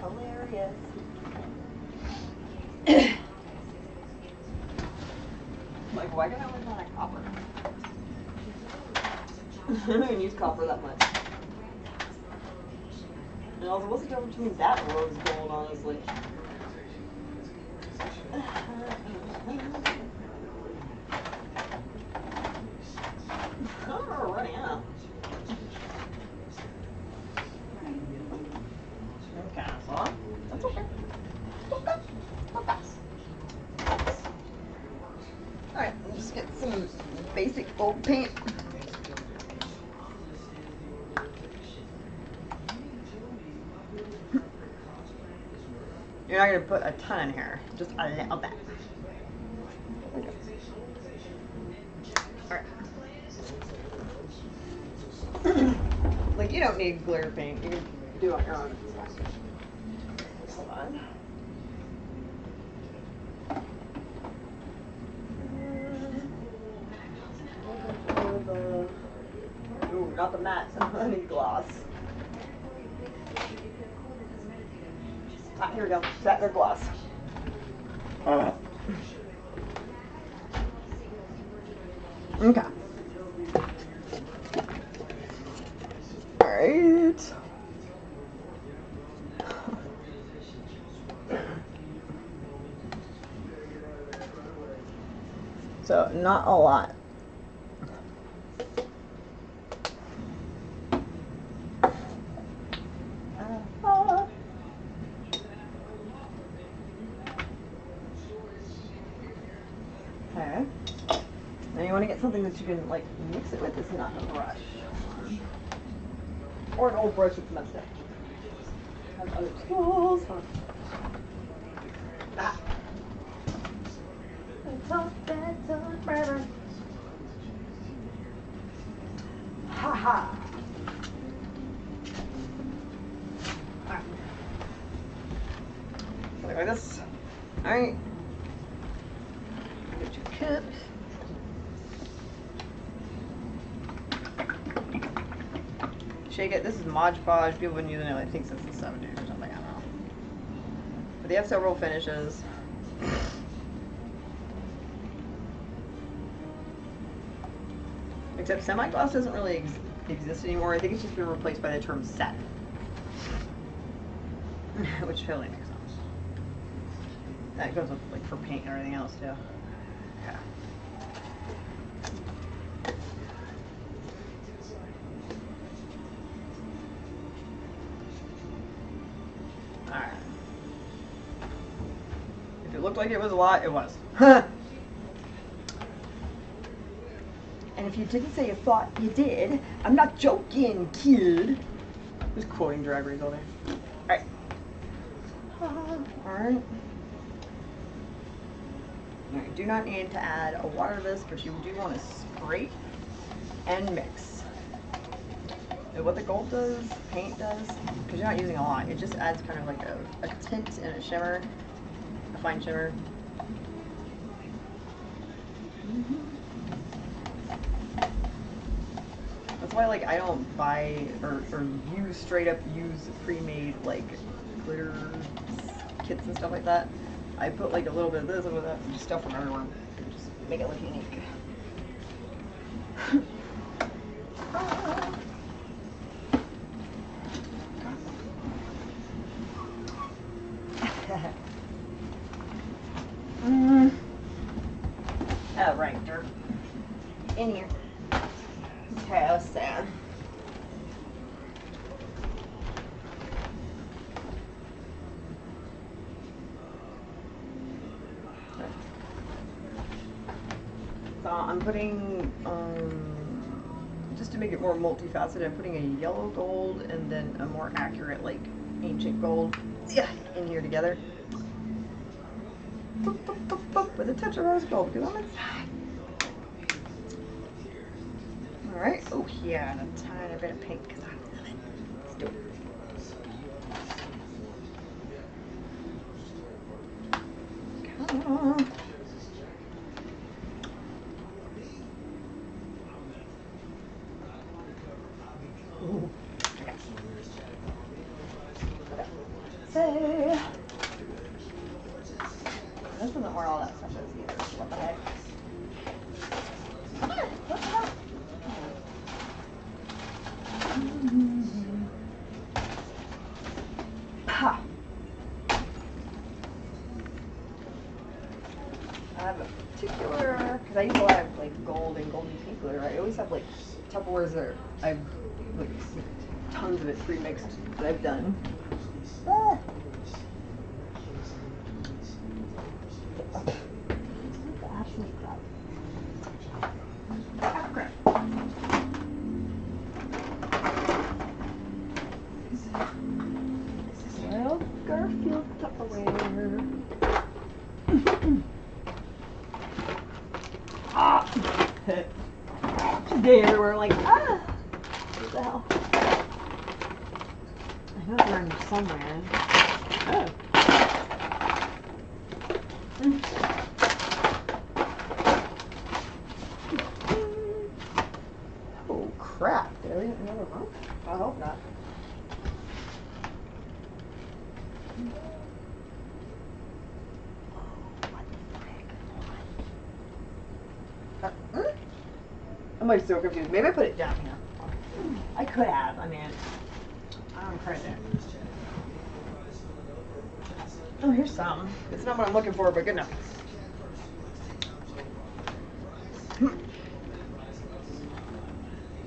Hilarious. Like, why can I only run a copper? I don't even use copper that much. And also, what's the difference between that rose gold, honestly? Gold paint. You're not going to put a ton in here, just a little bit. Alright. Like, you don't need glitter paint. You can do it on your own. Hold on. Ooh, not the matte. I need gloss. Ah, here we go. Satin or gloss. Okay. Alright. So, not a lot. Okay. Now you want to get something that you can like mix it with. It's not a brush. Or an old brush with some stuff. Have other tools. Ah. Ha ha. Alright. Something like this. Alright. Get your cups. Shake it. This is Mod Podge. People have been using it, I think, since the 70s or something. I don't know. But they have several finishes. Except semi-gloss doesn't really exist anymore. I think it's just been replaced by the term set. Which totally makes sense. That goes with, like, for paint and everything else, too. Yeah. Alright. If it looked like it was a lot, it was. And if you didn't say you thought you did, I'm not joking, kid. Just quoting Drag Race all day. Alright. Alright. You do not need to add a water to this, but you do want to scrape and mix. And what the gold does, paint does, because you're not using a lot, it just adds kind of like a tint and a shimmer, a fine shimmer. That's why, like, I don't buy or use straight up pre-made like glitter kits and stuff like that. I put like a little bit of this, a little bit of that, and just stuff from everywhere. Just make it look unique. Oh, right, dirt. In here. Okay, I was sad. So I'm putting, just to make it more multifaceted, I'm putting a yellow gold and then a more accurate, like, ancient gold in here together. Boop, boop, boop, boop, with a touch of rose gold, because I'm inside. Alright, oh yeah, and a tiny bit of pink, because I love it. Let's do it. Come on. Ooh. Okay. Say. This isn't where all that stuff is either. What the heck? What the heck? Ha! I have a particular, because I use a lot of like gold and golden pink glitter. I always have like Tupperwares that I've like tons of it pre-mixed that I've done. Ah. Absolute crap. Ah! Today everywhere like, ah! What the hell? I know it's around here somewhere. Oh. Oh crap, did I leave it in the other room? I hope not. I'm like so confused. Maybe I put it down here. I could have. I mean, I don't credit it. Oh, here's some. It's not what I'm looking for, but good enough. Oh,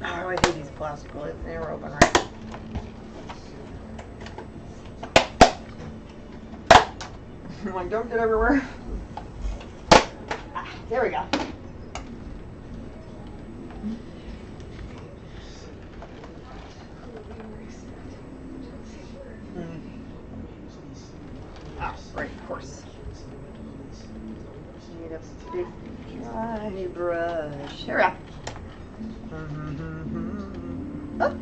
I hate these plastic lids. They never open right. I'm like, dumped it everywhere. Ah, there we go. Ah, right, of course. Need a big dry brush. Here we go. Oh.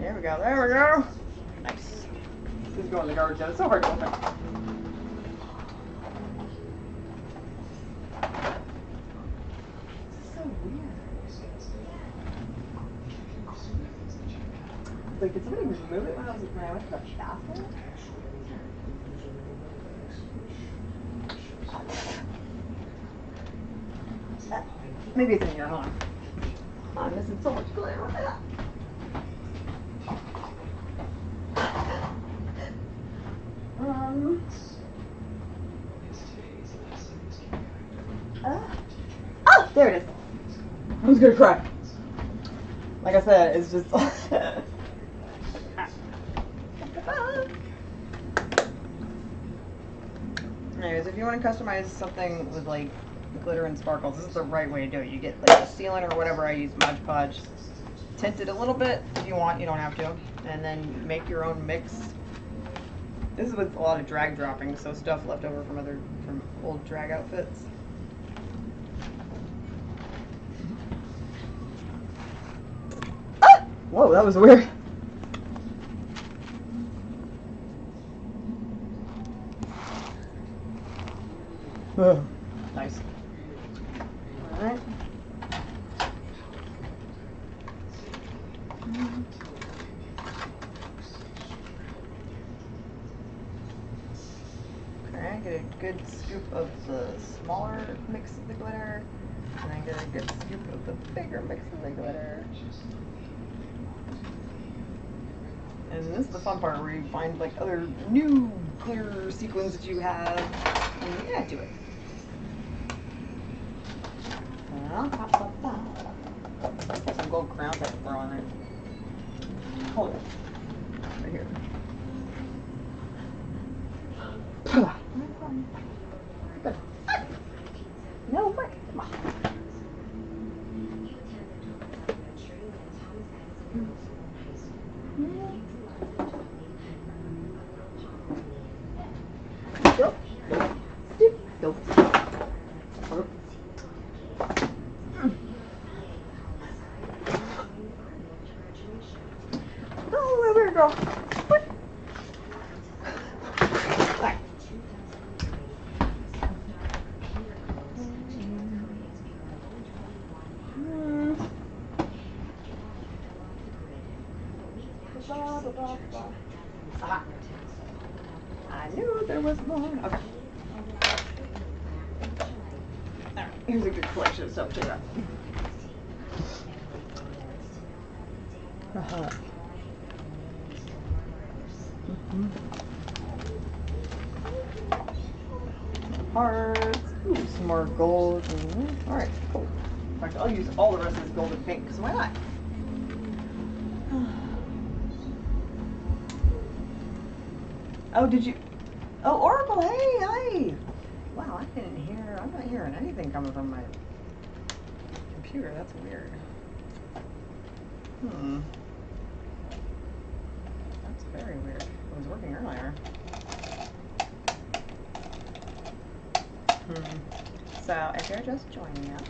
There we go. There we go. Nice. This is going in the garbage. It's so hard to open. Like, did somebody remove it when I went to the bathroom? Maybe it's in here. Hold on. I'm missing so much glitter. Oh, there it is. I was gonna cry. Like I said, it's just. Anyways, if you want to customize something with like glitter and sparkles, this is the right way to do it. You get like a sealant or whatever I use, Mod Podge, tint it a little bit if you want, you don't have to, and then make your own mix. This is with a lot of drag dropping, so stuff left over from old drag outfits. Ah! Whoa, that was weird. Oh, nice. Alright. Okay, get a good scoop of the smaller mix of the glitter, and then get a good scoop of the bigger mix of the glitter. And this is the fun part where you find like other new glitter sequins that you have, and you add to it. Some gold crowns I can throw in there. Hold it. Right here. Good. No, what? Come on. Go. Go. Go. Oh, there we go. What? Right. Aha. I knew there was more. Okay. Alright, here's a good collection of stuff. Check it out. Hearts. Ooh, some more gold. Alright, cool. In fact, I'll use all the rest of this gold and pink, because why not? Oh, did you? Oh, Oracle, hey, hi! Wow, I didn't hear. I'm not hearing anything coming from my computer. That's weird. That's very weird. It was working earlier. So, if you're just joining us,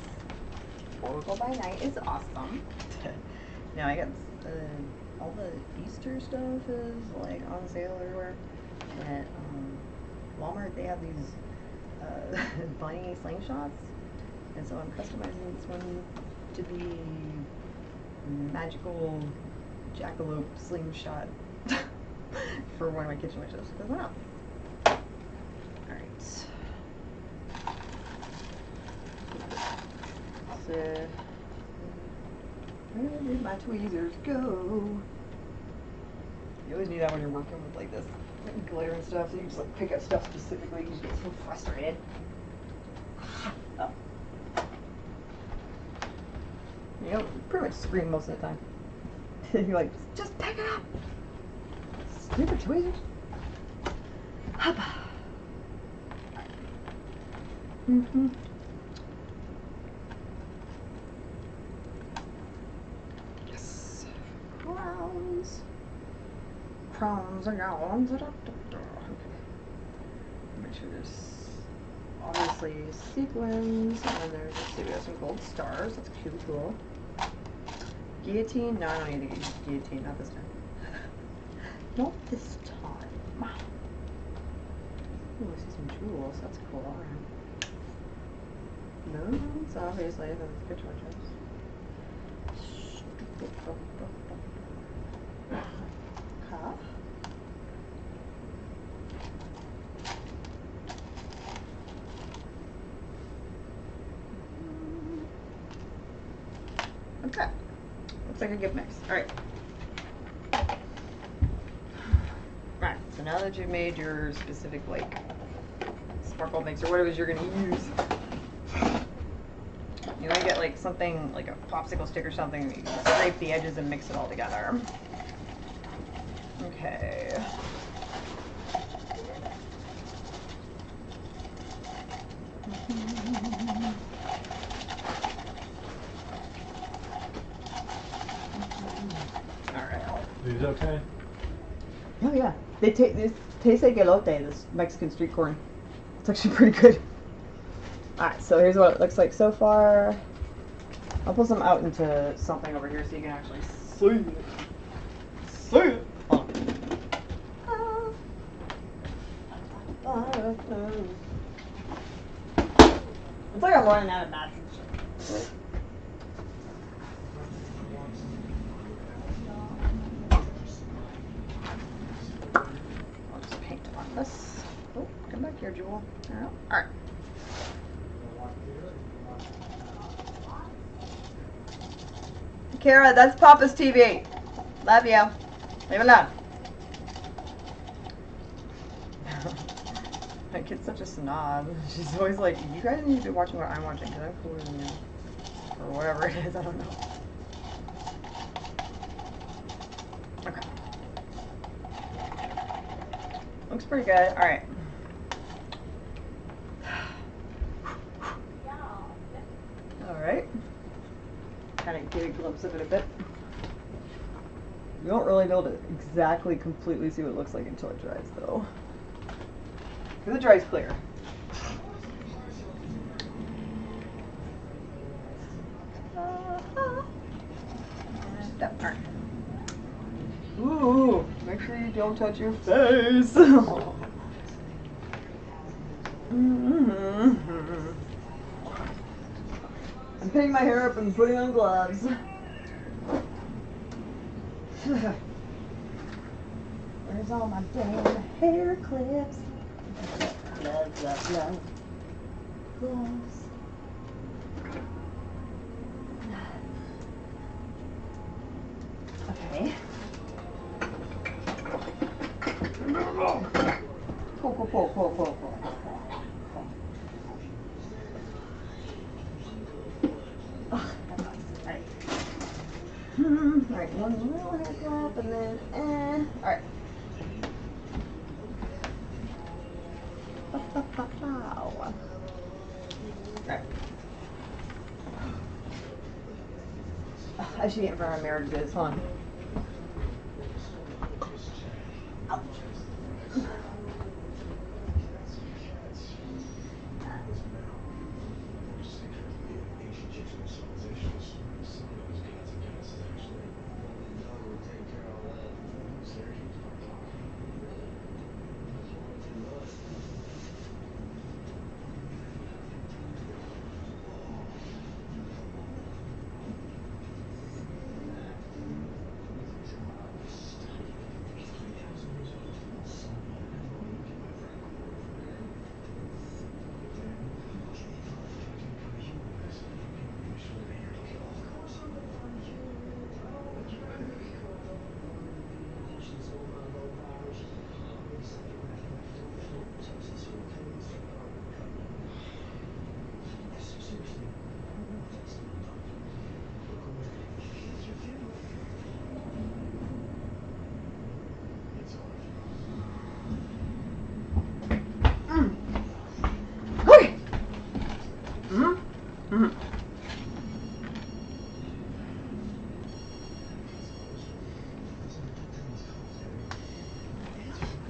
Oracle by Night is awesome. Now I got all the Easter stuff is like on sale everywhere. At Walmart, they have these bunny slingshots, and so I'm customizing this one to be magical jackalope slingshot for one of my kitchen witches. Because why not? Alright. So, where did my tweezers go? You always need that when you're working with like this glitter and stuff, so you just like pick up stuff specifically, you just get so frustrated. Oh. You know, pretty much scream most of the time. You're like, just pick it up! Stupid tweezers. Hoppa. Yes. Crowns. Crowns and gowns. Okay. Make sure there's obviously sequins, and then there's, let's see, we have some gold stars. That's cute, cool. Guillotine? No, I don't need to use guillotine, not this time. Not this time. Ooh, I see some jewels. That's cool. Alright. Moons, obviously, that's good choices. Cup. Okay. Looks like a gift mix. Alright. Alright, so now that you've made your specific, like, sparkle mix or whatever it is you're going to use, you want to get, like, something, like a popsicle stick or something, that you can scrape the edges and mix it all together. Okay. These okay? Oh yeah, this tastes like elote, this Mexican street corn. It's actually pretty good. Alright, so here's what it looks like so far. I'll pull some out into something over here so you can actually see it. See it! It's like I'm running out of mats and shit. I'll just paint on this. Oh, come back here, Jewel. Alright. Kara, that's Papa's TV. Love you. Leave it alone. My kid's such a snob. She's always like, you guys need to be watching what I'm watching because I'm cooler than you. Or whatever it is, I don't know. Okay. Looks pretty good. Alright. Alright. Kind of get a glimpse of it a bit. You won't really be able to exactly completely see what it looks like until it dries though. Because it dries clear. Ooh, make sure you don't touch your face. I'm pinning my hair up and putting on gloves. Where's all my damn hair clips? Gloves, gloves, gloves. Gloves. Okay. Pull. Alright, one little hair clip and then, alright. Wow. I should get in front of a mirror to do this. Hold on. Ouch.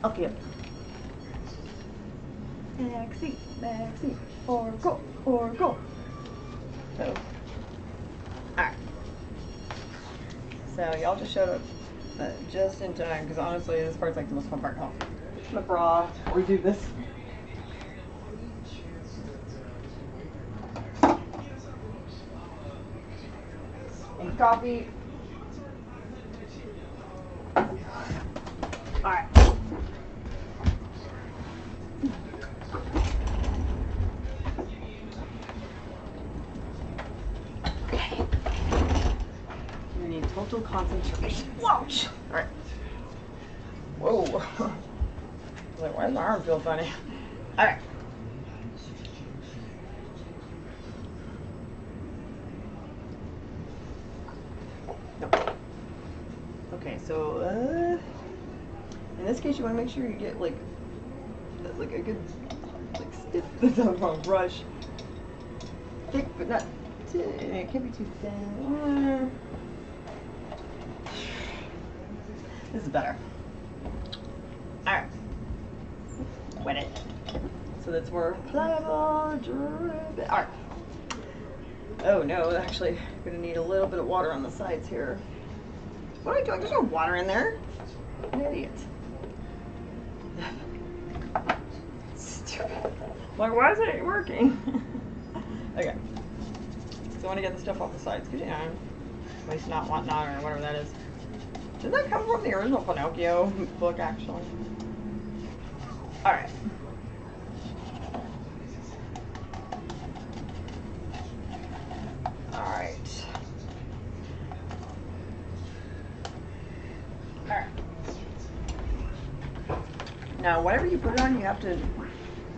Okay. Okay. Backseat, or go. So, alright. So, y'all just showed up just in time, because honestly, this part's like the most fun part. Oh, my bra, we do this. And coffee. Alright. Okay. We need total concentration. Whoa! Alright. Whoa. Like, why does my arm feel funny? Alright. No. Okay, so, in this case, you want to make sure you get, like a good, like, stiff, that's not wrong, brush. Thick, but not, it can't be too thin. This is better. Alright. Wet it. So that's more pliable, drip. Alright. Oh no, actually, I'm gonna need a little bit of water on the sides here. What am I doing? There's no water in there. I'm an idiot. Stupid. Like, why isn't it working? Okay. So I want to get the stuff off the sides, because, you know, waste not, want not, or whatever that is. Did that come from the original Pinocchio book, actually? Alright. Alright. Alright. Now, whatever you put it on, you have to, it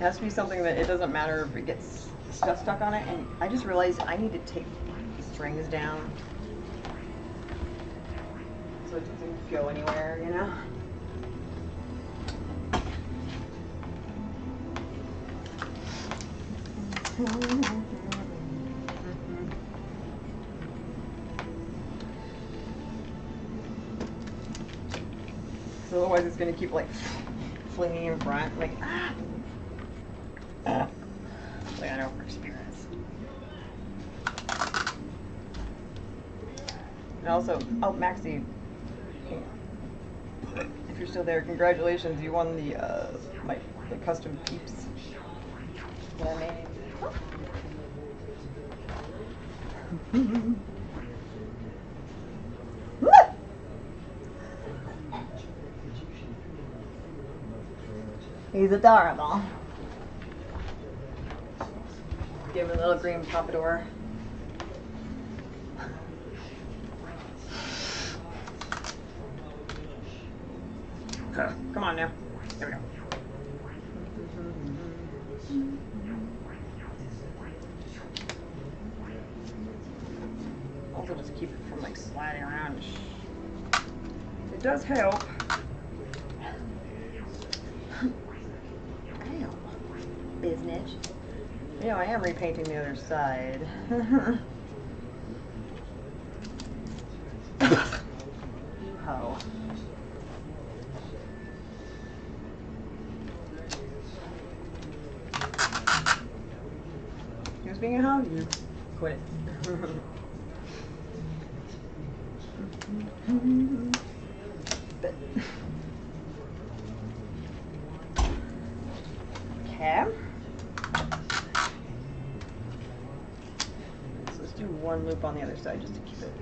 has to be something that it doesn't matter if it gets stuff stuck on it. And I just realized I need to tape the strings down so it doesn't go anywhere, you know? So otherwise it's going to keep like flinging in front, like like I know from experience. And also, oh Maxie, if you're still there, congratulations, you won the the custom peeps that I made. He's adorable. Give him a little green pompadour. Come on now. There we go. Also just keep it from like sliding around. It does help. Business. You know, I am repainting the other side. how. He was being a hoe, you quit it. But, okay. So let's do one loop on the other side just to keep it.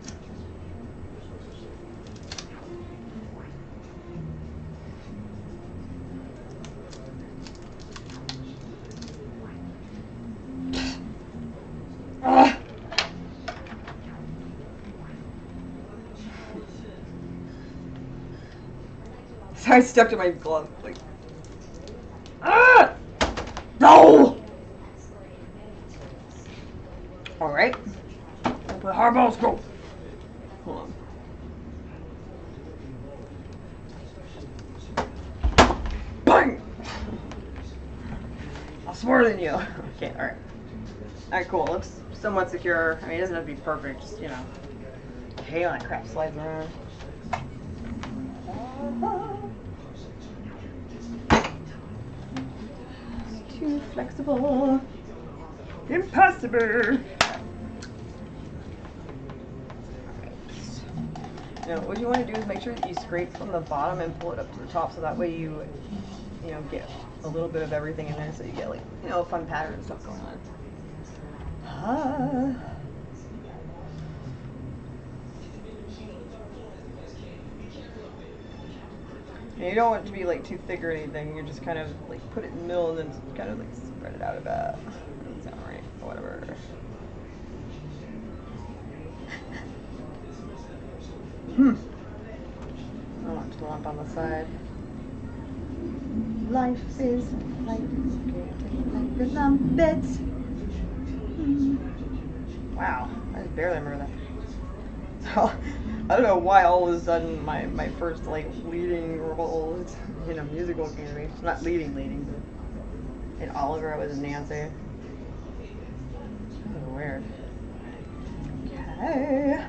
So I stuck to my glove, like, no! Alright. Where hardballs go? Hold on. Bang! I'm smarter than you. Okay, alright. Alright, cool. Looks somewhat secure. I mean, it doesn't have to be perfect, just, you know. Hey, when that crap slides around. It's too flexible. Impossible. Now, what you want to do is make sure that you scrape from the bottom and pull it up to the top, so that way you know, get a little bit of everything in there, so you get, like, you know, a fun pattern and stuff going on. And you don't want it to be like too thick or anything. You just kind of like put it in the middle and then kind of like spread it out a bit. Doesn't sound right, or whatever. I want to lump on the side. Life is like a lump it. Wow, I just barely remember that. So, I don't know why all of a sudden my first like leading role in a musical came to me. Not leading, but in Oliver I was Nancy. That was weird. Okay.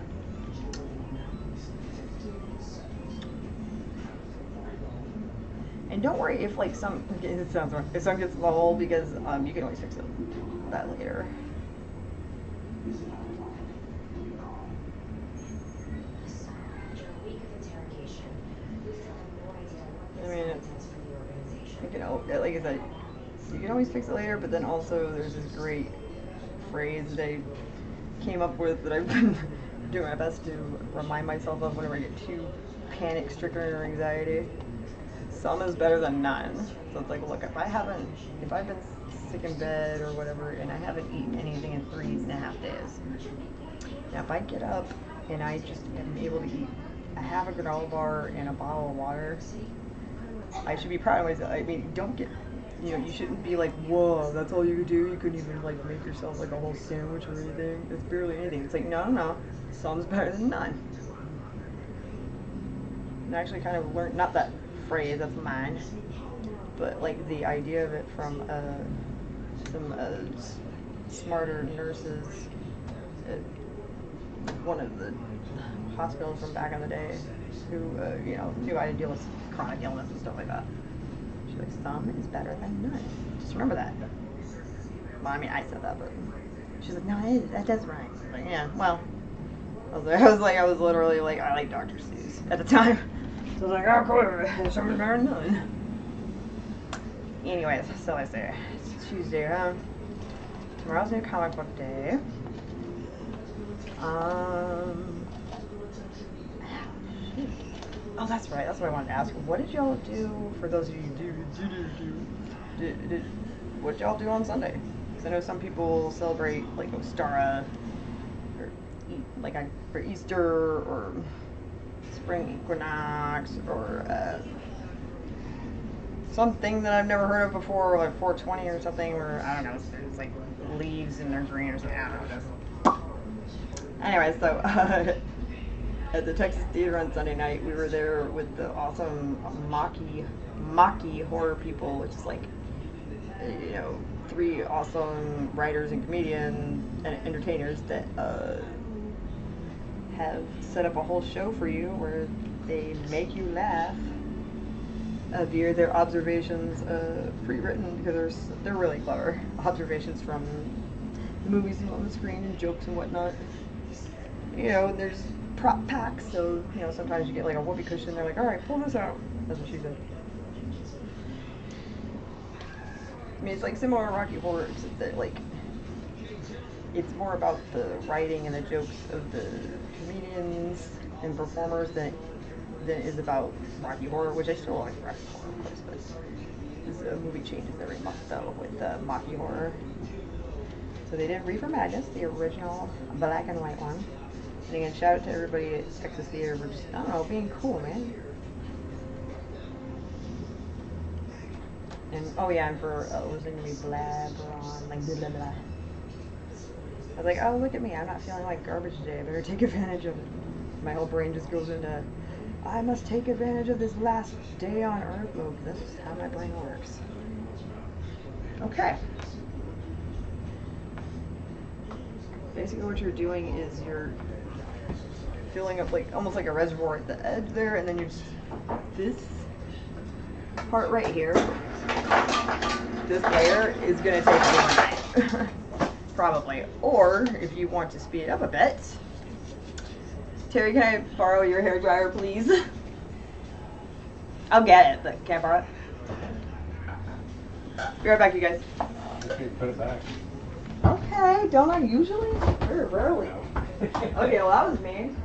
And don't worry if like some it sounds wrong. If some gets in the hole, because you can always fix that later. I mean, you know, like I said, you can always fix it later, but then also there's this great phrase that I came up with that I've been doing my best to remind myself of whenever I get too panic-stricken or anxiety. Some is better than none. So it's like, look, if I've been sick in bed or whatever, and I haven't eaten anything in 3.5 days, now if I get up and I just am able to eat a half a granola bar and a bottle of water, I should be proud of myself. I mean, don't get, you know, you shouldn't be like, whoa, that's all you could do? You couldn't even like make yourself like a whole sandwich or anything? It's barely anything. It's like, no, some's better than none. And I actually kind of learned, not that phrase, that's mine, but like the idea of it from some smarter nurses at one of the hospitals from back in the day who, you know, knew how to deal with chronic illness and stuff like that. She's like, some is better than none. Just remember that. Well, I mean, I said that, but she's like, no, that's right. I was like, yeah, well, I was literally like, I like Dr. Seuss at the time. So I was like, oh, cool, some is better than none. Anyways, so I say, it's Tuesday, huh? Tomorrow's new comic book day. Oh, that's right. That's what I wanted to ask. What did y'all do, for those of you what did y'all do on Sunday? Because I know some people celebrate, like, Ostara, or for Easter, or spring equinox, or something that I've never heard of before, like 420 or something, or I don't know, there's like leaves and they're green or something. I don't know. Anyway, so at the Texas Theater on Sunday night, we were there with the awesome Maki horror people, which is like, you know, 3 awesome writers and comedians and entertainers that have set up a whole show for you where they make you laugh via their observations, pre-written, because they're really clever observations from the movies on the screen and jokes and whatnot. You know, there's prop packs, so you know sometimes you get like a whoopee cushion. They're like, all right, pull this out. That's what she said. I mean, it's like similar to Rocky Horror, except that like it's more about the writing and the jokes of the comedians and performers than it is about Rocky Horror, which I still like Rocky Horror, of course, but this movie changes every month though with Rocky Horror. So they did Reefer Madness, the original black and white one. And again, shout out to everybody at Texas Theater for just, I don't know, being cool, man. And, oh yeah, and for listening to me blabber on, like, blah, blah, blah. I was like, oh, look at me, I'm not feeling like garbage today, I better take advantage of it. My whole brain just goes into, I must take advantage of this last day on Earth mode, because that's just how my brain works. Okay. Basically what you're doing is you're filling up like almost like a reservoir at the edge there, and then you just this part right here, this layer is gonna take overnight. Probably. Or if you want to speed it up a bit, Terry, can I borrow your hairdryer, please? I'll get it, but can I borrow it? Be right back, you guys. Okay, put it back. Okay, don't I usually? Very rarely. Okay, well that was mean.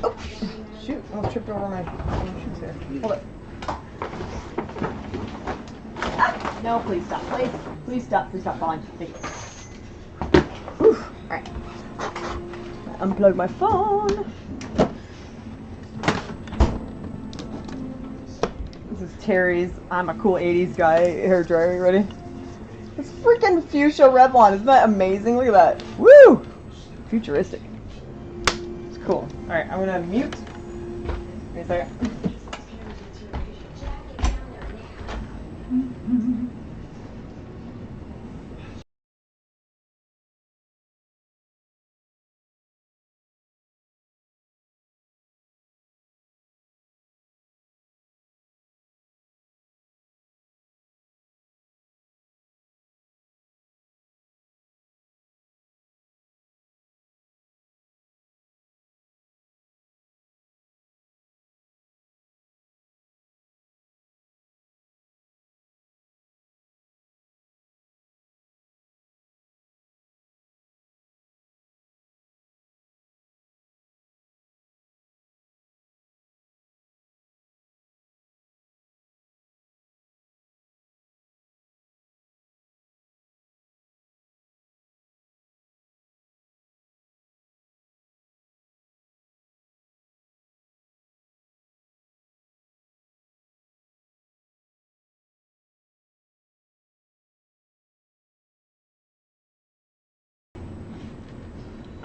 Oh, shoot, I almost tripped over my shoes there. Hold it. Ah, no, please stop, please. Please stop falling. Thank you. Whew. Alright. Unplug my phone. This is Terry's I'm a cool 80s guy hairdryer. You ready? It's freaking fuchsia Revlon. Isn't that amazing? Look at that. Woo! Futuristic. It's cool. Alright, I'm gonna mute. Wait a second.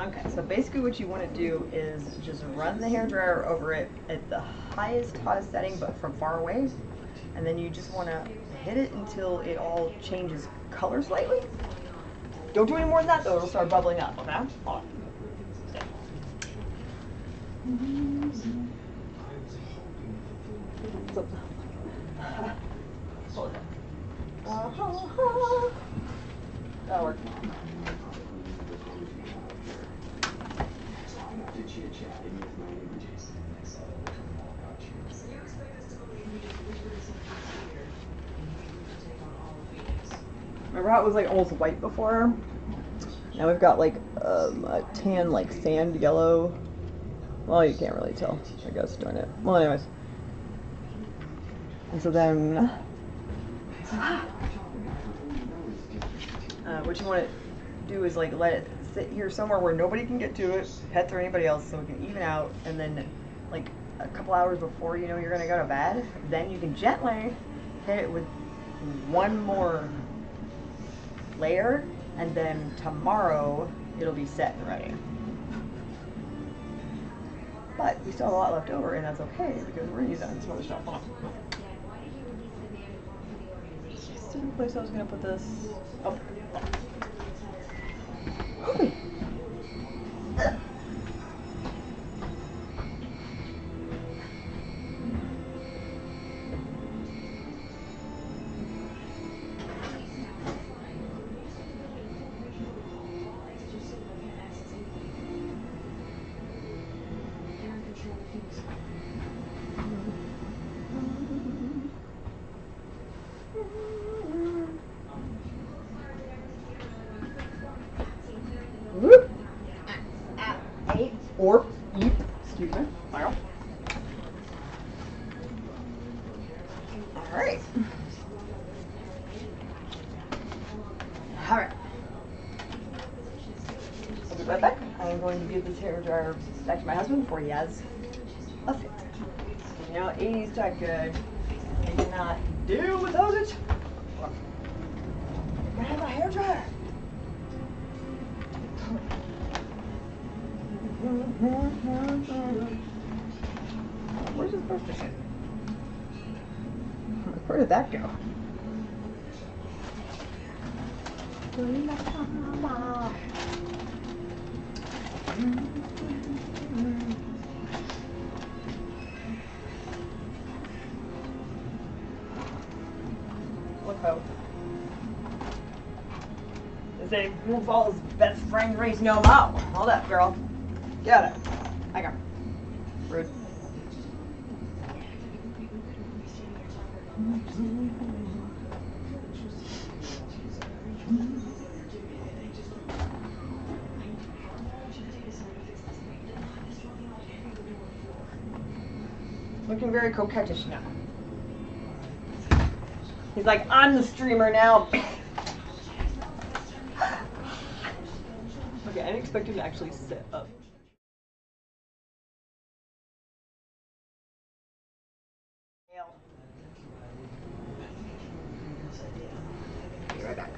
Okay, so basically what you want to do is just run the hairdryer over it at the highest, hottest setting, but from far away. And then you just want to hit it until it all changes color slightly. Don't do any more than that though, it'll start bubbling up, okay? Hold on. So, hold on. That'll work. Remember how it was like almost white before? Now we've got like a tan, like sand yellow. Well, you can't really tell, I guess, darn it. Well, anyways. And so then What you want to do is like let it sit here somewhere where nobody can get to it, pets or anybody else, so it can even out. And then, like a couple hours before you know you're gonna go to bed, then you can gently hit it with one more layer, and then tomorrow it'll be set and ready. But we still have a lot left over, and that's okay because we're gonna use that on some other stuff. Hold on. This is the place I was gonna put this. Oh. Whoop. Eight or eep. Excuse me. Wow. Alright. Alright. I'll be right back. I'm going to give this hair dryer back to my husband before he has a fit. You know, 80s type good. I cannot deal without it. I have my hair dryer. Where's it supposed to sit? Where did that go? Look how this ain't Goofball's best friend race no more. Hold up, girl. Get it. I got rude. Looking very coquettish now. He's like, I'm the streamer now. Okay, I didn't expect him to actually sit up. Be right back.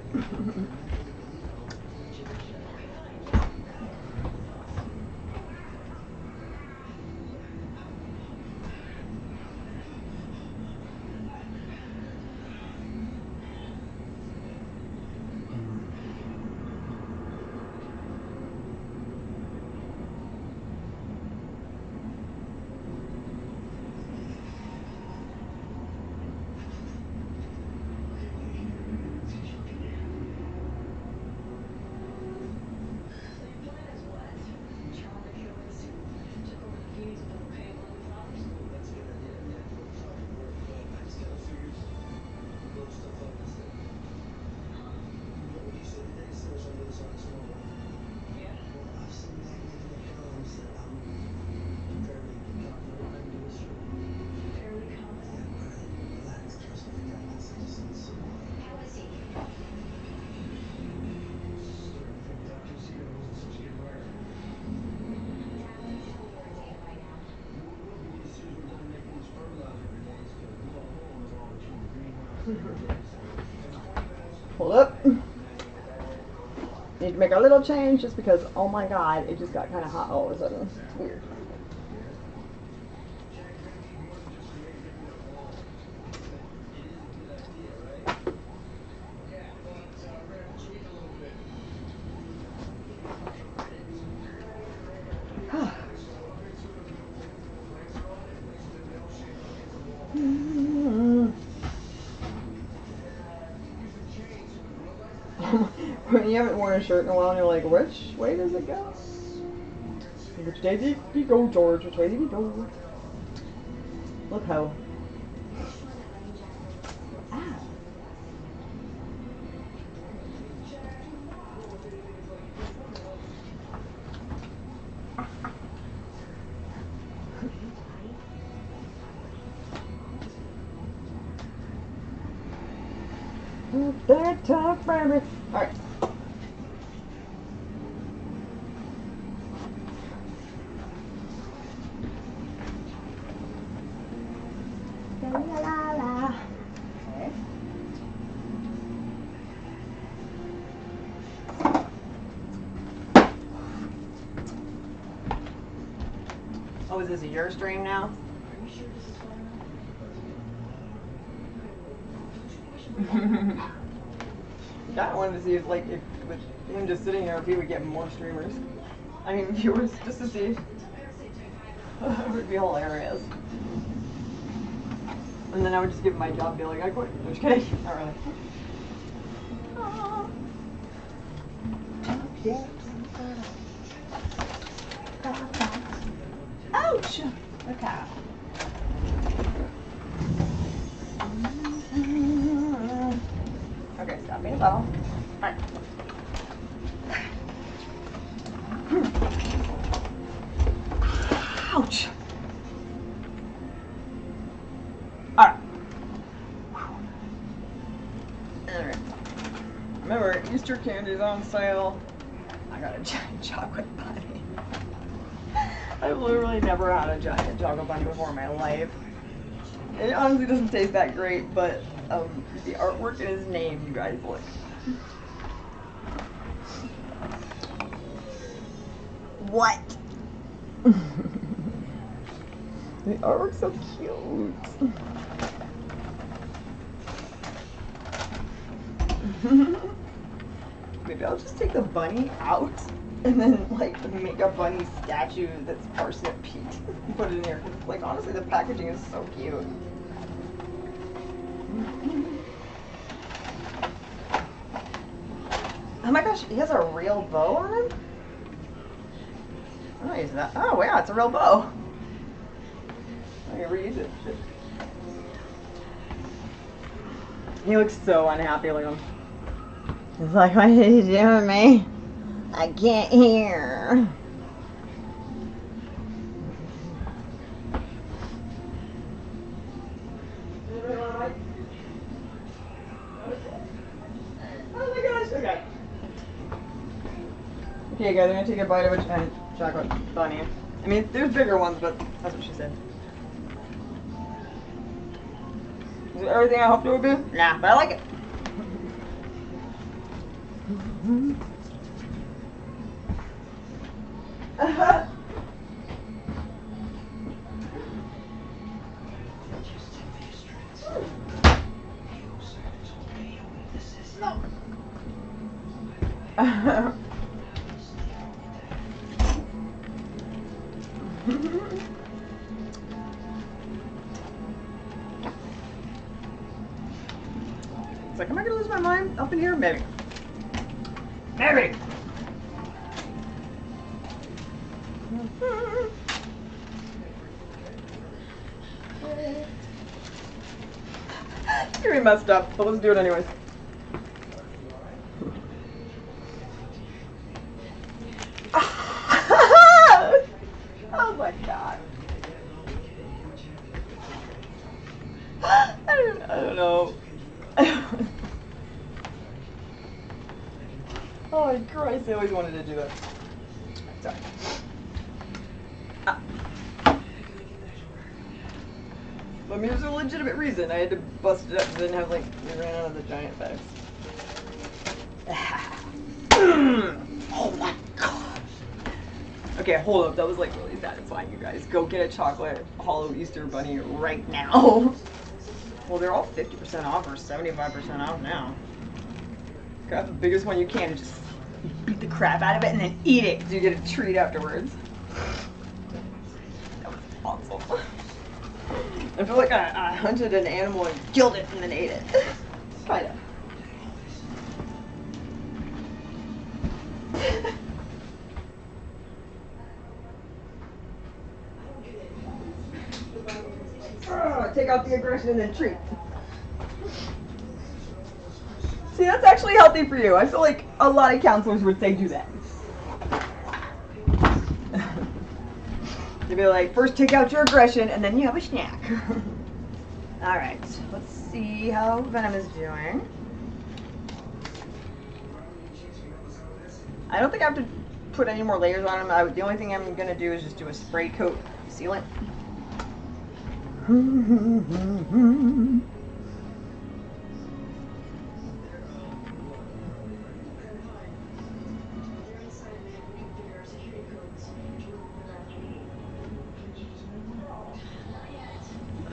Hold up. Need to make a little change just because, oh my god, it just got kind of hot all of a sudden. It's weird. When you haven't worn a shirt in a while and you're like, which way does it go? Which way did you go, George? Which way did you go? Look how. Ah. That tough rabbit. Alright. La la la. Okay. Oh, is this your stream now? Yeah, I wanted to see if, like, if with him just sitting there, if he would get more streamers. I mean, viewers, just to see. It would be hilarious. And then I would just give him my job, be like, I quit. I'm just kidding. Not really. Ouch! Okay. Okay, stop being a bottle. Alright. Ouch! Alright. Alright. Remember, Easter candy's on sale. I got a giant chocolate bunny. I've literally never had a giant chocolate bunny before in my life. It honestly doesn't taste that great, but the artwork in his name, you guys, look. What? The artwork's so cute. Maybe I'll just take the bunny out and then like make a bunny statue that's parsnip Pete and put it in here. Like honestly, the packaging is so cute. Oh my gosh, he has a real bow on him? Oh, use that. Oh wow, it's a real bow. I can reuse it. Shit. He looks so unhappy. Look at him. He's like, what did you do to me? I can't hear. Oh my gosh, okay. Okay guys, I'm gonna take a bite of a giant chocolate bunny. I mean, there's bigger ones, but that's what she said. Is it everything I hoped it would be? Nah, but I like it. It's like, am I gonna lose my mind up in here? Maybe. Maybe. It's gonna be messed up, but let's do it anyways. Oh my god. I don't know. Oh my Christ, I always wanted to do that. Sorry. I mean, there's a legitimate reason. I had to bust it up and then have, like, we ran out of the giant bags. Oh my god. Okay, hold up. That was, like, really satisfying, you guys. Go get a chocolate hollow Easter bunny right now. Well, they're all 50% off or 75% off now. Grab the biggest one you can and just beat the crap out of it and then eat it so you get a treat afterwards. That was awesome. I feel like I hunted an animal and killed it and then ate it. Kind of. Take out the aggression and then treat. See, that's actually healthy for you. I feel like a lot of counselors would say do that. They'd be like, first take out your aggression and then you have a snack. Alright, let's see how Venom is doing. I don't think I have to put any more layers on them. The only thing I'm gonna do is just do a spray coat sealant.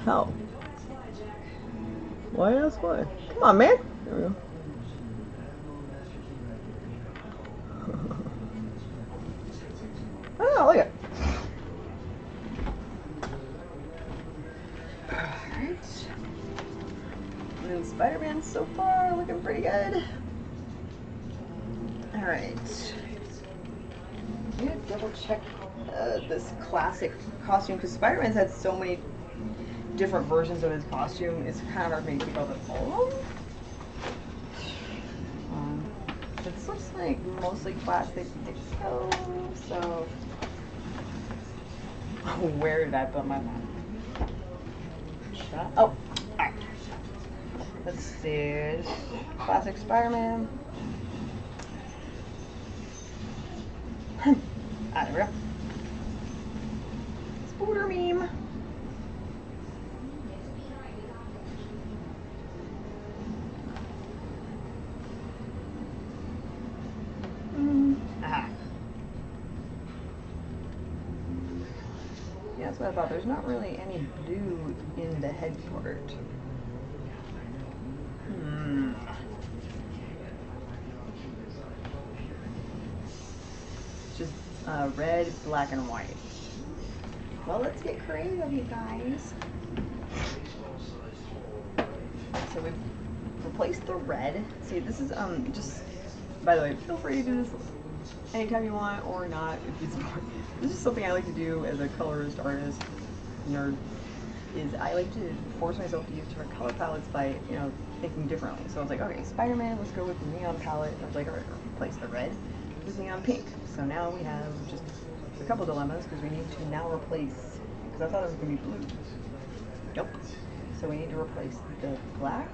How? Why ask why? Come on, man. There we go. Oh, look at it. Alright. And then Spider-Man so far looking pretty good. Alright. I'm gonna double check this classic costume because Spider-Man's had so many different versions of his costume. It's kind of hard for me to keep up with all of them. This looks like mostly plastic disco, so where did I put my map? Oh, alright. Let's see. Classic Spider-Man. There we go. Spooder meme. Aha. Yeah, that's what I thought. There's not really any blue in the head part. Just red, black, and white. Well, let's get creative, you guys. So we've replaced the red. See, this is just, by the way, feel free to do this anytime you want or not. If it's this is something I like to do as a colorist, artist, nerd. Is I like to force myself to use different color palettes by, you know, thinking differently. So I was like, okay, Spider-Man, let's go with the neon palette. And I was like, all right, replace the red with neon pink. So now we have just a couple dilemmas because we need to now replace, because I thought it was going to be blue. Nope. So we need to replace the black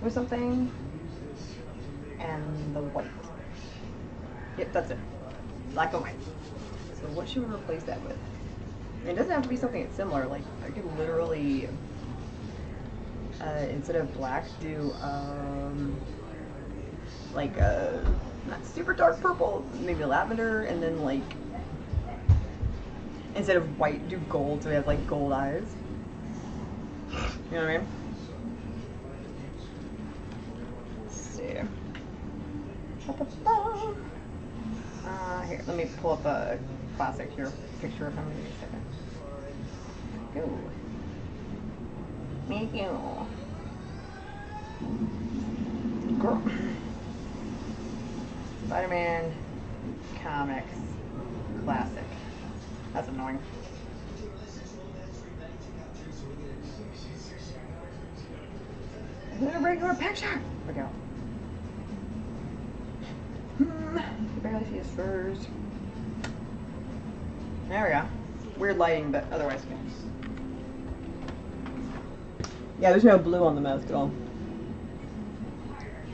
with something and the white. Yep, that's it. Black and white. So what should we replace that with? It doesn't have to be something that's similar. Like, I could literally, instead of black, do, like, not super dark purple, maybe lavender, and then, like, instead of white, do gold, so we have, like, gold eyes. You know what I mean? Let's see. Here, let me pull up a classic here picture of him. Give me a second. Go. Thank you. Girl. Spider-Man comics classic. That's annoying. Is it a regular picture? Okay. You barely see his furs. There we go. Weird lighting, but otherwise good. Yeah, there's no blue on the mask at all.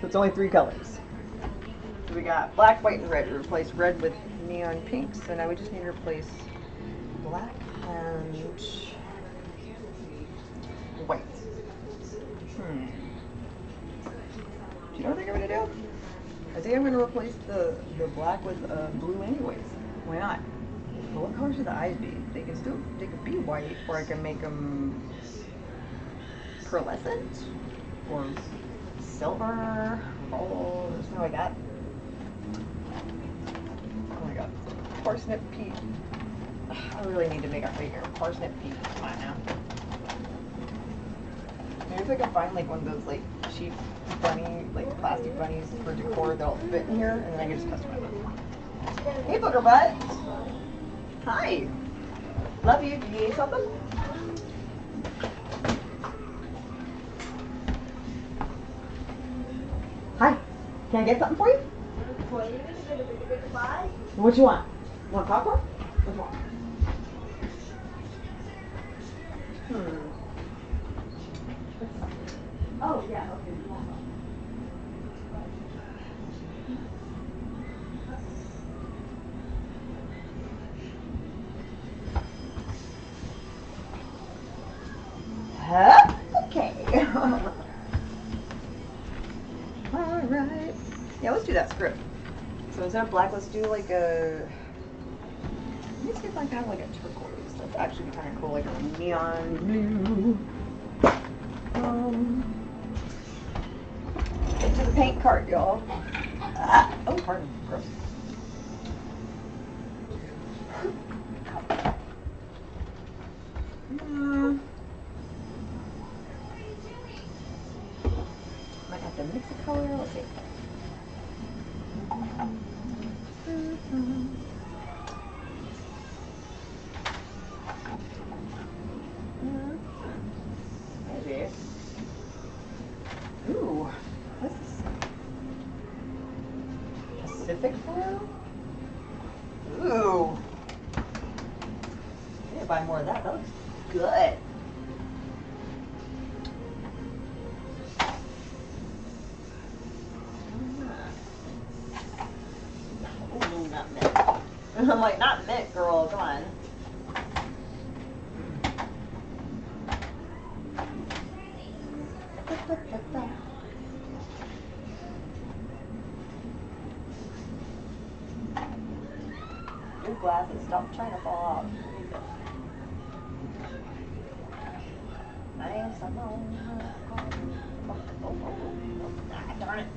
So it's only 3 colors. So we got black, white, and red. We replaced red with neon pink, so now we just need to replace black and white. Do you know what I think I'm gonna do? I think I'm gonna replace the black with blue anyways. Why not? But what color should the eyes be? They could be white, or I can make them pearlescent, or silver, gold, or something like that. Oh my god, parsnip peach. I really need to make a figure. Parsnip peach, come on now. Maybe if I can find like one of those like cheap bunny, like plastic bunnies for decor that'll fit in here, and then I can just customize them. Hey, booger butt. Hi. Love you. Do you need something? Hi. Can I get something for you? What you want? Want popcorn? What you want? Oh, yeah, okay. do that script. So instead of black, let's do like a. Let me see if I can have like a turquoise. That's actually kind of cool, like a neon blue. Into the paint cart, y'all. Ah, oh, pardon. Gross. Might have to mix a color. Let's see. Maybe. Ooh, what's this? Pacific blue? Ooh. I need to buy more of that. That looks good. Ooh, not mint. I'm like, not mint, girl. Come on. Your glasses, stop trying to fall off. I am someone. Ah, darn it.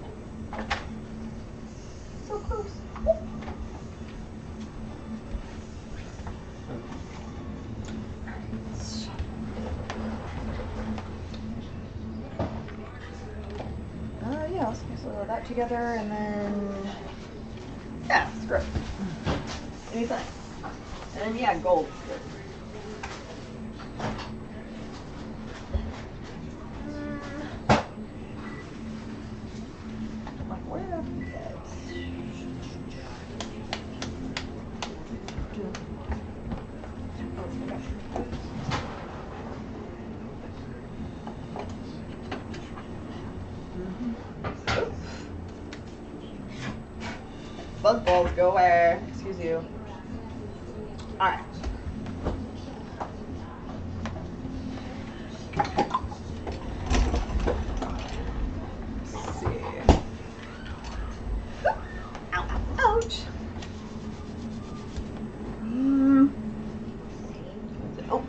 So close. Yeah, so that together and then, yeah, script. Anything. And then, yeah, gold script. Like, where did I put that? Buzz balls, go away. Excuse you. Alright. Let's see. Ow, ouch. Oh,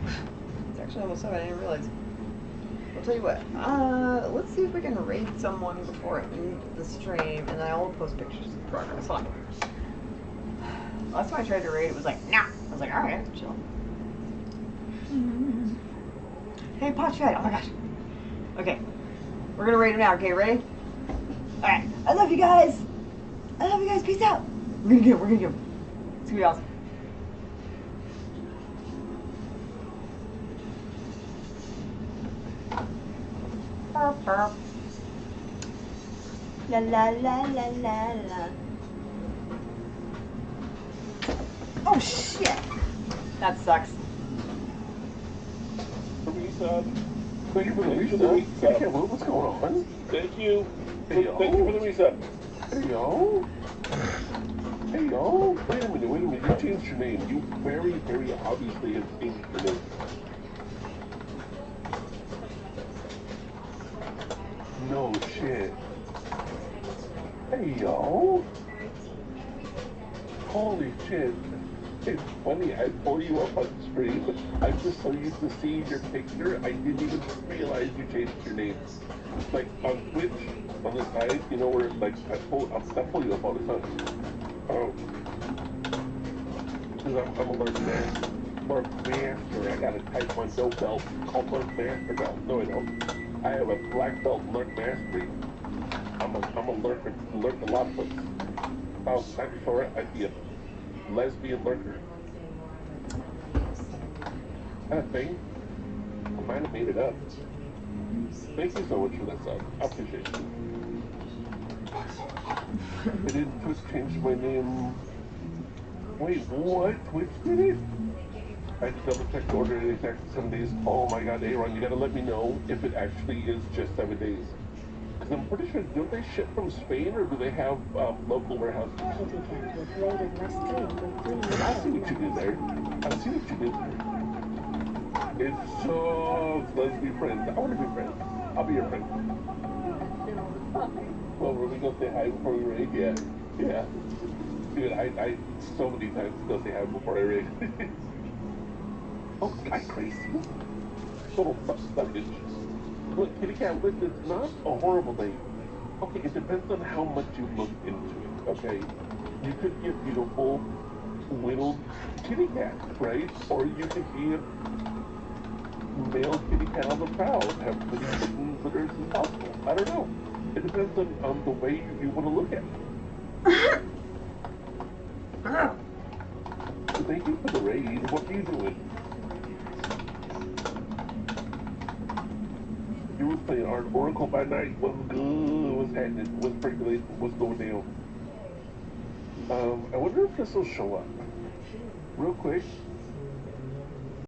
it's actually almost up. I didn't realize. I'll tell you what. Let's see if we can raid someone before I end the stream, and then I will post pictures of progress. Hold on. Last time I tried to raid, it was like, nah. I was like, alright, chill. Hey, Potshhead. Oh my gosh. Okay. We're gonna raid him now. Okay, ready? Alright. I love you guys. I love you guys. Peace out. We're gonna get him. We're gonna get him. It's gonna be awesome. Burp, burp. La la la la la la. Oh shit! That sucks. Resub. Thank you for the resub. I can't believe what's going on. Thank you. Hey, thank you for the resub. Hey, yo. Hey, yo. Wait a minute. You changed your name. You very, very obviously have changed your name. No shit. Hey, yo. Holy shit. It's funny, I pull you up on stream. I'm just so used to seeing your picture, I didn't even realize you changed your name. Like, on Twitch, on the side, you know, where, like, I pull you up all the time. Because I'm a Lurk Master. Lurk Master. I got a Taekwondo belt called Lurk Master belt. No, I don't. I have a black belt in Lurk Mastery. I'm a lurker. Lurk a lot of books. If I was time for it, I'd be a lesbian lurker. That a thing? I might have made it up. Thank you so much for that sub. I appreciate it. I didn't just change my name. Wait, what? Twitch did it? I had to double check the order and it's actually 7 days. Oh my god, Aaron, you gotta let me know if it actually is just 7 days. Because I'm pretty sure, don't they ship from Spain or do they have local warehouses? I see what you did there. I see what you did there. It's so, let's be friends. I want to be friends. I'll be your friend. Well, we're gonna say hi before we raid? Yeah. Yeah. Dude, I so many times go say hi before I raid. Oh, I crazy. Little suckage. Look, kitty cat, look, it's not a horrible thing. Okay, it depends on how much you look into it, okay? You could get beautiful little kitty cats, right? Or you could be a male kitty cat on the prowl and have pretty kitten litters as possible. I don't know. It depends on the way you want to look at it. So thank you for the raid. What are you doing? You were playing Art Oracle by night. What's good? What's happening? What's percolating? What's going down? I wonder if this will show up. Real quick.